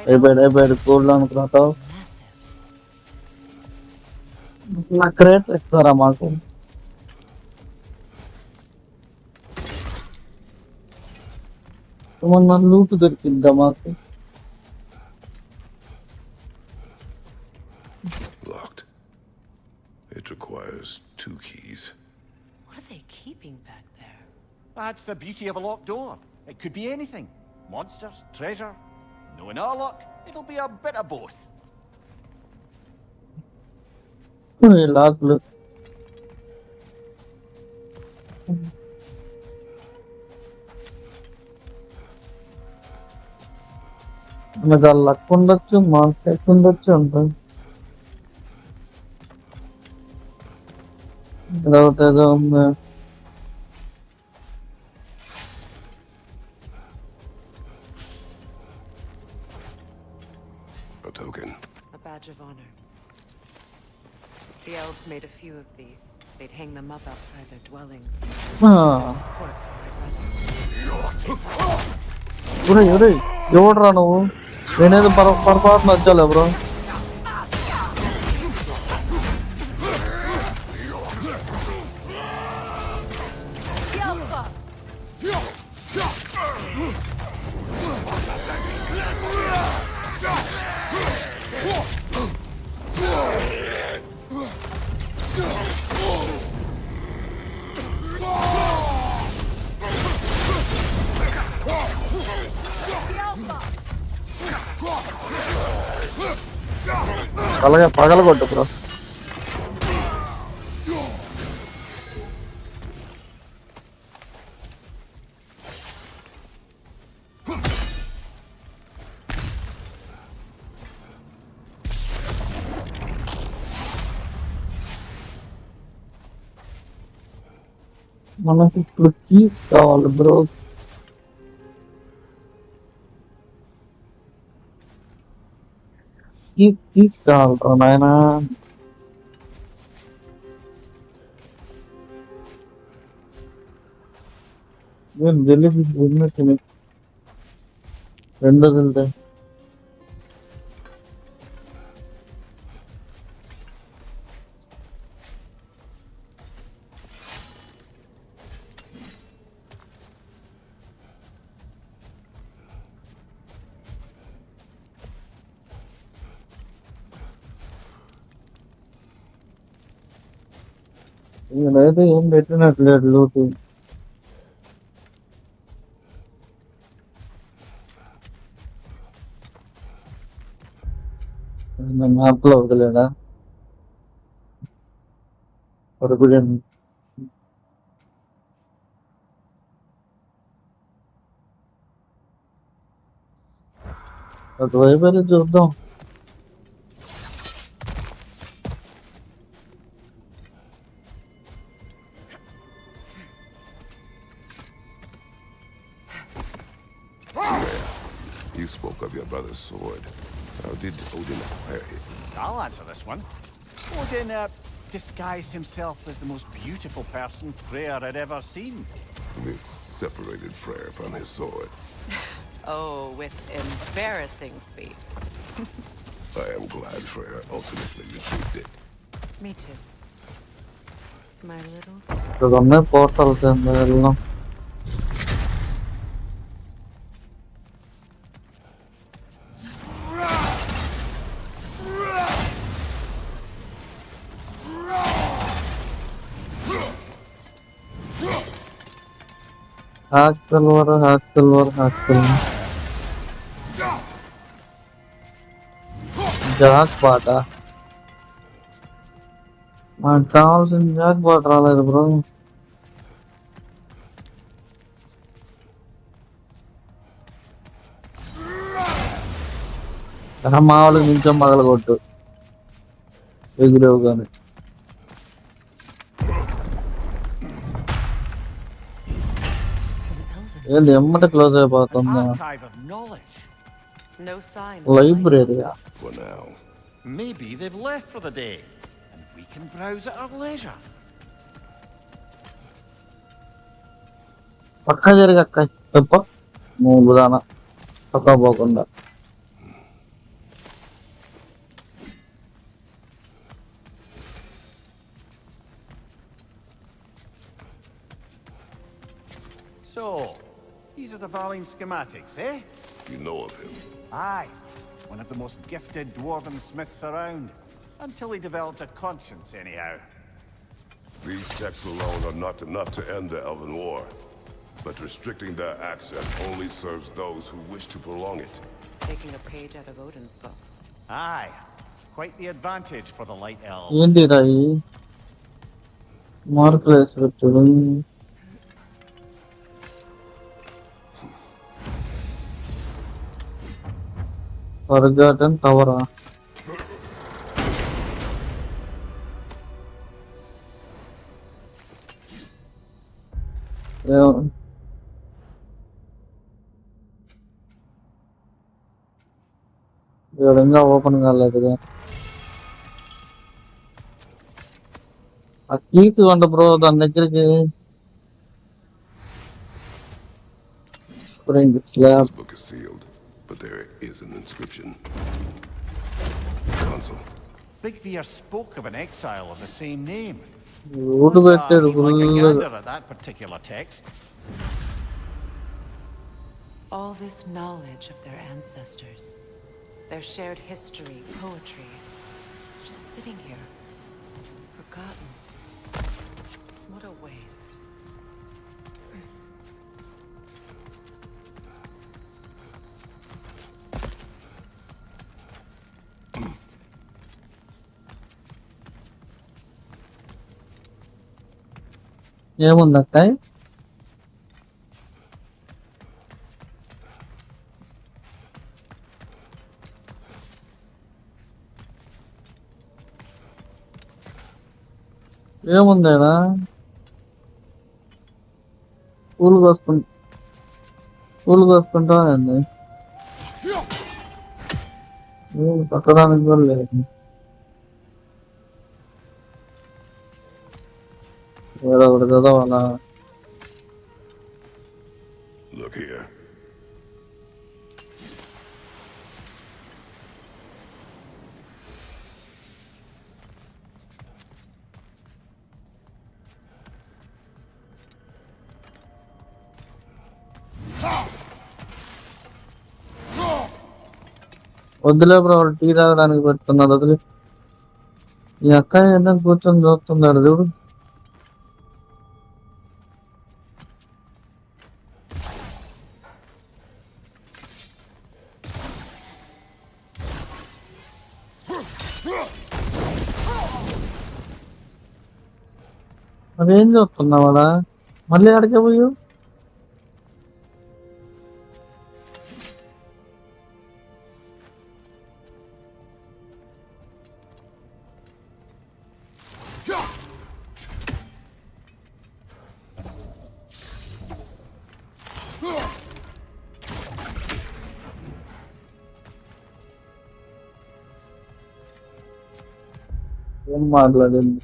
అయిపోయాడు కూల్ అనుకున్నావు. నా క్రేట్ ఇస్తారా మాకు? ఏమన్నా లూటు దొరికిద్దా మాకు? Locked. It requires 2 keys. What are they keeping back there? That's the beauty of a locked door. It could be anything. Monsters, treasure. Knowing our luck, it'll be a bit of both. లాక్లు మనకు ఆ luck ఉండొచ్చు, market ఉండొచ్చు ఉంటుంది. ఏదో ఉంది. A token. A badge of honor. The elves made a few of these. They'd hang them up outside their dwellings. ఎవడరా నువ్వు? నేనేది పొరపాటు నచ్చాలి బ్రో. అలాగే పగలగొట్టు బ్రో. మనకి ఇప్పుడు కీస్ కావాలి బ్రో. కీస్ కావాలి బ్రో నాయనా. నేను జల్లి తిని రెండో తింటే నేనైతే ఏం పెట్టినట్లేదు లూటు. మ్యాప్ లో వదిలేడా పరుగుడు? అటువైపు వెళ్ళి చూద్దాం. You spoke of your brother's sword. How did Odin acquire it? I'll answer this one. Odin disguised himself as the most beautiful person Freyr had ever seen. This separated Freyr from his sword. Oh, with embarrassing speed. I am glad Freyr ultimately retrieved it. Me too. My little... ఇక్కడ ఉన్నాయి portals. వెళ్దాం. Hack silver Jack బాట. నాకు కావాల్సిన Jack బాట రాలేదు bro. మా వాళ్ళకి నించం పగలగొట్టు ఎగిరేవు కానీ. ఏంది ఎమ్మట క్లోజ్ అయిపోతుందా? Archive of knowledge. No sign of లైబ్రరీయా? For now. Maybe they've left for the day, and we can browse at our leisure. పక్క జరిగక్క చెప్ప నువ్వు బుధాన పక్క పోకుండా. So, these are the Valine schematics, eh? You know of him? Aye. One of the most gifted dwarven smiths around. Until he developed a conscience, anyhow. These texts alone are not enough to end the Elven War. But restricting their access only serves those who wish to prolong it. Taking a page out of Odin's book. Aye. Quite the advantage for the Light Elves. ఏంటిరా ఈ మార్కులు వేసి పెట్టాడు? Forgotten టవరా? ఇంకా open కాలేదుగా. ఆ keys ఇవ్వండి bro దాని దగ్గరికి. This book is sealed, but there is an inscription. Console. Big Veer spoke of an exile of the same name. ఊరు పెట్టాడు Like a gander at that particular text. All this knowledge of their ancestors, their shared history, poetry, just sitting here, forgotten. What a waste. ఏముందక్క? ఏముందేనా? పూలు కోసుకుంటా అండి. పక్కడానికి కూడా లేదు. ఏదో ఒకటి చదవాలా? Look here. వద్దులే బ్రో టీ తాగడానికి పెడుతున్నారు వదిలే. ఈ అక్క ఏదో కూర్చొని చూస్తున్నాడు చూడు. అదేం చూస్తున్నావాడా? మళ్ళీ ఆడికే పోయు. ఏం మాట్లాడింది?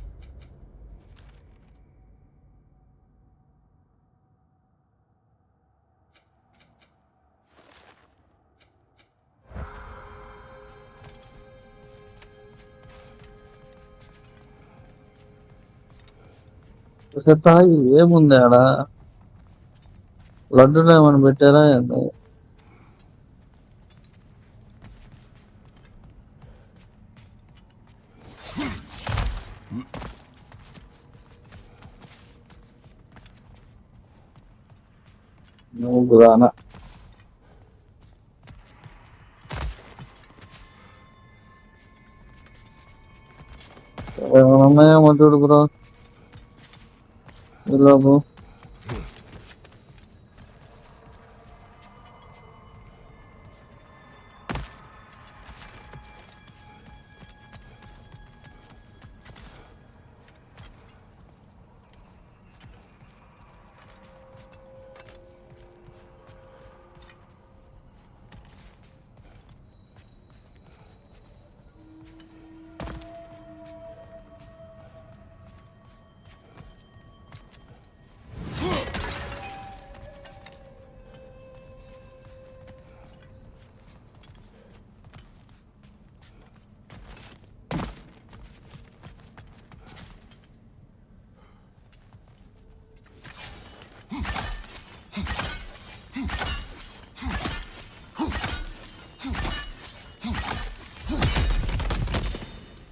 తాగి ఏముంది ఆడ? లడ్డూలు ఏమైనా పెట్టారా ఏంటి? నువ్వు రానా? ఏమైనా ఉన్నాయేమో చూడు బ్రో ఈలోపు.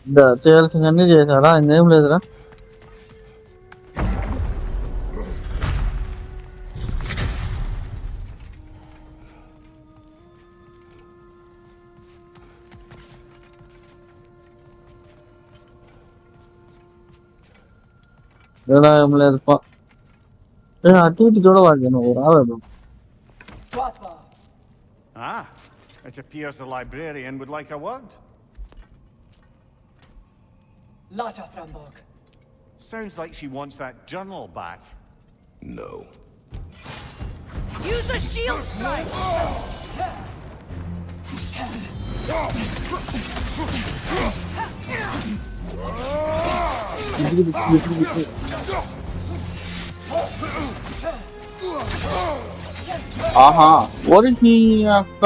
చేయాల్సిందన్నీ చేశారా ఇంకేం లేదురా ఏం లేదు అటు ఇటు చూడవాలి నువ్వు రాలేదు Ah, it appears the librarian would like a word. Lata Frambog. Sounds like she wants that journal back. No. Use a shield strike! ఆహా ఓరికి అక్క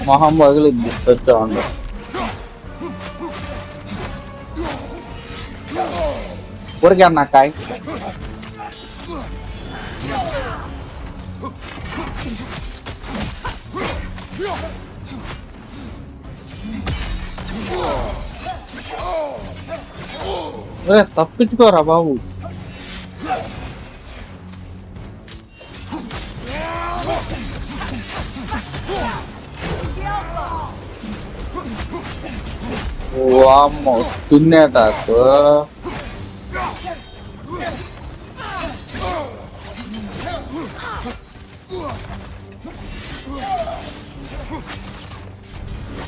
మొహం పగిలిద్ది వచ్చా ఉండు ఊరికే అన్న కాయ్ తప్పించుకోరా బాబు వామ్మో తిన్నేటాకు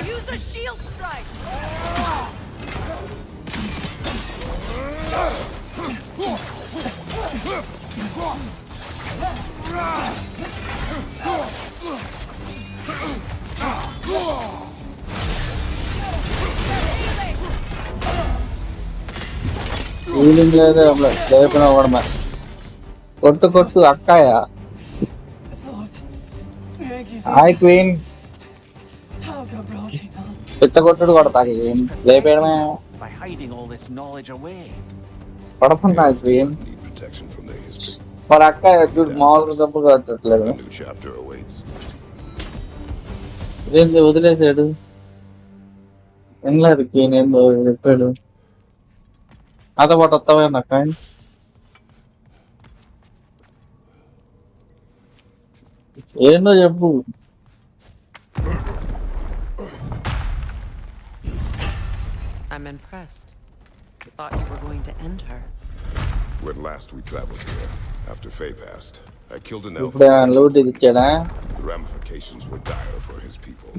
Use a shield strike! Feeling లేదే లేపిన వాడమే కొట్టు కొట్టు అక్కాయ హాయ్ క్వీన్ పెద్ద కొట్టుడు కొడతా లేపేయడమే By hiding all this knowledge away. పడపన్నా క్వీన్ మరి అక్కాయ చూడు మామూలుగా దెబ్బ కట్టట్లేదు ఇదేంటి వదిలేసాడు వినలేదు క్వీన్ ఏం చెప్పాడు నాతో పాటు వస్తావా అక్క ఏందో చెప్పు I'm impressed. Thought you were going to end her. When last we traveled here, after Faye passed, I killed an elf. ఇప్పుడు లోడ్ ఇచ్చాడా The ramifications were dire for his people.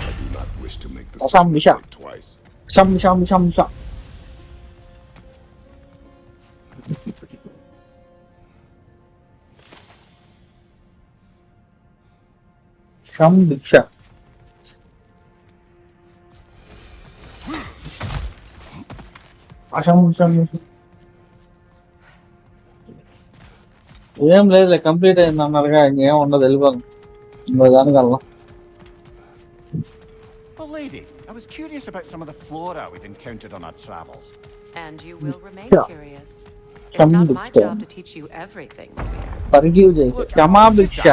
I do not wish to make the Sham, same Misha. mistake twice. sham దీక్ష ఏం లేదులే complete అయింది అన్నారుగా ఇంకేం ఉండదు వెళ్ళిపోదు ఇంకో దానికి వెళ్దాం Well, lady, I was curious about some of the flora we've encountered on our travels. And you will remain Yeah. curious. It's not my Samdukta. job to teach you everything. Forgive చేసి క్షమాభిక్ష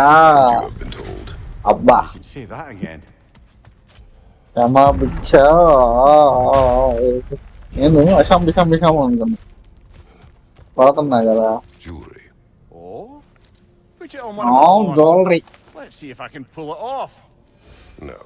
అబ్బా You can say that again. క్షమాభిక్ష నేను అశాంభిషం అనుకున్నా పడుతున్నా కదా Oh? Put it on one of my arms. Jewellery Let's see if I can pull it off. No.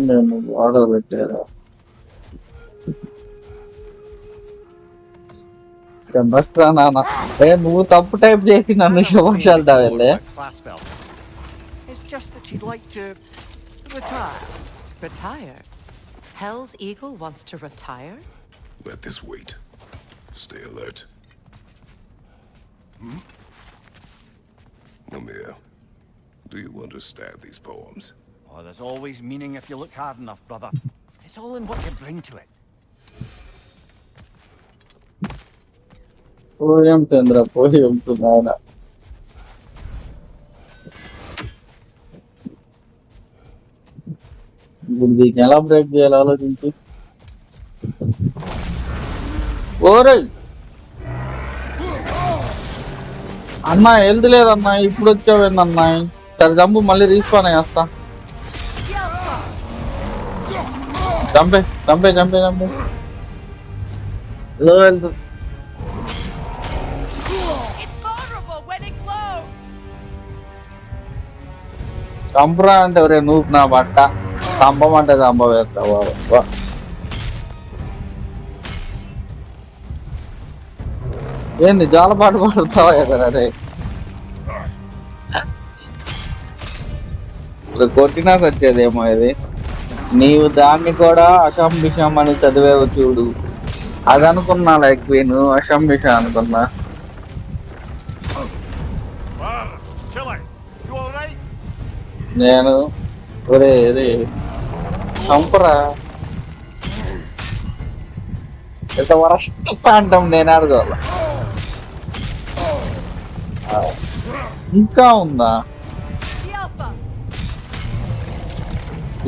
నేను order పెట్టారా బస్తా నాన్న నువ్వు తప్పు టైప్ చేసి నన్ను శుభాషాలు వెళ్ళే It's just that she'd like to retire. Retire? Hell's Eagle wants to retire? Let this wait. Stay alert. Namir, do you understand these poems? Oh, there's always meaning if you look hard enough, brother. It's all in what you bring to it. Poem Chandra poem నాయన. ఇప్పుడు దీన్ని ఎలా break చేయాలి ఆలోచించి. ఓరే అన్నా health లేదన్నా, ఇప్పుడు వచ్చావేందన్నా? సరే చంపు, మళ్ళీ రీస్పాన్ అయ్యేస్తా. చంపే చంపే చంపే చంపే. లో హెల్త్. చంపరా అంటే ఒరే నువ్వు నా బట్ట, చంపమంటే చంపవేస్తావా? ఏంది జాలపాట పాడుతావా ఎదరే? ఇప్పుడు కొట్టినా వచ్చేదేమో ఇది. నీవు దాన్ని కూడా అషం బిషం అని చదివేవు చూడు. అది అనుకున్నా లైక్ నేను అషం బిషం అనుకున్నా. నేను ఒరే రే చంపరా, ఎంత వరస్ట్ ప్యాంటం నేను అడగాల. ఇంకా ఉందా?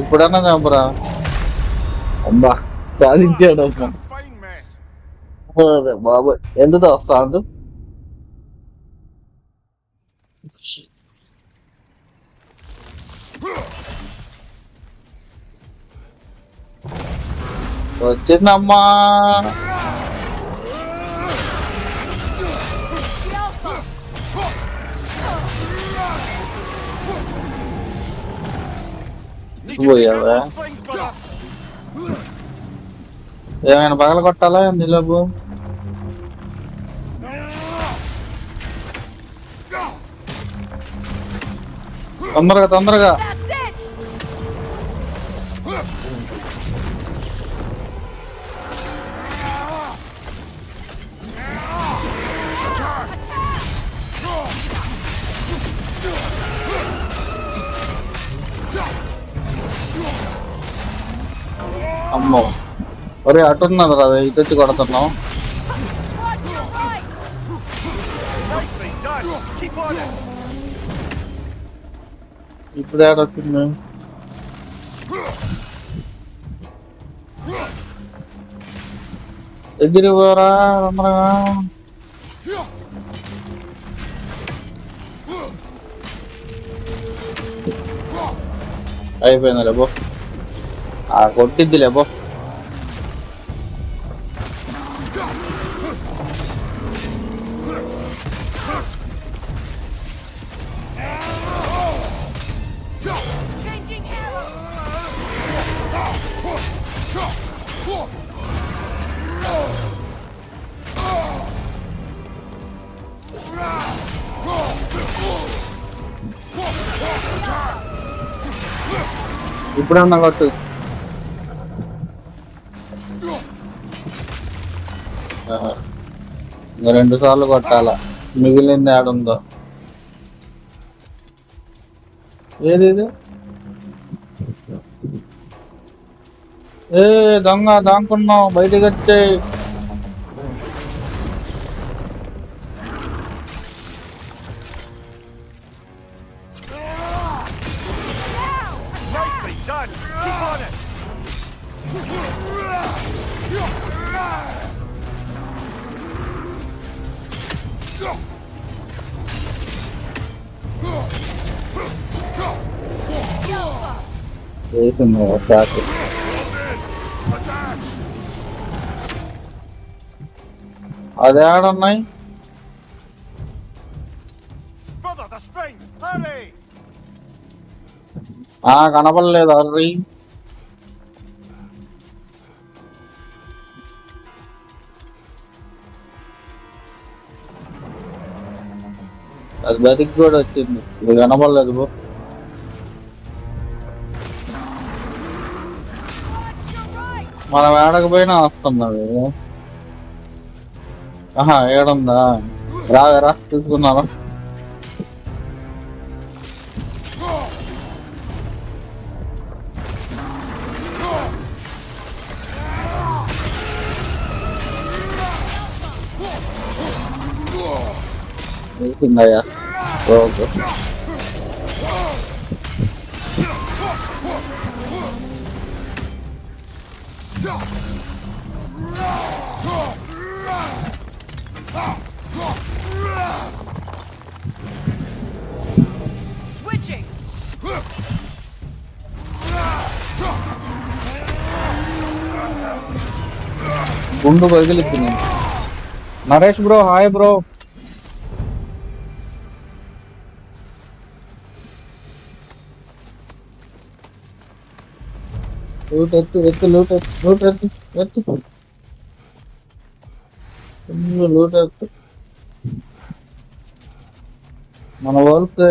ఇప్పుడన్నా చంపరా. అబ్బా సాధించాడు బాబు. ఎందుకు వస్తాడు? వచ్చిందమ్మా. పోయావా? ఏమైనా పగల కొట్టాలా నిలబు? తొందరగా తొందరగా. అమ్మో ఒరే అటున్నది రా, ఇటు వచ్చి కొడుతున్నాం. ఇప్పుడు ఏడొచ్చింది? ఎగిరి పోరా తొందరగా. అయిపోయింది లేబో, కొట్టిద్ది లేబో. ఇప్పుడన్నా కొట్టు. ఇంకా 2 సార్లు కొట్టాలా, మిగిలింది ఆడుందో. ఏది ఏ దొంగ దాంకున్నావు, బయటకు వచ్చే. అదే ఆడున్నాయి. కనపడలేదు అర్రీ. అది బతికి కూడా వచ్చింది, ఇది కనపడలేదు బో. మనం ఏడకపోయినా వస్తున్నది. ఏడుందా? రా తీసుకున్నాను. ya. Oke. Switching. గుండు పగిలింది. Naresh bro hi bro. Loot ఎత్తు ఎత్తు లూట్ ఎత్తు లూట్ ఎత్తు ఎత్తు లూట్ ఎత్తు మన వాళ్ళకి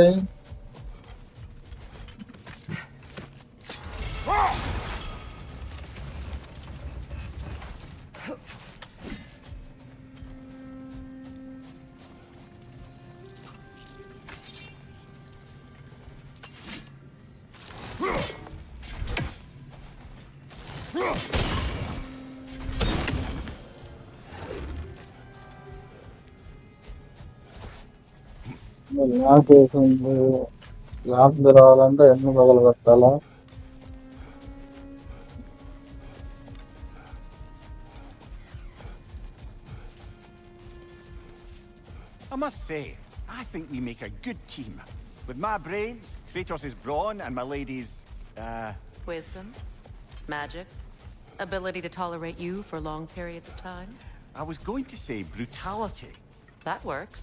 లాక్ వేసింది. లాక్ రావాలంటే ఎన్ని పగలు పెట్టాలా? I must say, I think we make a good team. With my brains, Kratos' brawn, and my lady's, Wisdom, magic, ability to tolerate you for long periods of time. I was going to say brutality. That works.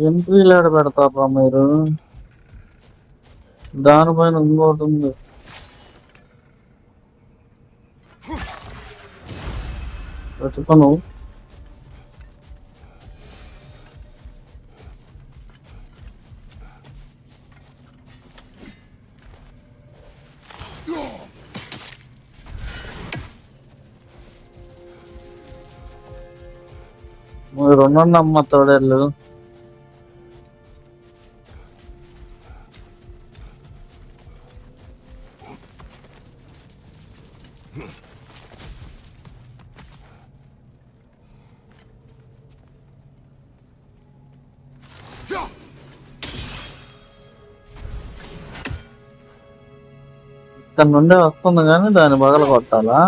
ఎంట్రీలు ఆడ పెడతారా మీరు? దానిపైన ఇంకోటి ఉంది. చెప్పను మీరు ఉండండి అమ్మ తోడేళ్ళు. ఇక్కడ నుండి వస్తుంది కానీ దాన్ని పగల కొట్టాలా?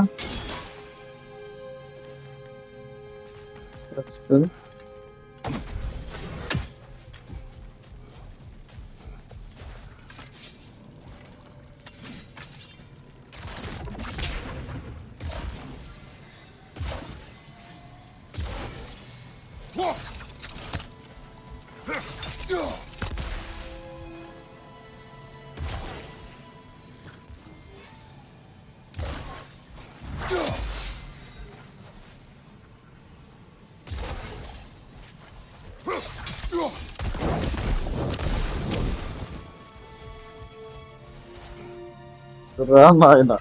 రా నాయన,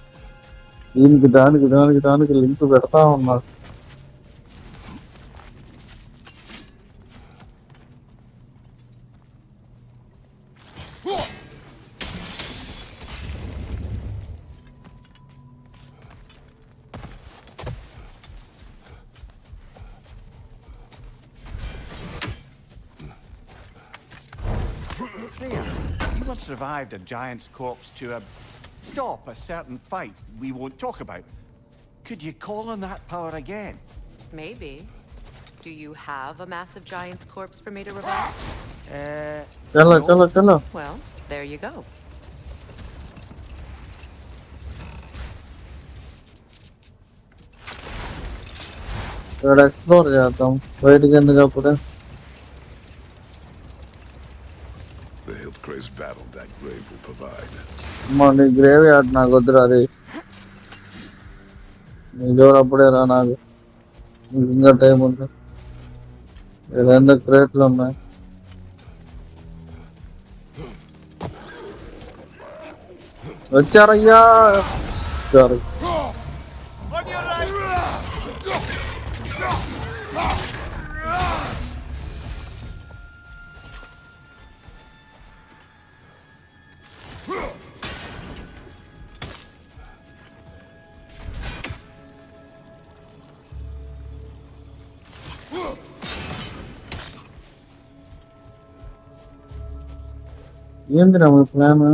దీనికి దానికి లింక్ పెడతా ఉన్నారు. Freya, you once revived a giant's corpse to stop a certain fight we won't talk about. Could you call on that power again? Maybe. Do you have a massive giant's corpse for me to revive? Chalo. Well, there you go. ఇక్కడ explore చేద్దాం. బయటికి ఎందుకు అప్పుడే? The Hildcraze battle that grave will provide. నీ grave yard నాకు వద్దురా. అది నీ జోరు అప్పుడే రా. నాకు ఇంకా టైం ఉంది. ఎందుకు క్రేట్లు ఉన్నాయి? వచ్చారయ్యా. సారీ. ఏందిరా మీ ప్లాన్?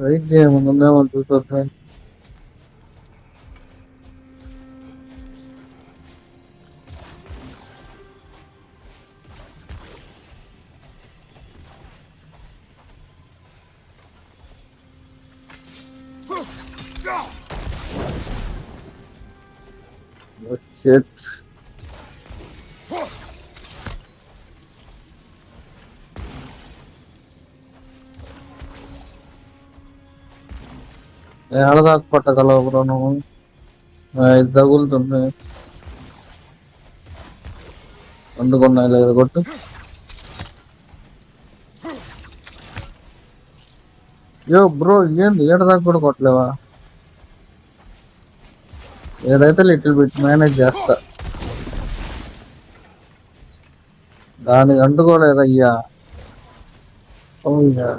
వెయిట్ చేయమనుందేమో చూసొద్దా. Shit. ఎడదాకా పట్టగలవు బ్రో నువ్వు? ఇది తగులుతుంది. అందుకున్నాయి లేదు కొట్టు. యో బ్రో ఏంది ఏడదాకా కూడా కొట్టలేవా? ఏదైతే లిటిల్ బిట్ మేనేజ్ చేస్తా. దానికి అంటుకోలేదయ్యా. అవునా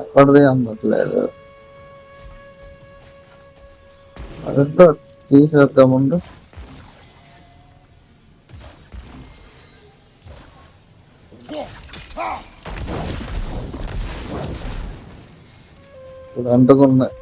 అక్కడిది అందట్లేదు. అదంతా తీసేద్దాం ముందు. ఇప్పుడు అంటుకున్నాయి.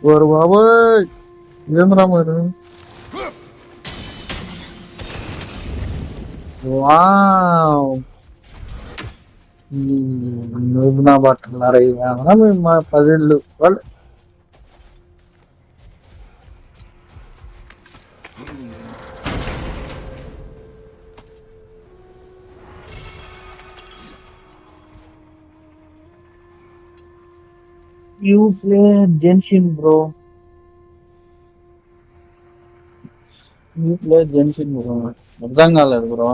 ఓరు బాబోయ్ ఏమరా మీరు? వావ్ నువ్వు నా బట్టలారా ఇవేమన్నా మేము మా 10 ఇళ్ళు వాళ్ళు. You play Genshin, bro. You play Genshin, bro. అర్థం కాలేదు బ్రో.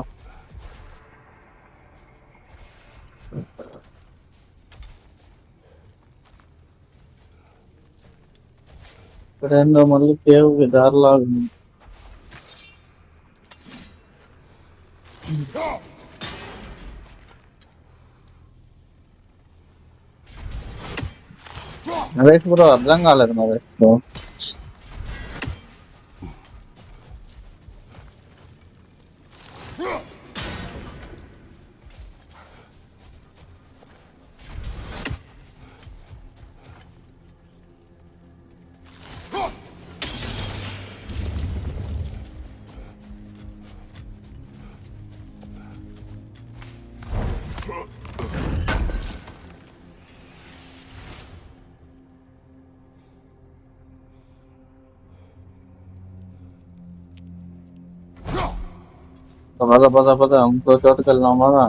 ఇక్కడ ఏందో మళ్ళీ కేవ్కి దారిలాగా ఉంది. నరేష్ బ్రో అర్థం కాలేదు నరేష్ బ్రో. పద ఇంకో చోటుకి వెళ్దాం కదా.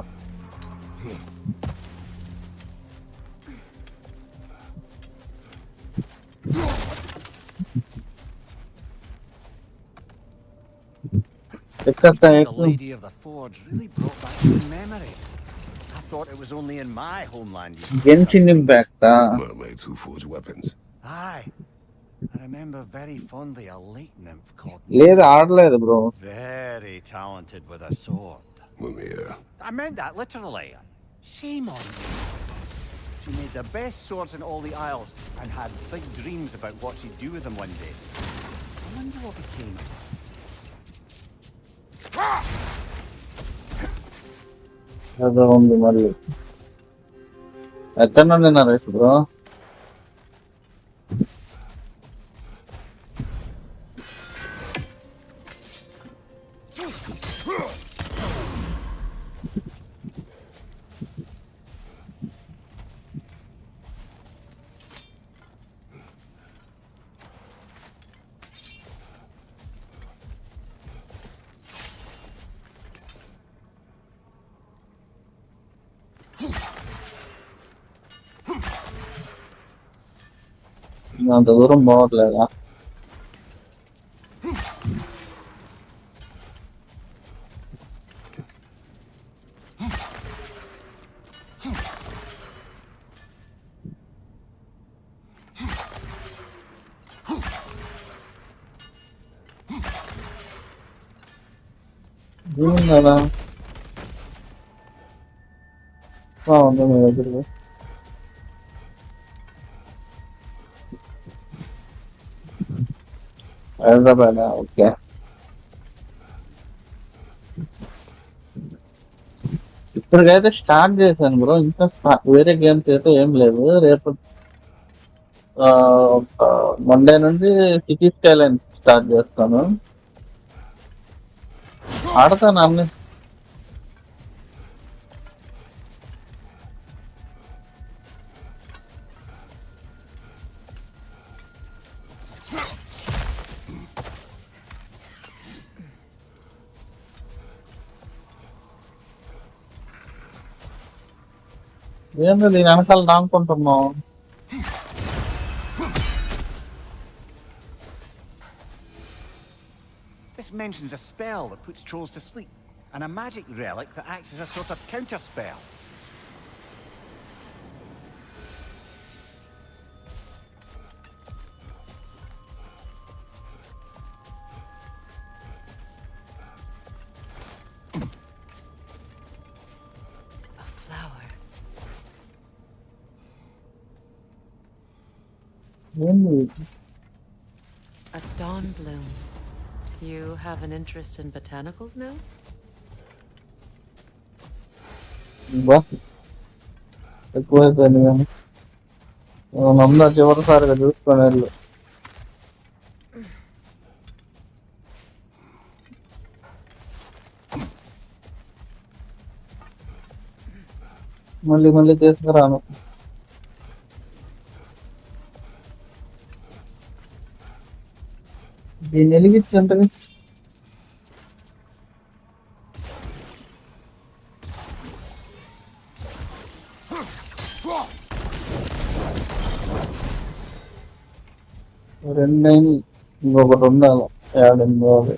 The lady of the forge really brought back some memories. I thought it was only in my homeland. Genshin Impact. Mermaids who forge weapons. Aye. I remember very fondly a lake nymph called... లేదు ఆడలేదు bro. Very talented with a sword. Mimir. I meant that literally. Shame on you. She made the best swords in all the Isles and had big dreams about what she'd do with them one day. I wonder what became of her. అదే ఉంది మళ్ళీ. ఎక్కడ నుండి Naresh bro? అంత దూరం పోవట్లేదా? ఏముందా? ఉంది మీ దగ్గరికి. హైదరాబాద్ ఓకే. ఇప్పటికైతే స్టార్ట్ చేశాను బ్రో, ఇంకా వేరే గేమ్స్ అయితే ఏం లేదు. రేపు మండే నుండి సిటీ స్కైలైన్ స్టార్ట్ చేస్తాను. ఆడతాను అన్ని. ఏంది దీని వెనకాల నానుకుంటున్నావు? This mentions a spell that puts trolls to sleep, and a magic relic that acts as a sort of counter spell. A flower. A dawn bloom. You have an interest in botanicals now? ఎక్కువైపోయింది కానీ నమ్మ చివరిసారిగా చూసుకొని వెళ్ళు. మళ్ళీ మళ్ళీ తీసుకురాను. దీన్ని వెలిగించి ఉంటుంది. రెండైనా ఇంకొకటి ఉండాలి. ఏడందో అది.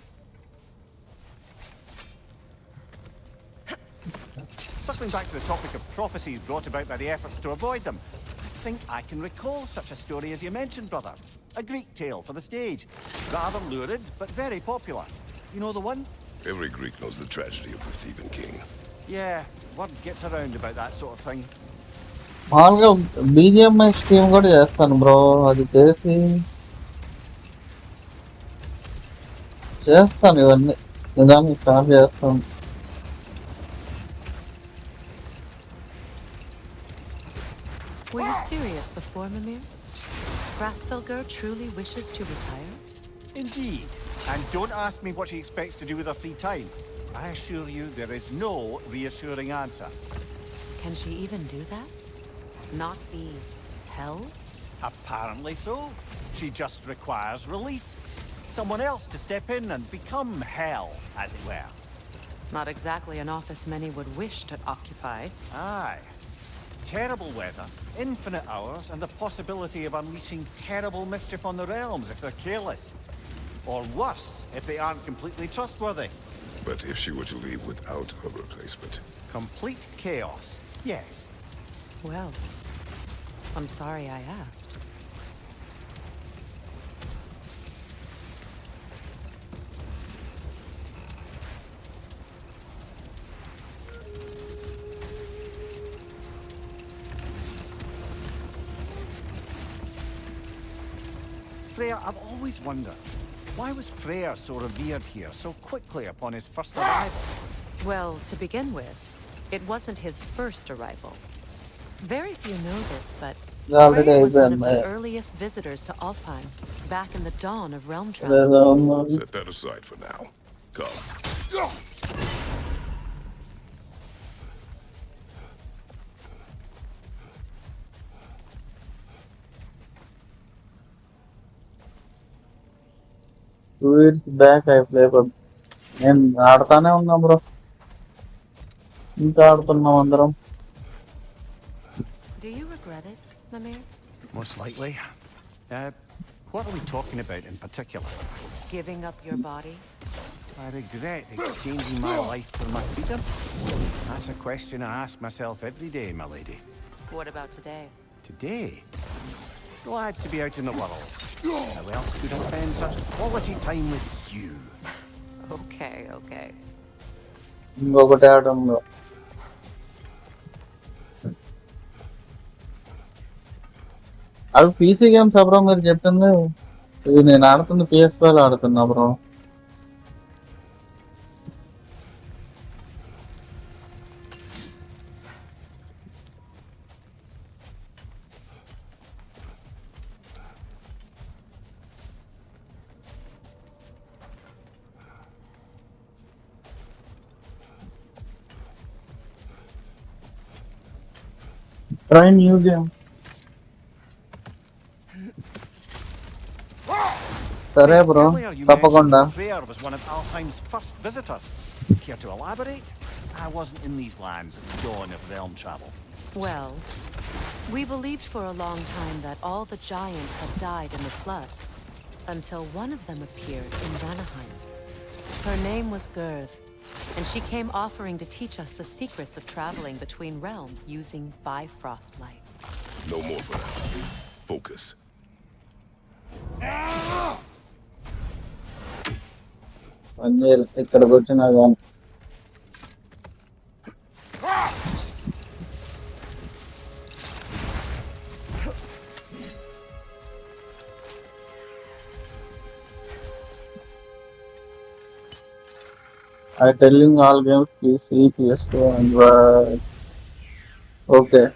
Circling back to the topic of prophecies brought about by the efforts to avoid them, I think I can recall such a story as you mentioned, brother. A Greek tale for the stage. Rather lurid, but very popular. You know the one? Every Greek knows the tragedy of the thieving king. Yeah, word gets around about that sort of thing. మామూలుగా BGMI stream కూడా చేస్తాను bro. అది చేస్తాను ఇవన్నీ నిదానికి start చేస్తాను. Were you serious before, Mimir? Grasfelger truly wishes to retire? Indeed. And don't ask me what she expects to do with her free time. I assure you there is no reassuring answer. Can she even do that? Not be hell? Apparently so. She just requires relief. Someone else to step in and become hell, as it were. Not exactly an office many would wish to occupy. Aye. Terrible weather, infinite hours, and the possibility of unleashing terrible mischief on the realms if they're careless. Or worse, if they aren't completely trustworthy. But if she were to leave without a replacement? Complete chaos, yes. Well, I'm sorry I asked. Freya, I've always wondered, why was Freyr so revered here so quickly upon his first arrival? Well, to begin with, it wasn't his first arrival. Very few know this, but Freyr was one of the earliest visitors to Alfheim, back in the dawn of realm travel. Set that aside for now. Come. Two years back I played, but నేను ఆడతానే ఉన్నా bro. ఇంకా ఆడుతున్నాం అందరం. Do you regret it, Mimir? Most likely. What are we talking about in particular? Giving up your body? I regret exchanging my life for my freedom. That's a question I ask myself every day, my lady. What about today? Today? Glad to be out in the world. How else could I spend such quality time with you? Okay, okay. ఇంకొకటి ఆడంలో అవి PC games bro మీరు చెప్పింది. ఇది నేను ఆడుతుంది PS5 ఆడుతున్నా bro. Try new game. సరే bro తప్పకుండా. Freya was one of Alfheim's first visitors. Care to elaborate? I wasn't in these lands at the dawn of realm travel. Well, we believed for a long time that all the giants had died in the flood, until one of them appeared in Vanaheim. Her name was Gerd, and she came offering to teach us the secrets of traveling between realms using Bifrost light. No more for now. Focus. అన్నీ ఇక్కడికి వచ్చినా కానీ I telling all games PC, PS4 Android. Okay.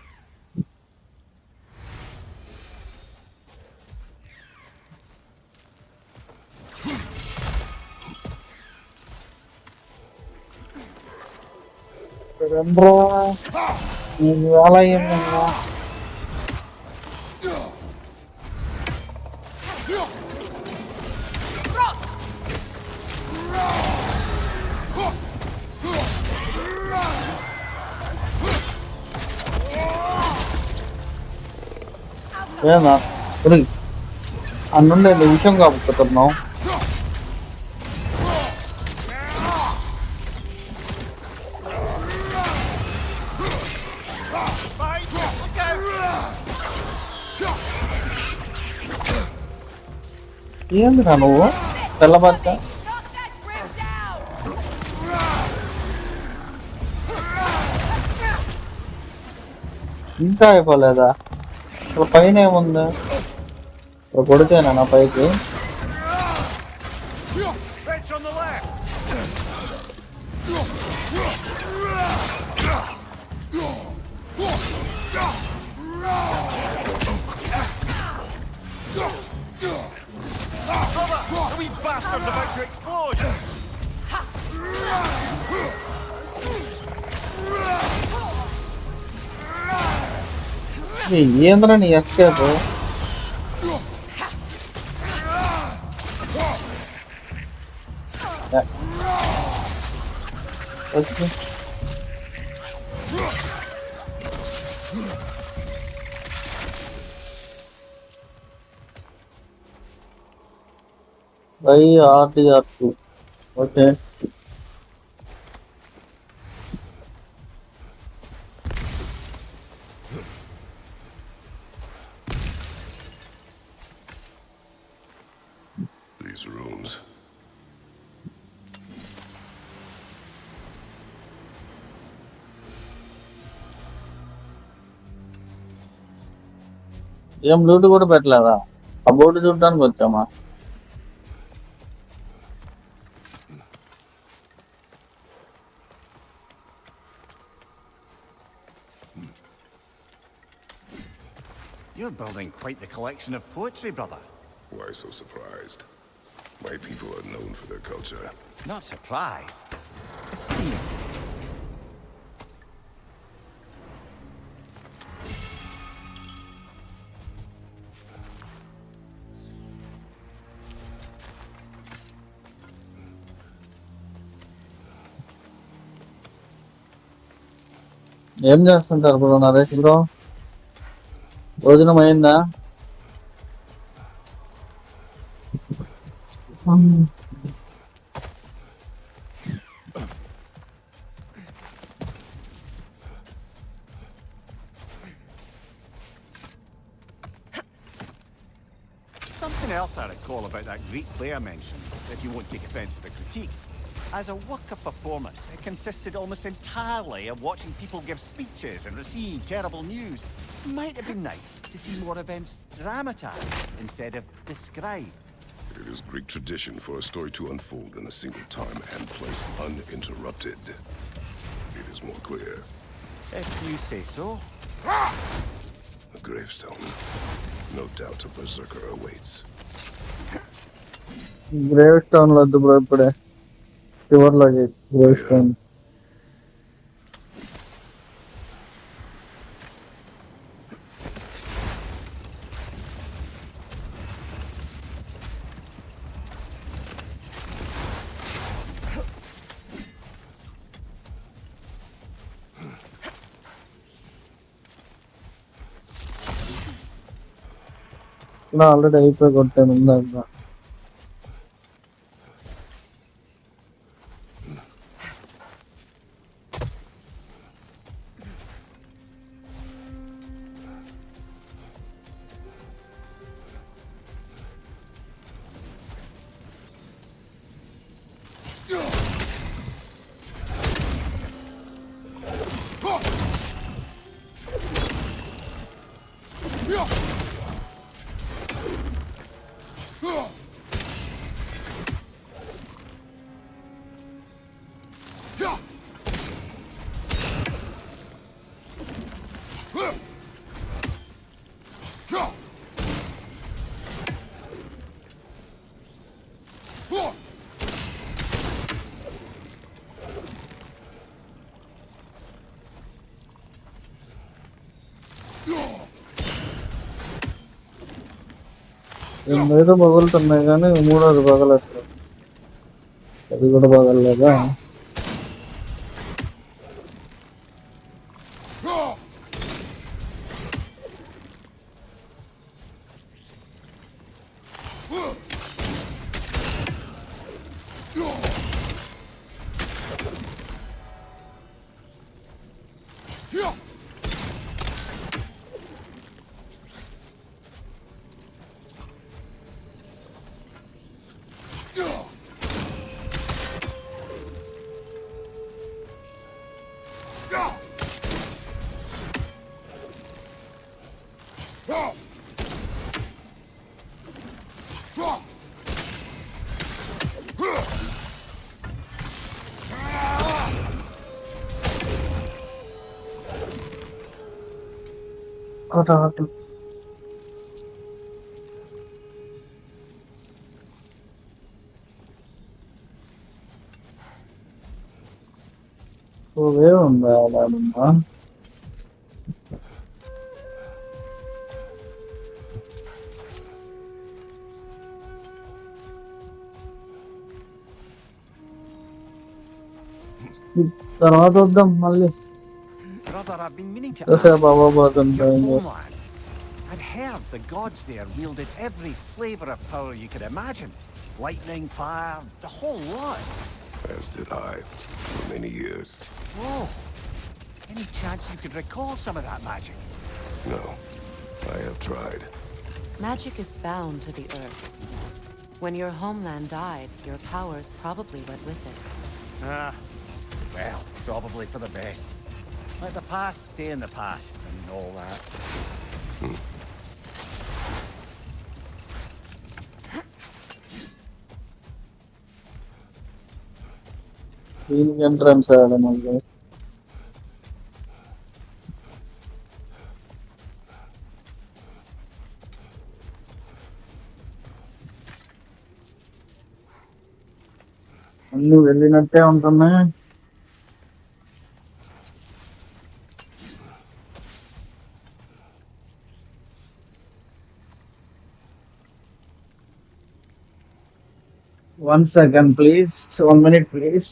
Bro, ini ala yang mana? Ya nak, ini anu nih bisa nggak ketemu? ఏంది రా నువ్వు తెల్లబట్ట ఇంకా అయిపోలేదా? ఇప్పుడు పైన ఏముంది? ఇప్పుడు కొడితేనా నా పైకి? ఏంద్రా నీ ఎస్కేప్? भाई RDR2 ఓకే. These rooms. ఏం లూట్ కూడా పెట్టలేదా? ఆ బోర్డు చూడడానికి వచ్చామా? You're building quite the collection of poetry, brother. Why so surprised? My people are known for their culture. Not surprised. Esteem. ఏం చేస్తుంటారు బ్రో నరేష్ బ్రో? భోజనం అయిందా? Something else I recall about that Greek player mentioned, if you won't take offence of a critique. As a work of performance, it consisted almost entirely of watching people give speeches and receive terrible news. Might have been nice to see more events dramatized instead of described. It is Greek tradition for a story to unfold in a single time and place uninterrupted. It is more clear. If you say so. A gravestone. No doubt a berserker awaits. Gravestone laddu bro ippude. Pure logic. Gravestone. నా already అయిపోయి కొట్టాను ఇందాక. ఏదో పగులుతున్నాయి కానీ మూడోది పగలట్లేదు. అది కూడా పగలలేదా? కొట్టు. ఓవే ఉందా అలాడమ్మా? తర్వాత వద్దాం మళ్ళీ. Brother, I've been meaning to That's ask. about what I'm Your doing. homeland. I'd heard the gods there wielded every flavor of power you could imagine. Lightning, fire, the whole lot. As did I, for many years. Oh, any chance you could recall some of that magic? No, I have tried. Magic is bound to the earth. When your homeland died, your powers probably went with it. Well, probably for the best. Let the past stay in the past and all that. దీనికి entrance ఆడ మళ్ళీ. అన్ని వెళ్ళినట్టే ఉంటున్నాయి. One second, please. 1 minute, please.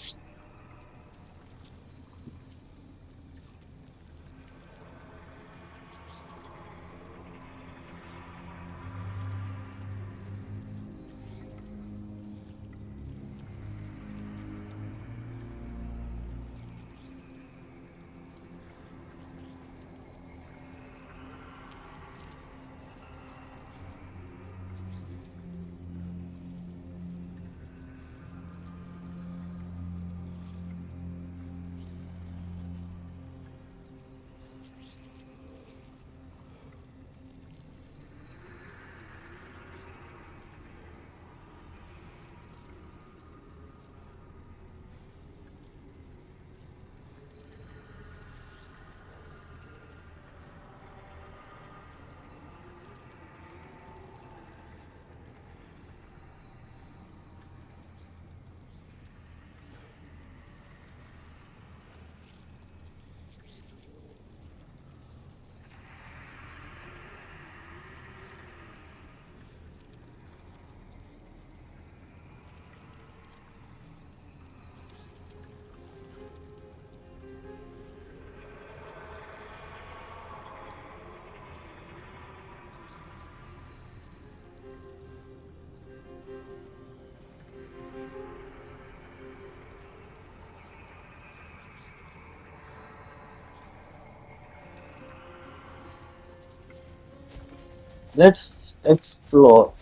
Let's explore.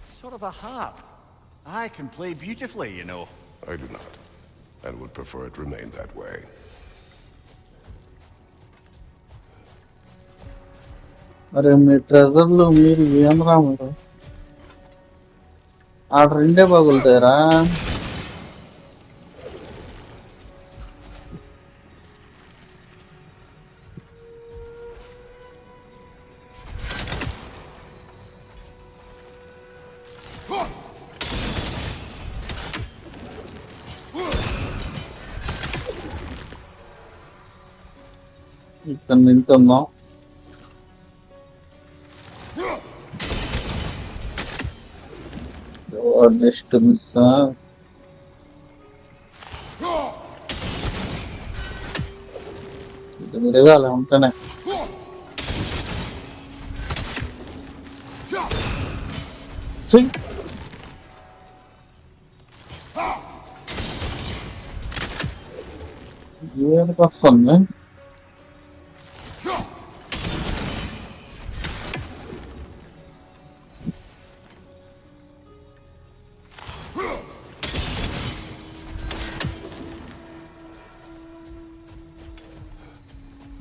Sort of a harp. I can play beautifully, you know. I do not, and would prefer it remain that way. అరే మీ ట్రెజర్లు మీరు ఏం రా మీరు ఆ రెండే పగులుతాయిరా ఇక్కడ నించుందాం జస్ట్ మిస్ ఇది విరగాలి ఉంటేనే ఏడికి వస్తుంది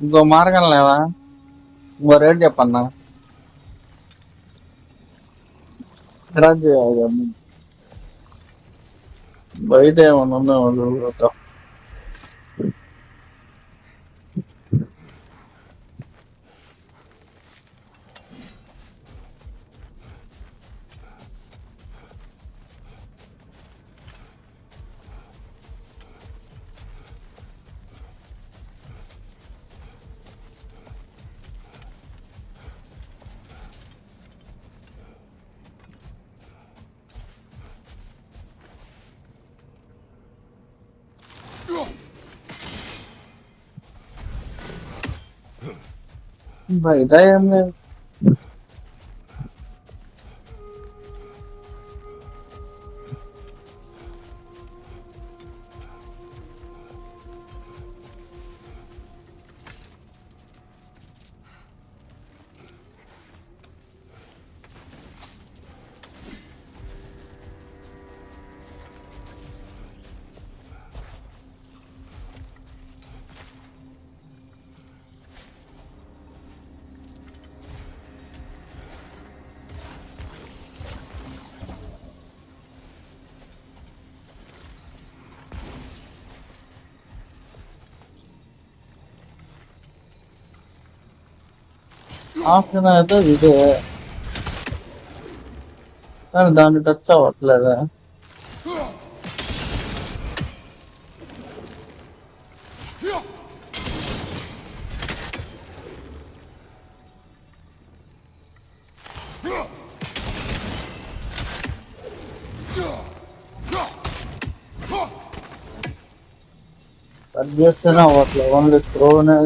ఇంకో మార్గం లేదా ఇంకో రేట్ చెప్పన్నా ఎలా చేయాలి బయట ఏమన్నా ఉన్నావు బయట ఏం లేదు ఆప్షన్ అయితే ఇదే కానీ దాన్ని టచ్ అవ్వట్లేదా టచ్ చేస్తేనే అవ్వట్లేదు ఓన్లీ త్రోనే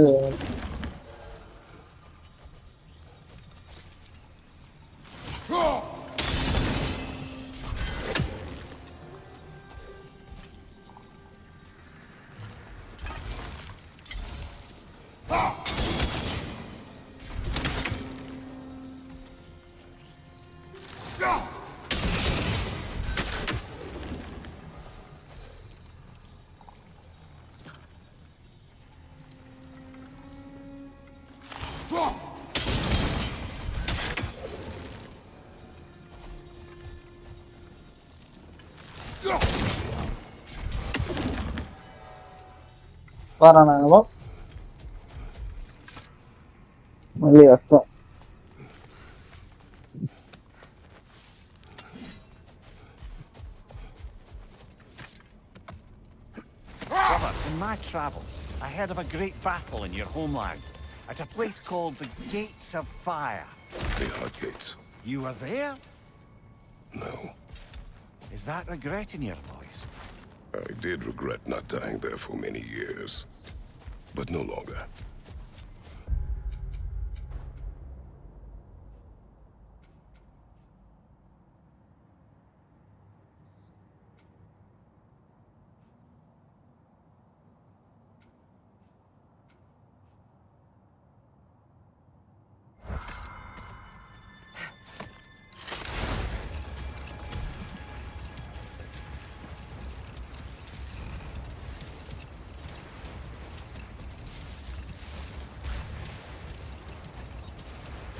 Paranago. మళ్ళీ వస్తాం Brother, in my travels, I heard of a great battle in your homeland, at a place called the Gates of Fire. They are gates. You were there? No. Is that regret in your voice? I did regret not dying there for many years, but no longer.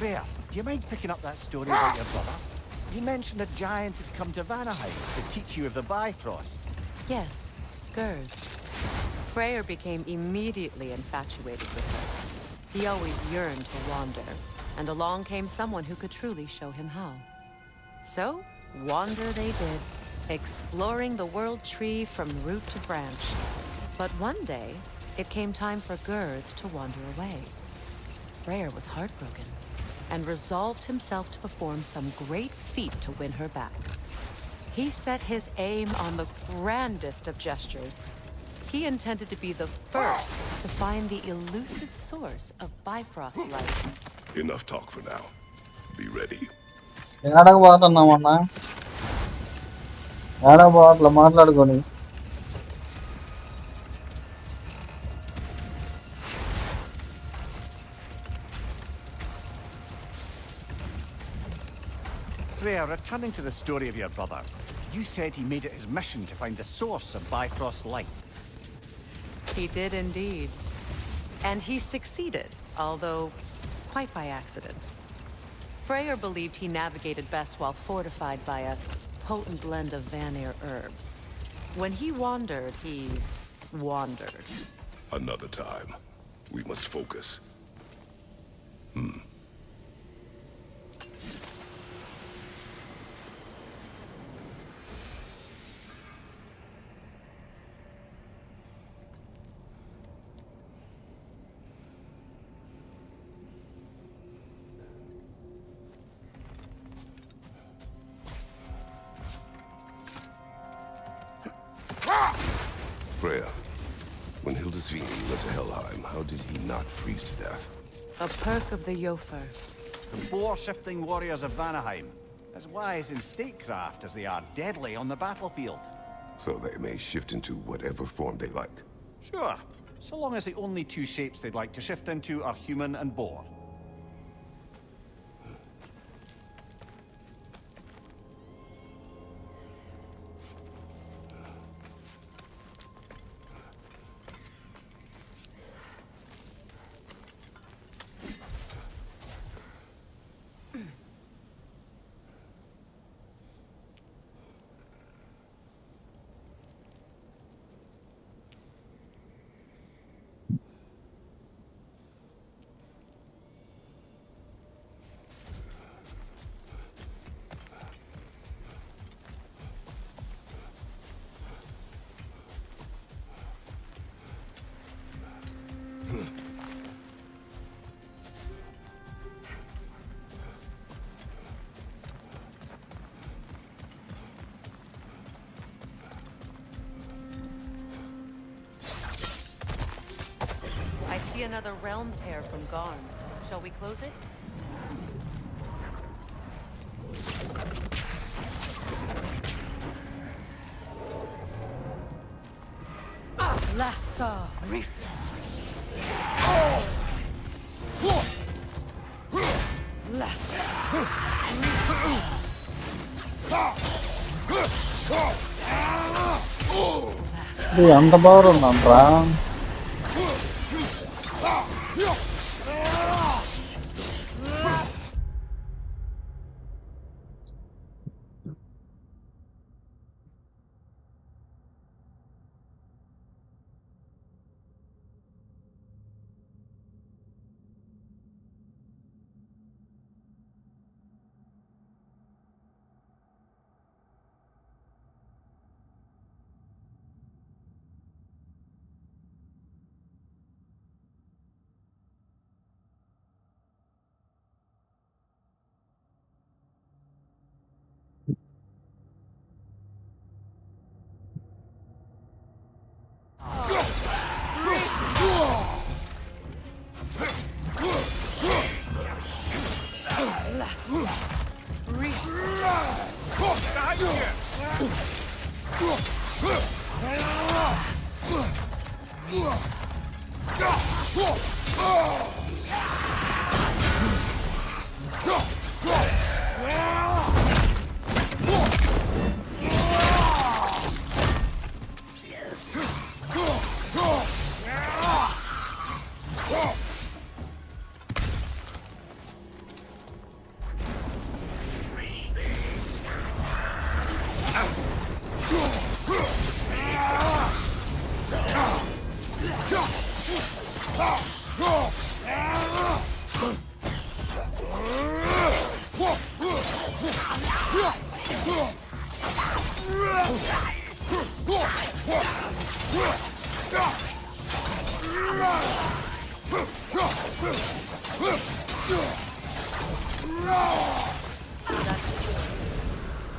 Freya, do you mind picking up that story about your brother? You mentioned a giant had come to Vanaheim to teach you of the Bifrost. Yes, Gerd. Freyr became immediately infatuated with her. He always yearned to wander, and along came someone who could truly show him how. So, wander they did, exploring the world tree from root to branch. But one day, it came time for Gerd to wander away. Freyr was heartbroken, and resolved himself to perform some great feat to win her back. He set his aim on the grandest of gestures. He intended to be the first to find the elusive source of Bifrost life. Enough talk for now. Be ready. ఏడకు పోతున్నామన్నా ఏడ పోవట్లా మాట్లాడుకొని Freya, returning to the story of your brother, you said he made it his mission to find the source of Bifrost light. He did indeed. And he succeeded, although quite by accident. Freyr believed he navigated best while fortified by a potent blend of Vanir herbs. When he wandered, he wandered. Another time. We must focus. Freya, when Hildisvini went to Helheim, how did he not freeze to death? A perk of the Jofer. The boar-shifting warriors of Vanaheim, as wise in statecraft as they are deadly on the battlefield. So they may shift into whatever form they like. Sure, so long as the only two shapes they'd like to shift into are human and boar. I see another realm tear from Garn. Shall we close it? Lassa Reef. ఇది అంత బాగుందంట్రా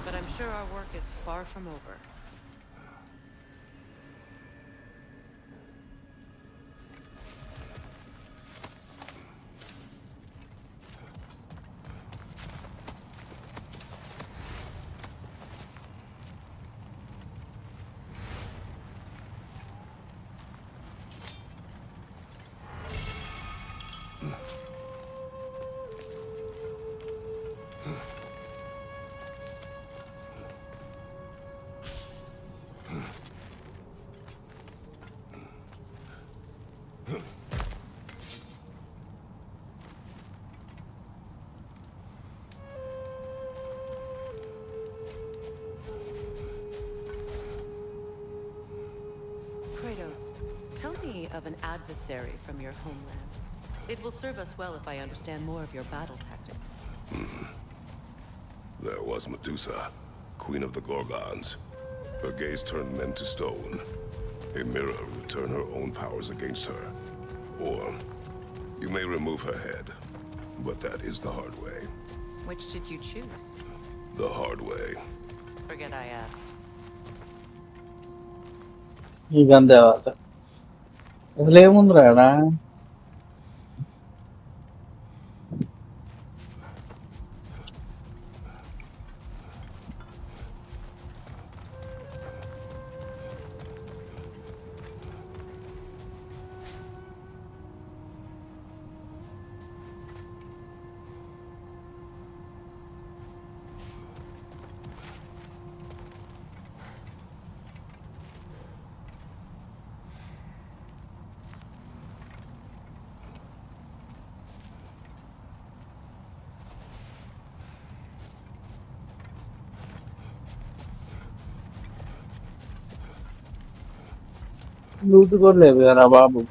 But I'm sure our work is far from over. Kratos, tell me of an adversary from your homeland. It will serve us well if I understand more of your battle tactics. There was Medusa, queen of the Gorgons. Her gaze turned men to stone. A mirror would turn her own powers against her. Or, you may remove her head, but that is the hard way. Which did you choose? The hard way. Forget I asked. ఇంకంతే వాళ్ళ అసలు ఏముందిరా loot కూడా లేదు కదా బాబు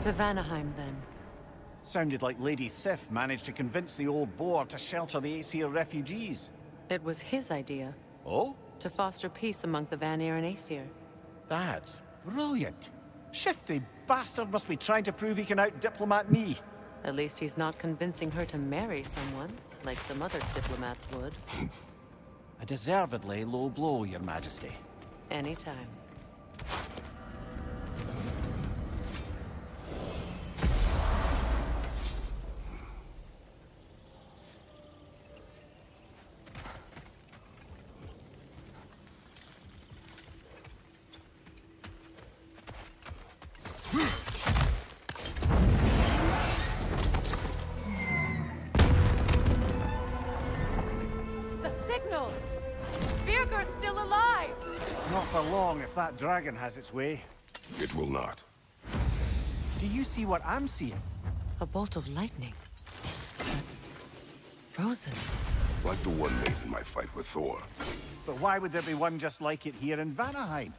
To Vanaheim, then. Sounded like Lady Sif managed to convince the old boar to shelter the Aesir refugees. It was his idea. Oh? To foster peace among the Vanir and Aesir. That's brilliant. Shifty bastard must be trying to prove he can out-diplomat me. At least he's not convincing her to marry someone, like some other diplomats would. A deservedly low blow, Your Majesty. Anytime. Birger's still alive! Not for long if that dragon has its way. It will not. Do you see what I'm seeing? A bolt of lightning. Frozen. Like the one made in my fight with Thor. But why would there be one just like it here in Vanaheim?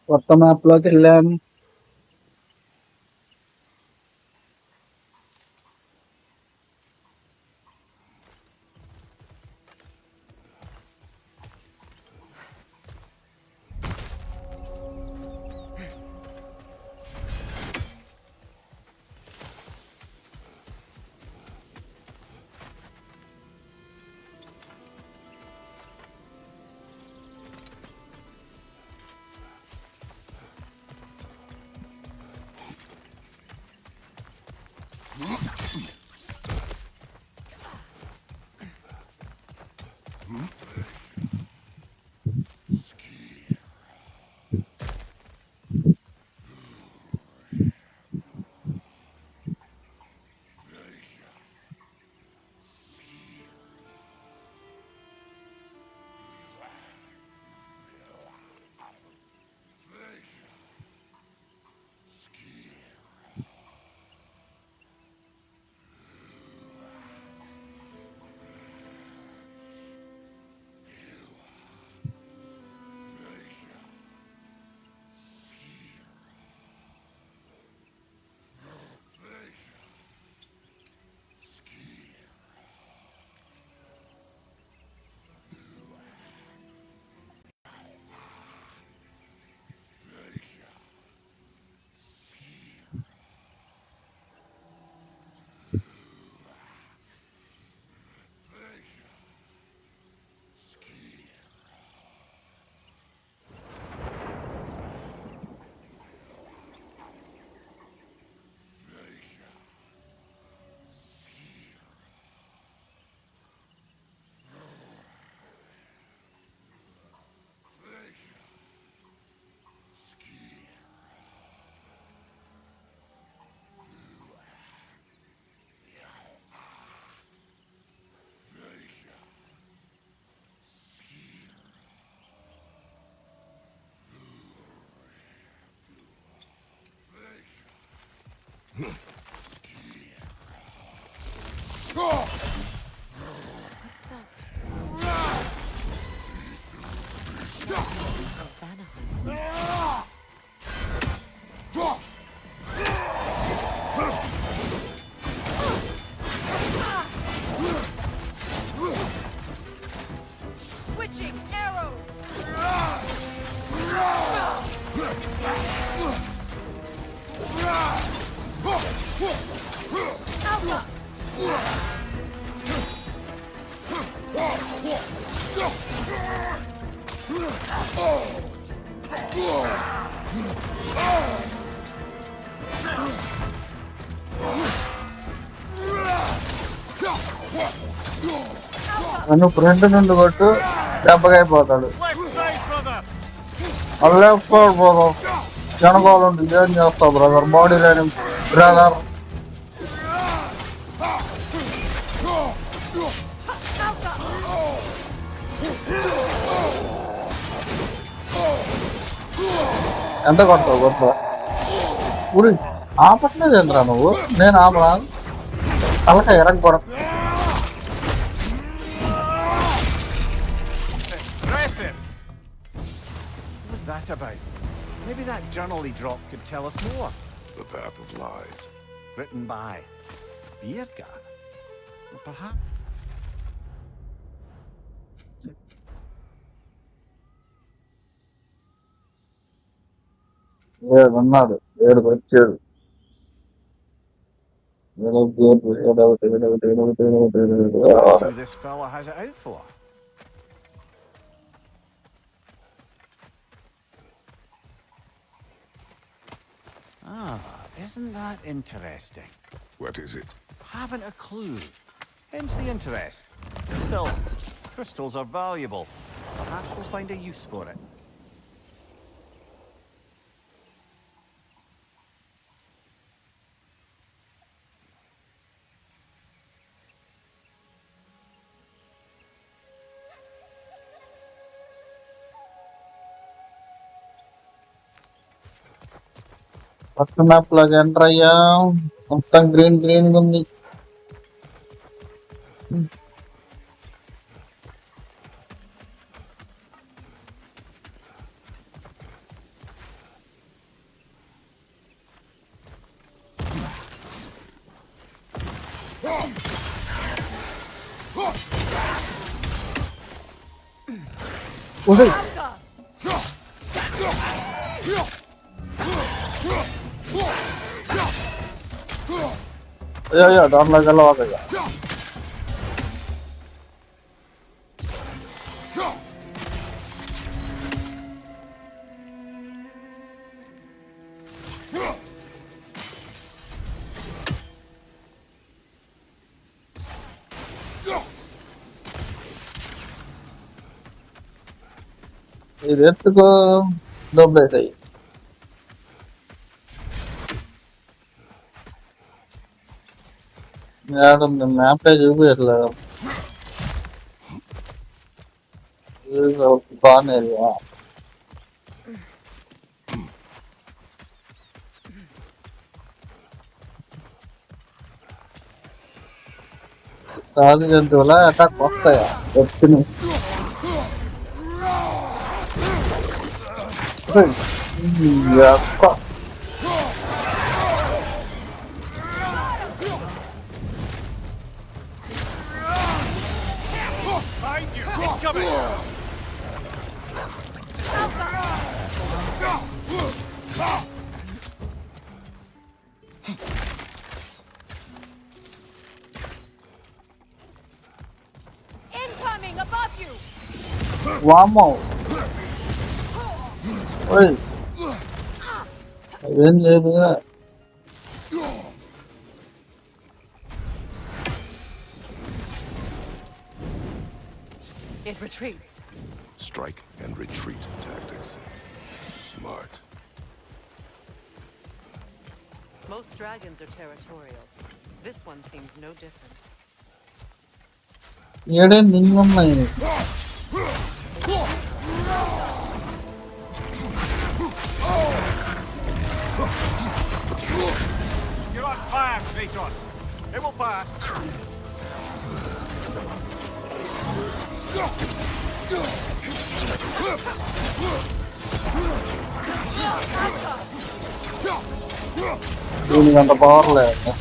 కొత్త map లోకి వెళ్ళాం. Switching arrows! Alpha! నన్ను front నుండి కొట్టు దెబ్బకైపోతాడు. Left side brother. జనగాలు ఏం చేస్తావు బ్రదర్? బాడీ లేని బ్రదర్. ఎంత కొడతావు కొత్త ఊరి ఆపట్లేదు ఏంద్రా నువ్వు? నేను ఆపరా తలక ఎరగ కొడ. That about? Maybe that journal he dropped could tell us more. The Path of Lies. Written by Birka. Or perhaps. ఏడున్నాడు, ఏడుకు వచ్చాడు. That's who this fella has it out for. Ah, isn't that interesting? What is it? Haven't a clue. Hence the interest. Still, crystals are valuable. Perhaps we'll find a use for it. First map లాగా enter అయ్యాం. మొత్తం green green ఉంది. ఉదయ్ అయ్యో దాంట్లోకి వెళ్ళవాలి. ఇది ఎత్తుకో దొబ్బేసాయి. Madam map చూపించట్లేదు. బాన్ area సాధు జంతువుల అటాక్ వస్తాయా వచ్చిన Incoming above you. వామ్మో ఏం లేదు. It retreats. Strike and retreat tactics. Smart. Most dragons are territorial. This one seems no different. ఏడే నిన్నున్నాయి. You're on fire, Kratos. It will pass. దీనికి అంత పవర్ లేదు.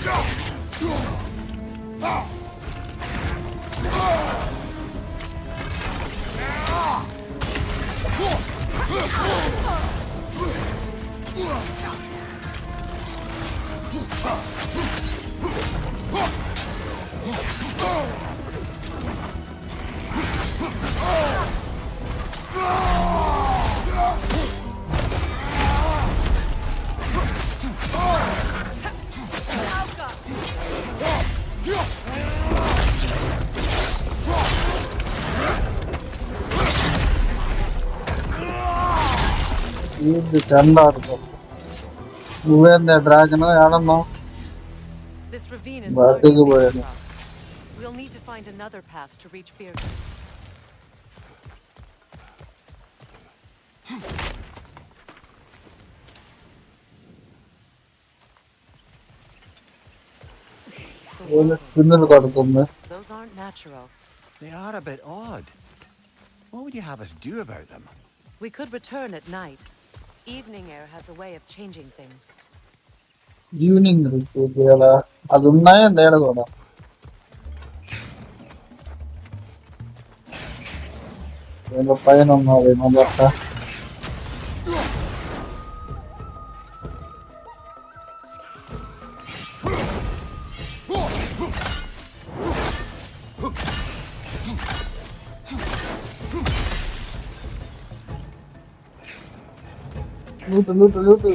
ఇది చండారు. నువ్వేందే డ్రాగన్ ఏడన్నావు? This ravine is బయటికి larger than పోయాను. Ragnarok. We'll need to find another path to reach Beard. పిన్నులు కడుతుంది. Those aren't natural. They are a bit odd. What would you have us do about them? We could return at night. Evening air has a way of changing things. Evening ఎలా అది ఉన్నాయా నేడ కూడా. ఏదో పైన ఉన్నది మా బట్ట. లూటు లూటు లూటు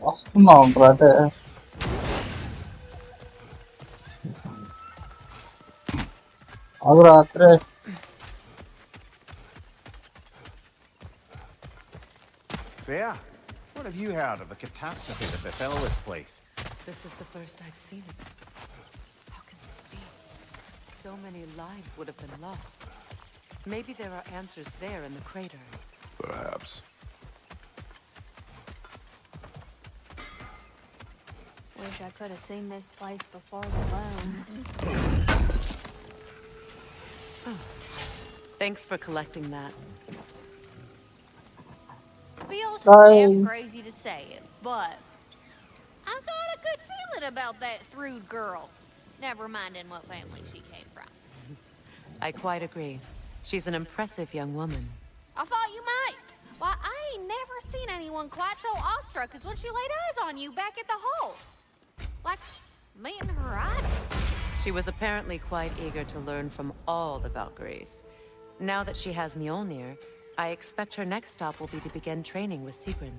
వస్తున్నా ఉంటారు అంటే అది రాత్రే. Fair. What have you heard of the catastrophe that befell this place? This is the first I've seen it. How can this be? So many lives would have been lost. Maybe there are answers there in the crater. Perhaps. Wish I could have seen this place before the boom. Thanks for collecting that. Feels Hi. half crazy to say it, but I got a good feeling about that Thrud girl. Never minding what family she came from. I quite agree. She's an impressive young woman. I thought you might. Why, I ain't never seen anyone quite so awestruck as when she laid eyes on you back at the hole. Like meeting her idol. She was apparently quite eager to learn from all the Valkyries. Now that she has Mjolnir, I expect her next stop will be to begin training with Sigrun.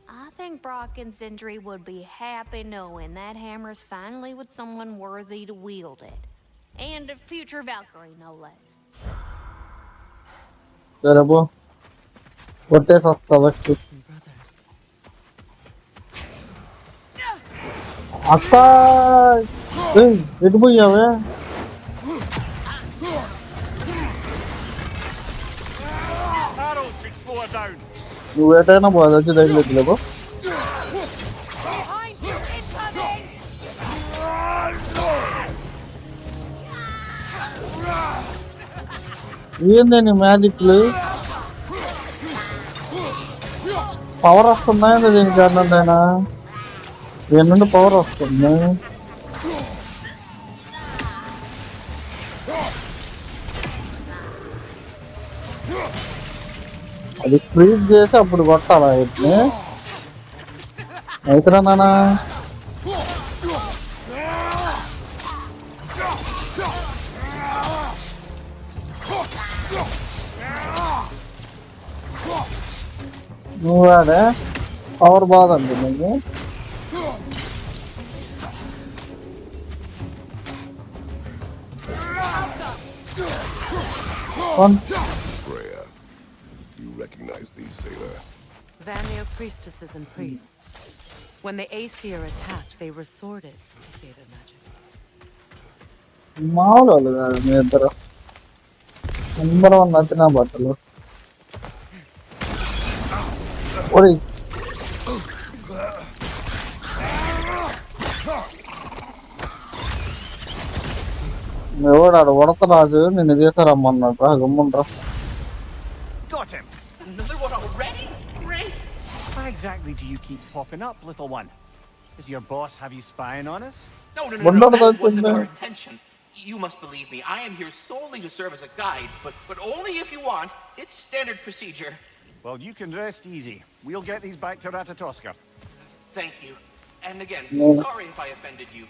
I think Brock and Sindri would be happy knowing that hammer's finally with someone worthy to wield it. And a future Valkyrie, no less. సరే పో కొట్టేసి వస్తా first అక్క ఎటు పోయావే Arrows should flow down. నువ్వు ఎటైనా పో అది వచ్చి దగ్గర పో ఏందండి మ్యాజిక్లు పవర్ వస్తుందా దీనికి కారణంటైనా దీని నుండి పవర్ వస్తుంది అది ఫ్రీజ్ చేసి అప్పుడు కొట్టాలా వీటిని అయితేనా నానా నువ్వు ఆడే పవర్ బాగుంది నీకు Freya, you recognize these, sailor? Vanir priestesses and priests. When the Aesir attacked, they resorted to say their magic. మామూలు వాళ్ళు కాదు మీ ఇద్దరు నెంబర్ వన్ నచ్చిన బట్టలు ఒరే ఎవడు ఆడు ఉడతరాజు నిన్ను తీసుకురమ్మన్నాడు రా గమ్ముండ్రా Got him. Another one already? Great! Why exactly do you keep popping up, little one? Does your boss have you spying on us? No, Wonder that about wasn't the- our intention. You must believe me. I am here solely to serve as a guide, but only if you want. It's standard procedure. Well, you can rest easy. We'll get these back to Ratatoska. Thank you. And again, No. sorry if I offended you.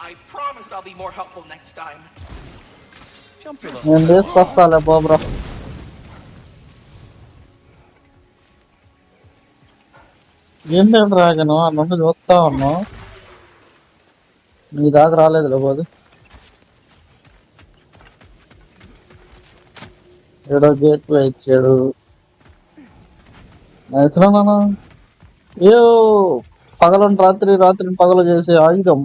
I promise I'll be more helpful next time. Jumpy little. నేను తీసుకొస్తాలే బాబురా ఏంటి dragon అన్నందు చూస్తా ఉన్నావు నీ దాకా రాలేదులే పోదు ఏడో gate వే ఇచ్చాడు నైతున్నా ఏ పగలను రాత్రి రాత్రిని పగలు చేసే ఆయుధం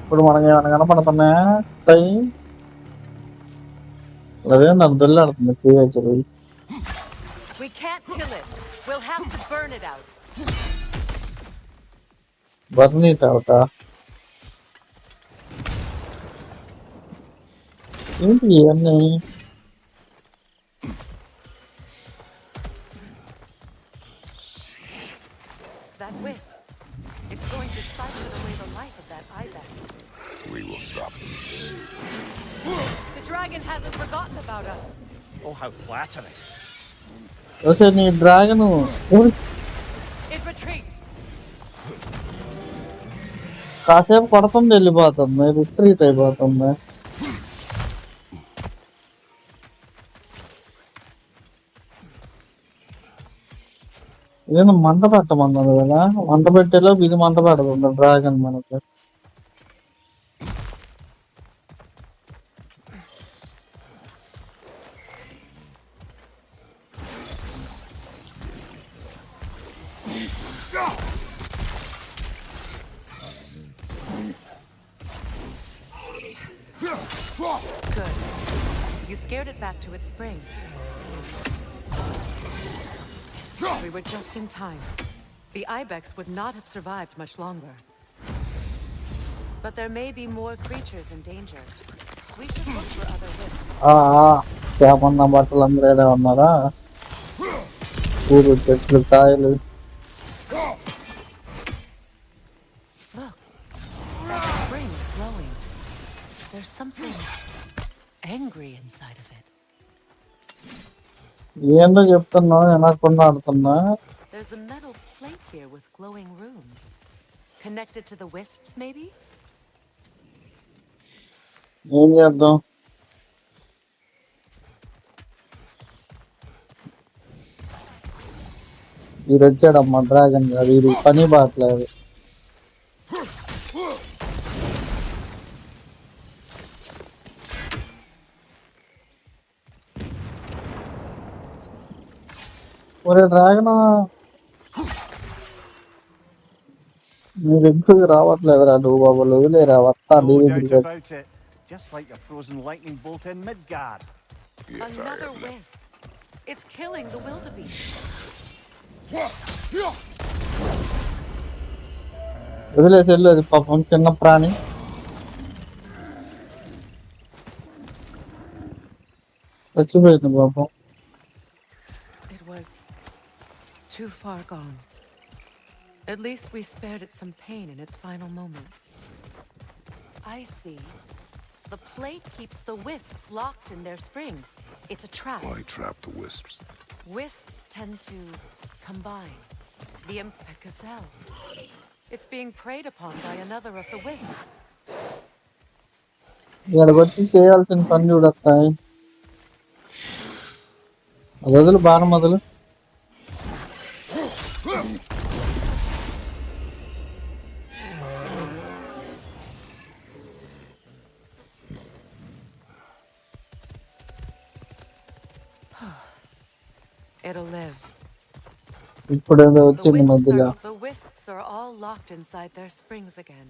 ఇప్పుడు మనకి ఏమైనా కనపడుతున్నాయా అదే నాకు దొల్లాడుతుంది creature We can't kill it. We'll have to burn it out. బర్నీట్ అవుతా ఏంటి ఇవన్నీ That wisp. It's going to siphon away the life of that ibex. We will stop them. The dragon hasn't forgotten about us. Oh, how flattering. Okay నీ dragon It retreats. కాసేపు కొడుతుంది వెళ్ళిపోతుంది retreat అయిపోతుంది ఇదేనా మంట పెట్టమన్నది కదా మంట పెట్టేలోపు ఇది మంట పెడుతుంది డ్రాగన్ మనకి scared it back to its spring. We were just in time. The ibex would not have survived much longer. But there may be more creatures in danger. We should look for other wisps. చేపన్న బట్టలు అందరూ ఏడా ఉన్నారా ఊరు చెట్లు కాయలు Look, that spring is glowing. There's something angry inside of it. ఏందో చెప్తున్నా వినకుండా ఆడుతున్నా There's a metal plate here with glowing runes. Connected to the wisps, maybe? ఏం చేద్దాం వీడు వచ్చాడమ్మా డ్రాగన్ వీడి పని బాట్లేదు ఒరే డ్రాగన్ నీ దగ్గరికి రావట్లేదురా నువ్వు బాబు వదిలేరా వస్తా నీ No doubt దగ్గరికి about it. Just like a frozen lightning bolt in Midgard. Another wisp. It's killing the wildebeest. వదిలేసి వెళ్ళేది పాపం చిన్న ప్రాణి చచ్చిపోయింది పాపం It was too far gone. At least we spared it some pain in its final moments. I see. The plate keeps the wisps locked in their springs. It's a trap. Why trap the wisps? Wisps tend to combine. The Impecazelle. It's being preyed upon by another of the wisps. ఇక్కడికి వచ్చి చేయాల్సిన పని చూడొస్తాయి అది వదులు బాణం వదులు It'll live. ఇప్పుడు ఏదో The వచ్చింది మధ్యలో wisps are all locked inside their springs again.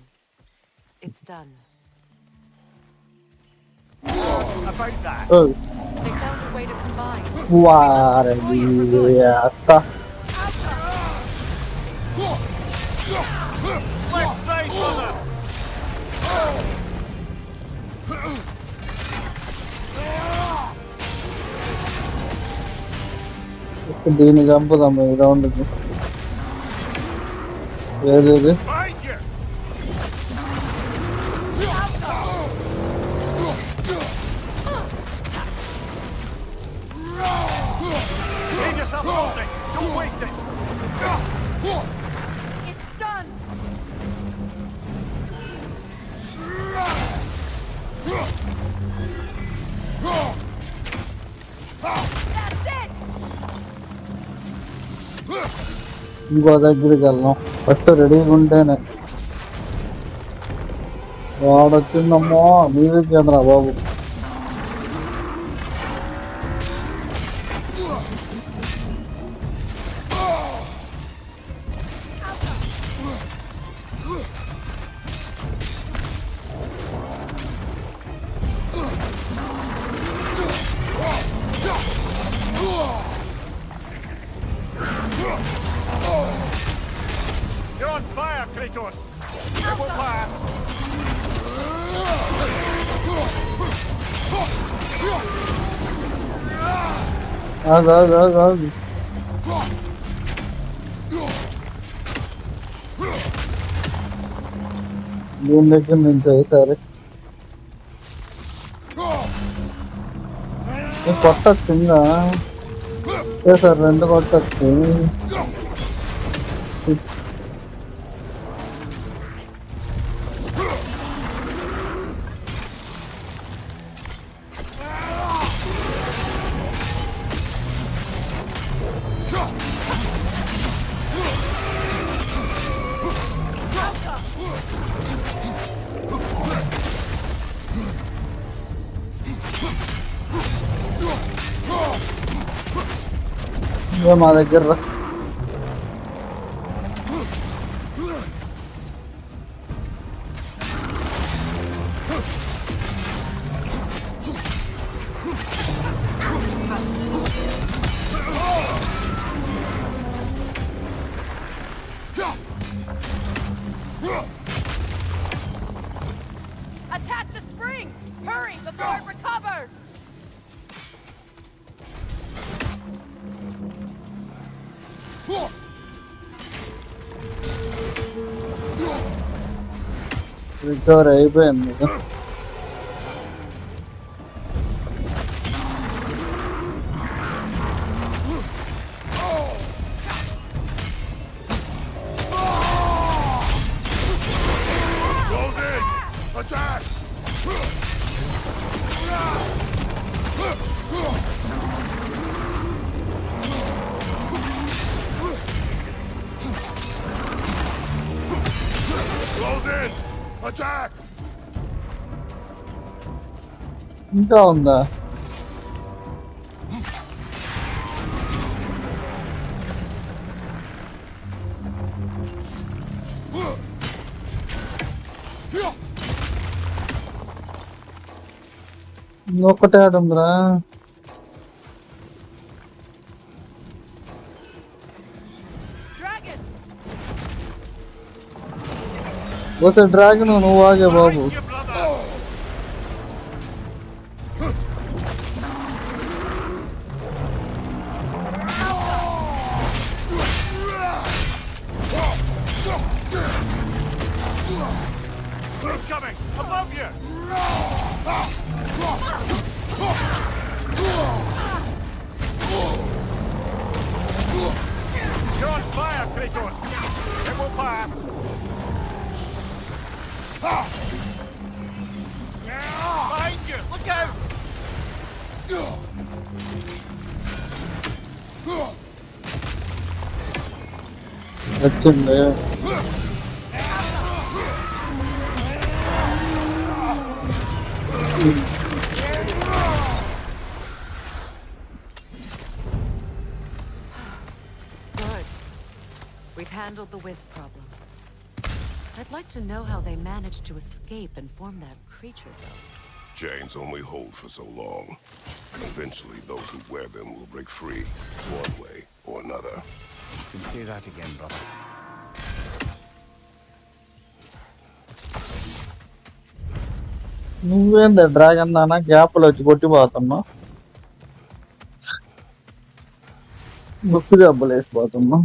It's done. About that. They found a way to combine. వారండి అత్త Left side, brother! దీన్ని చంపుదాం ఈ రౌండ్కి ఏది Find you! Save yourself holding! Don't waste it! It's done! That's it! ఇంకో దగ్గరికి వెళ్దాం first రెడీగా ఉంటేనే వాడొచ్చిందమ్మో music కేంద్రా బాబు You're on fire, Kratos! It will pass! ఆగు ఆగు ఆగు ఆగు దీని దగ్గర నుంచి సరే కొట్టచ్చు ఇంకా సార్ రెండు కొట్టచ్చు మా దగ్గర రా Recover అయిపోయింది. Attack! Close in! Attack! ఇంకా ఉందా? ఇంకొకటే ఆడుందిరా. పోతే డ్రాగన్ నువ్వు ఆగే బాబు. Coming! Above you! You're on fire, Kratos! It will pass! Behind you! Look out! వచ్చింది. Good. We've handled the wisp problem. I'd like to know how they managed to escape and form that creature, though. Chains only hold for so long. Eventually, those who wear them will break free, one way or another. You can say that again, brother. నువ్వేందా dragon దానా గ్యాప్లో వచ్చి కొట్టిపోతున్నా, గుర్తు గబ్బలు వేసిపోతున్నా.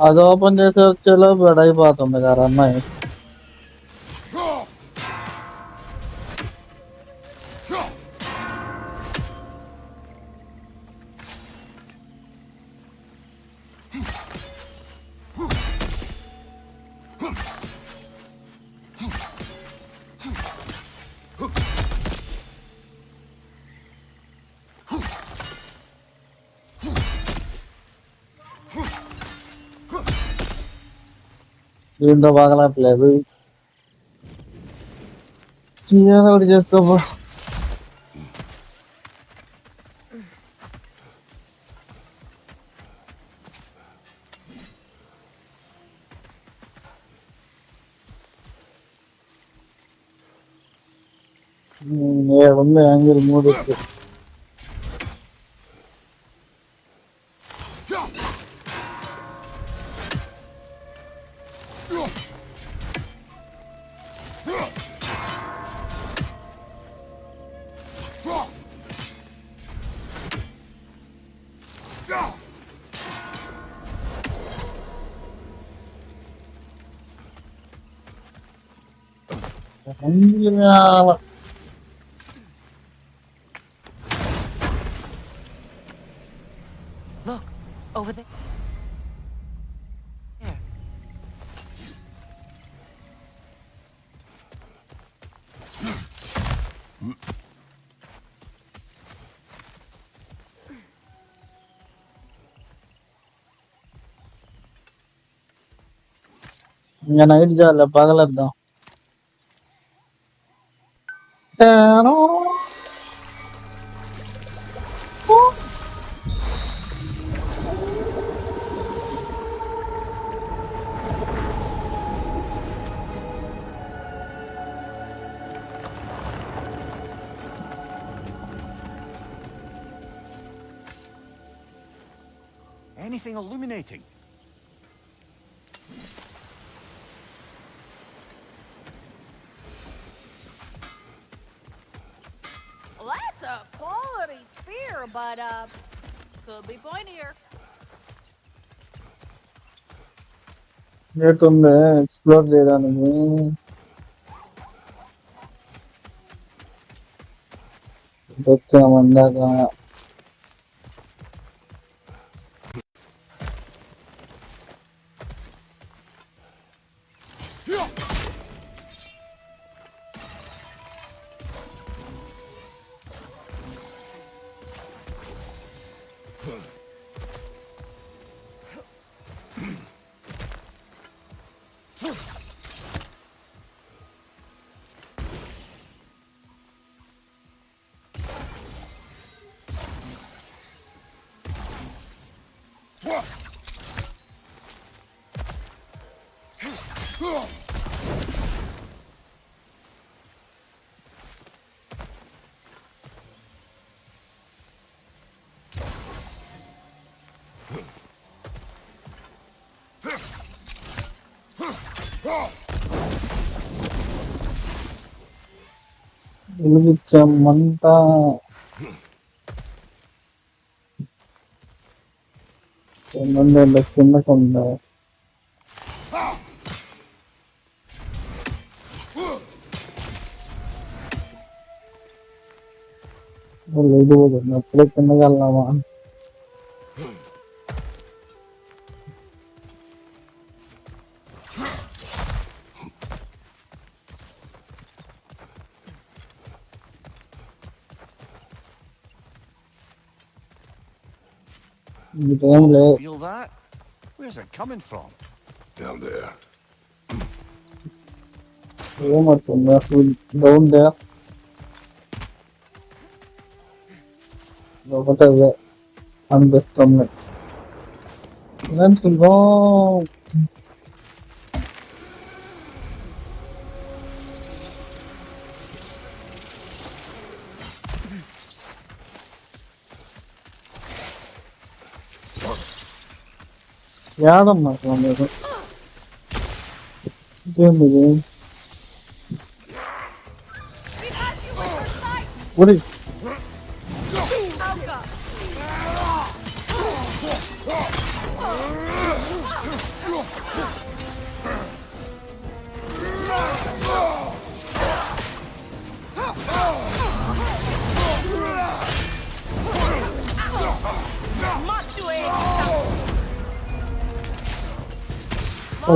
అది open చేసి వచ్చేలో బెడైపోతుంది కదా అమ్మాయి. దీంతో బాగలట్లేదు, ఏదో ఒకటి చేసుకోపో. ఏడుంది యాంగిల్ 3. Look, over there. ఇంకా నైట్ చాలే, పగలేద్దాం. Anything illuminating? Well, that's a quality spear, but, could be pointier. ఏటుంది ఎక్స్ప్లోర్ చేయడానికి వచ్చాము అందాక వెలిగించామంతా కిందకుండా లేదు అప్పుడే కిందకి వెళ్దామా Feel that? Where's it coming from? Down there. Down there. Whatever. I'm just coming. Let's go. యాదమ్మా మీరు ఇదేంది ఒరి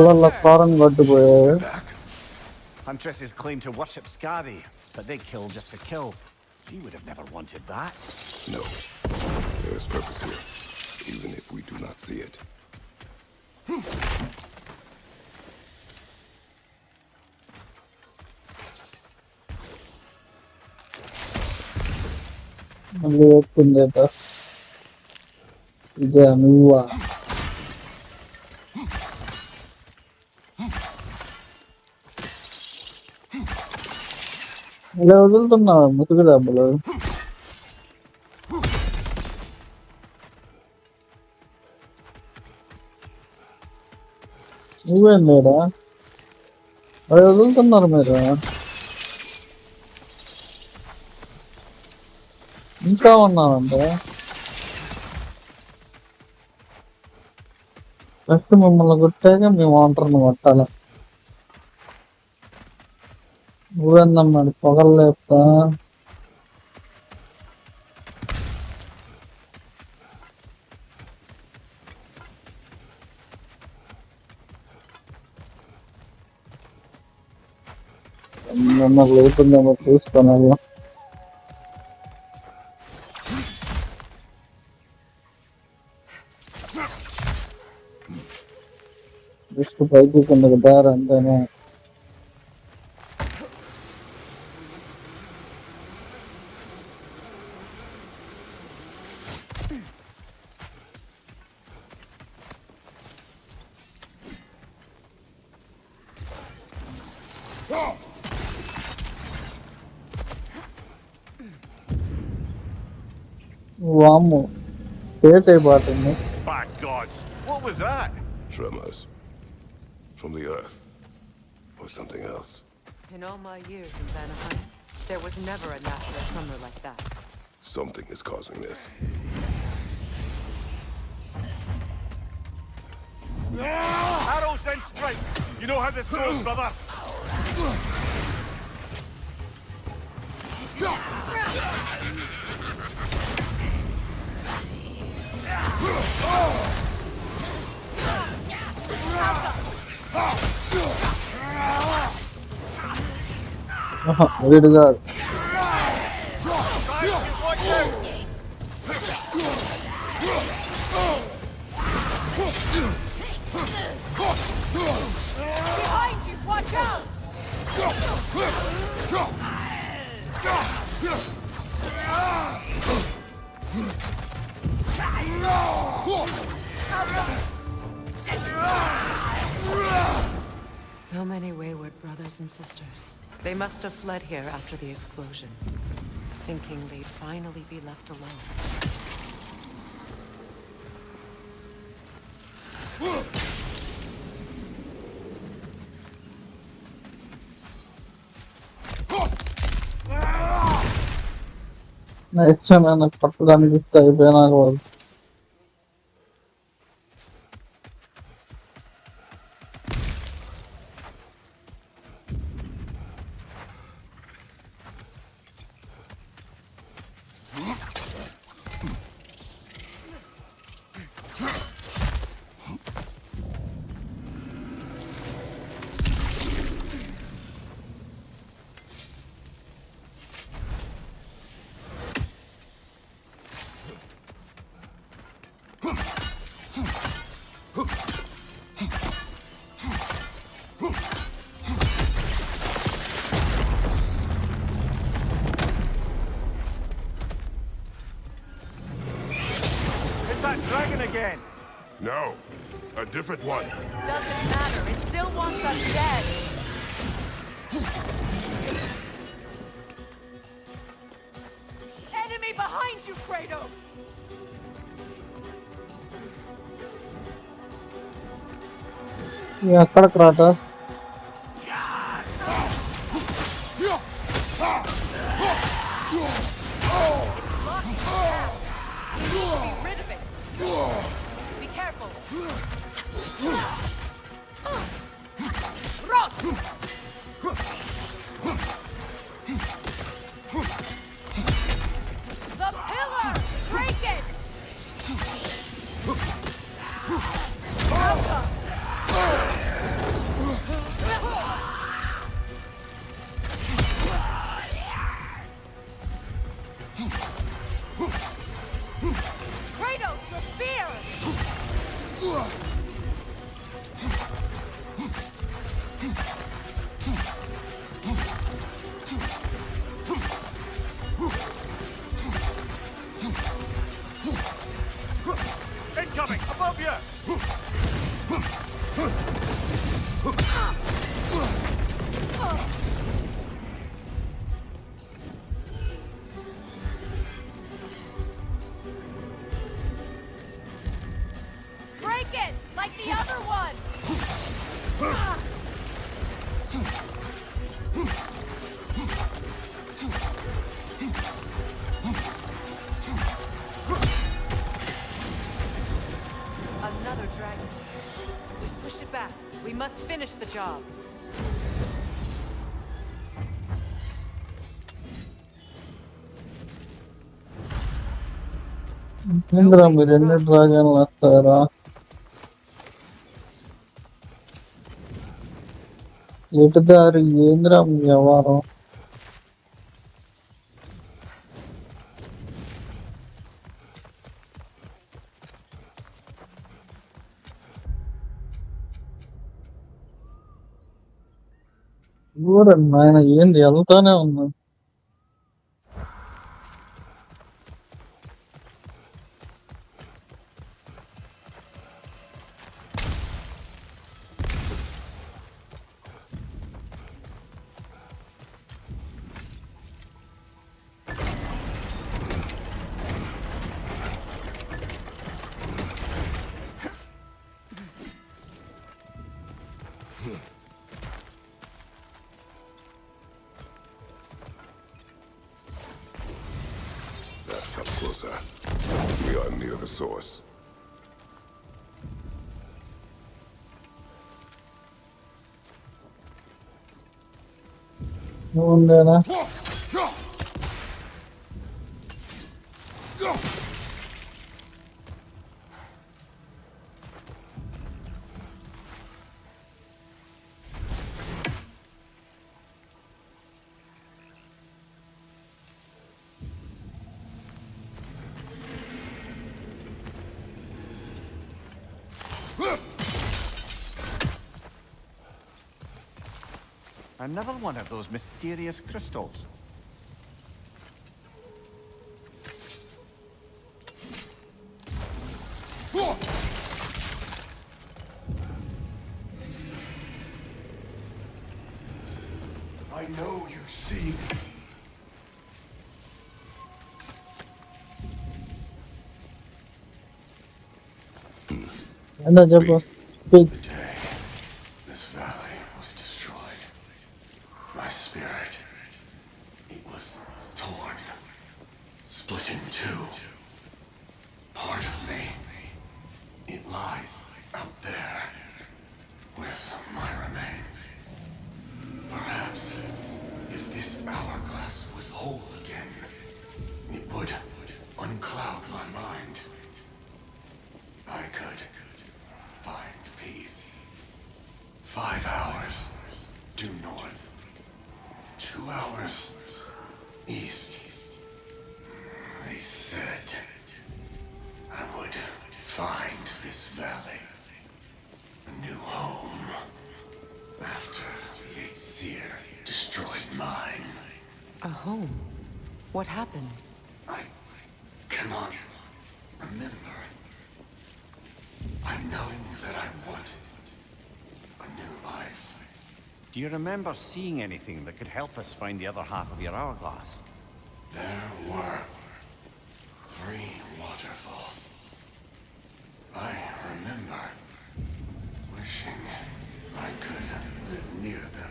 వాళ్ళ form కట్టుపోయారు Huntresses claim to worship Skadi, but they kill just to kill. She would have never wanted that. No. There is purpose here, even if we do not see it. మళ్ళీ వచ్చిందేట ఇదే నువ్వా ఇలా వదులుతున్నావా ముసుగు డబ్బులు నువ్వేం లేరా అది వదులుతున్నారు మీరు ఇంకా ఉన్నావంటే ఫస్ట్ మిమ్మల్ని కొట్టాక మేము ఒంటరిని కొట్టాలి నువ్వేందమ్మా పొగలు లేపుతా మమ్మల్ని లేపుందేమో చూసుకోనాలి జస్ట్ పైకి కిందకి దారి అంతేనే వాము పేట్ అయిపోతుంది By God, What was that? Tremors. From the Earth. Or something else. In all my years in Vanaheim, there was never a natural tremor like that. Something is causing this. Arrows then strike! You know how this goes, brother! Ready to go. Behind you! Watch out! So many wayward brothers and sisters. They must have fled here after the explosion, thinking they'd finally be left alone. Next time I'm పట్టడానికి అయిపోయినా వాళ్ళు Dragon again! No, a different one. Doesn't matter. It still wants us dead. Enemy behind you, Kratos! ఎక్కడికి రాట Be rid of it. Be careful. Rot! The pillar! Break it! Alpha! Kratos, the spear! Incoming! Above you! Break it! Like the other one! Another dragon. We've pushed it back. We must finish the job. ఏంద్రా మీరు ఎన్ని డ్రాగన్లు వస్తారా ఎటు దారి ఏంద్రా మీ వ్యవహారం చూడండి నాయన ఏంది వెళ్తానే ఉన్నా closer. We are near the source. Nundana. Another one of those mysterious crystals. I know you see me. Anda coba speak. This valley was destroyed. My spirit, it was torn, split in two. Part of me, it lies out there with my remains. Perhaps if this hourglass was whole again, it would uncloud my mind. I could find peace. 5 hours due north. 2 hours east. They said I would find this valley a new home after the Eighth Seer destroyed mine. A home? What happened? I cannot remember. I know that I wanted a new life. Do you remember seeing anything that could help us find the other half of your hourglass? There were 3 waterfalls. I remember wishing I could live near them.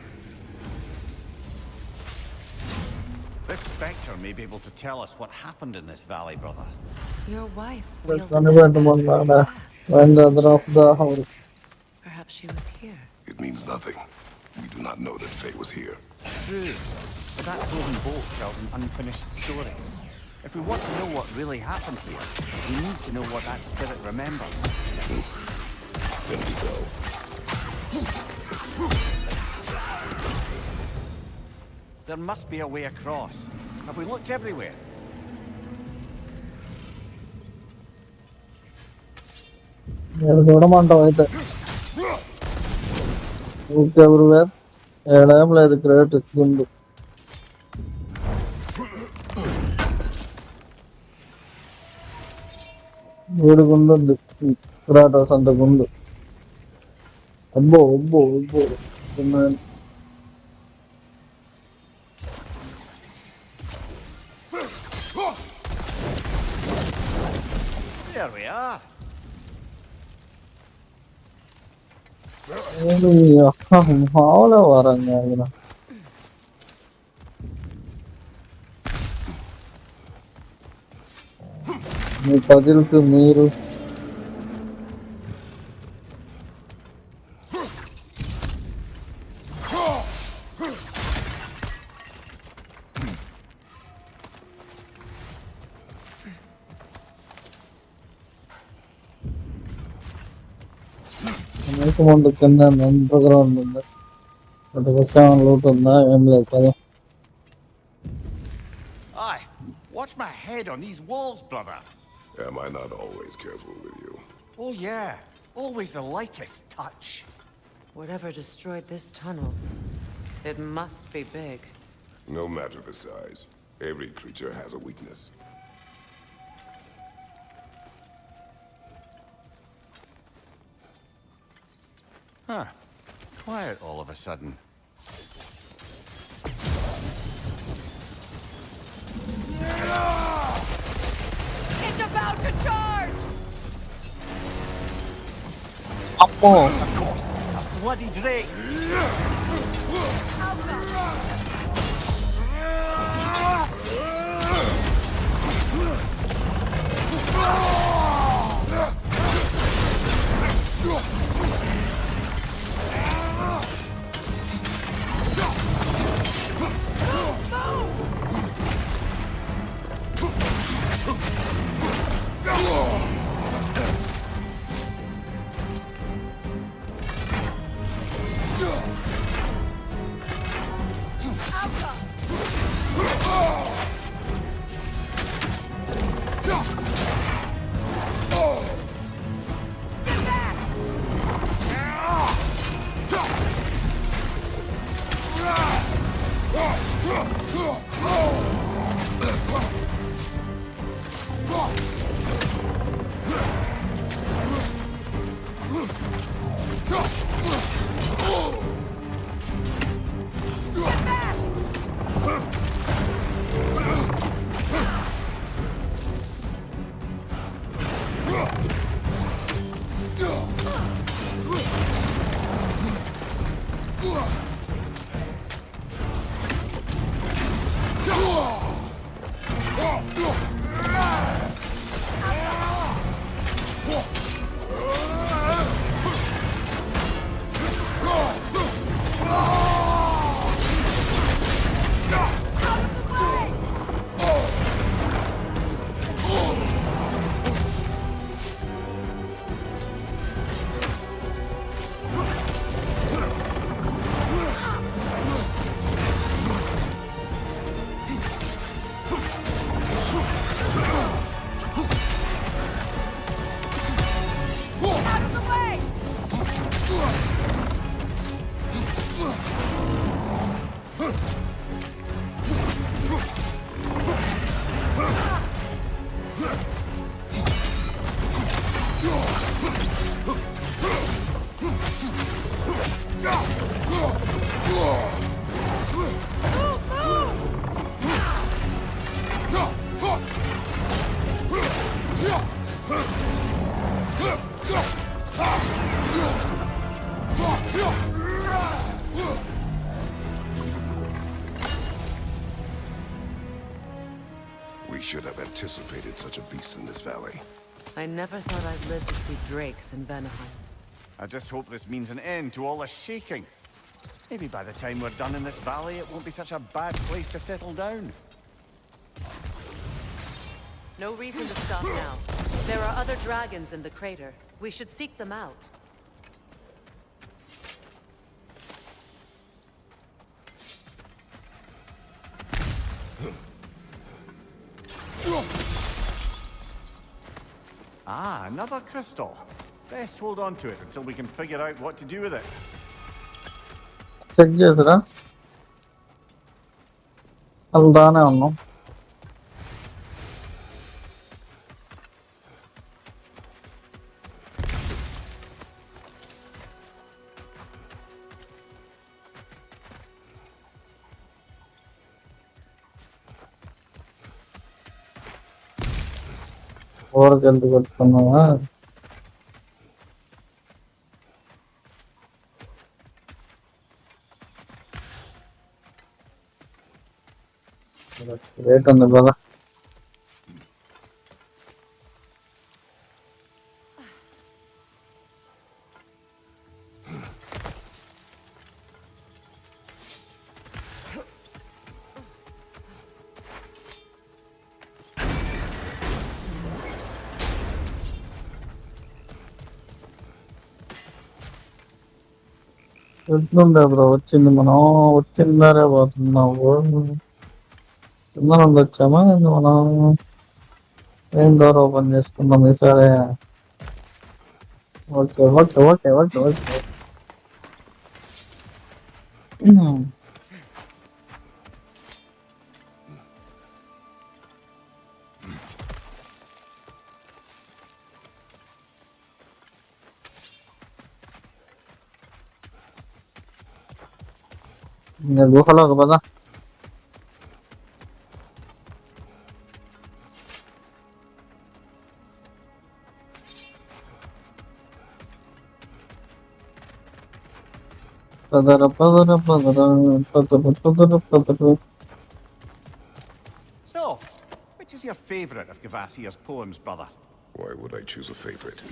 This Spectre may be able to tell us what happened in this valley, brother. Your wife Let's wielded run that about the magic one so fast. when the other of the house. Perhaps she was here. It means nothing. We do not know that Faye was here. True. But that frozen bolt tells an unfinished story. If we want to know what really happened here, we need to know what that spirit remembers. Then we go. There must be a way across. Have we looked everywhere? అయితే everywhere. ఏడేం లేదు great గుండు ఏడు గుండు ఉంది Kratos అంత గుండు అబ్బో అబ్బో అబ్బో There we are. మామూలే వారంగా ఆయన మీ పజిల్కి మీరు ముందు కింద అండర్గ్రౌండ్ ఉంది అటు పక్క లోటు ఉందా ఏం లేదు కదా Aye, watch my head on these walls, brother. Am I not always careful with you? Oh yeah, always the lightest touch. Whatever destroyed this tunnel, it must be big. No matter the size, every creature has a weakness. Huh. Quiet all of a sudden. It's about to charge! అమ్మో A bloody drake! We should have anticipated such a beast in this valley. I never thought I'd live to see drakes in Vanaheim. I just hope this means an end to all this shaking. Maybe by the time we're done in this valley, it won't be such a bad place to settle down. No reason to stop now. There are other dragons in the crater. We should seek them out. Ah, another crystal. Best hold on to it until we can figure out what to do with it. Check చేసిరా వెళ్తానే ఉన్నాం. ఊరికి ఎందుకు పెట్టుకున్నావా? Rate ఉంది కదా. ఎట్లుండే bro వచ్చింది, మనం వచ్చిందారే పోతున్నావు. కింద నుండి వచ్చామా మనం ఏం డోర్ ఓపెన్ చేసుకున్నాం ఈసారి. Okay okay okay okay okay గుహలోకి పద. Padara Padara Padara Padara Padara Padara. So, which is your favorite of Gavasia's poems, brother? Why would I choose a favorite?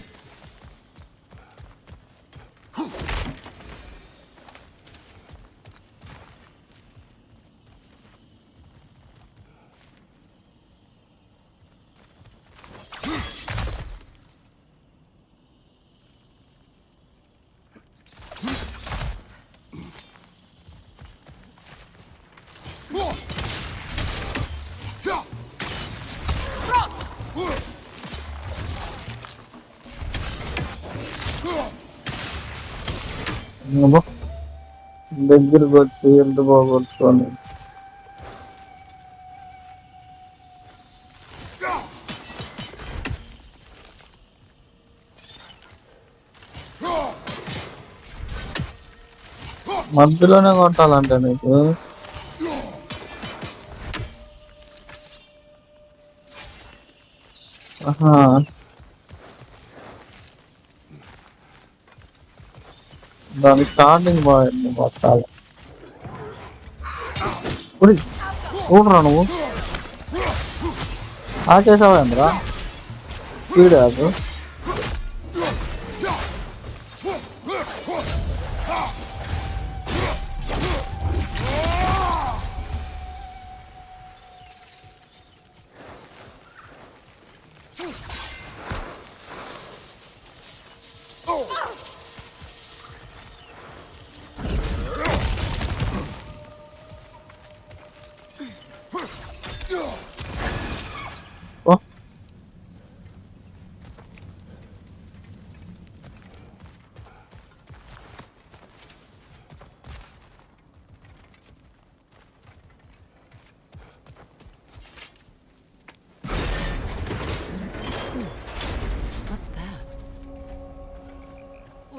దగ్గరకు వచ్చి ఎంత బాగొట్టుకొని మధ్యలోనే కొట్టాలంటే నీకు. దాని స్టార్టింగ్ బాగుంది కొట్టాలి. చూడరా నువ్వు ఆకేసావేంద్రా స్పీడ్ కాదు.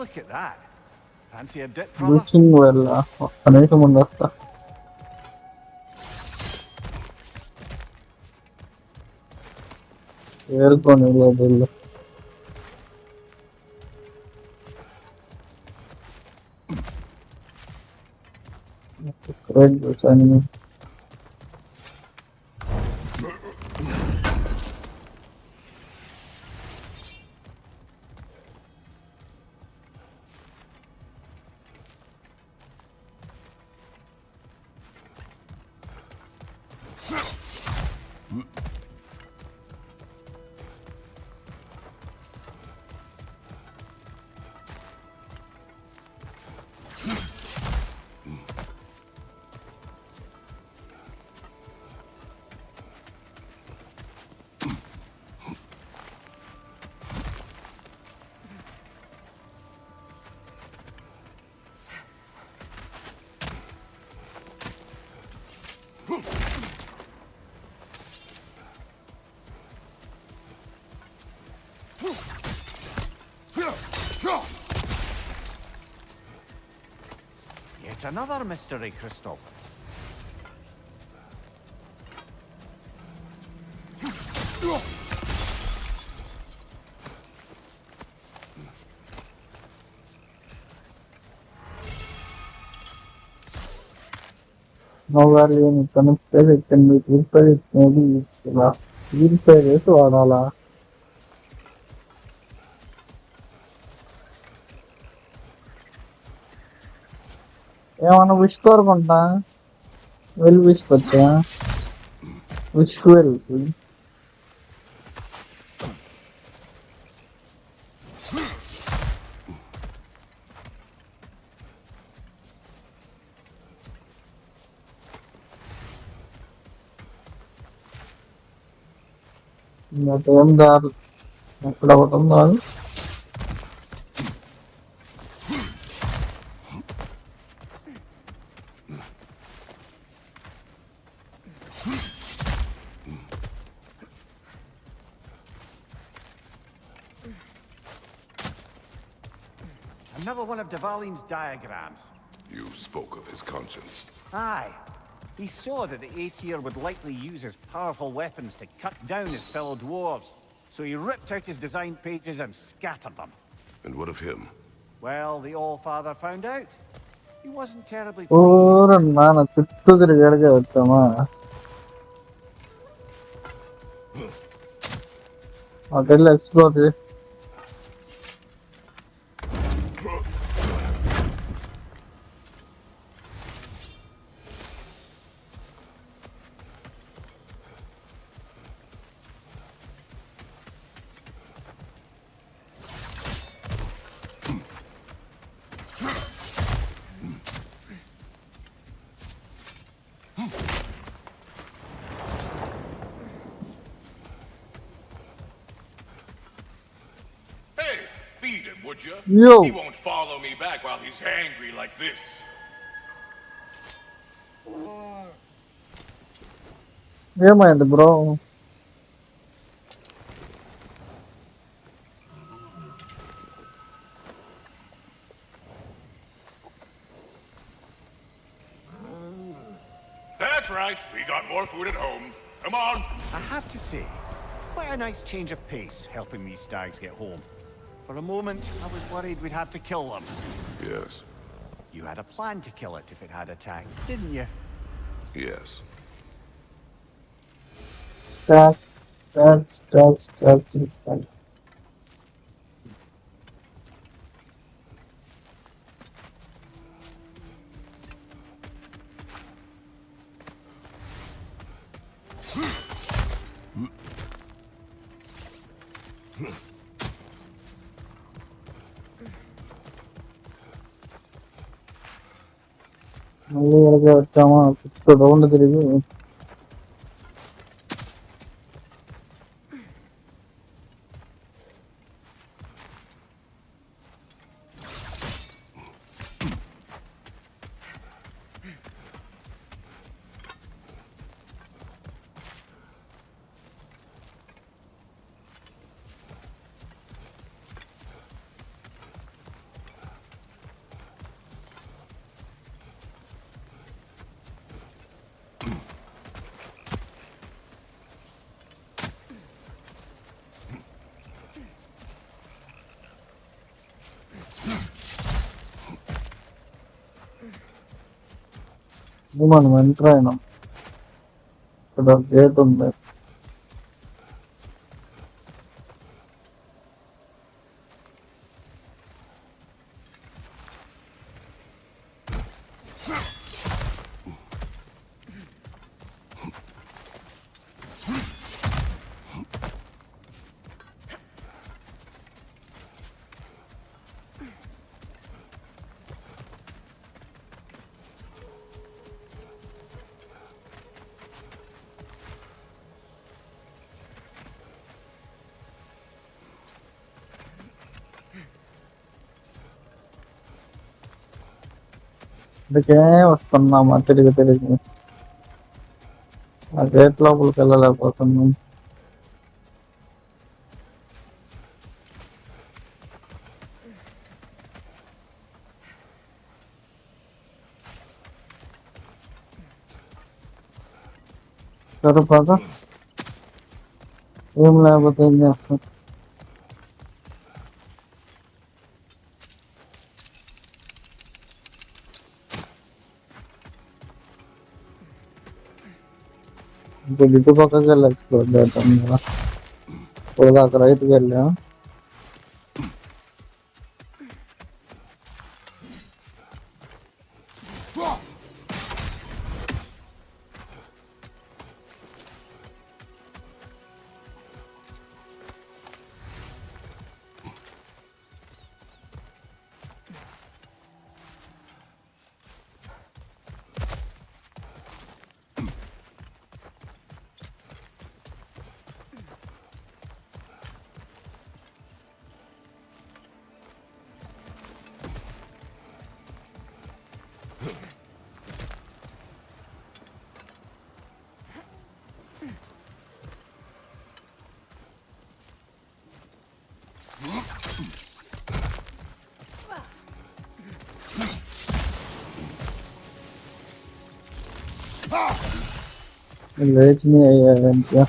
Look at that. Fancy a dip, brother? Looking well. ఒక్క నిమిషం ముందు వస్తా. ఏరుకోని క్రెడ్ చూసాను. Yet another mystery crystal. Nowhere in connected it can be repaired, maybe repaired వాడాలా? ఏమన్నా విష్ కోరుకుంటా విష్ వచ్చా విష్వల్ ఏం దారు ఎక్కడ ఒకటి ఉందా? Another one of Dvalin's diagrams. You spoke of his conscience. Aye. He saw that the Aesir would likely use his powerful weapons to cut down his fellow dwarves. So he ripped out his design pages and scattered them. And what of him? Well, the All-Father found out. He wasn't terribly ఊరన్నా నా చుట్టూ తిరిగి వచ్చామా అటెల్ explore చేసి Feed him, would you? Yo. He won't follow me back while he's angry like this. ఏమైంది bro? That's right. We got more food at home. Come on. I have to say, quite a nice change of pace helping these stags get home. For a moment, I was worried we'd have to kill them. Yes. You had a plan to kill it if it had attacked, didn't you? Yes. Stop. మళ్ళీ ఇక్కడికి వచ్చామా చుట్టూ round తిరిగి మనం enter అయినాం. ఇక్కడ gate ఉంది. ఇదికే వస్తున్నామా తిరిగి ఆ గేట్ లోపలికి వెళ్ళలేకపోతున్నాం. సరే పద, ఏం లేకపోతే ఏం చేస్తాం. ఇప్పుడు ఇటు పక్కకి వెళ్ళి ఎక్స్ప్లోర్ చేద్దాం కదా. ఇప్పుడు దాకా రైట్కి వెళ్ళాం. లేచినాయి అయ్యా.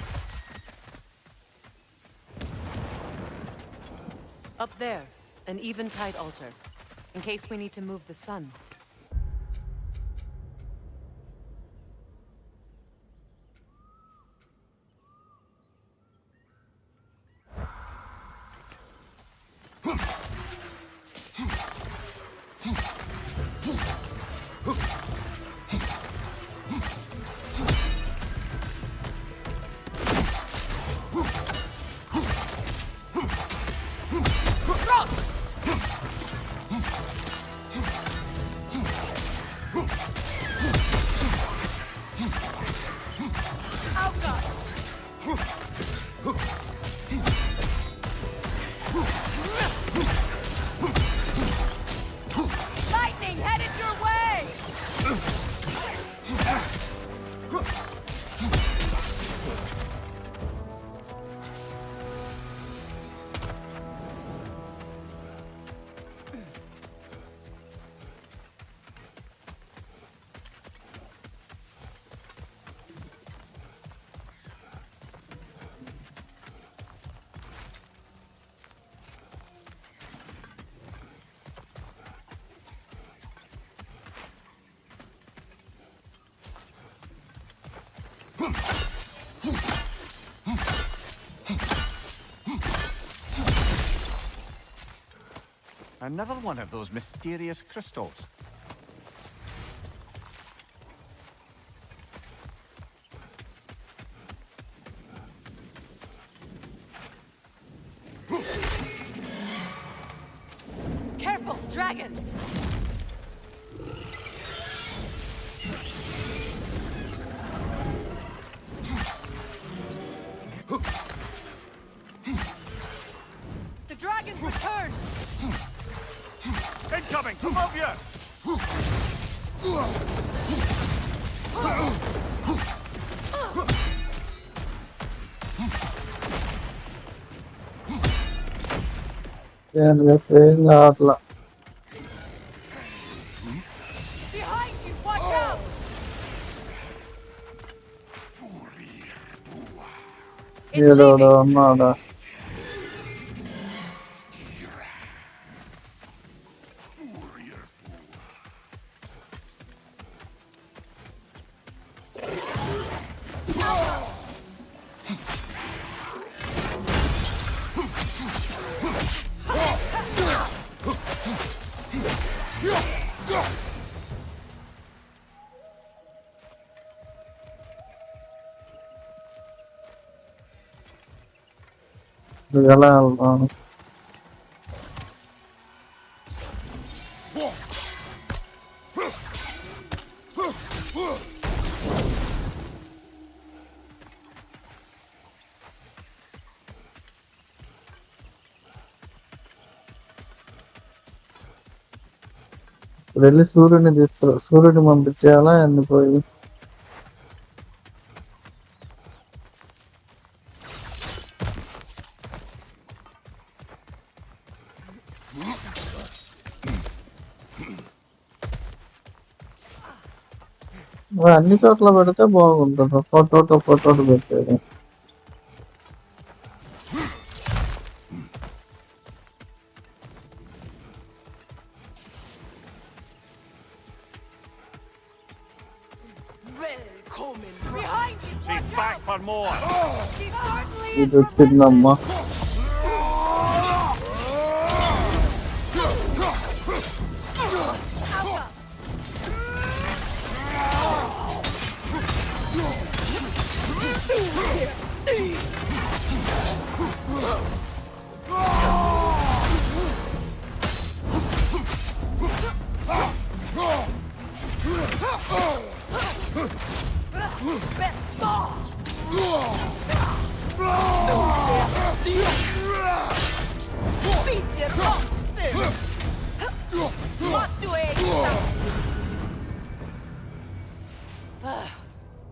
Up there, an eventide altar, in case we need to move the sun. Lightning headed your way! Another one of those mysterious crystals. Careful, dragon! The dragon's returned! Incoming! Above you! ఏం అట్లా Behind you! Watch out! ఏదో అన్నాడా. ఎలా వెళ్తాను? ఇప్పుడు వెళ్ళి సూర్యుడిని పంపించేయాలా ఎందుకు పోయి? అన్ని చోట్ల పెడితే బాగుంటుంది. ఒక్కోటి పెట్టేది. She's back for more. ఇది వచ్చిందమ్మా.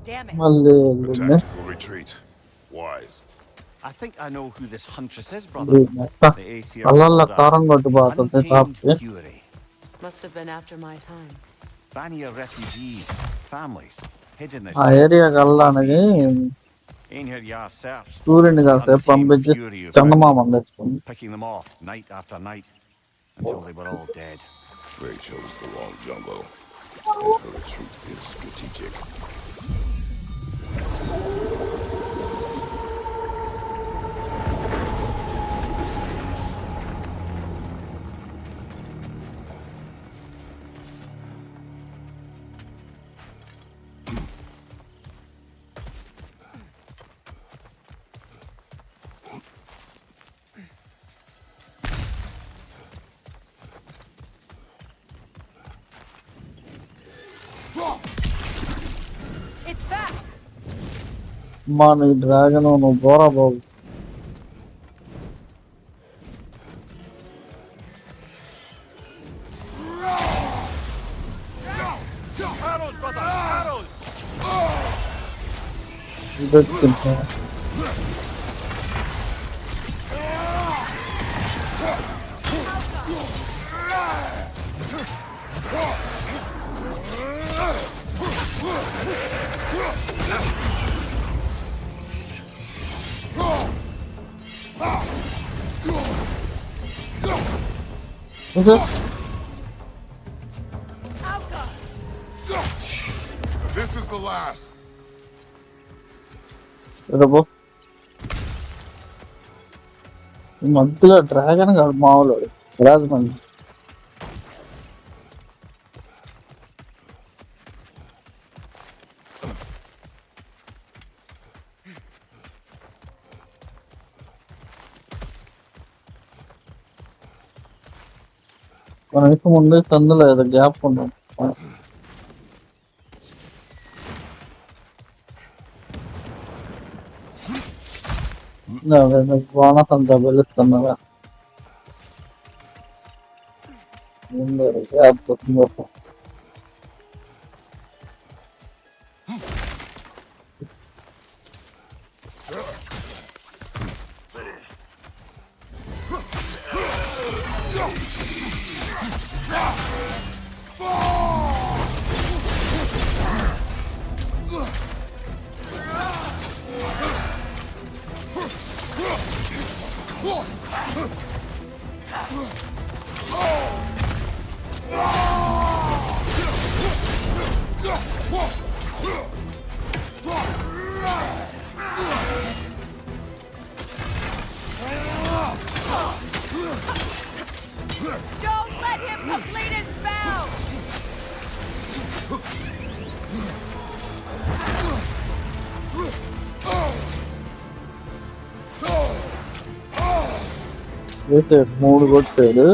Damn it. మళ్ళీ Tactical retreat. Wise. I think I know who this huntress is, brother. The Aesir కళ్ళల్లో కారం కొట్టిపోతుంది కాపుకి. fury. Must have been after my time. Vanir refugees, families, hid in this. ఆ ఏరియాకి వెళ్ళడానికి సూర్యుని కాసేపు పంపించి చందమామని తెచ్చుకుంది. Picking them off night after night until they were all dead. Frey chose the wrong jungle, and her retreat is strategic. It's back. మా నీ dragon నువ్వు పోరా బాబు. Arrows, brother, arrows. ఇది వచ్చింది. This is the last. మధ్యలో dragon కాదు మామూలు రాజమండ్రి. కనీసం ముందే తందులేదు గ్యాప్ ఉన్నాం. బాణసంతా వెలుస్తున్నారా ముందు గ్యాప్ వస్తుంది. Don't let him complete his spell! This is mood కొట్టాడు.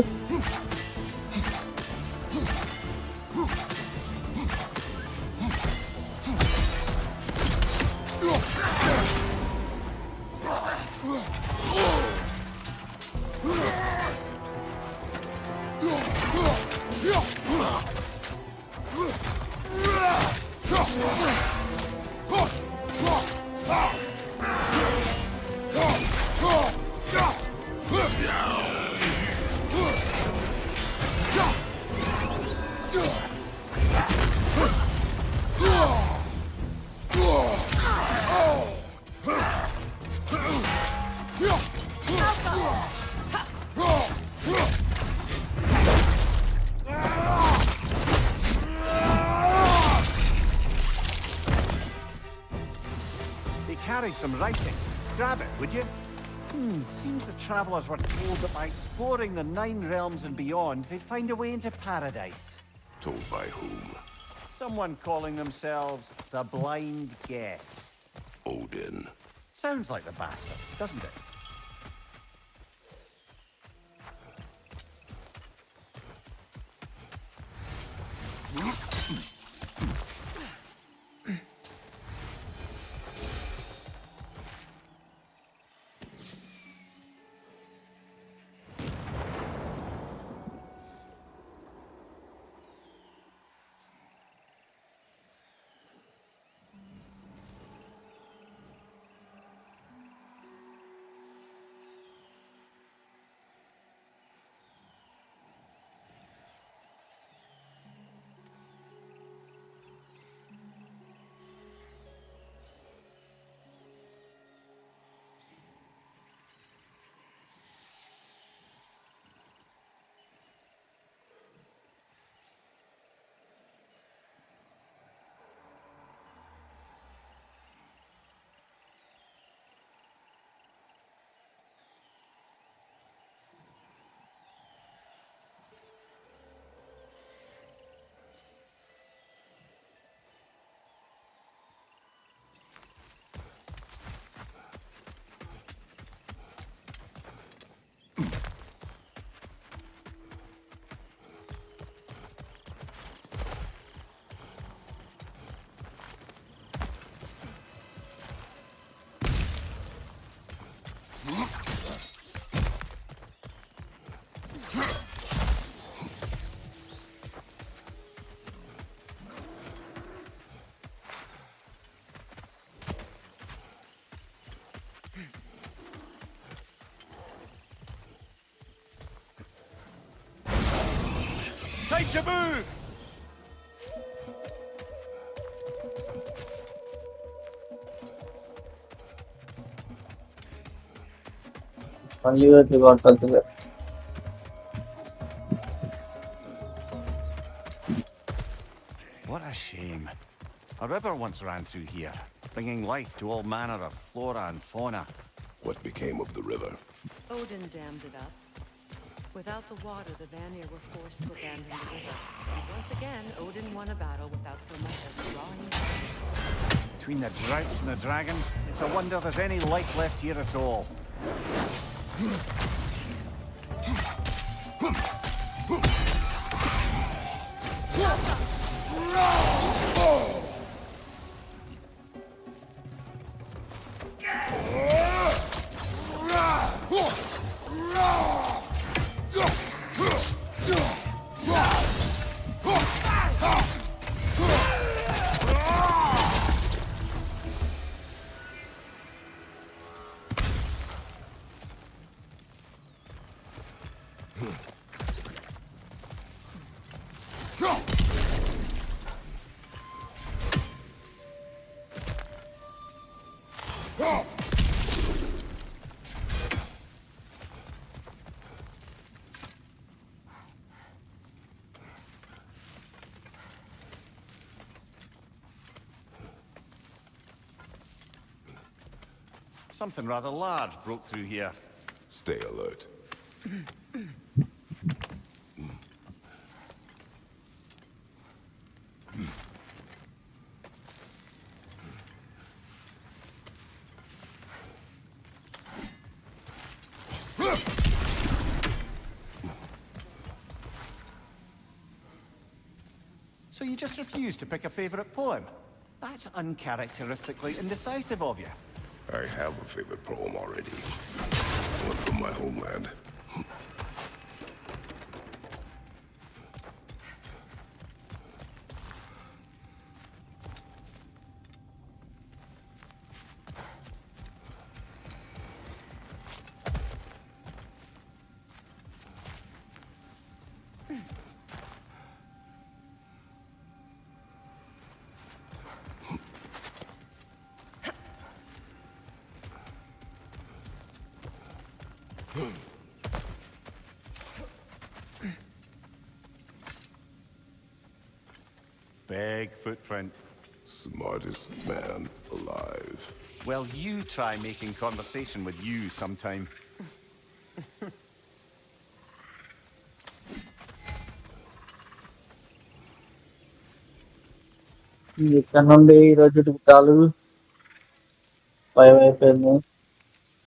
Carry some writing. Grab it, would you? Seems the travelers were told that by exploring the 9 realms and beyond, they'd find a way into paradise. Told by whom? Someone calling themselves the Blind Guess. Odin. Sounds like the bastard, doesn't it? Time to move! Only got consider. What a shame. A river once ran through here, bringing life to all manner of flora and fauna. What became of the river? Odin dammed it up. Without the water, the Vanir were forced to abandon the river. And once again, Odin won a battle without so much as drawing it. Between the droughts and the dragons, it's a wonder there's any life left here at all. Something rather large broke through here. Stay alert. just refuse to pick a favorite poem? That's uncharacteristically indecisive of you. I have a favorite poem already. One from my homeland. Big footprint. Smartest man alive. Well, you try making conversation with you sometime. ఇక్కడ నుండి ఈరోజు విషయాలు 5 అయిపోయింది.